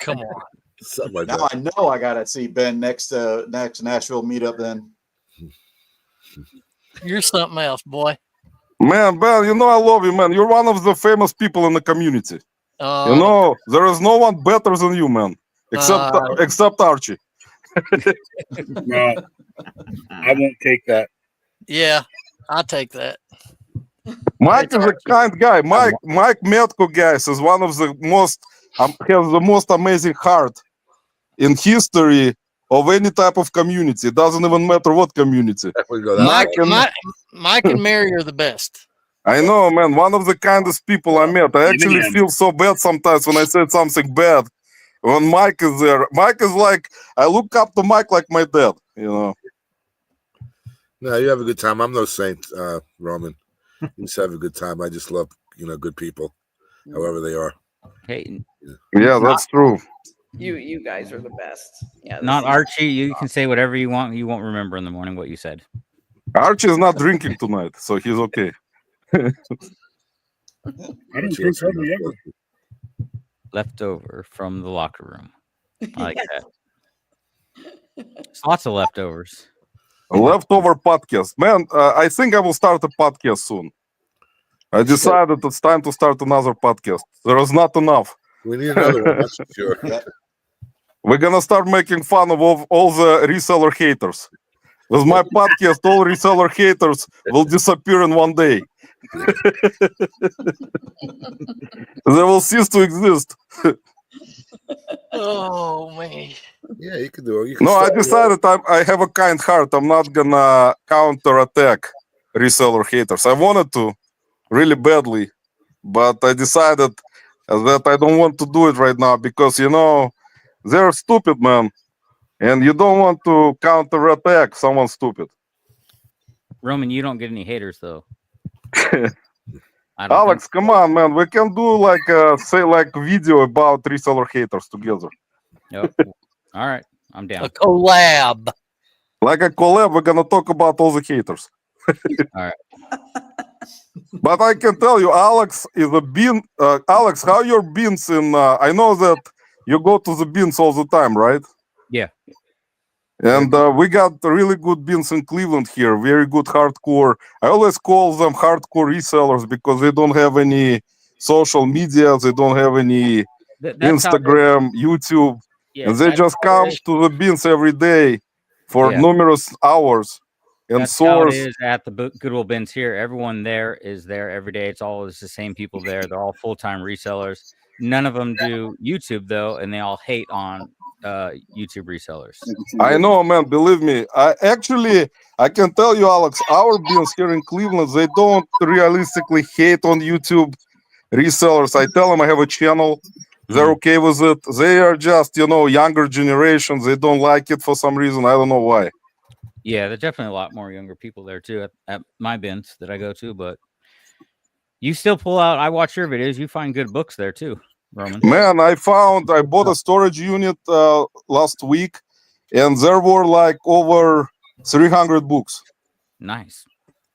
Come on. Something like now that. I know I gotta see Ben next Nashville meetup then. You're something else, boy. Man, Ben, you know I love you, man. You're one of the famous people in the community. You know, there is no one better than you, man. Except Archie. No, I won't take that. Yeah, I'll take that. Mike is a kind guy. Mike Metko, guys, is one of the most has the most amazing heart in history of any type of community. It doesn't even matter what community. Mike and Mary are the best. I know, man. One of the kindest people I met. I actually feel so bad sometimes when I said something bad. When Mike is there, Mike is like, I look up to Mike like my dad, you know. No, you have a good time. I'm no saint, Roman. You just have a good time. I just love, good people, however they are. Hey, yeah, that's true. You guys are the best. Yeah. Not Archie. You can say whatever you want. You won't remember in the morning what you said. Archie is not drinking tonight, so he's okay. I don't drink hardly ever. Leftover from the locker room. I like that. There's lots of leftovers. A leftover podcast. Man, I think I will start a podcast soon. I decided it's time to start another podcast. There is not enough. We need another one, that's for sure. We're going to start making fun of all the reseller haters. With my podcast, all reseller haters will disappear in one day. They will cease to exist. Oh, man. Yeah, you can do it. No, I decided I have a kind heart. I'm not going to counterattack reseller haters. I wanted to really badly, but I decided that I don't want to do it right now because, they're stupid, man. And you don't want to counterattack someone stupid. Roman, you don't get any haters, though. Alex, come on, man. We can do video about reseller haters together. Yep. All right. I'm down. A collab. Like a collab, we're going to talk about all the haters. All right. But I can tell you, Alex is a bean. Alex, how your beans in... I know that you go to the beans all the time, right? Yeah. And we got really good beans in Cleveland here. Very good hardcore. I always call them hardcore resellers because they don't have any social media. They don't have any Instagram, YouTube. Yeah, and they just come to the beans every day for numerous hours. And that's how it is at the Goodwill Bins here. Everyone there is there every day. It's always the same people there. They're all full-time resellers. None of them do YouTube, though, and they all hate on YouTube resellers. I know, man. Believe me. I can tell you, Alex, our beans here in Cleveland, they don't realistically hate on YouTube resellers. I tell them I have a channel. They're okay with it. They are just, younger generations. They don't like it for some reason. I don't know why. Yeah, there's definitely a lot more younger people there, too, at my bins that I go to. But you still pull out. I watch your videos. You find good books there, too, Roman. Man, I bought a storage unit last week, and there were like over 300 books. Nice.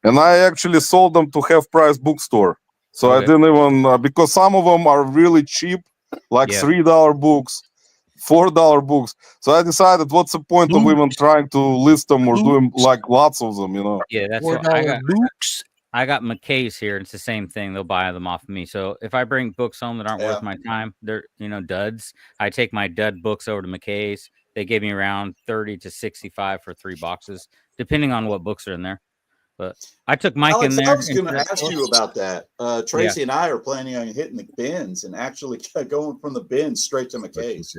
And I actually sold them to Half Price Bookstore. So I didn't even, because some of them are really cheap, like $3 books, $4 books. So I decided, what's the point of even trying to list them or doing like lots of them, Yeah, that's what I got. Books. I got McKay's here. It's the same thing. They'll buy them off of me. So if I bring books home that aren't worth my time, they're duds. I take my dud books over to McKay's. They gave me around 30 to 65 for 3 boxes, depending on what books are in there. But I took Mike Alex, in there. I was going to ask you about that. Tracy and I are planning on hitting the bins and actually going from the bins straight to McKay's.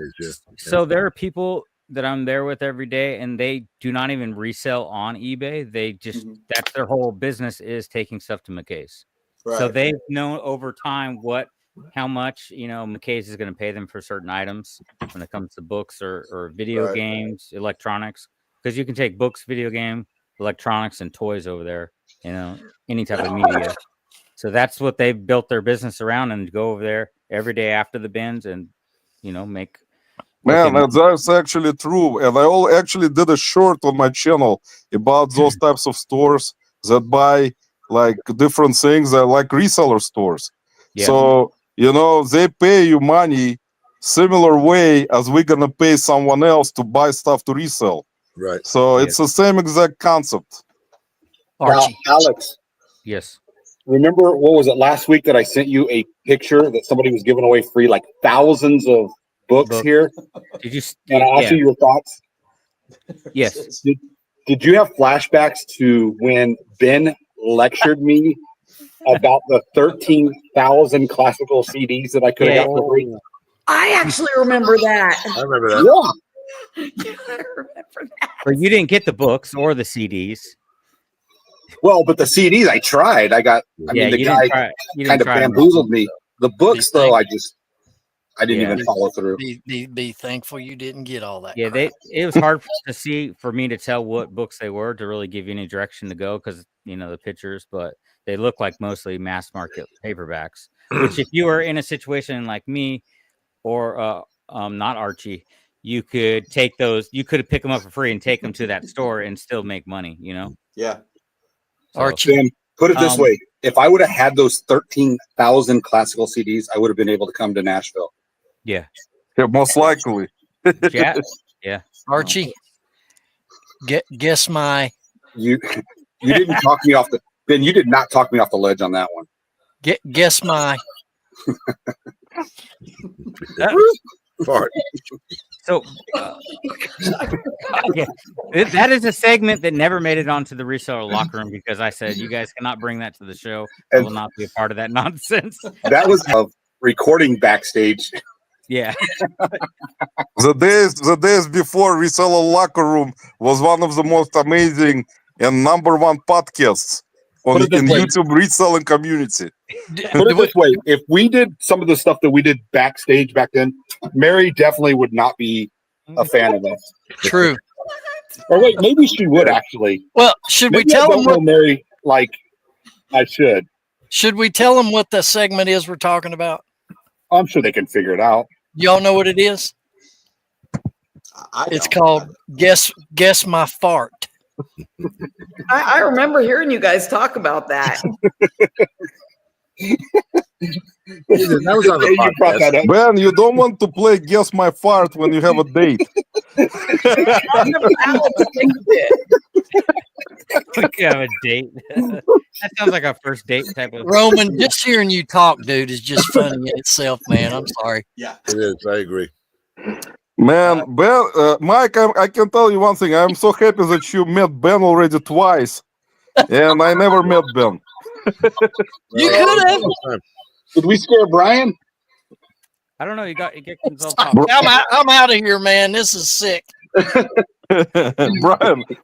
So there are people that I'm there with every day, and they do not even resell on eBay. They just that's their whole business is taking stuff to McKay's. Right. So they've known over time how much McKay's is going to pay them for certain items when it comes to books or video games, electronics, because you can take books, video game, electronics, and toys over there, any type of media. So that's what they've built their business around, and go over there every day after the bins and make. Man, that's actually true. And I actually did a short on my channel about those types of stores that buy like different things, like reseller stores. Yeah. So, they pay you money similar way as we're going to pay someone else to buy stuff to resell. Right. So it's the same exact concept. Now, Alex. Yes. remember what was it last week that I sent you a picture that somebody was giving away free, like thousands of books here? Did you? And I asked you your thoughts. Yes. Did you have flashbacks to when Ben lectured me about the 13,000 classical CDs that I could have got for free? I actually remember that. I remember that. Yeah, I remember that. But you didn't get the books or the CDs. Well, but the CDs I tried. I got. I mean, the guy kind of bamboozled me. The books, though, I didn't even follow through. Be thankful you didn't get all that. Yeah, it was hard to see for me to tell what books they were to really give you any direction to go because the pictures, but they look like mostly mass market paperbacks. Which, if you were in a situation like me or not Archie, you could take those. You could pick them up for free and take them to that store and still make money. Yeah. So, Archie, Ben, put it this way: if I would have had those 13,000 classical CDs, I would have been able to come to Nashville. Yeah. Most likely. Yeah. Archie, guess my. You didn't talk me off the Ben. You did not talk me off the ledge on that one. Guess my. Fart. So that is a segment that never made it onto the reseller locker room because I said you guys cannot bring that to the show. I will not be a part of that nonsense. That was recording backstage. Yeah. The days before reseller locker room was one of the most amazing and #1 podcasts in YouTube reselling community. Put it this way: if we did some of the stuff that we did backstage back then, Mary definitely would not be a fan of us. True. Or wait, maybe she would actually. Well, should we tell them what Mary like? I should. Should we tell them what the segment is we're talking about? I'm sure they can figure it out. Y'all know what it is? It's called Guess My Fart. I remember hearing you guys talk about that. That was on the podcast. Ben, you don't want to play Guess My Fart when you have a date. You have a date. That sounds like a first date type of. Roman, just hearing you talk, dude, is just funny in itself, man. I'm sorry. Yeah, it is. I agree. Man, Ben, Mike, I can tell you one thing. I'm so happy that you met Ben already twice, and I never met Ben. You could have. Did we scare Brian? I don't know. You get himself. I'm out of here, man. This is sick.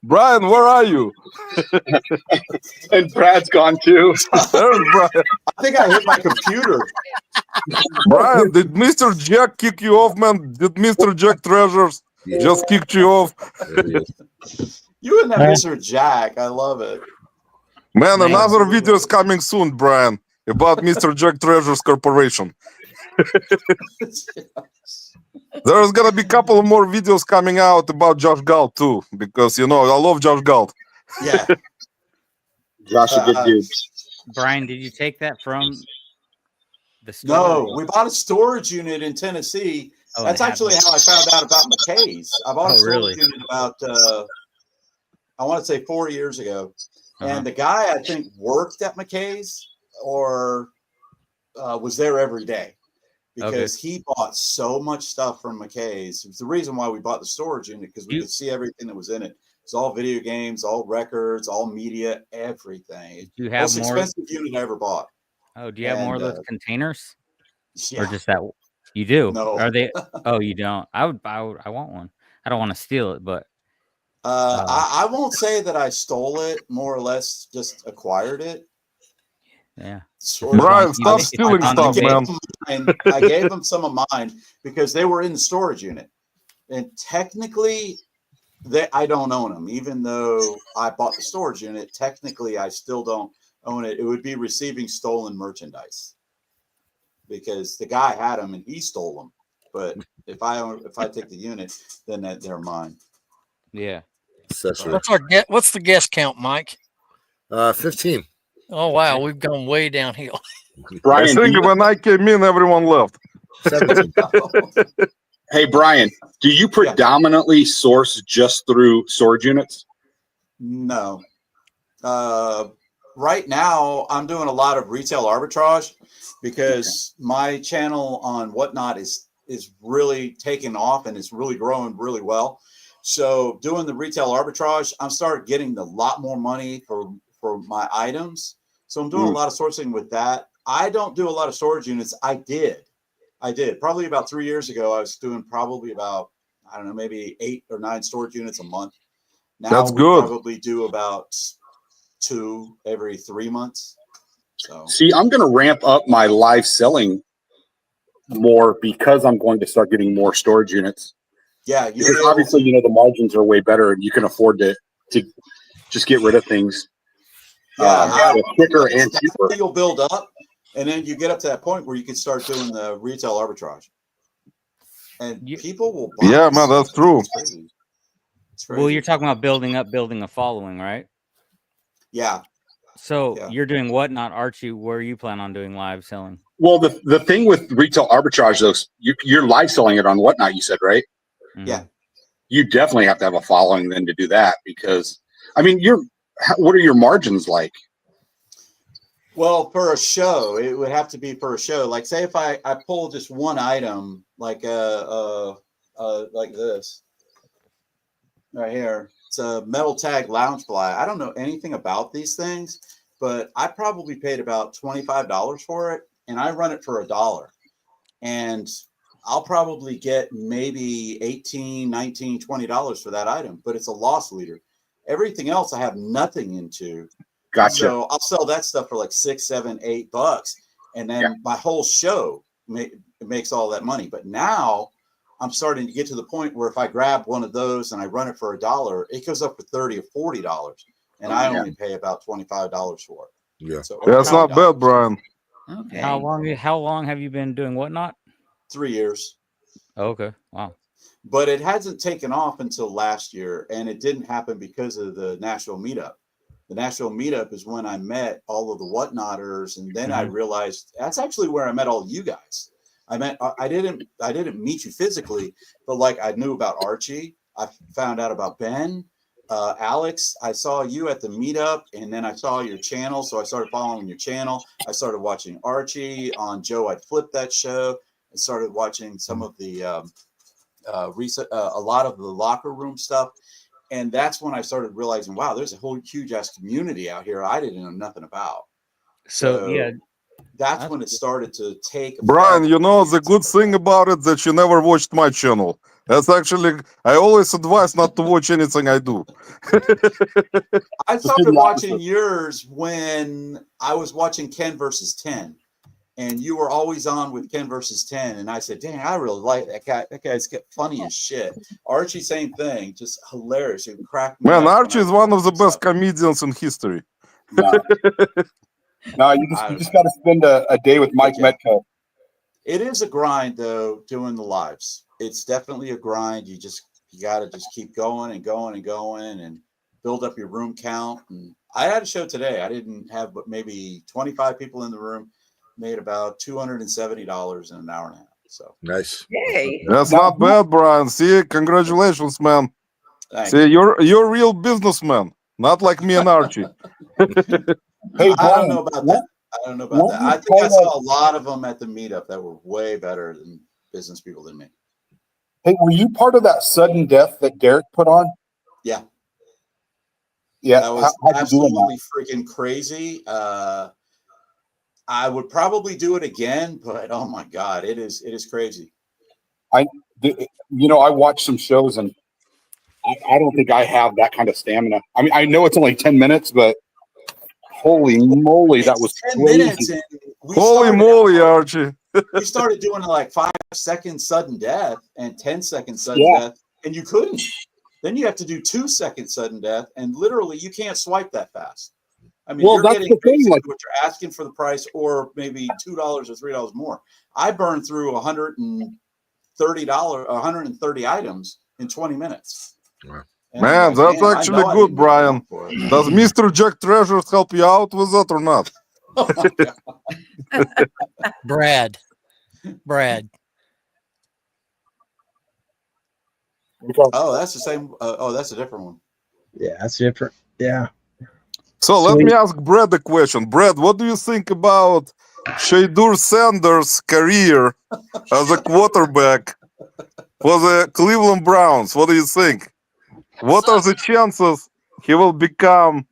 Brian, where are you? And Brad's gone too. There's Brian. I think I hit my computer. Brian, did Mr. Jack kick you off, man? Did Mr. Jack Treasures just kick you off? You and that Mr. Jack, I love it. Man, another video is coming soon, Brian, about Mr. Jack Treasures Corporation. There's gonna be a couple of more videos coming out about Josh Galt too, because I love Josh Galt. Yeah, Josh, a good dude. Brian, did you take that from the store? No, we bought a storage unit in Tennessee. That's actually how I found out about McKay's. I bought a storage unit about I want to say 4 years ago, and the guy I think worked at McKay's or was there every day. Because he bought so much stuff from McKay's. It's the reason why we bought the storage unit, because we could see everything that was in it. It's all video games, all records, all media, everything. Do you have most expensive unit I ever bought. Oh, do you have more of those containers? Yeah. Or just that? You do? No. Are they? Oh, you don't. I want one. I don't want to steal it, but I won't say that I stole it. More or less, just acquired it. Yeah. Brian, stop stealing stuff, man. I gave them some of mine because they were in the storage unit. And technically, I don't own them. Even though I bought the storage unit, technically, I still don't own it. It would be receiving stolen merchandise because the guy had them and he stole them. But if I take the unit, then they're mine. Yeah. What's the guest count, Mike? 15. Oh wow, we've gone way downhill. Brian, I think when I came in, everyone left. Hey Brian, do you predominantly source just through storage units? No. right now I'm doing a lot of retail arbitrage because my channel on Whatnot is really taking off and it's really growing really well. So doing the retail arbitrage, I'm starting getting a lot more money for my items. So I'm doing a lot of sourcing with that. I don't do a lot of storage units. I did probably about 3 years ago. I was doing probably about, I don't know, maybe 8 or 9 storage units a month. Now That's we good. probably do about 2 every 3 months. So see, I'm going to ramp up my live selling more because I'm going to start getting more storage units. Yeah, because obviously, you know, the margins are way better and you can afford to just get rid of things. Quicker and cheaper. You'll build up, and then you get up to that point where you can start doing the retail arbitrage, and people will buy. Yeah, man, that's true. It's crazy. Well, you're talking about building a following, right? Yeah. So you're doing Whatnot, Archie. Where you plan on doing live selling? Well, the thing with retail arbitrage, though, you're live selling it on Whatnot, you said, right? Yeah. You definitely have to have a following then to do that because, I mean, what are your margins like? Well, per a show, it would have to be per a show. Like, say if I pull just one item, like this right here. It's a metal tag lounge fly. I don't know anything about these things, but I probably paid about $25 for it, and I run it for $1. And I'll probably get maybe $18, $19, $20 for that item, but it's a loss leader. Everything else I have nothing into. Gotcha. So I'll sell that stuff for like $6, $7, $8, and then my whole show makes all that money. But now I'm starting to get to the point where if I grab one of those and I run it for $1, it goes up for $30 or $40, and I only pay about $25 for it. Yeah, so that's not bad, Brian. Okay. How long have you been doing Whatnot? 3 years. Oh, okay. Wow. But it hasn't taken off until last year, and it didn't happen because of the Nashville Meetup. The Nashville Meetup is when I met all of the Whatnotters, and then I realized that's actually where I met all you guys. I didn't meet you physically, but like I knew about Archie. I found out about Ben, Alex. I saw you at the meetup, and then I saw your channel, so I started following your channel. I started watching Archie on Joe. I'd flip that show. I started watching some of the a lot of the locker room stuff. And that's when I started realizing, wow, there's a whole huge ass community out here I didn't know nothing about. So yeah, that's when it started to take. Brian, you know, the good thing about it that you never watched my channel. That's actually, I always advise not to watch anything I do. I started watching yours when I was watching Ken versus 10. And you were always on with Ken versus 10. And I said, dang, I really like that guy. That guy's funny as shit. Archie, same thing. Just hilarious. It cracked me up. Man, Archie is one of the best comedians in history. No, you just got to spend a day with Mike Metcalf. It is a grind, though, doing the lives. It's definitely a grind. You got to just keep going and going and going and build up your room count. And I had a show today. I didn't have but maybe 25 people in the room. Made about $270 in an hour and a half. So nice. Yay. That's not bad, Brian. See, congratulations, man. Thanks. See, you're a real businessman, not like me and Archie. Hey, I don't know about that. I think I saw a lot of them at the meetup that were way better than business people than me. Hey, were you part of that sudden death that Derek put on? Yeah. Yeah. That was absolutely freaking crazy. I would probably do it again, but oh my God, it is crazy. I watched some shows and I don't think I have that kind of stamina. I mean, I know it's only 10 minutes, but holy moly, that was 10 crazy. minutes. And holy moly, Archie. We started doing like 5-second sudden death and 10-second sudden death, and you couldn't. Then you have to do 2-second sudden death, and literally you can't swipe that fast. I mean, you're getting crazy what you're asking for the price, or maybe $2 or $3 more. I burned through $130, 130 items in 20 minutes. Wow. Man, that's actually good, Brian. Does Mr. Jack Treasures help you out with that or not? Brad. Oh, that's the same. Oh, that's a different one. Yeah, that's different. Yeah. So let me ask Brad a question. Brad, what do you think about Shadur Sanders' career as a quarterback for the Cleveland Browns? What do you think? What are the chances he will become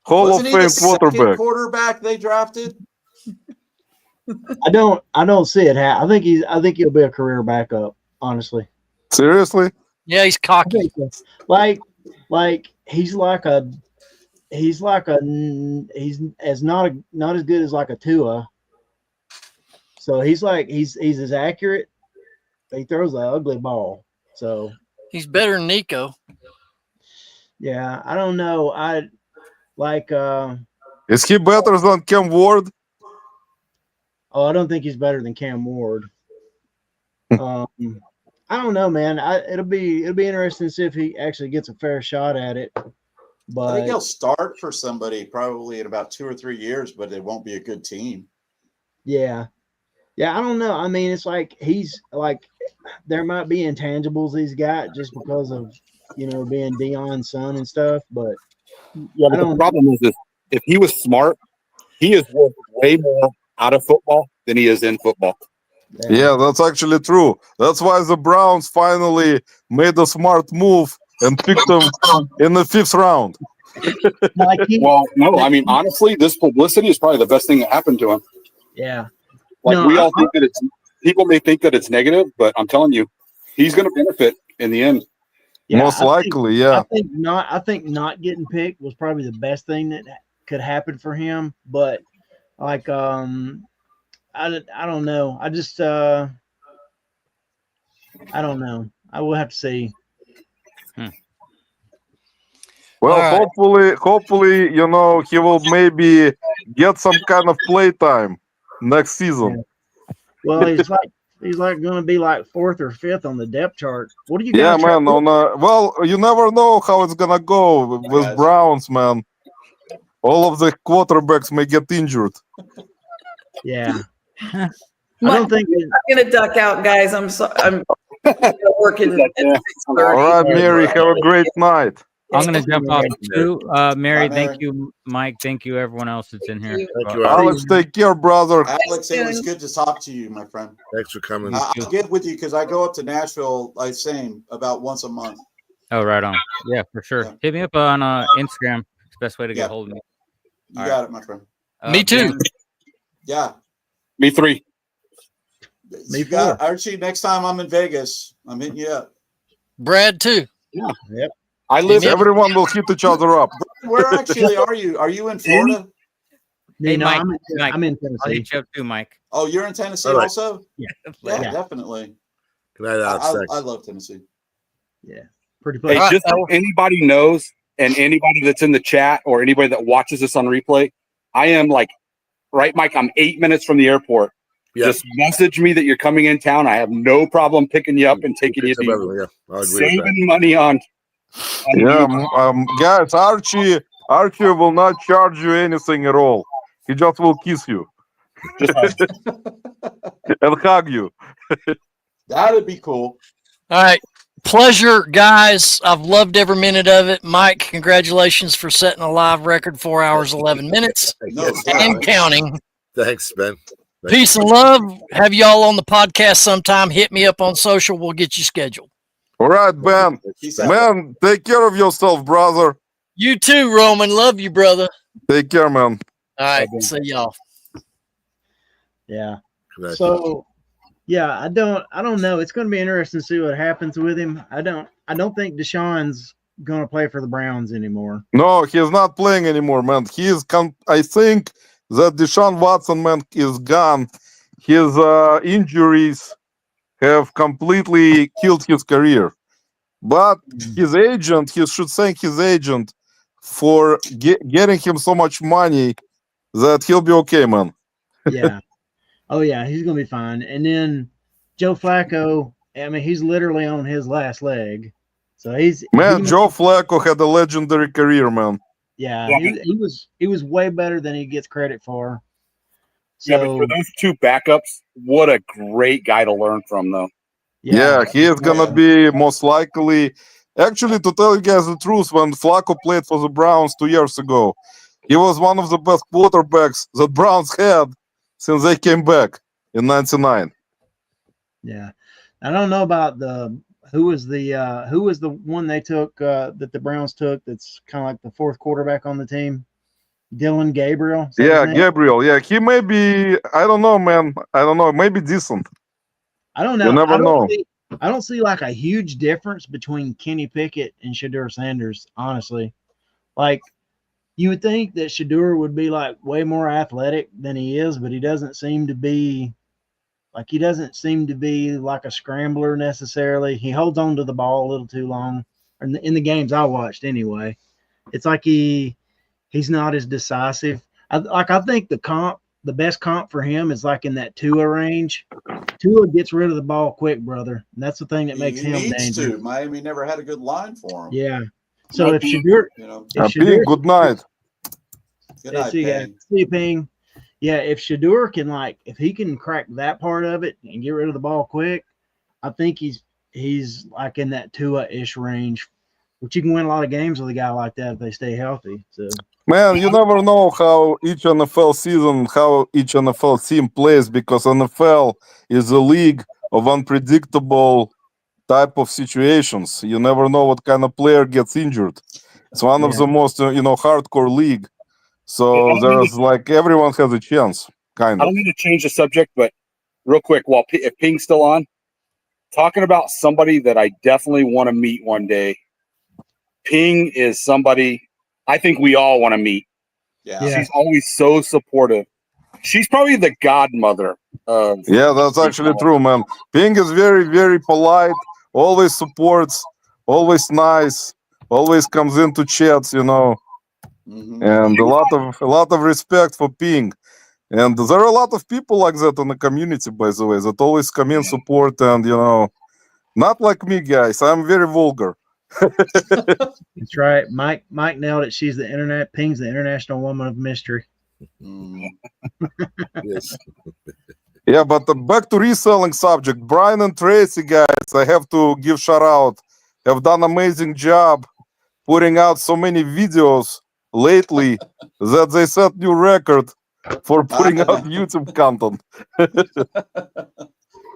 Hall Wasn't of he the Fame second quarterback? quarterback they drafted? I don't see it. I think he'll be a career backup. Honestly. Seriously? Yeah, he's cocky. Like he's like a he's as not as good as like a Tua. So he's as accurate. He throws an ugly ball. So he's better than Nico. Yeah, I don't know. I like. Is he better than Cam Ward? Oh, I don't think he's better than Cam Ward. I don't know, man. It'll be interesting to see if he actually gets a fair shot at it. But I think he'll start for somebody probably in about 2 or 3 years, but it won't be a good team. Yeah, I don't know. I mean, it's like he's like there might be intangibles he's got just because of being Deion's son and stuff. But yeah, but the problem is if he was smart, he is worth way more out of football than he is in football. Yeah, that's actually true. That's why the Browns finally made a smart move and picked him in the 5th round. Well, no, I mean, honestly, this publicity is probably the best thing that happened to him. Yeah. Like think that people may think that it's negative, but I'm telling you, he's going to benefit in the end. Yeah, Most likely, yeah. I think not getting picked was probably the best thing that could happen for him. But like, I don't know. I just I don't know. I will have to see. Well, hopefully, he will maybe get some kind of play time next season. Yeah. Well, he's like going to be like 4th or 5th on the depth chart. What do you Yeah, guys? man. Well, you never know how it's gonna go with Browns, man. All of the quarterbacks may get injured. Yeah. I don't think I'm gonna duck out, guys. I'm working. All right, Mary. Have a great night. I'm going to jump off too. Mary, thank you. Mike, thank you. Everyone else that's in here. Thank you, Alex. Take care, brother. Alex, it was good to talk to you, my friend. Thanks for coming. I'll get with you because I go up to Nashville, about once a month. Oh, right on. Yeah, for sure. Yeah. Hit me up on Instagram. It's the best way to get hold of me. You got it, my friend. Me too. Ben, yeah. Me 3. You got Archie. Next time I'm in Vegas, I'm hitting you up. Brad too. Yeah. Yep. Everyone will hit each other up. Where actually are you? Are you in Florida? Hey, Mike, I'm in Tennessee. I'll hit you up too, Mike. Oh, you're in Tennessee also? Yeah. Yeah, definitely. Good night, Alex. I love Tennessee. Yeah. Pretty Hey, just so anybody knows, and anybody that's in the chat or anybody that watches this on replay, I am right, Mike, I'm 8 minutes from the airport. Yeah. Just message me that you're coming in town. I have no problem picking you up and taking you to saving money on. Guys, Archie will not charge you anything at all. He just will kiss you and hug you. That'd be cool. All right. Pleasure, guys. I've loved every minute of it. Mike, congratulations for setting a live record, 4 hours, 11 minutes and counting. Thanks, Ben. Peace and love. Have y'all on the podcast sometime. Hit me up on social. We'll get you scheduled. All right, Ben. Man, take care of yourself, brother. You too, Roman. Love you, brother. Take care, man. All right. See y'all. Yeah. So, yeah, I don't know. It's going to be interesting to see what happens with him. I don't think Deshaun's going to play for the Browns anymore. No, he's not playing anymore, man. I think that Deshaun Watson, man, is gone. His injuries have completely killed his career. But his agent, he should thank his agent for getting him so much money that he'll be okay, man. Yeah. Oh, yeah, he's going to be fine. And then Joe Flacco, I mean, he's literally on his last leg. So Joe Flacco had a legendary career, man. Yeah, he was way better than he gets credit for. So, yeah, but for those 2 backups, what a great guy to learn from, though. Yeah, he is gonna be most likely. Actually, to tell you guys the truth, when Flacco played for the Browns 2 years ago, He was one of the best quarterbacks that Browns had since they came back in '99. Yeah, I don't know about who was the one they took that the Browns took. That's kind of like the fourth quarterback on the team. Dylan Gabriel. Yeah, Gabriel. Yeah, he may be. I don't know, man. I don't know. Maybe decent. I don't know. You never know. I don't see like a huge difference between Kenny Pickett and Shedeur Sanders, honestly. Like, you would think that Shedeur would be like way more athletic than he is, but he doesn't seem to be like a scrambler necessarily. He holds on to the ball a little too long. In the games I watched anyway. It's like he's not as decisive. I think the best comp for him is like in that Tua range. Tua gets rid of the ball quick, brother. And that's the thing that makes him dangerous. Miami never had a good line for him. Yeah. So if Shedeur, good night. Good night, see you, Ping. Yeah, if Shedeur can if he can crack that part of it and get rid of the ball quick, I think he's like in that Tua-ish range, which you can win a lot of games with a guy like that if they stay healthy. So. Man, you never know how each NFL team plays, because NFL is a league of unpredictable type of situations. You never know what kind of player gets injured. It's one of the most hardcore league. So there's everyone has a chance. Kind of. I don't need to change the subject, but real quick, if Ping's still on, talking about somebody that I definitely want to meet one day. Ping is somebody I think we all want to meet. Yeah. She's always so supportive. She's probably the godmother of. Yeah, that's actually true, man. Ping is very, very polite, always supports, always nice, always comes into chats, Mm-hmm. And a lot of respect for Ping. And there are a lot of people like that in the community, by the way, that always come in, support, and not like me, guys. I'm very vulgar. That's right. Mike nailed it. She's Ping's the international woman of mystery. Yes. Yeah, but back to reselling subject. Brian and Tracy, guys, I have to give shout out. Have done amazing job putting out so many videos lately that they set new record for putting out YouTube content.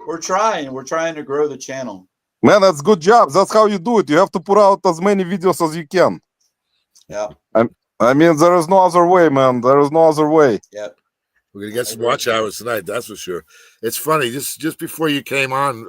We're trying to grow the channel. Man, that's good job. That's how you do it. You have to put out as many videos as you can. Yeah. I mean, there is no other way, man. There is no other way. Yeah. We're gonna get some watch hours tonight, that's for sure. It's funny, just before you came on,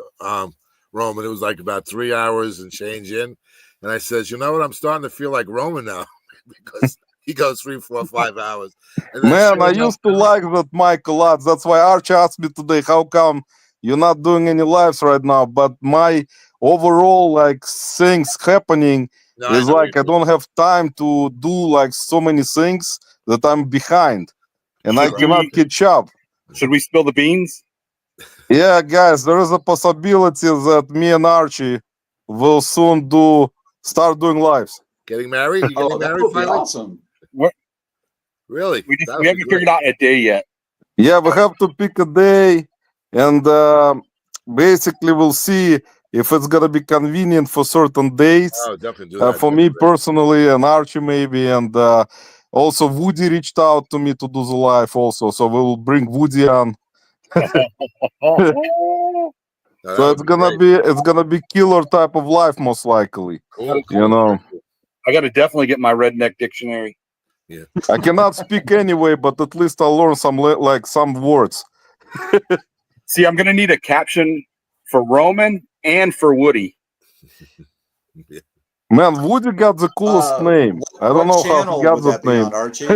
Roman, it was like about 3 hours and change in. And I says, you know what? I'm starting to feel like Roman now because he goes 3, 4, 5 hours. Man, I used to like that mic a lot. That's why Archie asked me today, how come you're not doing any lives right now? But my overall things happening is I don't have time to do so many things that I'm behind, and I cannot catch up. Should we spill the beans? Yeah, guys, there is a possibility that me and Archie will soon start doing lives. Getting married? You getting married? That would be awesome. Really? We haven't figured out a day yet. Yeah, we have to pick a day, and basically we'll see if it's gonna be convenient for certain days. Oh, definitely do that. For me personally, and Archie maybe, and also Woody reached out to me to do the live also, so we'll bring Woody on. So it's gonna be killer type of life most likely. Cool. I got to definitely get my redneck dictionary. Yeah. I cannot speak anyway, but at least I'll learn some words. See, I'm gonna need a caption for Roman and for Woody. Man, Woody got the coolest name. I don't know how he got that name. On, Archie?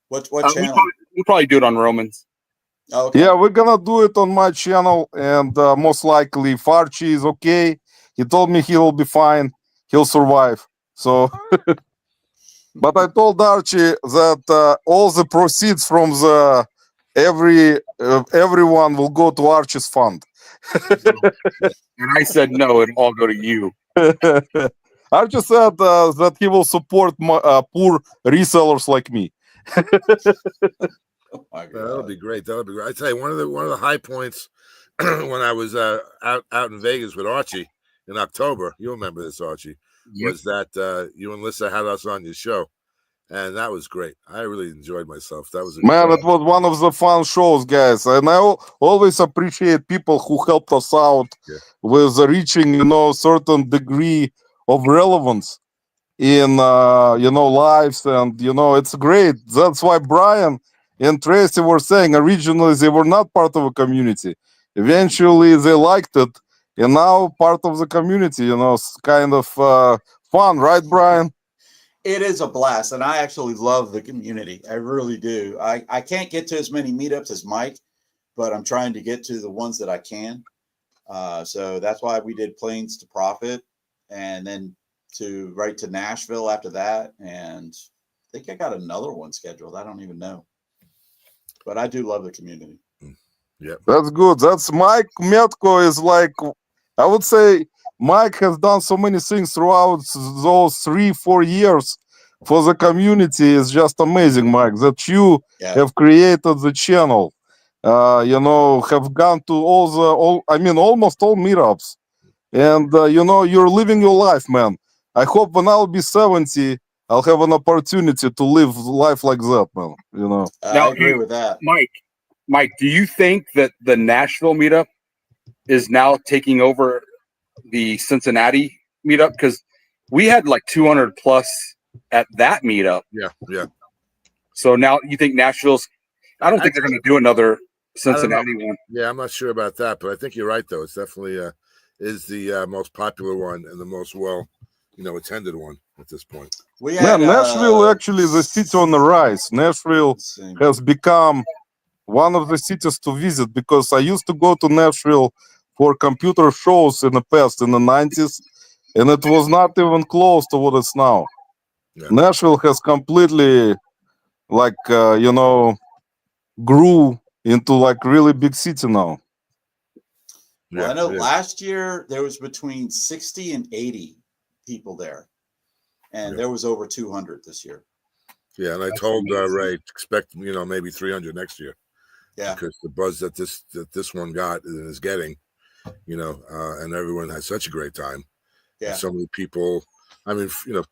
What channel? We'll probably do it on Roman's. Oh, okay. Yeah, we're gonna do it on my channel, and most likely if Archie is okay. He told me he will be fine. He'll survive. So, but I told Archie that all the proceeds from the everyone will go to Archie's fund. And I said no, it'll all go to you. Archie said that he will support poor resellers like me. Oh my God. That'll be great. That'll be great. I tell you, one of the high points when I was out in Vegas with Archie in October. You remember this, Archie? Yep. Was that you and Lisa had us on your show, and that was great. I really enjoyed myself. That was Man, it was one of the fun shows, guys, and I always appreciate people who helped us out with reaching, certain degree of relevance in lives, and it's great. That's why Brian and Tracy were saying originally they were not part of a community. Eventually they liked it, and now part of the community. It's kind of fun, right, Brian? It is a blast, and I actually love the community. I really do. I can't get to as many meetups as Mike, but I'm trying to get to the ones that I can. So that's why we did Planes to Profit, and then right to Nashville after that. And I think I got another one scheduled. I don't even know. But I do love the community. Yeah. That's good. That's Mike Metko is like, I would say Mike has done so many things throughout those 3-4 years for the community. It's just amazing, Mike, that you have created the channel. Have gone to almost all meetups. And, you're living your life, man. I hope when I'll be 70, I'll have an opportunity to live life like that, man. I agree with that. Mike, do you think that the Nashville meetup is now taking over the Cincinnati meetup? Because we had like 200 plus at that meetup. Yeah. So now you think Nashville's, I don't think they're going to do another Cincinnati one. Yeah, I'm not sure about that, but I think you're right, though. It's definitely is the most popular one and the most attended one at this point. Nashville actually is a city on the rise. Nashville has become one of the cities to visit, because I used to go to Nashville for computer shows in the past, in the 90s, and it was not even close to what it's now. Yeah. Nashville has completely grew into like really big city now. Well, I know last year there was between 60 and 80 people there, and there was over 200 this year. Yeah, and I told Ray, expect maybe 300 next year. Yeah, because the buzz that this one got and is getting, and everyone had such a great time. Yeah, and so many people. I mean, 2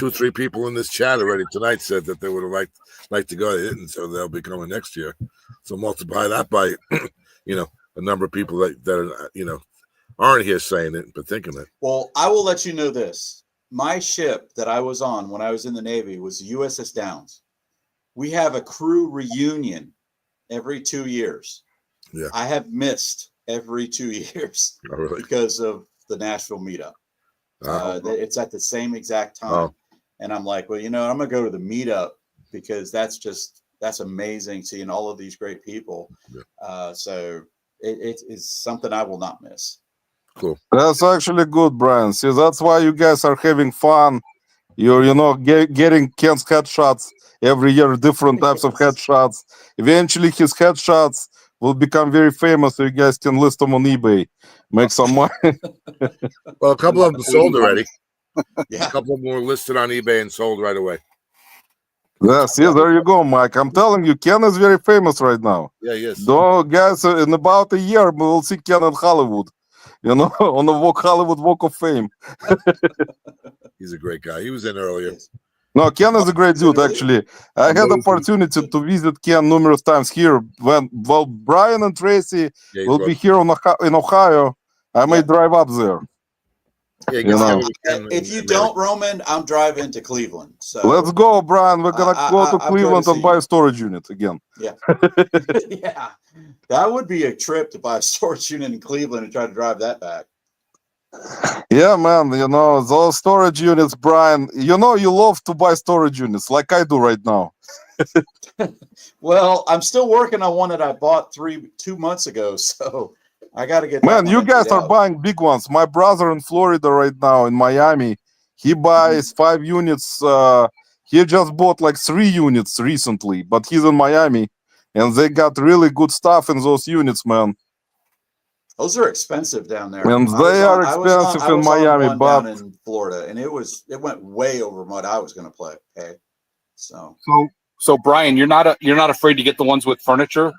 or 3 people in this chat already tonight said that they would have liked to go. They didn't, so they'll be coming next year. So multiply that by, a number of people that aren't here saying it but thinking it. Well, I will let you know this. My ship that I was on when I was in the Navy was the USS Downs. We have a crew reunion every 2 years. Yeah, I have missed every 2 years because of the Nashville meetup. It's at the same exact time, and I'm like, well, I'm gonna go to the meetup because that's amazing seeing all of these great people. Yeah. So it is something I will not miss. Cool. That's actually good, Brian. See, that's why you guys are having fun. You're getting Ken's headshots every year, different types of headshots. Eventually his headshots will become very famous, so you guys can list them on eBay, make some money. Well, a couple of them sold already. Yeah, a couple of them were listed on eBay and sold right away. Yes, there you go, Mike. I'm telling you, Ken is very famous right now. Yeah, he is. Guys, in about a year, we will see Ken in Hollywood, on the Hollywood Walk of Fame. He's a great guy. He was in earlier. No, Ken is a great dude, actually. I had the opportunity to visit Ken numerous times here. While Brian and Tracy will be here in Ohio, I may drive up there. Yeah, if you don't, Roman, I'm driving to Cleveland. So let's go, Brian. We're gonna go to Cleveland and buy a storage unit again. Yeah, yeah, that would be a trip to buy a storage unit in Cleveland and try to drive that back. Yeah, man. Those storage units, Brian. You love to buy storage units like I do right now. Well, I'm still working on one that I bought 2 months ago, so I got to get. Man, you guys are buying big ones. My brother in Florida right now, in Miami, he buys 5 units. He just bought like 3 units recently, but he's in Miami, and they got really good stuff in those units, man. Those are expensive down there. And they are expensive in Miami, but down in Florida, and it went way over what I was going to pay. So Brian, you're not afraid to get the ones with furniture?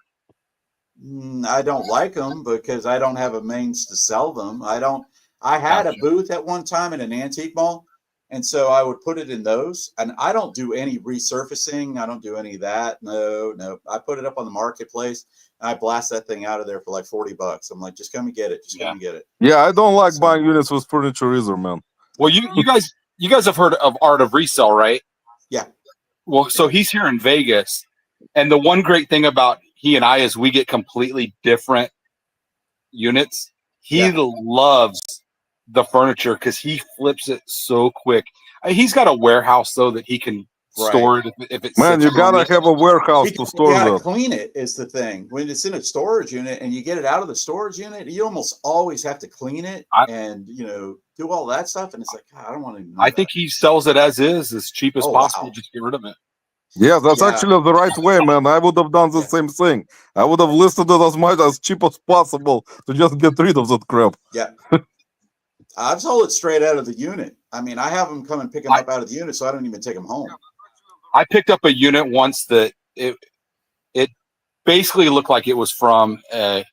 I don't like them because I don't have a means to sell them. I had a booth at one time in an antique mall, And so I would put it in those, and I don't do any resurfacing. I don't do any of that. No. I put it up on the marketplace, and I blast that thing out of there for like $40. I'm like, just come and get it. Just come and get it. Yeah, I don't like buying units with furniture either, man. Well, you guys have heard of Art of Resell, right? Yeah. Well, so he's here in Vegas, and the one great thing about he and I is we get completely different units. He loves the furniture because he flips it so quick. He's got a warehouse though that he can store it if it's. Man, you gotta have a warehouse to store You gotta that. clean it is the thing. When it's in a storage unit and you get it out of the storage unit, you almost always have to clean it and do all that stuff. And it's like, God, I don't want to. I think he sells it as cheap as possible. Wow. Just get rid of it. Yeah, that's actually the right way, man. I would have done the same thing. I would have listed it as cheap as possible to just get rid of that crap. Yeah. I've sold it straight out of the unit. I mean, I have them come and pick them up out of the unit, so I don't even take them home. I picked up a unit once that it basically looked like it was from a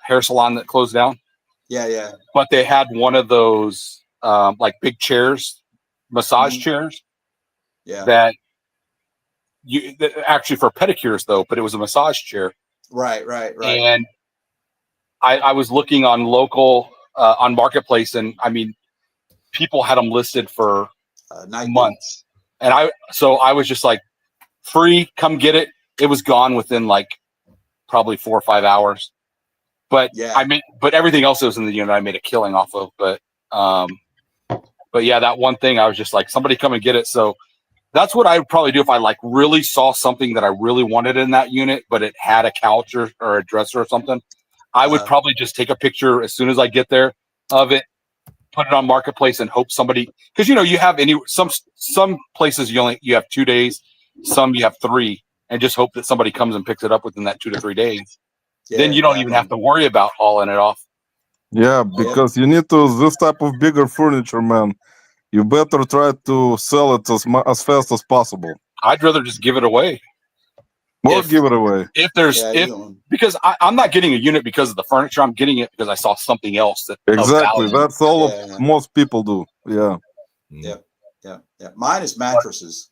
hair salon that closed down. Yeah. But they had one of those like big chairs, massage chairs. Yeah. That actually for pedicures though, but it was a massage chair. Right. And I was looking on local on Marketplace, and I mean, people had them listed for months. And I was just like, free, come get it. It was gone within like probably 4 or 5 hours. But but everything else that was in the unit I made a killing off of. But yeah, that one thing I was just like, somebody come and get it. So that's what I would probably do if I like really saw something that I really wanted in that unit, but it had a couch or a dresser or something. I would probably just take a picture as soon as I get there of it, put it on Marketplace, and hope somebody, because you have some places you have 2 days, some you have 3, and just hope that somebody comes and picks it up within that 2 to 3 days. Then you don't even have to worry about hauling it off. Yeah, because you need this type of bigger furniture, man. You better try to sell it as fast as possible. I'd rather just give it away. Or give it away. Because I'm not getting a unit because of the furniture. I'm getting it because I saw something else that exactly. That's all most people do. Yeah. Mine is mattresses.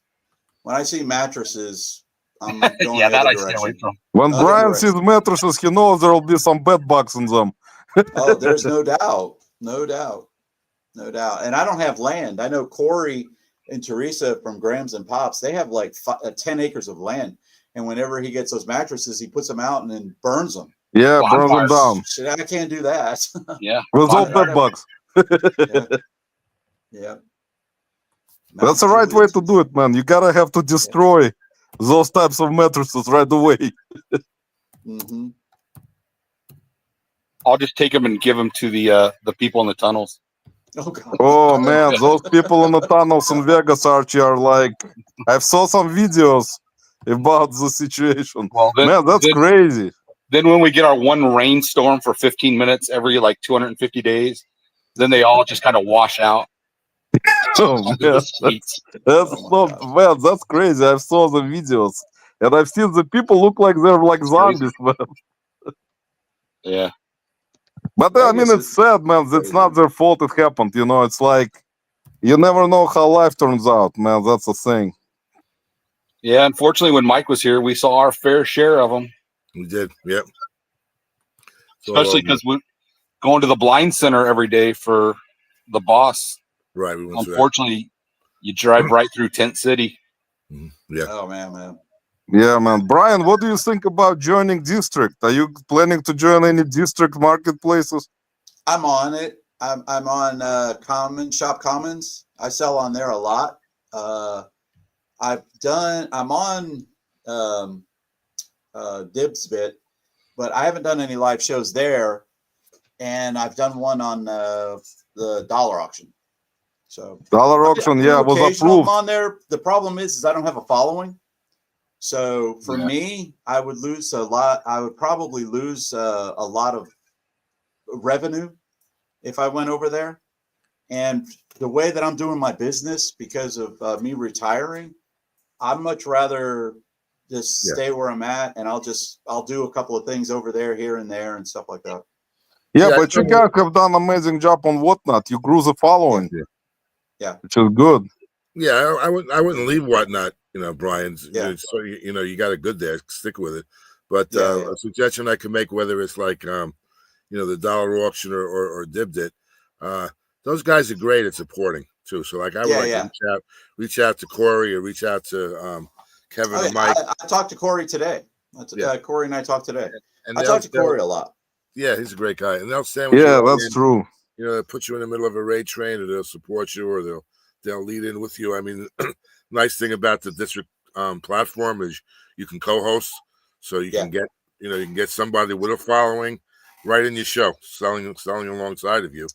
When I see mattresses, I'm going the other direction. When Brian sees mattresses, he knows there will be some bed bugs in them. Oh, there's no doubt. And I don't have land. I know Corey and Teresa from Grams and Pops, they have like 10 acres of land. And whenever he gets those mattresses, he puts them out and then burns them. Yeah, burns them down. Shit, I can't do that. Yeah. With all bed bugs. Yeah. That's the right way to do it, man. You gotta have to destroy those types of mattresses right away. Mm-hmm. I'll just take them and give them to the people in the tunnels. Oh, God. Oh man, those people in the tunnels in Vegas, Archie, are like, I've saw some videos about the situation. Well, man, that's crazy. Then when we get our one rainstorm for 15 minutes every like 250 days, then they all just kind of wash out. Oh man, that's crazy. I've saw the videos and I've seen the people look like they're like zombies, man. Yeah. But I mean, it's sad, man. It's not their fault it happened. It's like you never know how life turns out, man. That's the thing. Yeah, unfortunately, when Mike was here, we saw our fair share of them. We did, yep. Especially because we're going to the blind center every day for the boss. Right. Unfortunately, you drive right through Tent City. Yeah. Oh, man. Yeah, man. Brian, what do you think about joining District? Are you planning to join any District marketplaces? I'm on it. I'm on Shop Commons. I sell on there a lot. I'm on Dibsbit, but I haven't done any live shows there. And I've done one on the dollar auction. So dollar auction, yeah, was approved. I'm on there. The problem is I don't have a following. So for me, I would lose a lot. I would probably lose a lot of revenue if I went over there. And the way that I'm doing my business because of me retiring, I'd much rather just stay where I'm at, and I'll do a couple of things over there, here and there, and stuff like that. Yeah, but you guys have done an amazing job on Whatnot. You grew the following. Yeah. Which is good. Yeah, I wouldn't leave Whatnot, Brian. Yeah. So you got a good there, stick with it. But Yeah. a suggestion I can make, whether it's like the dollar auction or Dibdit, those guys are great at supporting too. So like I would to reach out to Corey or reach out to Kevin or Mike. I talked to Corey today. Corey and I talked today. And I talked to Corey a lot. Yeah, he's a great guy, and they'll sandwich. Yeah, that's true. They'll put you in the middle of a raid train, or they'll support you, or they'll lead in with you. I mean, nice thing about the district platform is you can co-host, so you can get somebody with a following right in your show, selling alongside of you,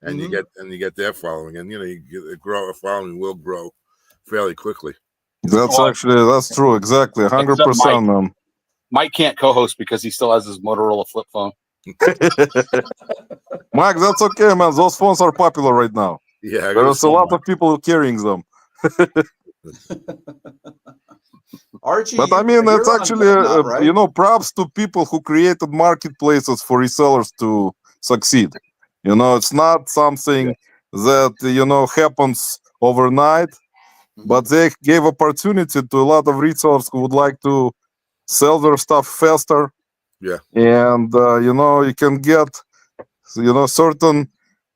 and you get their following, and a following will grow fairly quickly. That's true, exactly, 100%, man. Mike can't co-host because he still has his Motorola flip phone. Mike, that's okay, man. Those phones are popular right now. Yeah, there's a lot of people carrying them. Archie, but I mean, it's actually props to people who created marketplaces for resellers to succeed. It's not something that happens overnight, but they gave opportunity to a lot of resellers who would like to sell their stuff faster. Yeah. And you can get certain,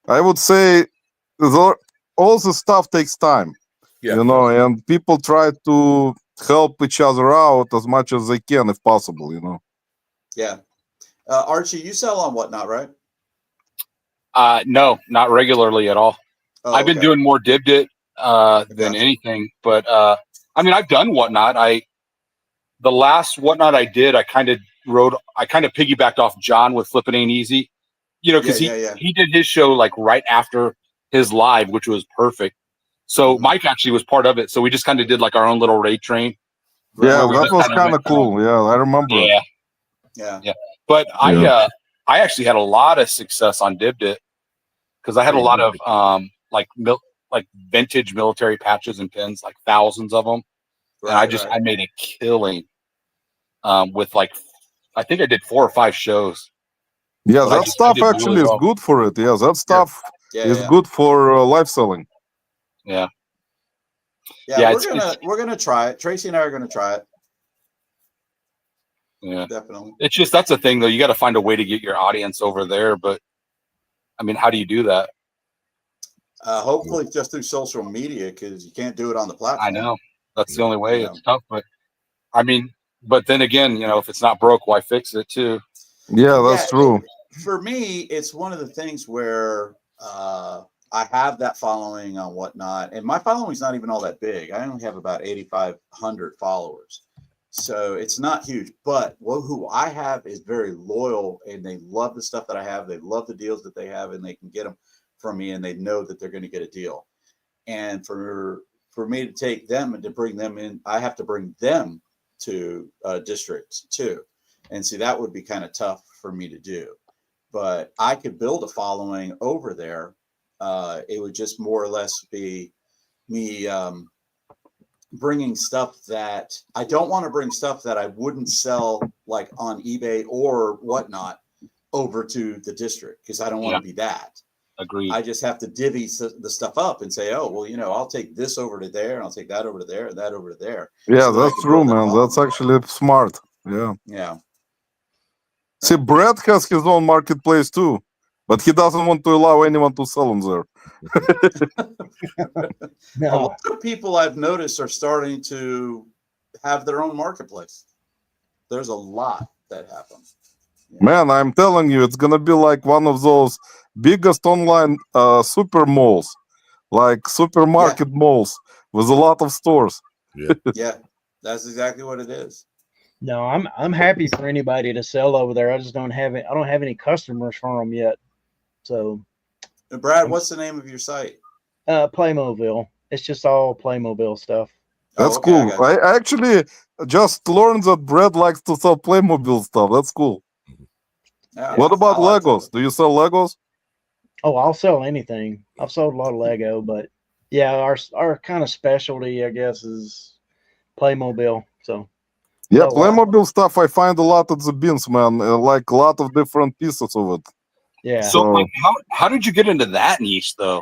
I would say, all the stuff takes time. Yeah. And people try to help each other out as much as they can if possible. Yeah. Archie, you sell on Whatnot, right? No, not regularly at all. Oh, I've been doing more Dibdit than anything, but I mean, I've done Whatnot. The last Whatnot I did, I kind of piggybacked off John with Flip It Ain't Easy, because he did his show like right after his live, which was perfect. So Mike actually was part of it. So we just kind of did like our own little raid train. Yeah, that was kind of cool. Yeah, I remember. Yeah. But I actually had a lot of success on Dibdit because I had a lot of like vintage military patches and pins, like thousands of them. And I made a killing with I think I did 4 or 5 shows. Yeah, that stuff actually is good for it. Yeah, that stuff is good for live selling. Yeah. Yeah, we're gonna try it. Tracy and I are gonna try it. Yeah, definitely. It's just that's the thing though. You got to find a way to get your audience over there. But I mean, how do you do that? Hopefully, just through social media, because you can't do it on the platform. I know that's the only way. It's tough, but I mean, but then again, if it's not broke, why fix it too? Yeah, that's true. For me, it's one of the things where I have that following on Whatnot, and my following is not even all that big. I only have about 8,500 followers, so it's not huge. But who I have is very loyal, and they love the stuff that I have. They love the deals that they have, and they can get them from me, and they know that they're going to get a deal. And for me to take them and to bring them in, I have to bring them to districts too. And see, that would be kind of tough for me to do. But I could build a following over there. It would just more or less be me bringing stuff that I don't want to bring stuff that I wouldn't sell like on eBay or Whatnot over to the district, because I don't want to be that. Agreed. I just have to divvy the stuff up and say, oh, well, I'll take this over to there, and I'll take that over to there, and that over to there. Yeah, that's true, man. That's actually smart. Yeah. Yeah. See, Brad has his own marketplace too, but he doesn't want to allow anyone to sell him there. A lot of people I've noticed are starting to have their own marketplace. There's a lot that happens. Man, I'm telling you, it's gonna be like one of those biggest online super malls, like supermarket malls with a lot of stores. Yeah. Yeah, that's exactly what it is. No, I'm happy for anybody to sell over there. I just don't have it. I don't have any customers for them yet. So, Brad, what's the name of your site? Playmobil. It's just all Playmobil stuff. That's cool. I actually just learned that Brad likes to sell Playmobil stuff. That's cool. Yeah, what about Legos? Do you sell Legos? Oh, I'll sell anything. I've sold a lot of Lego, but yeah, our kind of specialty, I guess, is Playmobil. So. Yeah, Playmobil stuff I find a lot at the bins, man. Like a lot of different pieces of it. Yeah. So like, how did you get into that niche though?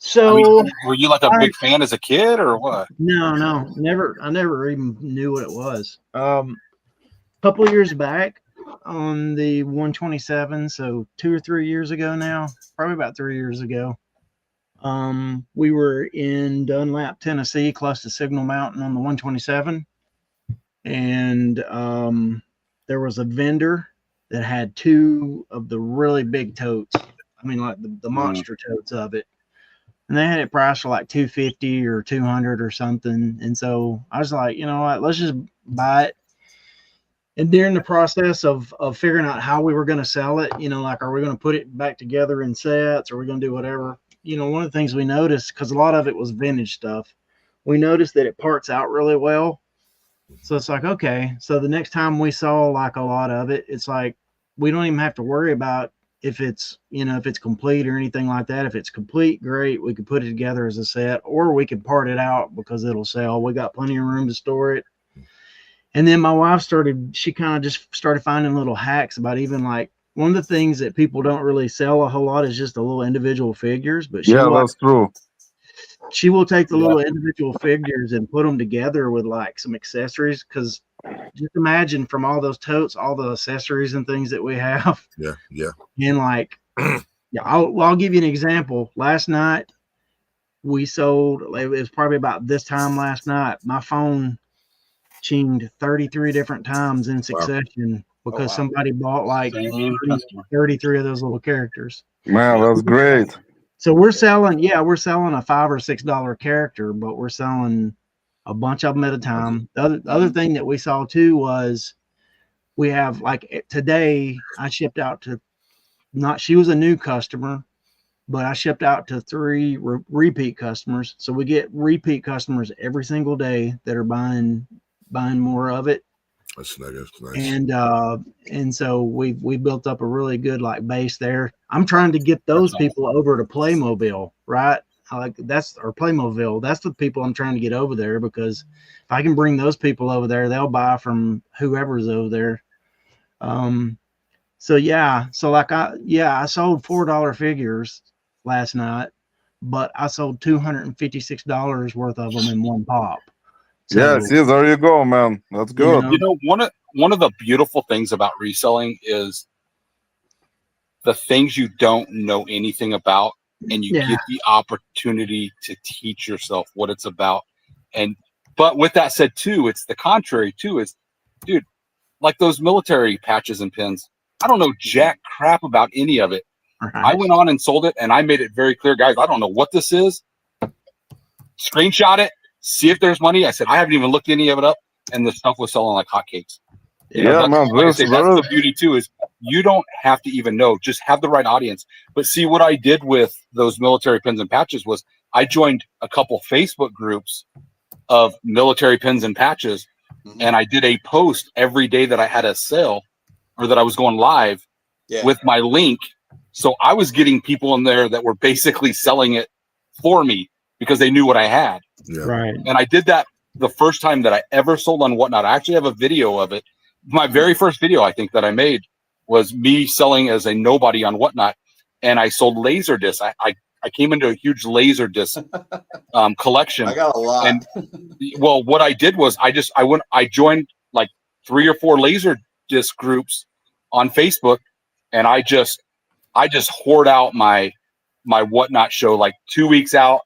So I mean, were you like a big fan as a kid or what? No, never. I never even knew what it was. Couple of years back on the 127, so 2 or 3 years ago now, probably about 3 years ago. We were in Dunlap, Tennessee, close to Signal Mountain on the 127, and there was a vendor that had 2 of the really big totes. I mean, like the monster totes of it. And they had it priced for like $250 or $200 or something. And so I was like, you know what, let's just buy it. And during the process of figuring out how we were going to sell it, you know, like, are we going to put it back together in sets? Or are we going to do whatever? You know, one of the things we noticed, because a lot of it was vintage stuff, we noticed that it parts out really well. So it's like, okay, so the next time we saw like a lot of it, it's like, we don't even have to worry about if it's, you know, if it's complete or anything like that. If it's complete, great. We could put it together as a set, or we could part it out because it'll sell. We got plenty of room to store it. And then my wife she kind of just started finding little hacks about even like, one of the things that people don't really sell a whole lot is just the little individual figures, but that's true. She will take the little individual figures and put them together with like some accessories. Cause just imagine from all those totes, all the accessories and things that we have. Yeah. And like, I'll give you an example. Last night we sold, it was probably about this time last night, my phone chinged 33 different times in succession because somebody bought like 33 of those little characters. Man, that's great. So we're selling a $5 or $6 character, but we're selling a bunch of them at a time. The other thing that we saw too was we have like today I shipped out to she was a new customer, but I shipped out to 3 repeat customers. So we get repeat customers every single day that are buying more of it. That's nice. And so we built up a really good like base there. I'm trying to get those people over to Playmobil, right? Playmobil. That's the people I'm trying to get over there, because if I can bring those people over there, they'll buy from whoever's over there. So I sold $4 figures last night, but I sold $256 worth of them in one pop. So, there you go, man. That's good. You know, one of the beautiful things about reselling is the things you don't know anything about, and you get the opportunity to teach yourself what it's about. But with that said too, it's the contrary too, is, dude, like those military patches and pins, I don't know jack crap about any of it. I went on and sold it, and I made it very clear, guys, I don't know what this is. Screenshot it, see if there's money. I said, I haven't even looked any of it up, and the stuff was selling like hotcakes. Man, that's the beauty too, is you don't have to even know, just have the right audience. But see, what I did with those military pins and patches was I joined a couple Facebook groups of military pins and patches, and I did a post every day that I had a sale or that I was going live with my link. So I was getting people in there that were basically selling it for me because they knew what I had. Right. And I did that the first time that I ever sold on Whatnot. I actually have a video of it. My very first video, I think, that I made was me selling as a nobody on Whatnot, and I sold laser discs. I came into a huge laser disc collection. I got a lot. And well, what I did was I joined like 3 or 4 laser disc groups on Facebook, and I just hoard out my Whatnot show like 2 weeks out.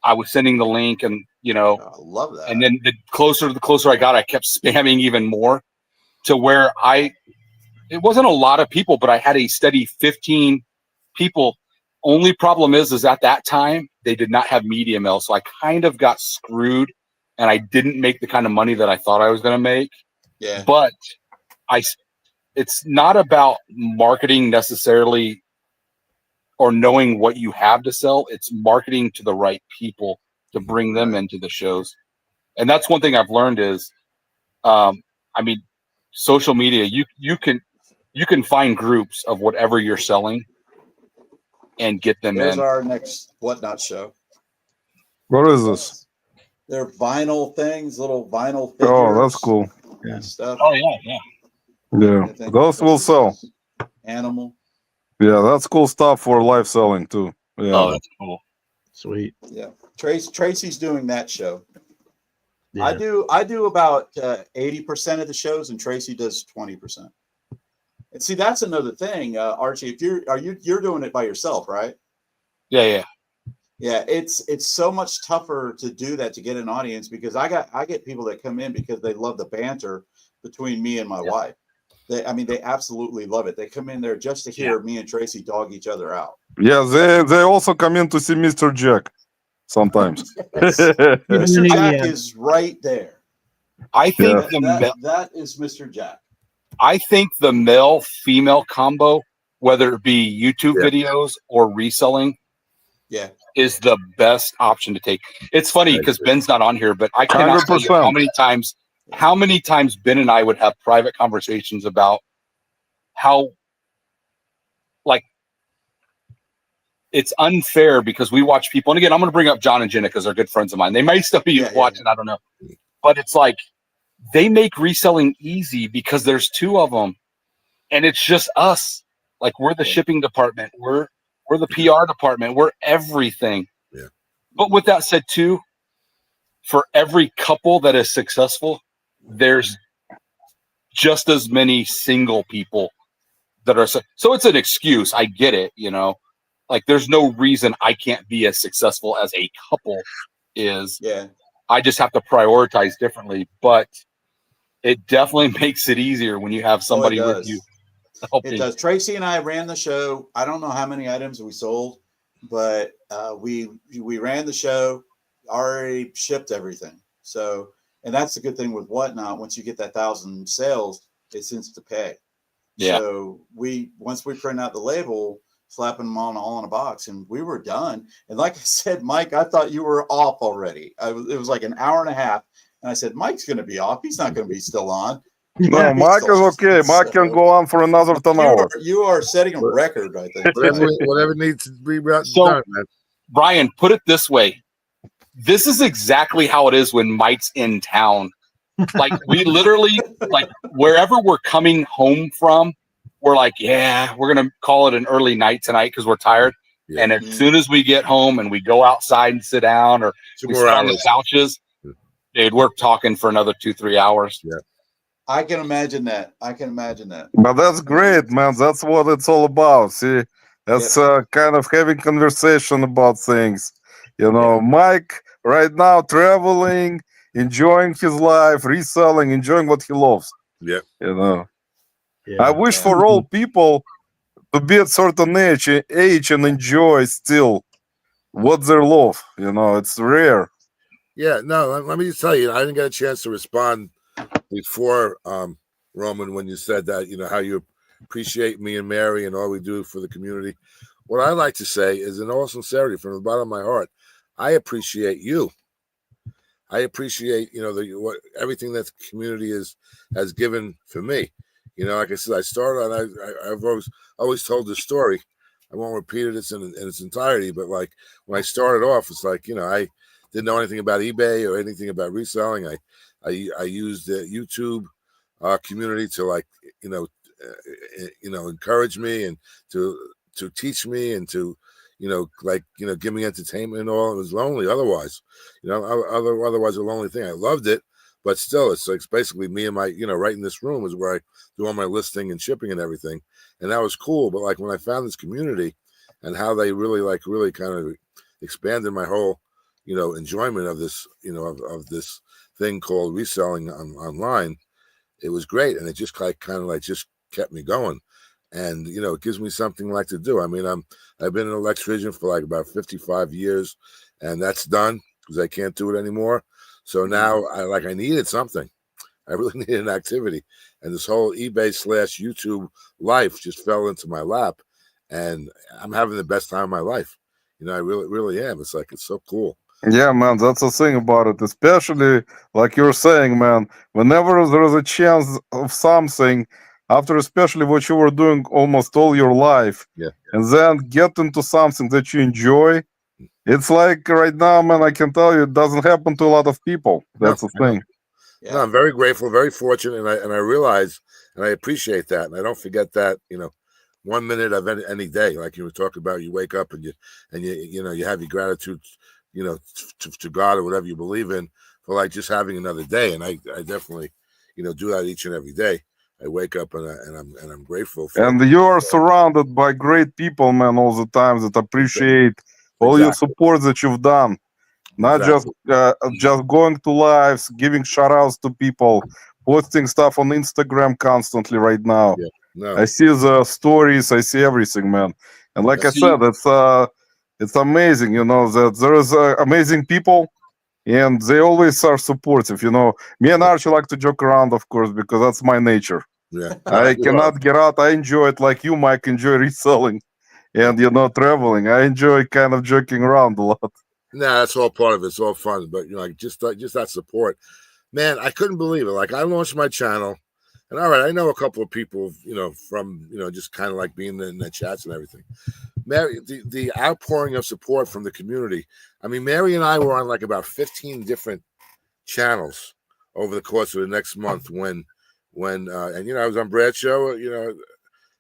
I was sending the link, and I love that. And then the closer I got, I kept spamming even more, to where it wasn't a lot of people, but I had a steady 15 people. Only problem is at that time they did not have media mail, so I kind of got screwed, and I didn't make the kind of money that I thought I was going to make. Yeah. But it's not about marketing necessarily or knowing what you have to sell. It's marketing to the right people to bring them into the shows. And that's one thing I've learned is, social media, you can find groups of whatever you're selling and get them There's in. our next Whatnot show. What is this? They're vinyl things, little vinyl figures. Oh, that's cool. Stuff. Oh yeah. Yeah, those will sell. Animal. Yeah, that's cool stuff for live selling too. Yeah. Oh, that's cool. Sweet. Yeah. Tracy's doing that show. Yeah. I do about 80% of the shows, and Tracy does 20%. And see, that's another thing, Archie. If you're doing it by yourself, right? Yeah. Yeah, it's so much tougher to do that, to get an audience, because I get people that come in because they love the banter between me and my wife. They absolutely love it. They come in there just to hear me and Tracy dog each other out. Yeah, they also come in to see Mr. Jack sometimes. Mr. Jack is right there. I think that is Mr. Jack. I think the male-female combo, whether it be YouTube videos or reselling, is the best option to take. It's funny because Ben's not on here, but I cannot tell you how many times Ben and I would have private conversations about how, like, it's unfair because we watch people. And again, I'm going to bring up John and Jenna because they're good friends of mine. They might still be watching. I don't know. But it's like they make reselling easy because there's two of them. And it's just us. Like, we're the shipping department. We're the PR department. We're everything. Yeah. But with that said, too, for every couple that is successful, there's just as many single people that are. So it's an excuse. I get it. You know, like, there's no reason I can't be as successful as a couple is. Yeah. I just have to prioritize differently. But it definitely makes it easier when you have somebody with you. It does. Tracy and I ran the show. I don't know how many items we sold, but we ran the show, already shipped everything. So, and that's the good thing with Whatnot. Once you get that 1,000 sales, it's instant pay. Yeah. So once we print out the label, slapping them all in a box, and we were done. And like I said, Mike, I thought you were off already. It was like an hour and a half, and I said, Mike's going to be off. He's not going to be still on. No, Mike is okay. Mike can go on for another 10 hours. You are setting a record, I think. Whatever needs to be done, man. Brian, put it this way. This is exactly how it is when Mike's in town. Like, we literally, like, wherever we're coming home from, we're like, yeah, we're going to call it an early night tonight because we're tired. Yeah. And as soon as we get home and we go outside and sit down, or we sit on the couches, dude, we're talking for another 2-3 hours. Yeah. I can imagine that. But that's great, man. That's what it's all about. See, that's kind of having conversation about things. You know, Mike right now traveling, enjoying his life, reselling, enjoying what he loves. Yeah. You know, I wish for all people to be at certain age and enjoy still what they love. You know, it's rare. Yeah. No, let me just tell you, I didn't get a chance to respond before, Roman, when you said that, you know, how you appreciate me and Mary and all we do for the community. What I like to say is, in all sincerity, from the bottom of my heart, I appreciate you. I appreciate, you know, everything that the community has given for me. You know, like I said, I started on, I've always told this story. I won't repeat it in its entirety, but like when I started off, it's like, you know, I didn't know anything about eBay or anything about reselling. I used the YouTube community to, like, you know, encourage me and to teach me and to, you know, like, you know, give me entertainment and all. It was lonely otherwise, you know, otherwise a lonely thing. I loved it, but still, it's like basically me and my, you know, right in this room is where I do all my listing and shipping and everything, and that was cool. But like when I found this community and how they really kind of expanded my whole, you know, enjoyment of this, you know, of this thing called reselling online, it was great, and it just kind of like just kept me going, and you know, it gives me something like to do. I mean, I've been an electrician for like about 55 years, and that's done because I can't do it anymore. So now I needed something. I really needed an activity, and this whole eBay / YouTube life just fell into my lap, and I'm having the best time of my life. You know, I really am. It's like, it's so cool. Yeah, man, that's the thing about it. Especially like you're saying, man, whenever there's a chance of something, after especially what you were doing almost all your life, and then get into something that you enjoy, it's like right now, man, I can tell you it doesn't happen to a lot of people. That's the thing. No, I'm very grateful, very fortunate, and I realize and I appreciate that, and I don't forget that, you know, 1 minute of any day, like you were talking about. You wake up and you have your gratitude, to God or whatever you believe in, for like just having another day. And I definitely, do that each and every day. I wake up and I'm grateful for. And you are surrounded by great people, man, all the time that appreciate all your support that you've done. Not just going to lives, giving shout outs to people, posting stuff on Instagram constantly right now. Yeah, no. I see the stories, I see everything, man. And like I said, it's amazing, that there is amazing people, and they always are supportive. Me and Archie like to joke around, of course, because that's my nature. Yeah, I cannot get out. I enjoy it like you, Mike, enjoy reselling and traveling. I enjoy kind of joking around a lot. Nah, that's all part of it. It's all fun, but just that support, man. I couldn't believe it. Like, I launched my channel, and all right, I know a couple of people, from just kind of like being in the chats and everything. Mary, the outpouring of support from the community. I mean, Mary and I were on like about 15 different channels over the course of the next month. And I was on Brad's show,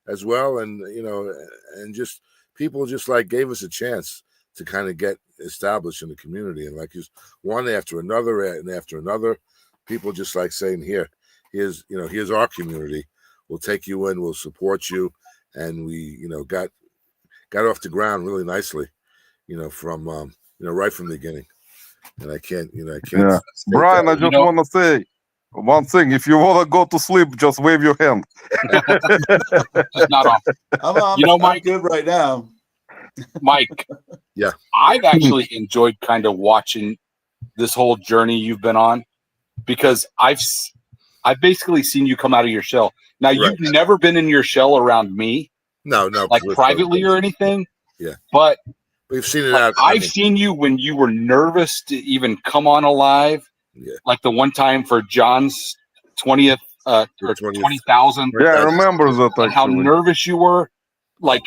as well, and and just people just like gave us a chance to kind of get established in the community, and like just one after another, people just like saying, here's our community, we'll take you in, we'll support you, and we got off the ground really nicely, from right from the beginning. And I can't. Yeah, Brian, I just want to say one thing. If you want to go to sleep, just wave your hand. Just not off. I'm good right now. Mike. Yeah. I've actually enjoyed kind of watching this whole journey you've been on, because I've basically seen you come out of your shell. Now, you've never been in your shell around me. No. Like privately or anything. Yeah. But we've seen it out. I've seen you when you were nervous to even come on a live. Yeah. Like the one time for John's 20th, 20,000. Yeah, I remember that actually. How nervous you were. Like,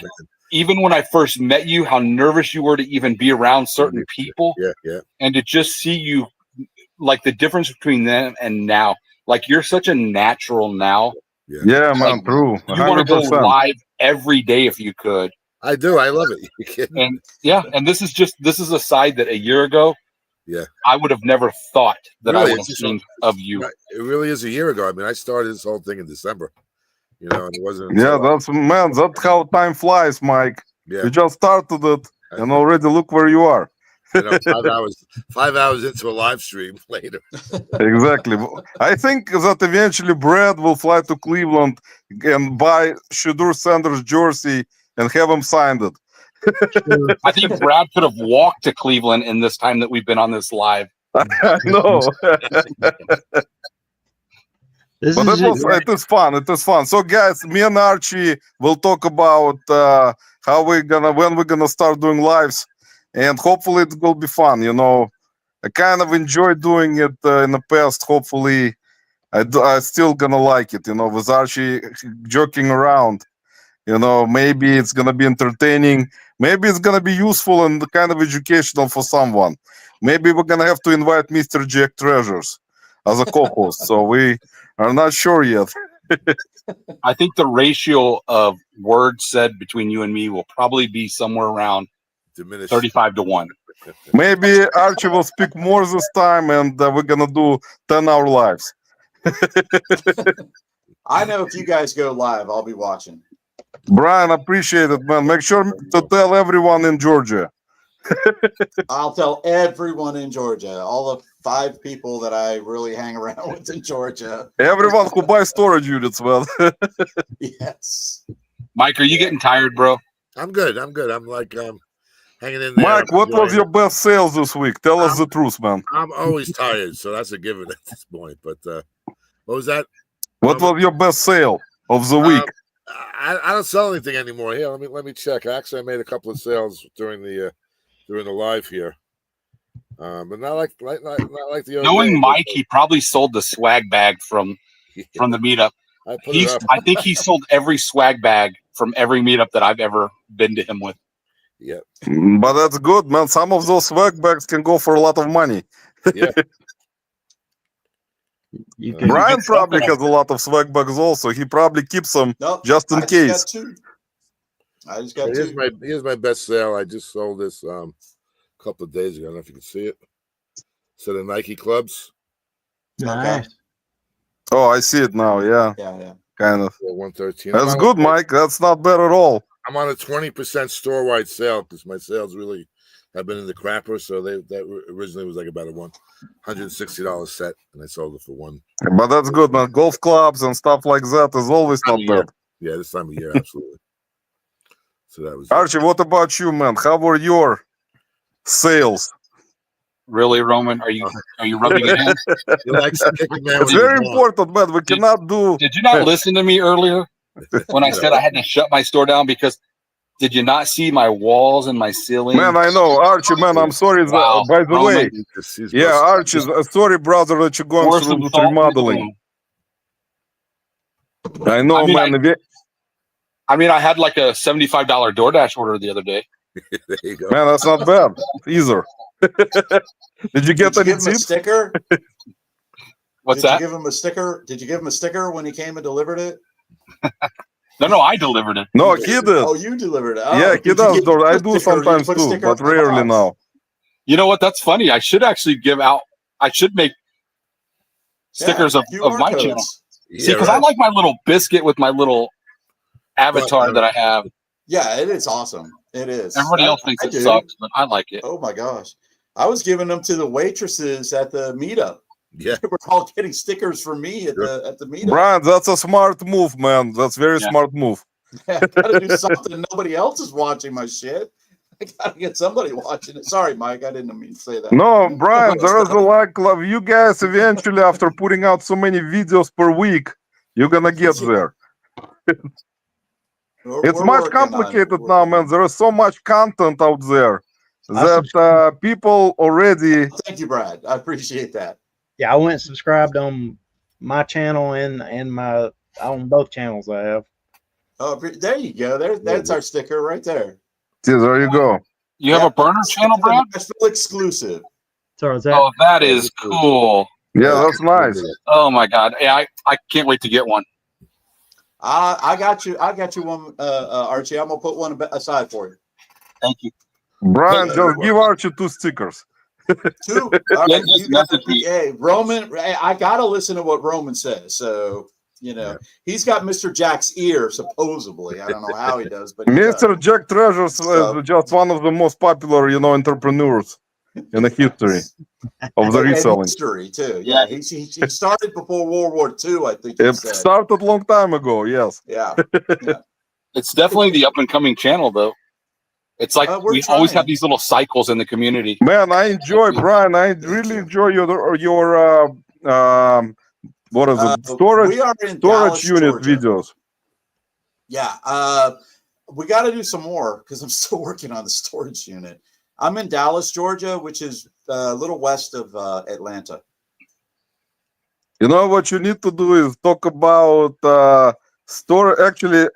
even when I first met you, how nervous you were to even be around certain people. Yeah. And to just see you, like the difference between them and now. Like, you're such a natural now. Yeah, man, true. 100%. You want to go live every day if you could. I do. I love it. You kidding? And and this is a side that a year ago, I would have never thought that I would have seen of you. It really is a year ago. I mean, I started this whole thing in December. And it wasn't. That's how time flies, Mike. Yeah. You just started it, and already look where you are. 5 hours into a live stream later. Exactly. I think that eventually Brad will fly to Cleveland and buy Shadur Sanders' jersey and have him signed it. I think Brad could have walked to Cleveland in this time that we've been on this live. I know. It is fun. It is fun. So, guys, me and Archie will talk about when we're gonna start doing lives, and hopefully it will be fun. I kind of enjoyed doing it in the past. Hopefully, I still gonna like it. With Archie joking around. Maybe it's gonna be entertaining. Maybe it's gonna be useful and kind of educational for someone. Maybe we're gonna have to invite Mr. Jack Treasures as a co-host. So we are not sure yet. I think the ratio of words said between you and me will probably be somewhere around 35-1. Maybe Archie will speak more this time, and we're gonna do 10-hour lives. I know if you guys go live, I'll be watching. Brian, appreciate it, man. Make sure to tell everyone in Georgia. I'll tell everyone in Georgia, all the 5 people that I really hang around with in Georgia. Everyone who buys storage units, man. Yes. Mike, are you getting tired, bro? I'm good. I'm like hanging in there. Mike, what was your best sales this week? Tell us the truth, man. I'm always tired, so that's a given at this point. But what was that? What was your best sale of the week? I don't sell anything anymore. Here, let me check. Actually, I made a couple of sales during the live here, but not like the. Knowing Mike, he probably sold the swag bag from the meetup. I think he sold every swag bag from every meetup that I've ever been to him with. Yeah, but that's good, man. Some of those swag bags can go for a lot of money. Yeah. Brian probably has a lot of swag bags also. He probably keeps them just in case. I just got here's two. here's my best sale. I just sold this a couple of days ago. I don't know if you can see it. So the Nike clubs. Nice. Okay. Oh, I see it now. Yeah. Yeah. Kind of. 113. That's good, Mike. That's not bad at all. I'm on a 20% store-wide sale because my sales really have been in the crapper. So that originally was like about a $160 set, and I sold it for one. But that's good, man. Golf clubs and stuff like that is always not bad. Yeah, this time of year, absolutely. So that was Archie. What about you, man? How were your sales? Really, Roman? Are you rubbing it in? It's very important, man. We cannot do. Did you not listen to me earlier when I said I had to shut my store down because? Did you not see my walls and my ceiling? Man, I know, Archie. Man, I'm sorry. Wow. By the way, yeah, Archie. Sorry, brother, that you're going through this remodeling. I know, man. I had like a $75 DoorDash order the other day. There you go. Man, that's not bad either. Did you get any give him a sticker? What's that? Did you give him a sticker? Did you give him a sticker when he came and delivered it? No, I delivered it. No, he did. Oh, you delivered it. Oh, yeah, he does. I do sometimes too, but rarely now. You know what? That's funny. I should actually I should make stickers of my channel. See, because I like my little biscuit with my little avatar that I have. Yeah, it is awesome. It is. Everybody else thinks it sucks, but I like it. Oh my gosh. I was giving them to the waitresses at the meetup. Yeah. They were all getting stickers for me at the meetup. Brian, that's a smart move, man. That's very smart move. Yeah, I gotta do something. Nobody else is watching my shit. I gotta get somebody watching it. Sorry, Mike, I didn't mean to say that. No, Brian, there is a lack of you guys. Eventually, after putting out so many videos per week, you're gonna get there. It's much complicated now, man. There is so much content out there that people already. Thank you, Brad. I appreciate that. Yeah, I went and subscribed on my channel and my on both channels I have. Oh, there you go. That's our sticker right there. Yeah, there you go. You have a burner channel, Brad? Nashville exclusive. So oh, that is cool. Yeah, that's nice. Oh my God. Yeah, I can't wait to get one. I got you one, Archie. I'm gonna put one aside for you. Thank you, Brian. Just give Archie 2 stickers. 2. All right, you got hey, Roman. I gotta listen to what Roman says. So he's got Mr. Jack's ear supposedly. I don't know how he does, but Mr. Jack Treasures is just one of the most popular, entrepreneurs in the history of the reselling. History too. Yeah, he started before World War II. I think it started a long time ago. Yes. Yeah. It's definitely the up and coming channel, though. It's like we always have these little cycles in the community. Man, I enjoy Brian. I really enjoy your what is it? Storage unit videos. Yeah. We got to do some more because I'm still working on the storage unit. I'm in Dallas, Georgia, which is a little west of Atlanta. You know what you need to do is talk about store. Actually,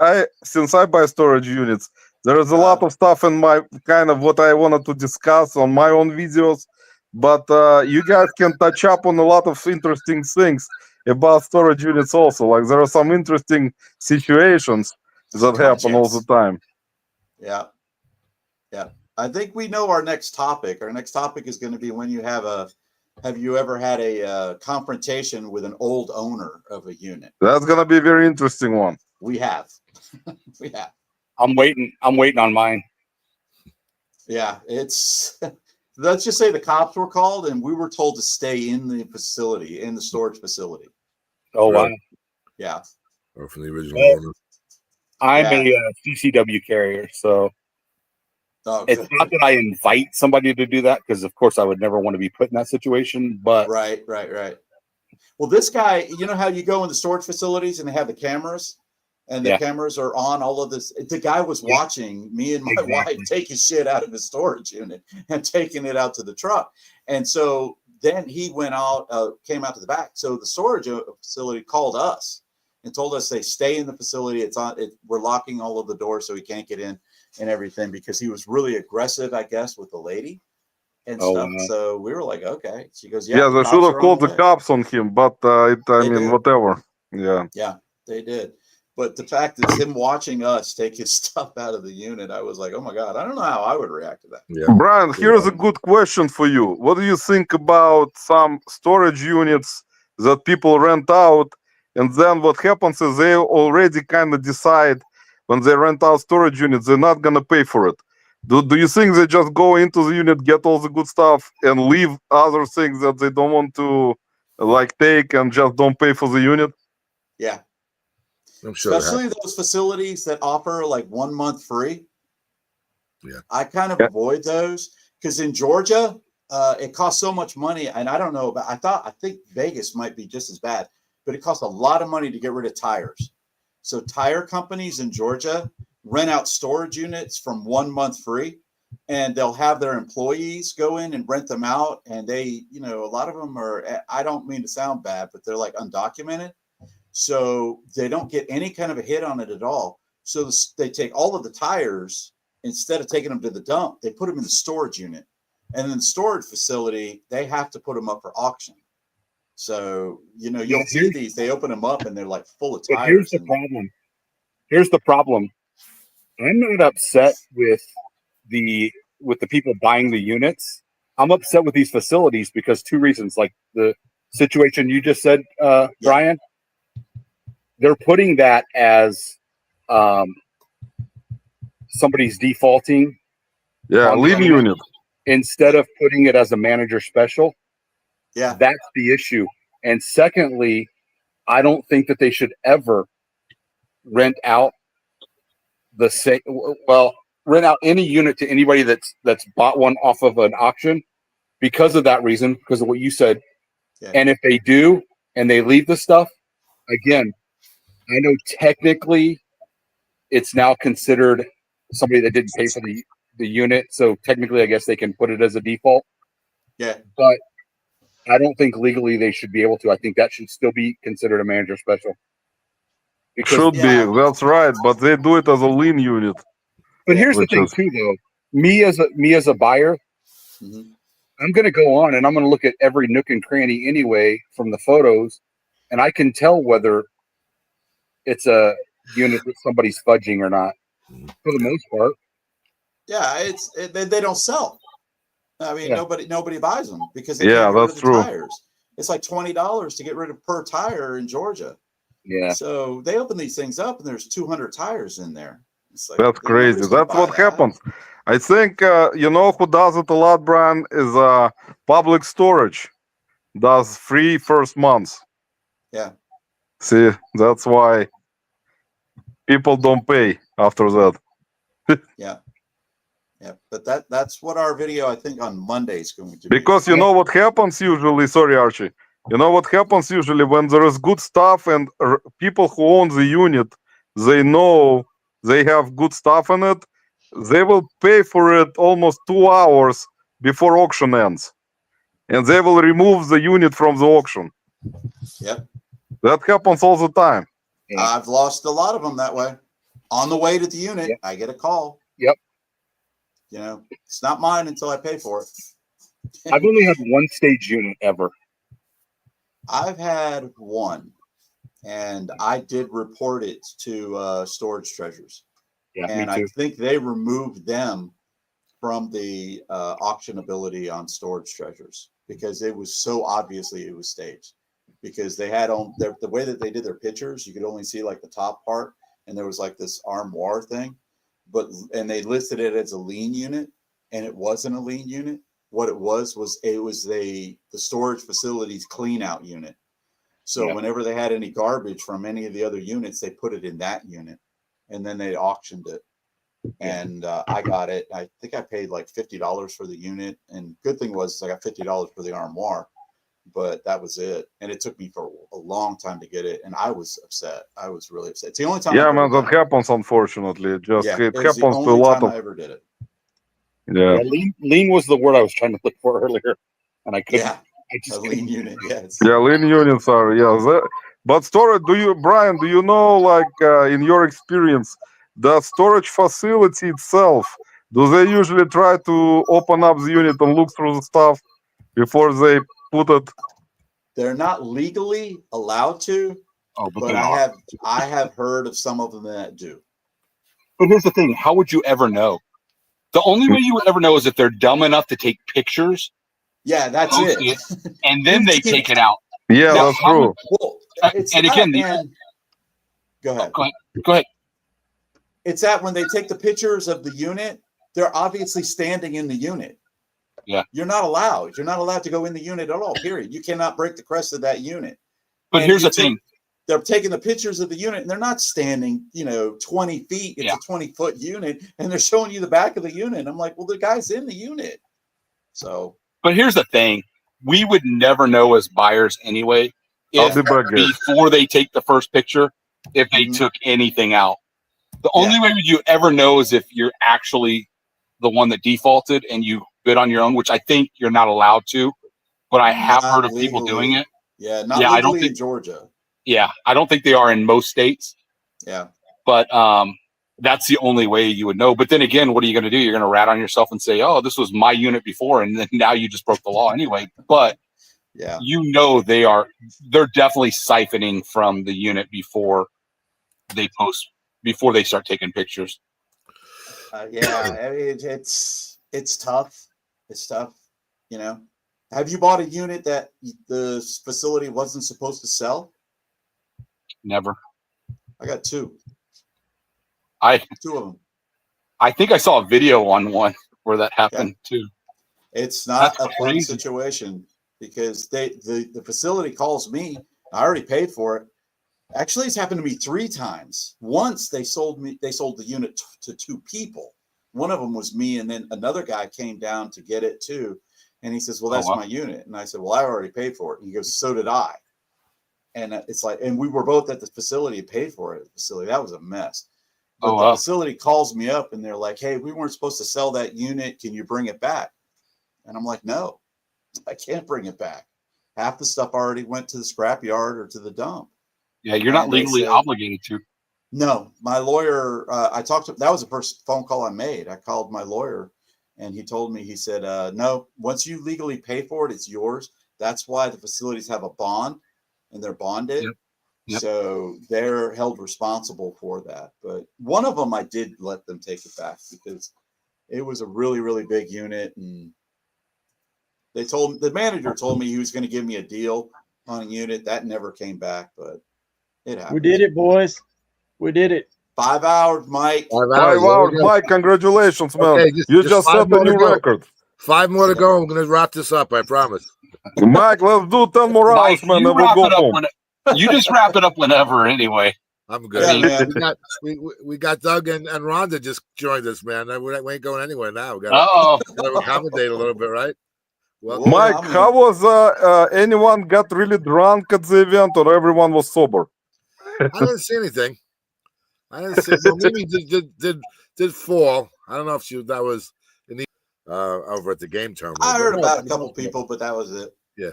since I buy storage units, there is a lot of stuff in my kind of what I wanted to discuss on my own videos, but you guys can touch up on a lot of interesting things about storage units also. Like there are some interesting situations that happen all the time. Yeah. Yeah. I think we know our next topic. Our next topic is going to be when you have you ever had a confrontation with an old owner of a unit? That's going to be a very interesting one. We have. We have. I'm waiting on mine. Yeah, it's let's just say the cops were called and we were told to stay in the facility, in the storage facility. Oh, wow. Yeah. Or from the original owner. I'm a CCW carrier, so it's not that I invite somebody to do that because, of course, I would never want to be put in that situation. But right. Well, this guy, you know how you go in the storage facilities and they have the cameras, and the cameras are on all of this. The guy was watching me and my wife taking shit out of the storage unit and taking it out to the truck, and so then he went out, came out to the back. So the storage facility called us and told us they stay in the facility. We're locking all of the doors so he can't get in and everything because he was really aggressive, I guess, with the lady and stuff. Man. So we were like, okay. She goes, yeah, they should have called the cops on him, but I mean, whatever. Yeah. Yeah, they did. But the fact is, him watching us take his stuff out of the unit, I was like, oh my God, I don't know how I would react to that. Yeah. Brian, here's a good question for you. What do you think about some storage units that people rent out? And then what happens is they already kind of decide when they rent out storage units, they're not going to pay for it. Do you think they just go into the unit, get all the good stuff, and leave other things that they don't want to like take and just don't pay for the unit? Yeah. I'm sure especially those facilities that offer like 1 month free. Yeah, I kind of avoid those because in Georgia, it costs so much money, and I don't know about. I think Vegas might be just as bad, but it costs a lot of money to get rid of tires. So tire companies in Georgia rent out storage units from 1 month free, and they'll have their employees go in and rent them out. And they, you know, a lot of them are. I don't mean to sound bad, but they're like undocumented. So they don't get any kind of a hit on it at all. So they take all of the tires, instead of taking them to the dump, they put them in the storage unit. And in the storage facility, they have to put them up for auction. So, you know, you'll see these, they open them up and they're like full of tires. But here's the problem. Here's the problem. I'm not upset with the people buying the units. I'm upset with these facilities because two reasons, like the situation you just said, Brian. They're putting that as somebody's defaulting. Yeah, lean unit. Instead of putting it as a manager special. Yeah. That's the issue. And secondly, I don't think that they should ever rent out rent out any unit to anybody that's bought one off of an auction because of that reason, because of what you said. Yeah. And if they do and they leave the stuff, again, I know technically it's now considered somebody that didn't pay for the unit. So technically, I guess they can put it as a default. Yeah. But I don't think legally they should be able to. I think that should still be considered a manager special. Should be. That's right. But they do it as a lean unit. But here's the thing too, though. Me as a buyer, I'm going to go on and I'm going to look at every nook and cranny anyway from the photos, and I can tell whether it's a unit that somebody's fudging or not, for the most part. Yeah, they don't sell. I mean, nobody buys them because they Yeah, can't get rid that's of the true. tires. It's like $20 to get rid of per tire in Georgia. Yeah. So they open these things up and there's 200 tires in there. It's like, That's crazy. That's what happens. I think you know who does it a lot, Brian, is public storage. Does free first months. Yeah. See, that's why people don't pay after that. Yeah. Yeah. But that's what our video, I think, on Monday is going to be. Because you know what happens usually, sorry, Archie. You know what happens usually when there is good stuff and people who own the unit, they know they have good stuff in it, they will pay for it almost 2 hours before auction ends. And they will remove the unit from the auction. Yep. That happens all the time. I've lost a lot of them that way. On the way to the unit, I get a call. Yep. You know, it's not mine until I pay for it. I've only had one stage unit ever. I've had one, and I did report it to Storage Treasures. Yeah, and me too. I think they removed them from the auctionability on Storage Treasures because it was so obviously it was staged. Because they had on the way that they did their pictures, you could only see like the top part, and there was like this armoire thing, and they listed it as a lean unit, and it wasn't a lean unit. What it was the storage facilities clean out unit. So whenever they had any garbage from any of the other units, they put it in that unit, and then they auctioned it. And I got it. I think I paid like $50 for the unit, and good thing was I got $50 for the armoire. But that was it, and it took me for a long time to get it, and I was upset. I was really upset. It's the only time. Yeah, man, that happens. Unfortunately, it happens to a lot of. I ever did it. Yeah. Lean was the word I was trying to look for earlier, and I couldn't. Yeah, I just a lean unit. Yes. Yeah, lean units are but storage. Brian? Do you know, like in your experience, the storage facility itself? Do they usually try to open up the unit and look through the stuff before they put it? They're not legally allowed to, but I have heard of some of them that do. But here's the thing: how would you ever know? The only way you would ever know is if they're dumb enough to take pictures. Yeah, that's it. And then they take it out. Yeah, now, that's true. Well, it's and that, again, go ahead. Go ahead. It's that when they take the pictures of the unit, they're obviously standing in the unit. Yeah. You're not allowed. You're not allowed to go in the unit at all, period. You cannot break the crest of that unit. But here's the thing. They're taking the pictures of the unit and they're not standing, 20 feet. It's a 20-foot unit and they're showing you the back of the unit. I'm like, well, the guy's in the unit. So. But here's the thing. We would never know as buyers anyway before they take the first picture if they took anything out. The only way you ever know is if you're actually the one that defaulted and you bid on your own, which I think you're not allowed to, but I have heard of people doing it. Yeah, not legally I don't think, in Georgia. Yeah, I don't think they are in most states. Yeah. But that's the only way you would know. But then again, what are you going to do? You're going to rat on yourself and say, oh, this was my unit before, and then now you just broke the law anyway. But yeah, they're definitely siphoning from the unit before they start taking pictures. Yeah, I mean, it's tough. It's tough. Have you bought a unit that the facility wasn't supposed to sell? Never. I got two. Two of them. I think I saw a video on one where that happened too. It's not a fun situation because the facility calls me. I already paid for it. Actually, it's happened to me 3 times. Once they sold the unit to 2 people. One of them was me, and then another guy came down to get it too. And he says, well, that's my unit. And I said, well, I already paid for it. And he goes, so did I. And it's like, and we were both at the facility and paid for it at the facility. That was a mess. But the facility calls me up and they're like, hey, we weren't supposed to sell that unit. Can you bring it back? And I'm like, no, I can't bring it back. Half the stuff already went to the scrap yard or to the dump. Yeah, you're not legally obligated to. No, my lawyer, that was the first phone call I made. I called my lawyer and he told me, he said, no, once you legally pay for it, it's yours. That's why the facilities have a bond and they're bonded. Yep. So they're held responsible for that. But one of them, I did let them take it back because it was a really, really big unit. And the manager told me he was going to give me a deal on a unit. That never came back, but it happened. We did it, boys. We did it. 5 hours, Mike. 5 hours, Mike. Congratulations, man. Okay, you just set a new record. 5 more to go. I'm going to wrap this up. I promise. Mike, let's do 10 more hours, man. And we'll go home. You just wrap it up whenever, anyway. I'm good. Yeah, we got Doug and Rhonda just joined us, man. We ain't going anywhere now. We got to accommodate a little bit, right? Well, Mike, how was anyone got really drunk at the event, or everyone was sober? I didn't see anything. I didn't see. Well, Mimi did fall. I don't know if that was over at the game terminal. I heard about a couple people, but that was it. Yeah,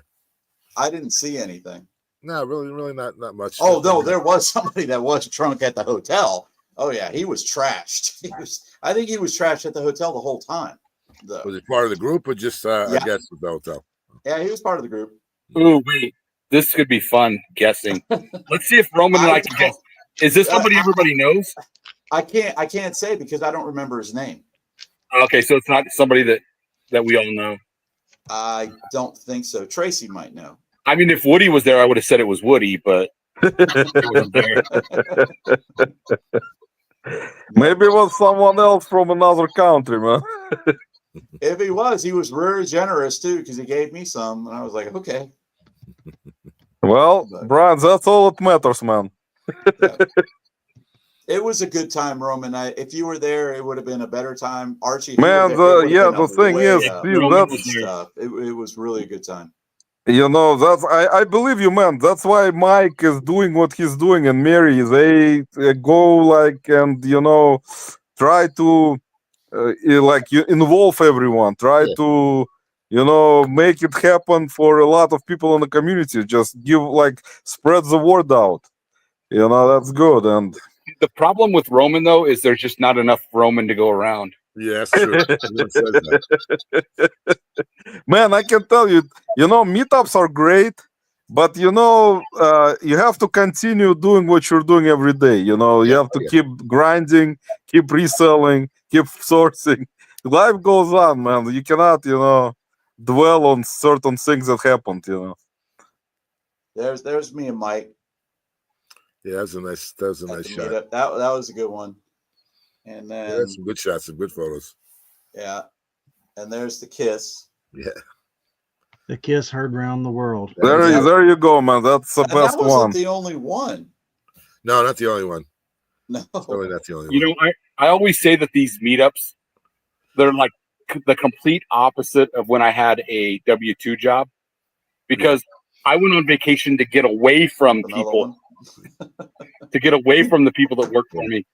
I didn't see anything. No, really not much. Oh no, there was somebody that was drunk at the hotel. Oh yeah, he was trashed. I think he was trashed at the hotel the whole time. Was he part of the group or just I guess with the hotel? Yeah, he was part of the group. Oh wait, this could be fun guessing. Let's see if Roman and I can guess. Is this somebody everybody knows? I can't say because I don't remember his name. Okay, so it's not somebody that we all know. I don't think so. Tracy might know. I mean, if Woody was there, I would have said it was Woody, but it wasn't there. Maybe it was someone else from another country, man. If he was very generous too, because he gave me some, and I was like, okay. Well, Brian, that's all that matters, man. Yeah. It was a good time, Roman. If you were there, it would have been a better time. Archie, man, the thing is, it was really a good time. You know, I believe you, man. That's why Mike is doing what he's doing, and Mary, they go and try to involve everyone, try to make it happen for a lot of people in the community. Just spread the word out. That's good. And the problem with Roman though is there's just not enough Roman to go around. Yeah, that's true. Man, I can tell you, meetups are great. But you know, you have to continue doing what you're doing every day. You know, you have to keep grinding, keep reselling, keep sourcing. Life goes on, man. You cannot, you know, dwell on certain things that happened. You know. There's me and Mike. Yeah, that was a nice shot. Meetup. That was a good one. And then yeah, some good shots, some good photos. Yeah, and there's the kiss. Yeah, the kiss heard around the world. There you go, man. That's the best that wasn't one. the only one. No, not the only one. No, really not the only one. You know, I always say that these meetups, they're like the complete opposite of when I had a W-2 job, because I went on vacation to get away from people, to get away from the people that work for me.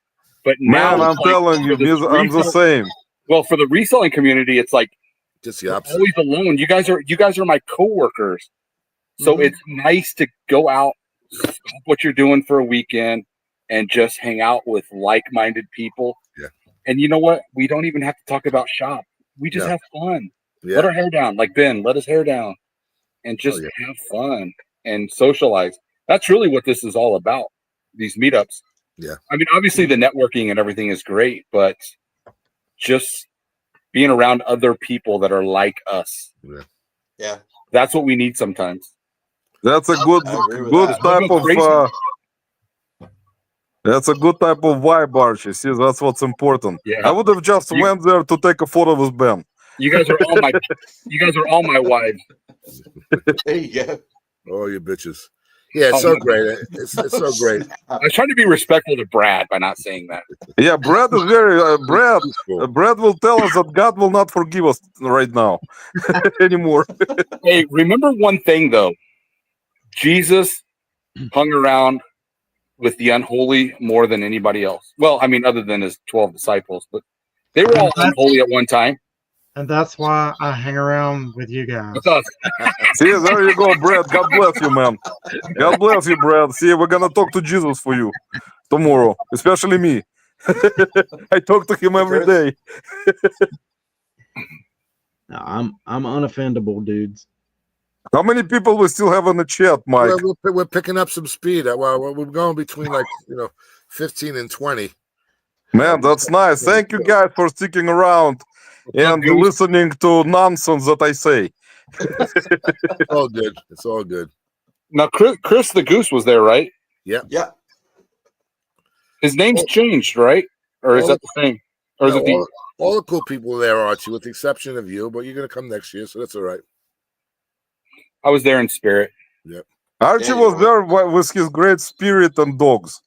But now, man, I'm telling you, I'm the same. Well, for the reselling community, it's like just the opposite. Always alone. You guys are my coworkers, so it's nice to go out, stop what you're doing for a weekend, and just hang out with like-minded people. Yeah. And you know what? We don't even have to talk about shop. We just have fun. Yeah. Let our hair down, like Ben. Let his hair down, and just have fun and socialize. That's really what this is all about. These meetups. Yeah. I mean, obviously the networking and everything is great, but just being around other people that are like us. Yeah. That's what we need sometimes. That's a good type of that's a good type of vibe, Archie. See, that's what's important. Yeah. I would have just went there to take a photo with Ben. You guys are all my wives. There you go. Oh, you bitches. Yeah, it's so great. It's so great. I was trying to be respectful to Brad by not saying that. Yeah, Brad is very Brad will tell us that God will not forgive us right now anymore. Hey, remember one thing though. Jesus hung around with the unholy more than anybody else. Well, I mean, other than his 12 disciples, but they were all unholy at one time. And that's why I hang around with you guys. See, there you go, Brad. God bless you, man. God bless you, Brad. See, we're gonna talk to Jesus for you tomorrow, especially me. I talk to him every day. No, I'm unoffendable, dudes. How many people we still have in the chat, Mike? Well, we're picking up some speed. Well, we're going between 15 and 20. Man, that's nice. Thank you guys for sticking around and listening to nonsense that I say. It's all good. It's all good. Now, Chris the Goose was there, right? Yeah. Yeah. His name's changed, right? Or is that the same? Or is it all the cool people were there, Archie, with the exception of you, but you're going to come next year, so that's all right. I was there in spirit. Yep. Archie was there with his great spirit and dogs.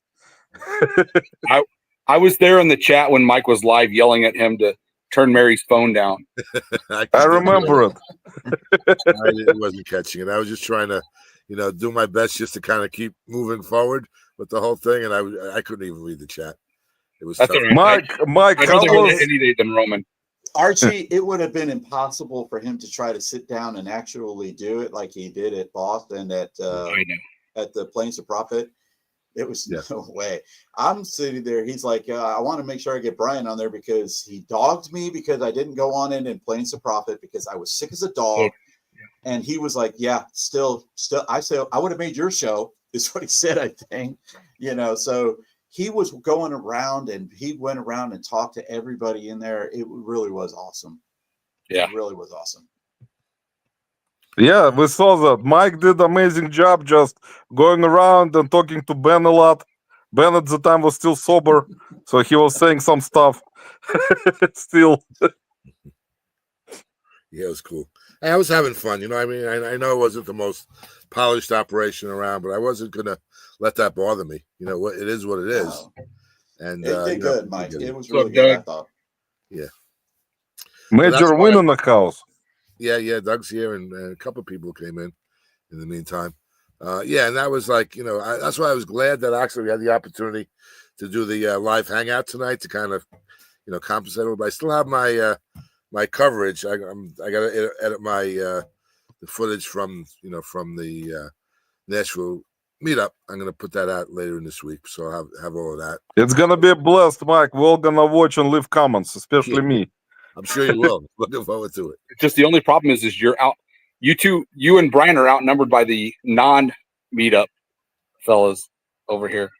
I was there in the chat when Mike was live yelling at him to turn Mary's phone down. I remember it. I wasn't catching it. I was just trying to, do my best just to kind of keep moving forward with the whole thing, and I couldn't even read the chat. It was tough. Mike, I'd rather go there any day than Roman. Archie, it would have been impossible for him to try to sit down and actually do it like he did at Boston at the Plains of Profit. It was no way. I'm sitting there. He's like, I want to make sure I get Brian on there because he dogged me because I didn't go on in Plains of Profit because I was sick as a dog. Yeah. And he was like, yeah, still. I said, I would have made your show, is what he said, I think. So he was going around and he went around and talked to everybody in there. It really was awesome. Yeah. It really was awesome. Yeah, we saw that. Mike did an amazing job just going around and talking to Ben a lot. Ben at the time was still sober, so he was saying some stuff. Still. Yeah, it was cool. I was having fun. I mean, I know it wasn't the most polished operation around, but I wasn't going to let that bother me. It is what it is. Oh. And it did good, Mike. It was really good, I thought. Yeah. Major win in the house. Yeah, Doug's here, and a couple of people came in the meantime. And that was like, that's why I was glad that actually we had the opportunity to do the live hangout tonight to kind of, compensate a little bit. I still have my coverage. I got to edit my the footage from the Nashville Meetup. I'm going to put that out later in this week, so I'll have all of that. It's going to be a blast, Mike. We're all going to watch and leave comments, especially me. I'm sure you will. Looking forward to it. Just the only problem is you're out. you and Brian are outnumbered by the non-meetup fellas over here.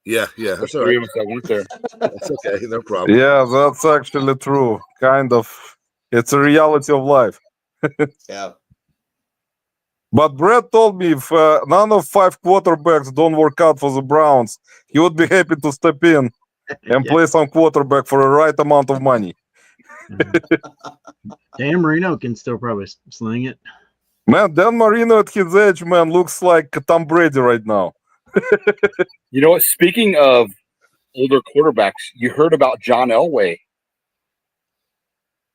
Yeah, that's all right. Of us that weren't there. That's okay, no problem. Yeah, that's actually true. Kind of, it's a reality of life. Yeah. But Brett told me if none of 5 quarterbacks don't work out for the Browns, he would be happy to step in and play some quarterback for the right amount of money. Dan Marino can still probably sling it. Man, Dan Marino at his age, man, looks like Tom Brady right now. You know what? Speaking of older quarterbacks, you heard about John Elway.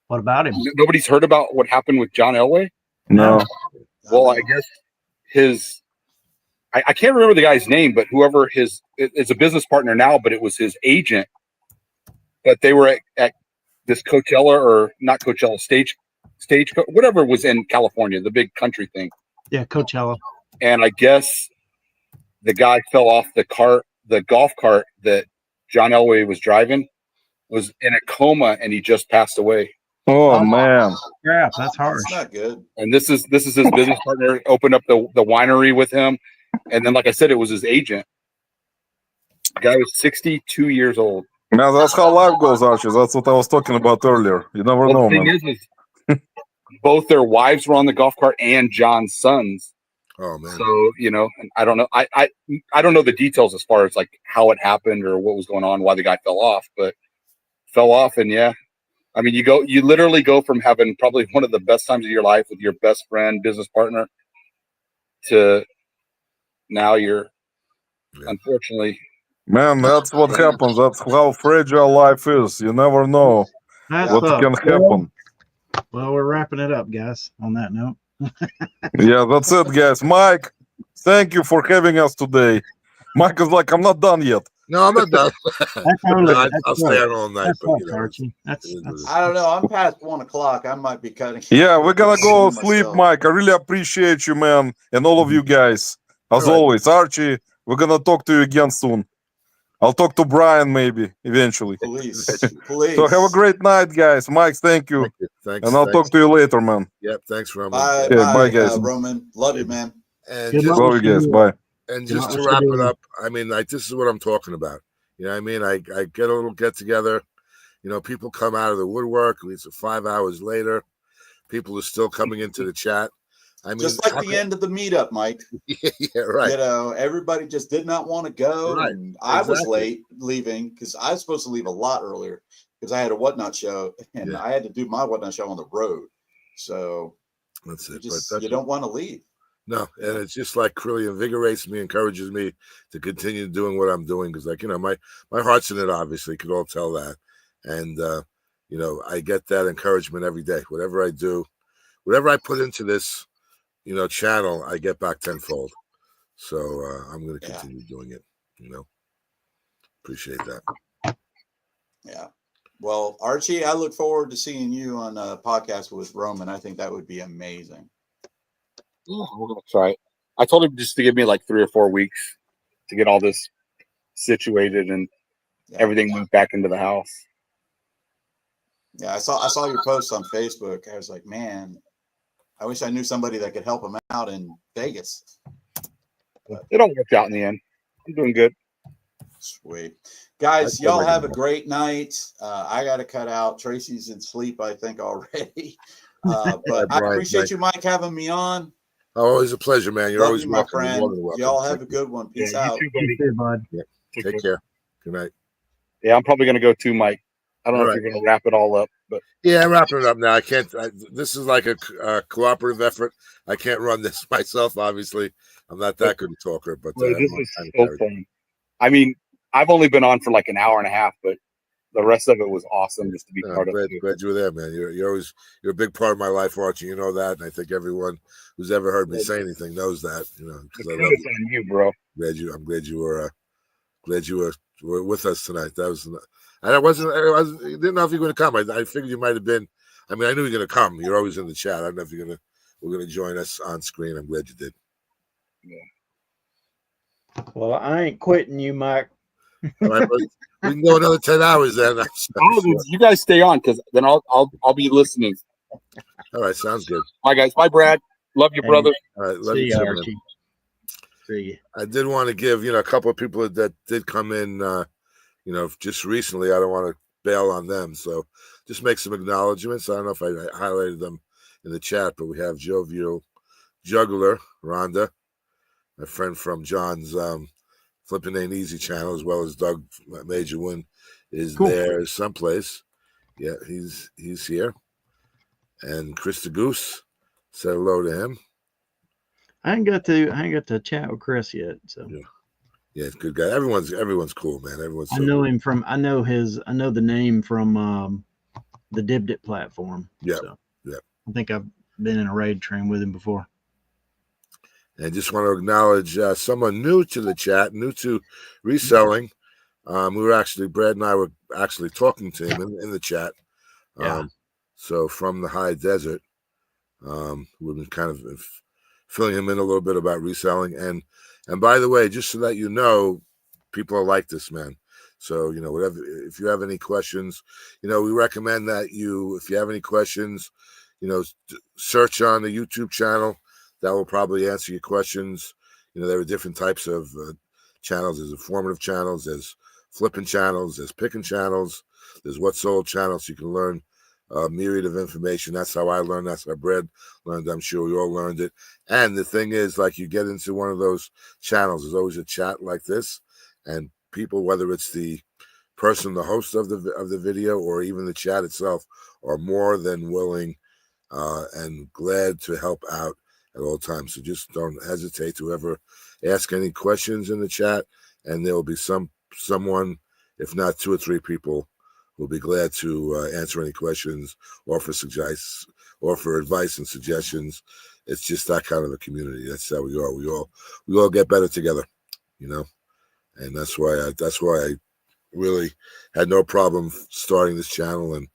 What about him? Nobody's heard about what happened with John Elway? No. Well, I guess I can't remember the guy's name, but whoever is a business partner now, but it was his agent. But they were at this Coachella, or not Coachella, stage whatever was in California, the big country thing. Yeah, Coachella. And I guess the guy fell off the golf cart that John Elway was driving, was in a coma, and he just passed away. Oh man. Yeah, that's harsh. That's not good. And this is his business partner, opened up the winery with him. And then, like I said, it was his agent. The guy was 62 years old. Man, that's how life goes, Archie. That's what I was talking about earlier. You never know, the thing man. is both their wives were on the golf cart and John's sons. Oh man. So, and I don't know. I don't know the details as far as like how it happened or what was going on, why the guy fell off, but fell off. And yeah, I mean, you literally go from having probably one of the best times of your life with your best friend, business partner, to now you're unfortunately. Man, that's what happens. That's how fragile life is. You never know what can happen. Well, we're wrapping it up, guys, on that note. Yeah, that's it, guys. Mike, thank you for having us today. Mike is like, I'm not done yet. No, I'm not done. I'll stay on all night. But, I don't know. I'm past 1 o'clock. I might be cutting. Yeah, we're gonna go sleep, Mike. I really appreciate you, man, and all of you guys. As always, Archie, we're gonna talk to you again soon. I'll talk to Brian maybe eventually. Please. So have a great night, guys. Mike, thank you. Thanks. And I'll talk to you later, man. Yep. Thanks, Roman. Bye, guys. Roman. Love you, man. And Love you guys. Bye. And just to wrap it up, I mean, like, this is what I'm talking about. You know what I mean? I get a little get together. People come out of the woodwork. It's 5 hours later. People are still coming into the chat. I mean, just like the end of the meetup, Mike. Yeah, right. Everybody just did not want to go. Right. And I was late leaving because I was supposed to leave a lot earlier because I had a Whatnot show and I had to do my Whatnot show on the road. So that's it. You don't want to leave. No, and it's just like really invigorates me, encourages me to continue doing what I'm doing because, like, my heart's in it. Obviously, you could all tell that, and I get that encouragement every day. Whatever I do, whatever I put into this, channel, I get back tenfold. So I'm going to continue doing it. Appreciate that. Yeah. Well, Archie, I look forward to seeing you on a podcast with Roman. I think that would be amazing. Yeah, we're gonna try it. I told him just to give me like 3 or 4 weeks to get all this situated and everything moved back into the house. Yeah, I saw your post on Facebook. I was like, man, I wish I knew somebody that could help him out in Vegas. It all worked out in the end. I'm doing good. Sweet. Guys, y'all have a great night. I got to cut out. Tracy's in sleep, I think, already. But I appreciate you, Mike, having me on. Always a pleasure, man. You're always my welcome. friend. Y'all have a good one. Peace out. You too, buddy. Yeah. Take care. Good night. Yeah, I'm probably going to go too, Mike. I don't know if you're going to wrap it all up, but yeah, I'm wrapping it up now. I can't. This is like a cooperative effort. I can't run this myself. Obviously, I'm not that good a talker. But this is so fun. I mean, I've only been on for like an hour and a half, but the rest of it was awesome just to be part of it. Glad you were there, man. You're a big part of my life, Archie. You know that, and I think everyone who's ever heard me say anything knows that. Because I love you. On you, bro. I'm glad you were with us tonight. That was. I didn't know if you were going to come. I figured you might have been. I mean, I knew you were going to come. You're always in the chat. I don't know if we're going to join us on screen. I'm glad you did. Yeah. Well, I ain't quitting you, Mike. All right, we can go another 10 hours then. You guys stay on because then I'll be listening. All right, sounds good. Bye, guys. Bye, Brad. Love you, brother. All right, love See you ya, too, Archie. man. See you. I did want to give a couple of people that did come in, just recently. I don't want to bail on them, so just make some acknowledgments. I don't know if I highlighted them in the chat, but we have Jovial Juggler Rhonda, my friend from John's Flipping Ain't Easy channel, as well as Doug Major Win is there someplace. Yeah, he's here. And Chris the Goose, said hello to him. I ain't got to chat with Chris yet. So yeah, it's a good guy. Everyone's cool, man. Everyone's. I know him from. I know the name from the Dibdit platform. Yeah, so yeah. I think I've been in a raid train with him before. And just want to acknowledge someone new to the chat, new to reselling. Brad and I were actually talking to him in the chat. So from the high desert, we've been kind of filling him in a little bit about reselling. And by the way, just so that you know, people are like this, man. So, whatever, if you have any questions, we recommend that if you have any questions, search on the YouTube channel. That will probably answer your questions. There are different types of channels. There's informative channels, there's flipping channels, there's picking channels, there's what sold channels. You can learn a myriad of information. That's how I learned. That's how Brad learned. I'm sure we all learned it. And the thing is, like, you get into one of those channels, there's always a chat like this, and people, whether it's the person, the host of the video, or even the chat itself, are more than willing and glad to help out at all times. So just don't hesitate to ever ask any questions in the chat, and there will be someone, if not 2 or 3 people, who'll be glad to answer any questions, offer advice and suggestions. It's just that kind of a community. That's how we are. We all get better together, and that's why I really had no problem starting this channel and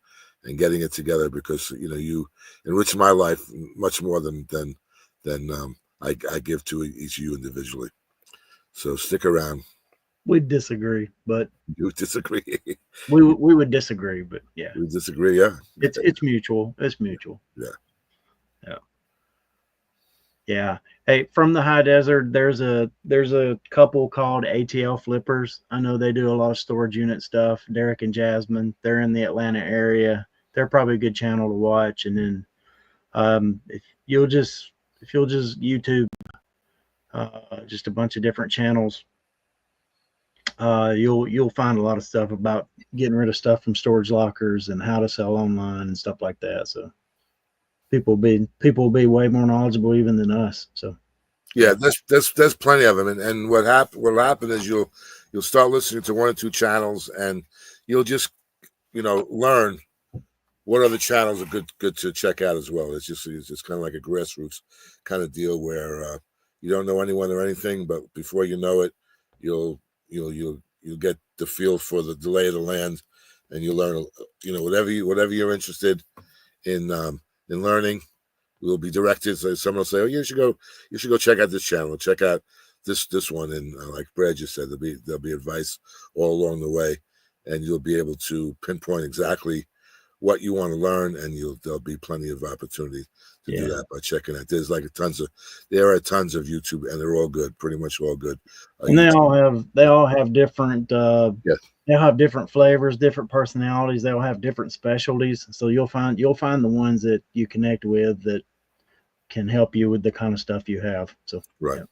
getting it together, because you enrich my life much more than I give to each of you individually. So stick around. We'd disagree, but you would disagree. we would disagree, but yeah, we disagree. Yeah, it's mutual. It's mutual. Yeah. Hey, from the high desert, there's a couple called ATL Flippers. I know they do a lot of storage unit stuff. Derek and Jasmine, they're in the Atlanta area. They're probably a good channel to watch. And then if you'll just YouTube just a bunch of different channels, you'll find a lot of stuff about getting rid of stuff from storage lockers and how to sell online and stuff like that. So people will be way more knowledgeable even than us. So yeah, there's plenty of them. And what happen is you'll start listening to 1 or 2 channels, and you'll just learn what other channels are good to check out as well. It's just kind of like a grassroots kind of deal where you don't know anyone or anything, but before you know it, you'll get the feel for the lay of the land, and you learn whatever you're interested in learning. We'll be directed. So someone will say, "Oh, you should go check out this channel. Check out this one." And like Brad just said, there'll be advice all along the way, and you'll be able to pinpoint exactly what you want to learn, and there'll be plenty of opportunity to do that by checking out. There's there are tons of YouTube, and they're all good, pretty much all good. And they all have different they'll have different flavors, different personalities. They'll have different specialties. So you'll find the ones that you connect with that can help you with the kind of stuff you have. So right.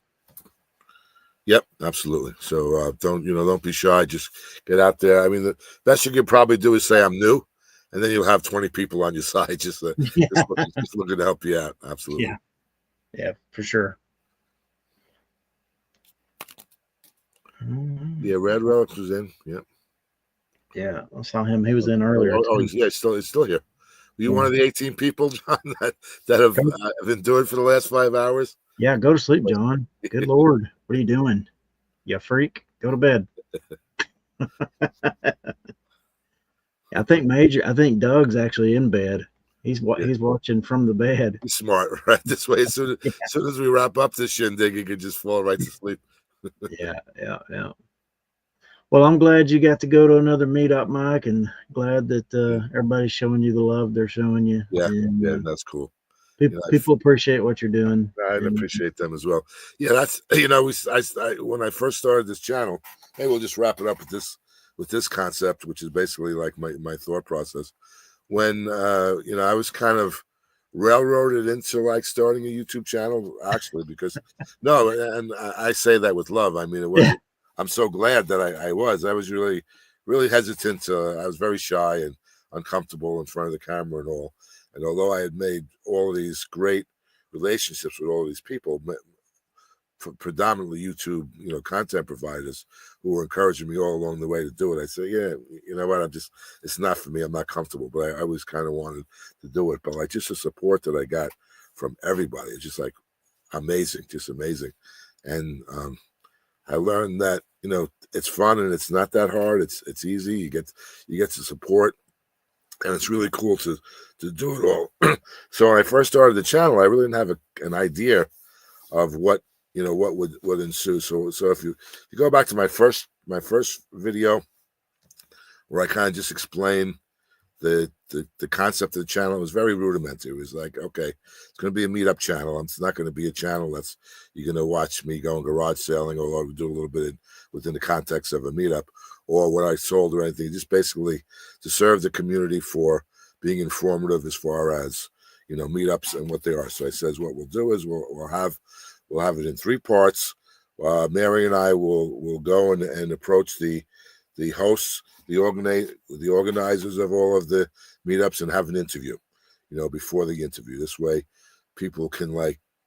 Yep, absolutely. So don't be shy. Just get out there. I mean, the best you can probably do is say I'm new, and then you'll have 20 people on your side just looking to help you out. Absolutely. Yeah, for sure. Yeah, Red Relics was in. Yep. Yeah, I saw him. He was in earlier. He's still here. Were you one of the 18 people, John, that have been doing it for the last 5 hours? Yeah, go to sleep, John. Good Lord. What are you doing? You freak. Go to bed. I think Doug's actually in bed. He's watching from the bed. He's smart, right? This way, as soon as we wrap up this shindig, he can just fall right to sleep. Yeah. Well, I'm glad you got to go to another meetup, Mike, and glad that everybody's showing you the love they're showing you. Yeah, that's cool. People appreciate what you're doing. I appreciate them as well. Yeah, that's when I first started this channel. Maybe we'll just wrap it up with this concept, which is basically like my thought process. When I was kind of railroaded into like starting a YouTube channel, actually, because no, and I say that with love. I mean, it was. I'm so glad that I was. I was really hesitant. I was very shy and uncomfortable in front of the camera and all. And although I had made all of these great relationships with all of these people, predominantly YouTube, content providers who were encouraging me all along the way to do it, I said, yeah, you know what, it's not for me. I'm not comfortable, but I always kind of wanted to do it. But like just the support that I got from everybody, it's just like amazing, just amazing. And I learned that, it's fun and it's not that hard. It's easy. You get the support. And it's really cool to do it all. So when I first started the channel, I really didn't have an idea of what would ensue. So if you go back to my first video where I kind of just explained the concept of the channel, it was very rudimentary. It was like, okay, it's going to be a meetup channel. It's not going to be a channel that's you're going to watch me going garage selling or do a little bit within the context of a meetup or what I sold or anything. Just basically to serve the community for being informative as far as meetups and what they are. So I says what we'll do is we'll have it in 3 parts. Mary and I will go and approach the hosts, the organizers of all of the meetups and have an interview, before the interview. This way people can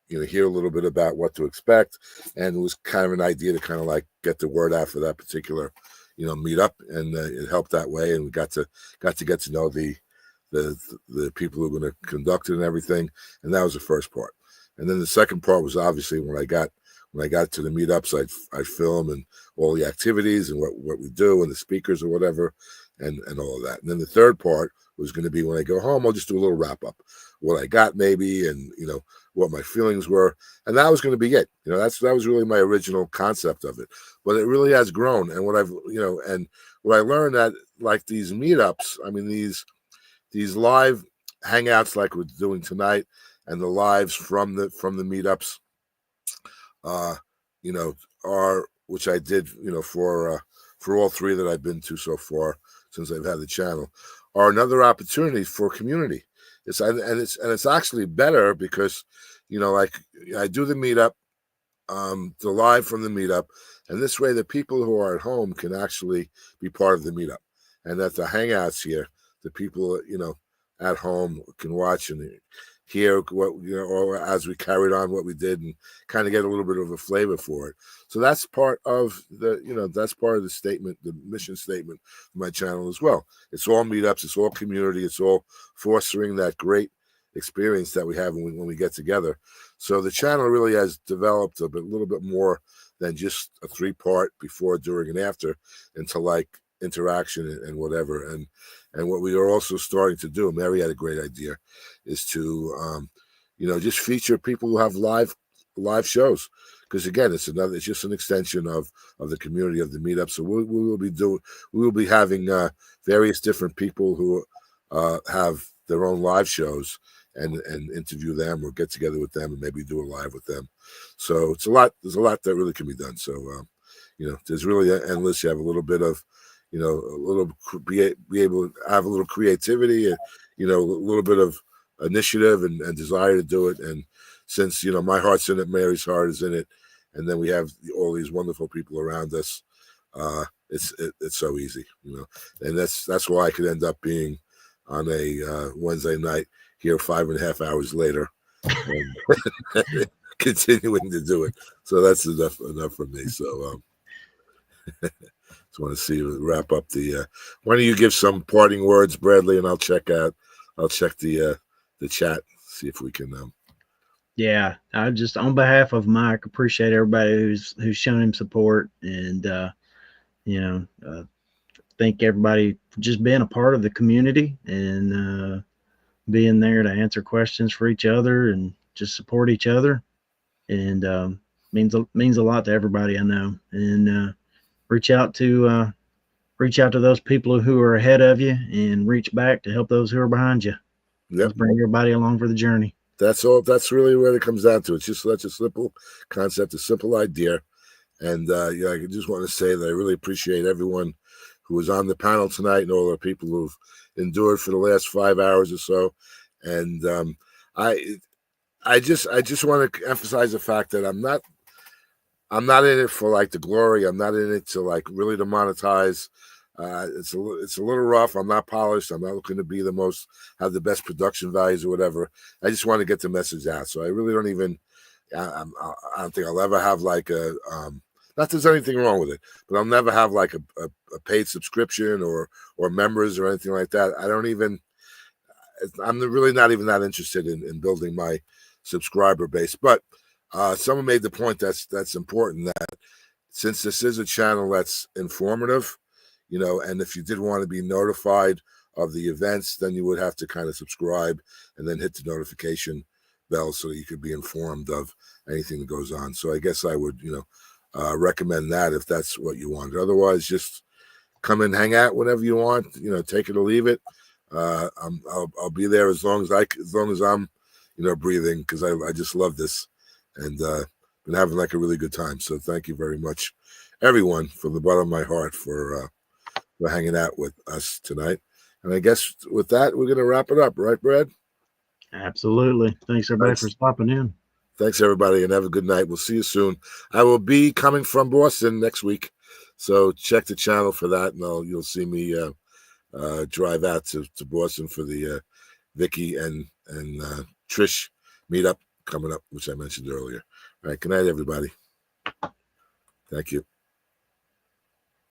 hear a little bit about what to expect. And it was kind of an idea to kind of like get the word out for that particular, meetup. And it helped that way. And we got to get to know the people who are going to conduct it and everything. And that was the first part. And then the second part was obviously when I got to the meetups, I'd film and all the activities and what we do and the speakers or whatever and all of that. And then the third part was going to be when I go home, I'll just do a little wrap up, what I got maybe, and what my feelings were. And that was going to be it. That was really my original concept of it. But it really has grown. And what and what I learned that like these meetups, I mean these live hangouts like we're doing tonight and the lives from the meetups, are which I did, for all 3 that I've been to so far since I've had the channel, are another opportunity for community. It's actually better because, like I do the meetup, the live from the meetup, and this way the people who are at home can actually be part of the meetup, and that the hangouts here, the people at home can watch and hear what or as we carried on what we did and kind of get a little bit of a flavor for it. So that's part of the statement, the mission statement of my channel as well. It's all meetups, it's all community, it's all fostering that great experience that we have when we get together. So the channel really has developed a little bit more than just a 3-part before, during, and after into like interaction and whatever. And what we are also starting to do, Mary had a great idea, is to just feature people who have live shows, because again it's just an extension of the community of the meetup. So we will be having various different people who have their own live shows and interview them or get together with them and maybe do a live with them. So there's a lot that really can be done. So there's really endless. You have a little bit of be able to have a little creativity and a little bit of initiative and desire to do it. And since my heart's in it, Mary's heart is in it, and then we have all these wonderful people around us, it's so easy, and that's why I could end up being on a Wednesday night here 5.5 hours later and continuing to do it. So that's enough for me. So just want to see you wrap up the why don't you give some parting words, Bradley, and I'll check the chat, see if we can Yeah, I just, on behalf of Mike, appreciate everybody who's shown him support, and thank everybody for just being a part of the community and being there to answer questions for each other and just support each other. And means a lot to everybody I know. And reach out to those people who are ahead of you and reach back to help those who are behind you. Yep. Let's bring everybody along for the journey. That's all. That's really what it comes down to. It's just such a simple concept, a simple idea. And I just want to say that I really appreciate everyone who was on the panel tonight and all the people who've endured for the last 5 hours or so. And I just want to emphasize the fact that I'm not in it for like the glory. I'm not in it to like really to monetize. It's a little rough. I'm not polished. I'm not looking to be have the best production values or whatever. I just want to get the message out. So I really don't even. I don't think I'll ever have like a. Not that there's anything wrong with it, but I'll never have like a paid subscription or members or anything like that. I don't even. I'm really not even that interested in building my subscriber base. But someone made the point that's important, that since this is a channel that's informative, and if you did want to be notified of the events, then you would have to kind of subscribe and then hit the notification bell so that you could be informed of anything that goes on. So I guess I would, recommend that if that's what you want. Otherwise, just come and hang out whenever you want. Take it or leave it. I'll be there as long as I'm, breathing, because I just love this and been having like a really good time. So thank you very much, everyone, from the bottom of my heart for hanging out with us tonight. And I guess with that, we're going to wrap it up, right, Brad? Absolutely. Thanks everybody for stopping in. Thanks everybody, and have a good night. We'll see you soon. I will be coming from Boston next week, so check the channel for that, and you'll see me drive out to Boston for the Vicky and Trish meetup coming up, which I mentioned earlier. All right, good night, everybody. Thank you.